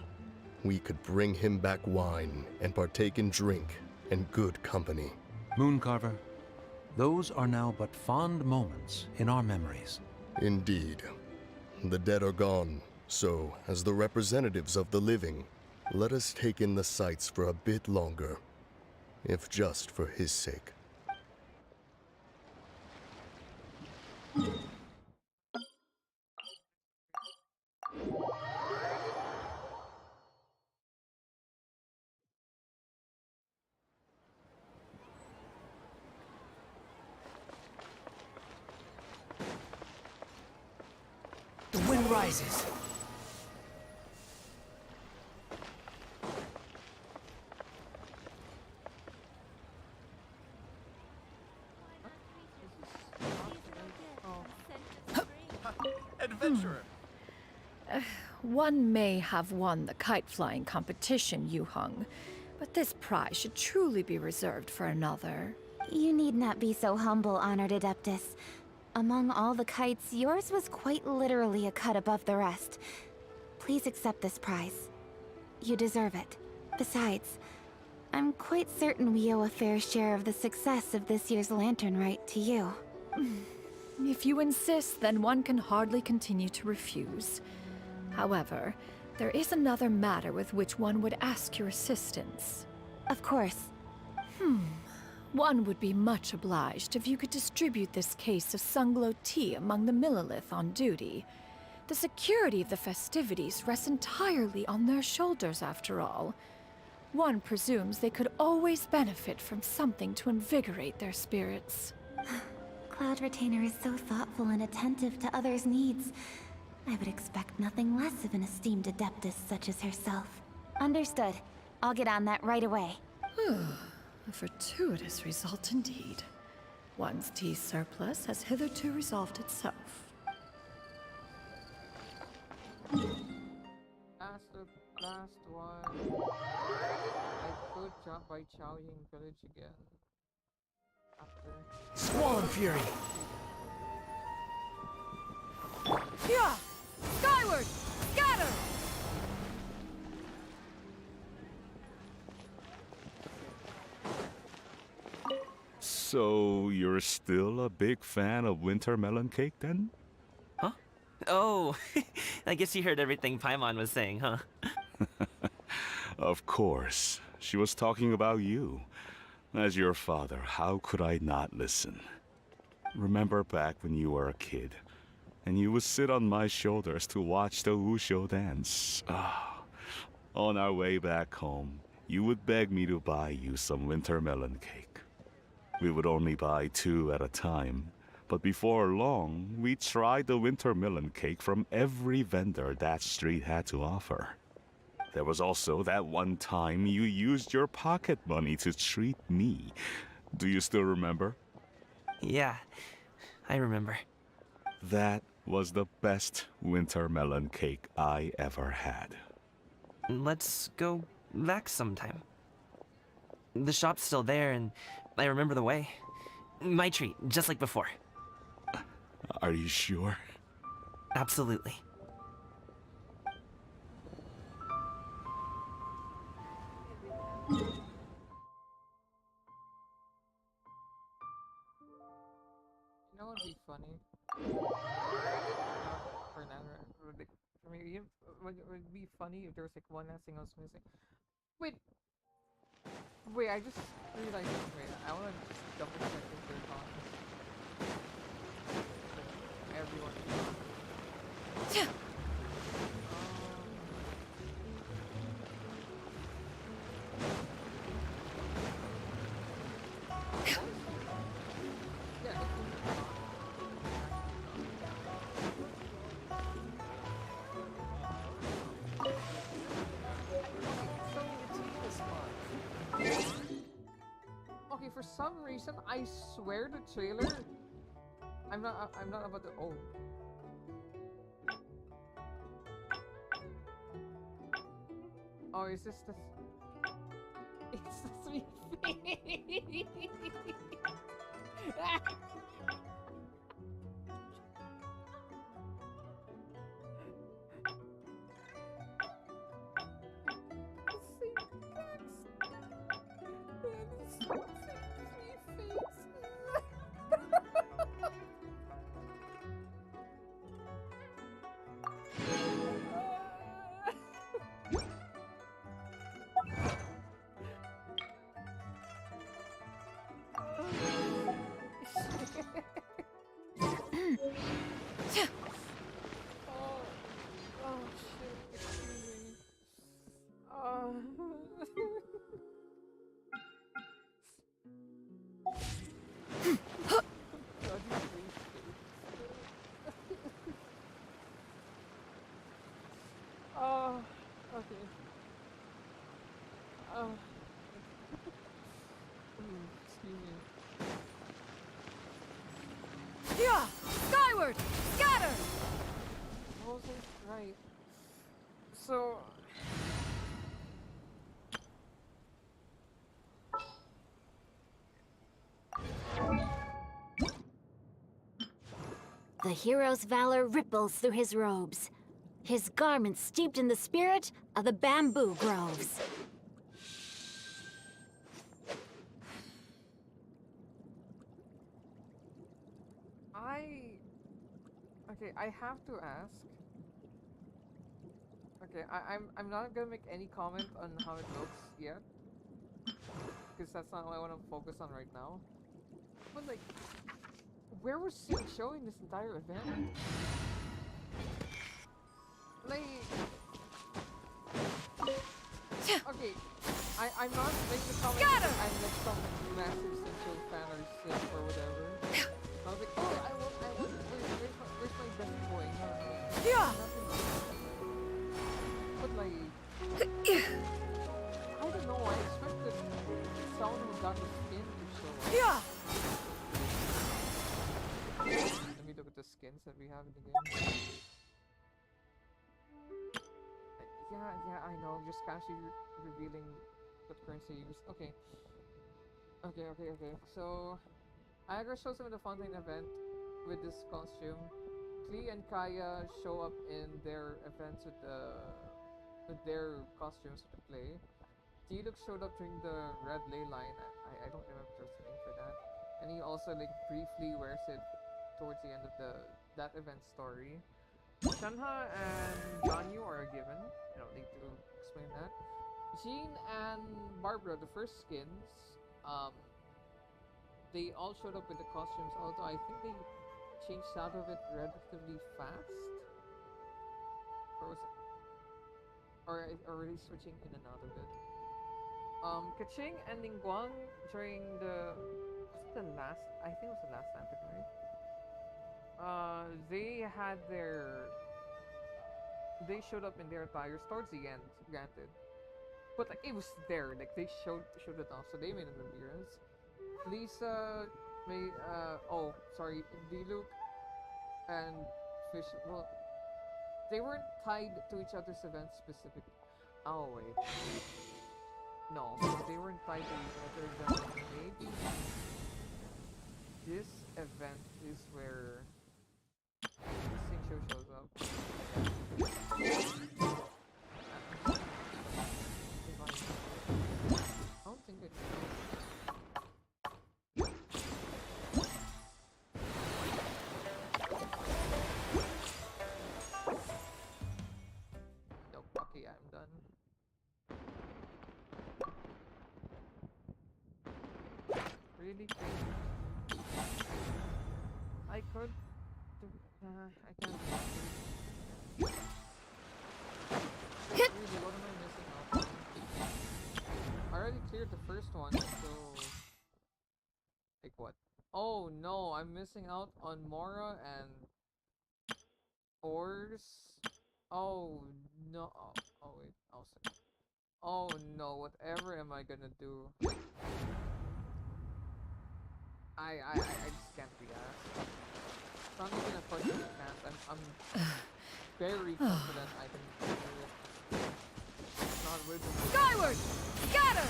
we could bring him back wine and partake in drink and good company.
Mooncarver, those are now but fond moments in our memories.
Indeed. The dead are gone, so, as the representatives of the living, let us take in the sights for a bit longer, if just for his sake.
The wind rises.
adventurer.
One may have won the kite flying competition, Yu Hung, But this prize should truly be reserved for another.
You need not be so humble, Honored Adeptus. Among all the kites, yours was quite literally a cut above the rest. Please accept this prize. You deserve it. Besides, I'm quite certain we owe a fair share of the success of this year's Lantern Rite to you.
If you insist, then one can hardly continue to refuse. However, there is another matter with which one would ask your assistance.
Of course.
One would be much obliged if you could distribute this case of Sunglow tea among the Millilith on duty. The security of the festivities rests entirely on their shoulders, after all. One presumes they could always benefit from something to invigorate their spirits.
Cloud Retainer is so thoughtful and attentive to others' needs. I would expect nothing less of an esteemed adeptus such as herself. Understood. I'll get on that right away.
A fortuitous result indeed. One's tea surplus has hitherto resolved itself.
Last one. I could jump by Chaoying Village again. After.
Swan Fury!
Yeah! Skyward! Scatter!
So, you're still a big fan of winter melon cake then?
Huh? Oh, I guess you heard everything Paimon was saying, huh?
Of course. She was talking about you. As your father, how could I not listen? Remember back when you were a kid, and you would sit on my shoulders to watch the Wushu dance. On our way back home, you would beg me to buy you some winter melon cake. We would only buy 2 at a time, but before long, we tried the winter melon cake from every vendor that street had to offer. There was also that one time you used your pocket money to treat me. Do you still remember?
Yeah, I remember.
That was the best winter melon cake I ever had.
Let's go back sometime. The shop's still there, and I remember the way. My treat, just like before.
Are you sure?
Absolutely.
You know what would be funny? For Nana, for me, would be funny if there was like one last thing I was missing. Wait, I just realized something. I want to just double check if they're gone. Everyone. Okay, for some reason, I swear the trailer. I'm not about to. Oh. Oh, is this the? It's the 3 feet. Okay. Excuse me.
Yeah! Skyward! Scatter!
What was I right? So
The hero's valor ripples through his robes. His garments steeped in the spirit of the bamboo groves.
Okay, I have to ask. Okay, I'm not gonna make any comment on how it looks yet, because that's not what I want to focus on right now. But like, where was Sing showing this entire event? Like, okay, I'm not making the comment that I'm like some massive Sencho fan or Sing or whatever. I was like, oh, where's my best boy? Yeah. But like, I don't know. I expected someone who got the skin to show up. Yeah. Let me look at the skins that we have in the game. Yeah, I know. Just casually revealing what currency you use. Okay. So, Agra shows up in the Fontaine event with this costume. Klee and Kaya show up in their events with their costumes to play. T-Lux showed up during the Red Ley line. I don't remember if there's a name for that. And he also like briefly wears it towards the end of that event story. Shanha and Ganyu are a given. I don't need to explain that. Jean and Barbara, the first skins, they all showed up with the costumes, although I think they changed out of it relatively fast. Or was it? Or are they switching in and out of it? Kaching and Ningguang during the... Was it the last... I think it was the last Lantern, right? They had their... They showed up in their attires towards the end, granted. But like, it was there, like they showed it off, so they made an appearance. Lisa made, oh, sorry, Diluc and Fish, well, they weren't tied to each other's events specifically. Oh, wait. No, they weren't tied to each other's events. Maybe this event is where Xinzhuo shows up. I don't think it is. Nope, okay, I'm done. Really think I could do, I can't do that. Really, what am I missing out on? I already cleared the first one, so... Like what? Oh no, I'm missing out on Mora and... Ors? Oh no. Oh wait, I'll say. Oh no, whatever am I gonna do? I just can't be asked. It's not even a question of chance. I'm very confident I can do it. It's not with me.
Skyward! Scatter!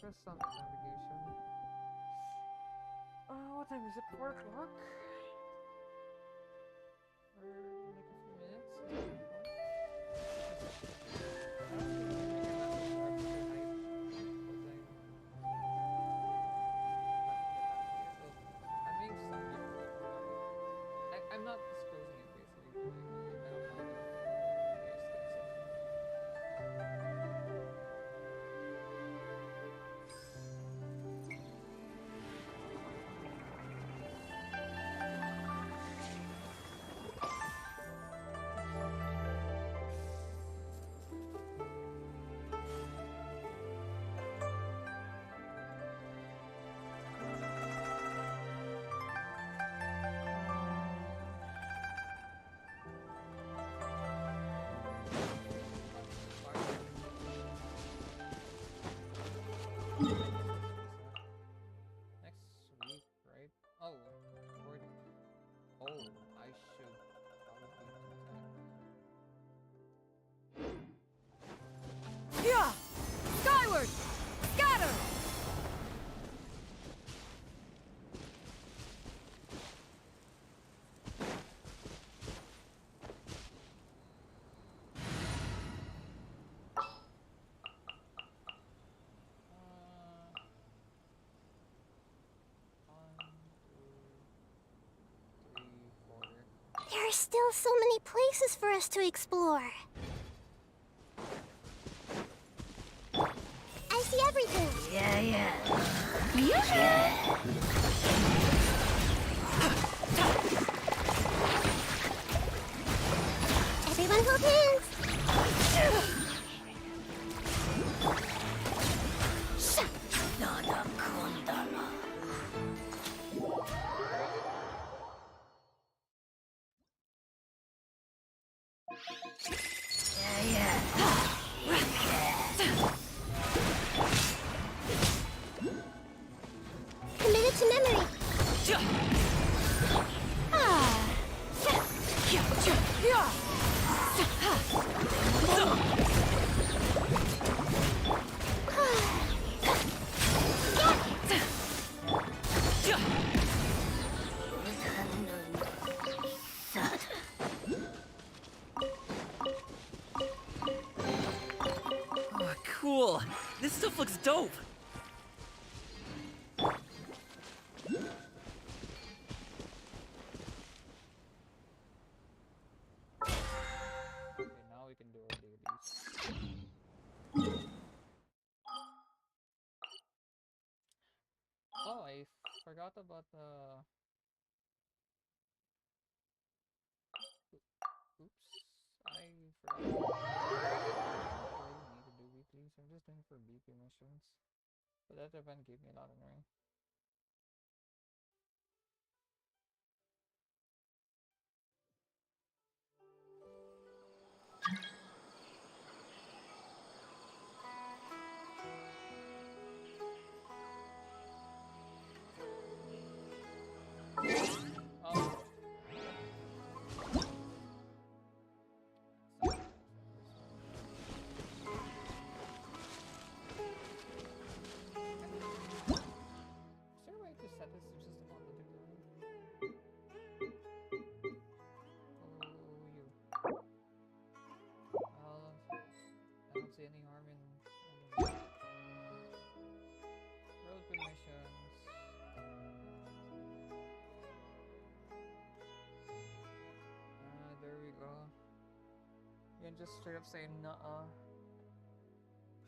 Press on navigation. What time is it? 4 o'clock? Or like a few minutes? I'm not disclosing it basically. I don't mind if you next week, right? Oh, recording.
There are still so many places for us to explore. I see everything.
Yeah.
Everyone hold hands. Committed to memory.
Oh, cool. This stuff looks dope.
Okay, now we can do our dailies. Oh, I forgot about the... Oops. I forgot. I don't really need to do weeklies. I'm just doing for BP missions. But that event gave me a lot of ring. Oh. Is there a way to set this to just on the design? Oh, you. Well, I don't see any harm in road missions. There we go. You can just straight up say nuh-uh.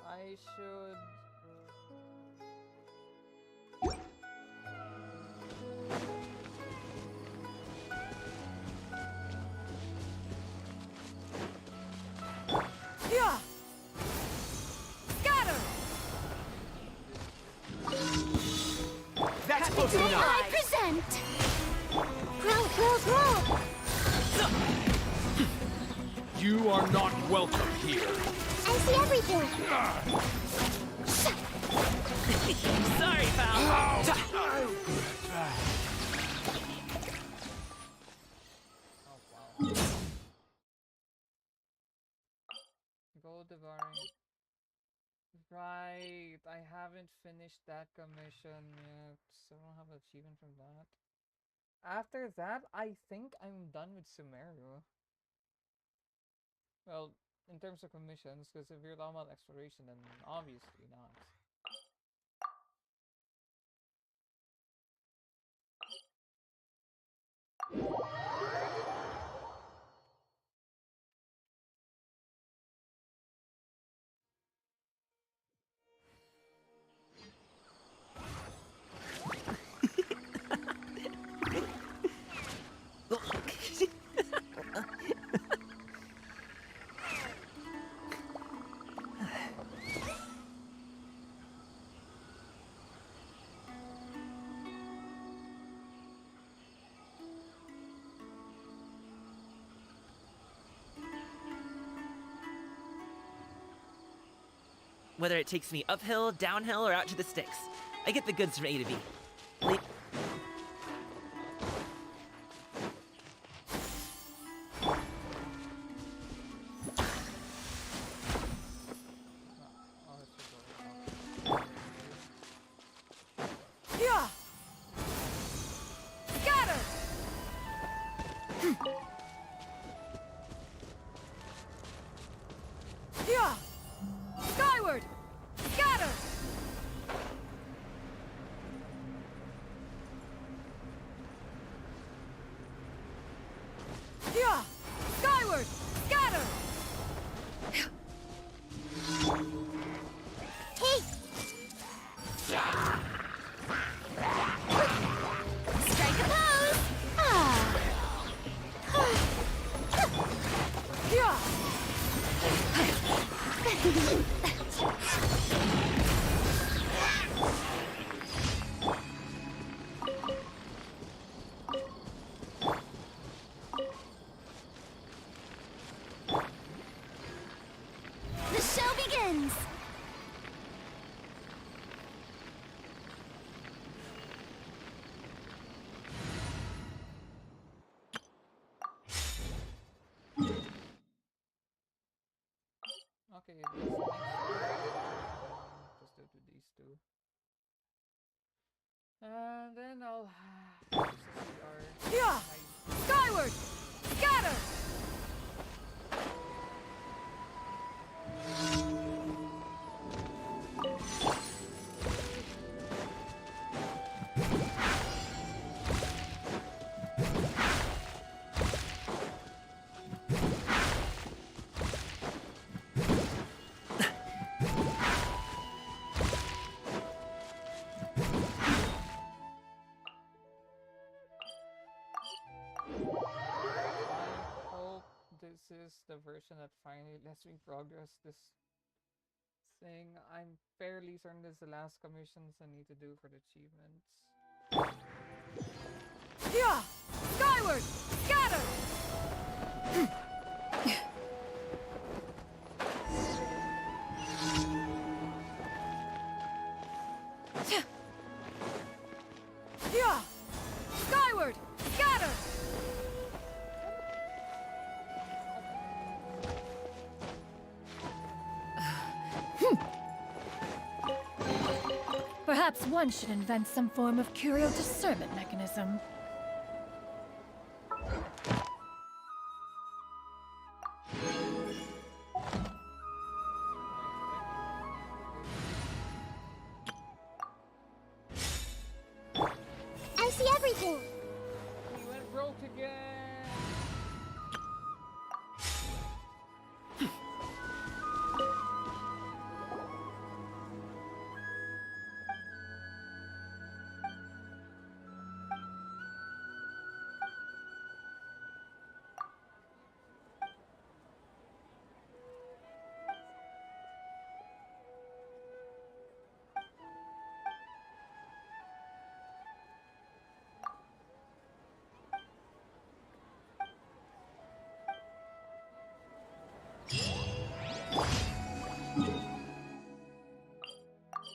I should...
Yeah. Scatter.
That's close enough.
I present. Roll.
You are not welcome here.
I see everything.
Sorry, pal.
Gold devouring. Right, I haven't finished that commission yet, so I don't have an achievement from that. After that, I think I'm done with Sumeru. Well, in terms of commissions, because if you're talking about exploration, then obviously not.
Whether it takes me uphill, downhill, or out to the sticks, I get the goods from A to B.
Yeah. Scatter. Yeah. Skyward. Scatter.
The show begins!
Okay, this next just do to these two. And then I'll use
Yeah! Skyward! Scatter!
I hope this is the version that finally lets me progress this thing. I'm fairly certain this is the last commissions I need to do for the achievements.
Yeah! Skyward! Scatter! Yeah! Skyward! Scatter!
Perhaps one should invent some form of curio discernment mechanism.
I see everything.
We went broke again!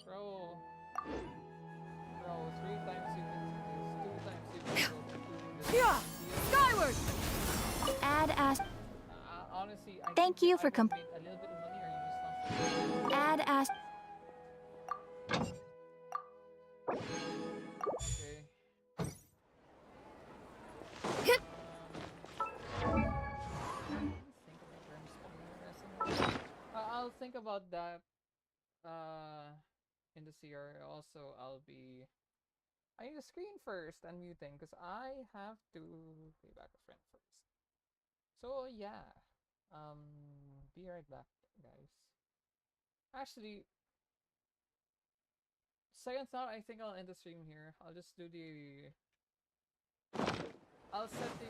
Bro, 3 times you can do this, 2 times you can go for
Yeah! Skyward!
Add as.
honestly, I
Thank
think
you
I
for
would made a little bit of money, or you just not.
Add as.
Okay. I'll think about that in the CR. Also, I'll be. I need to screen first and muting because I have to pay back a friend first. So yeah, be right back, guys. Actually, second thought, I think I'll end the stream here. I'll just do the. I'll set the.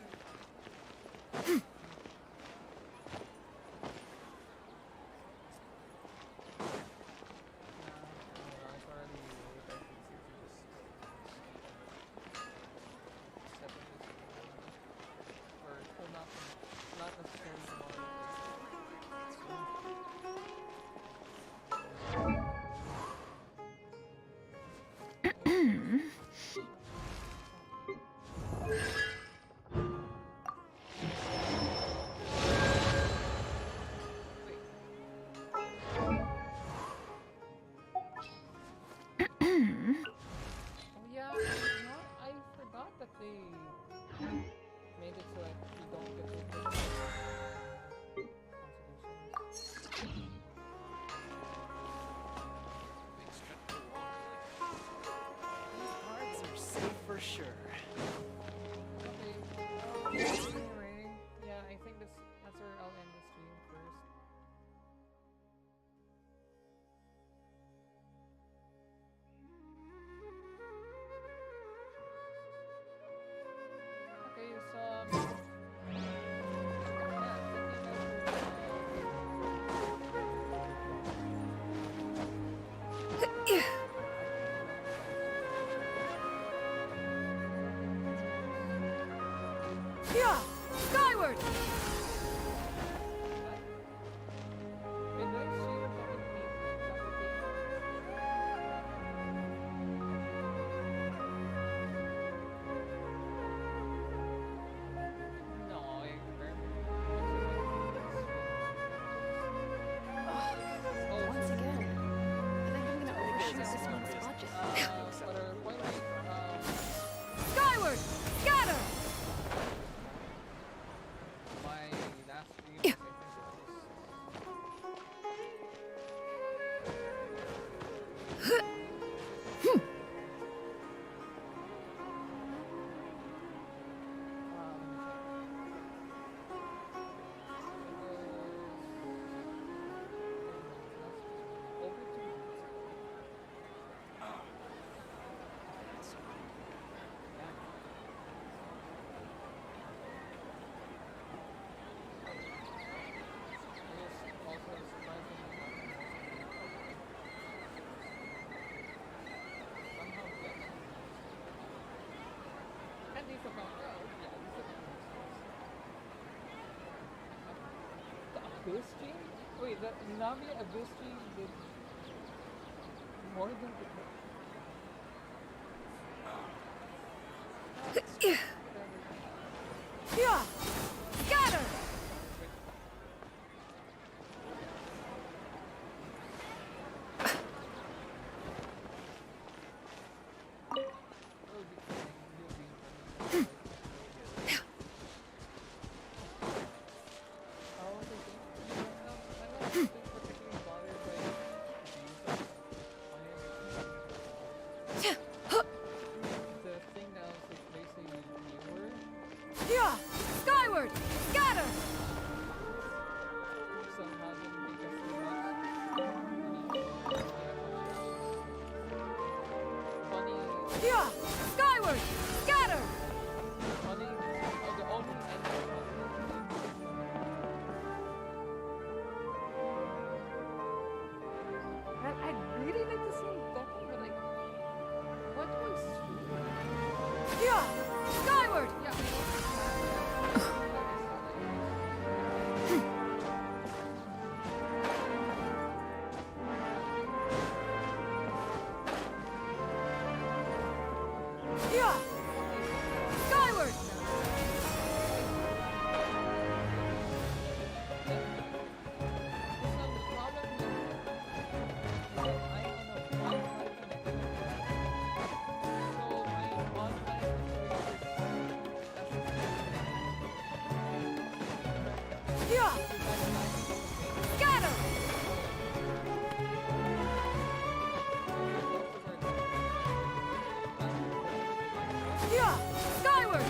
Abyss stream? Wait, the Navi Abyss stream did more than the
Yeah! Scatter!
thing now is basically newer.
Yeah! Skyward! Scatter!
Somehow didn't take us so much. Funny.
Yeah! Skyward! Scatter!
Funny. The only man, I'd really like to see Becky, but like, what was?
Yeah! Skyward!
Yeah.
Yeah! Skyward! Yeah! Scatter! Yeah! Skyward!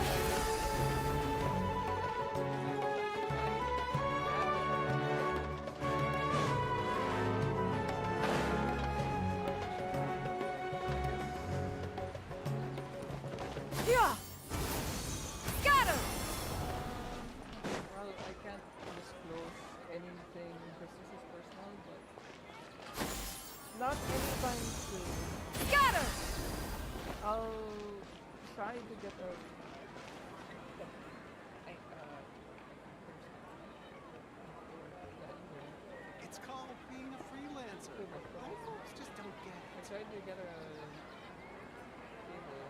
Yeah! Scatter!
Well, I can't disclose anything because this is personal, but not anytime soon.
Scatter!
I'll try to get a
It's called being a freelancer. Most folks just don't get it.
I tried to get a cable.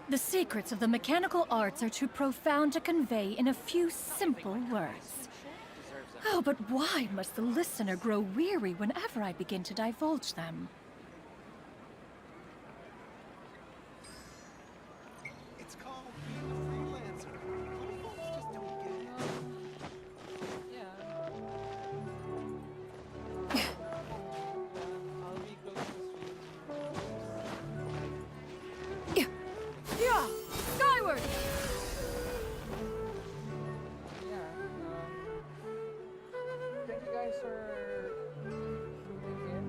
The secrets of the mechanical arts are too profound to convey in a few simple words. Oh, but why must the listener grow weary whenever I begin to divulge them?
It's called being a freelancer. Most folks just don't get it.
I'll be close to the stream.
Yeah! Skyward!
Thank you guys for tuning in.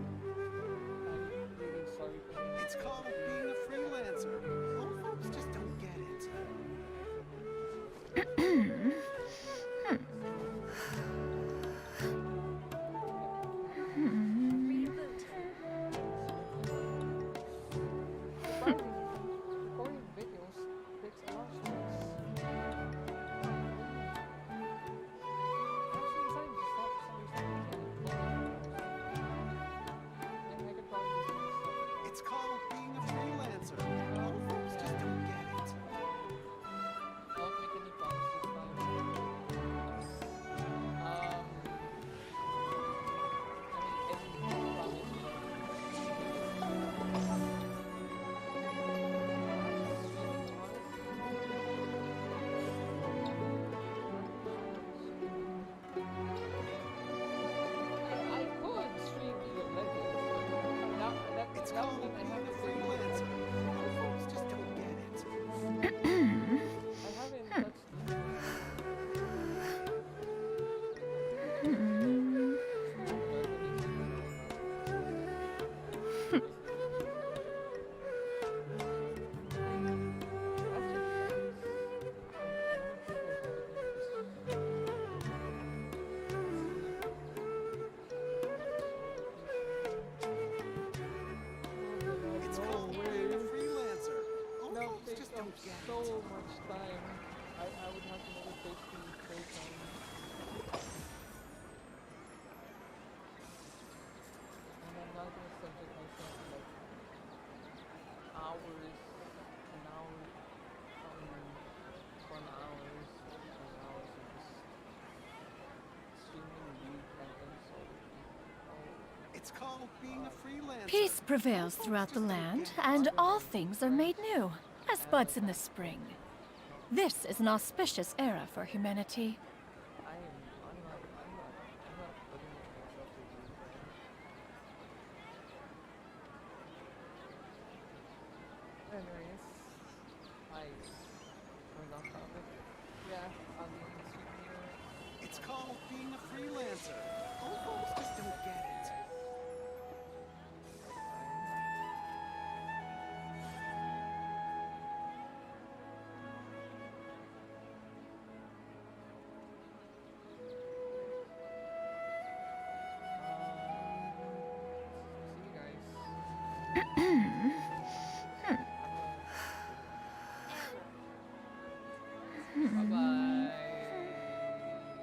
hours, an hour, fun hours, of just streaming League Tekken solo.
It's called being a freelancer.
Peace prevails throughout the land, and all things are made new, as buds in the spring. This is an auspicious era for humanity.
I'm not putting myself to do that. Anyways, we're on topic. Yeah,
It's called being a freelancer. Old folks just don't get it.
see you guys.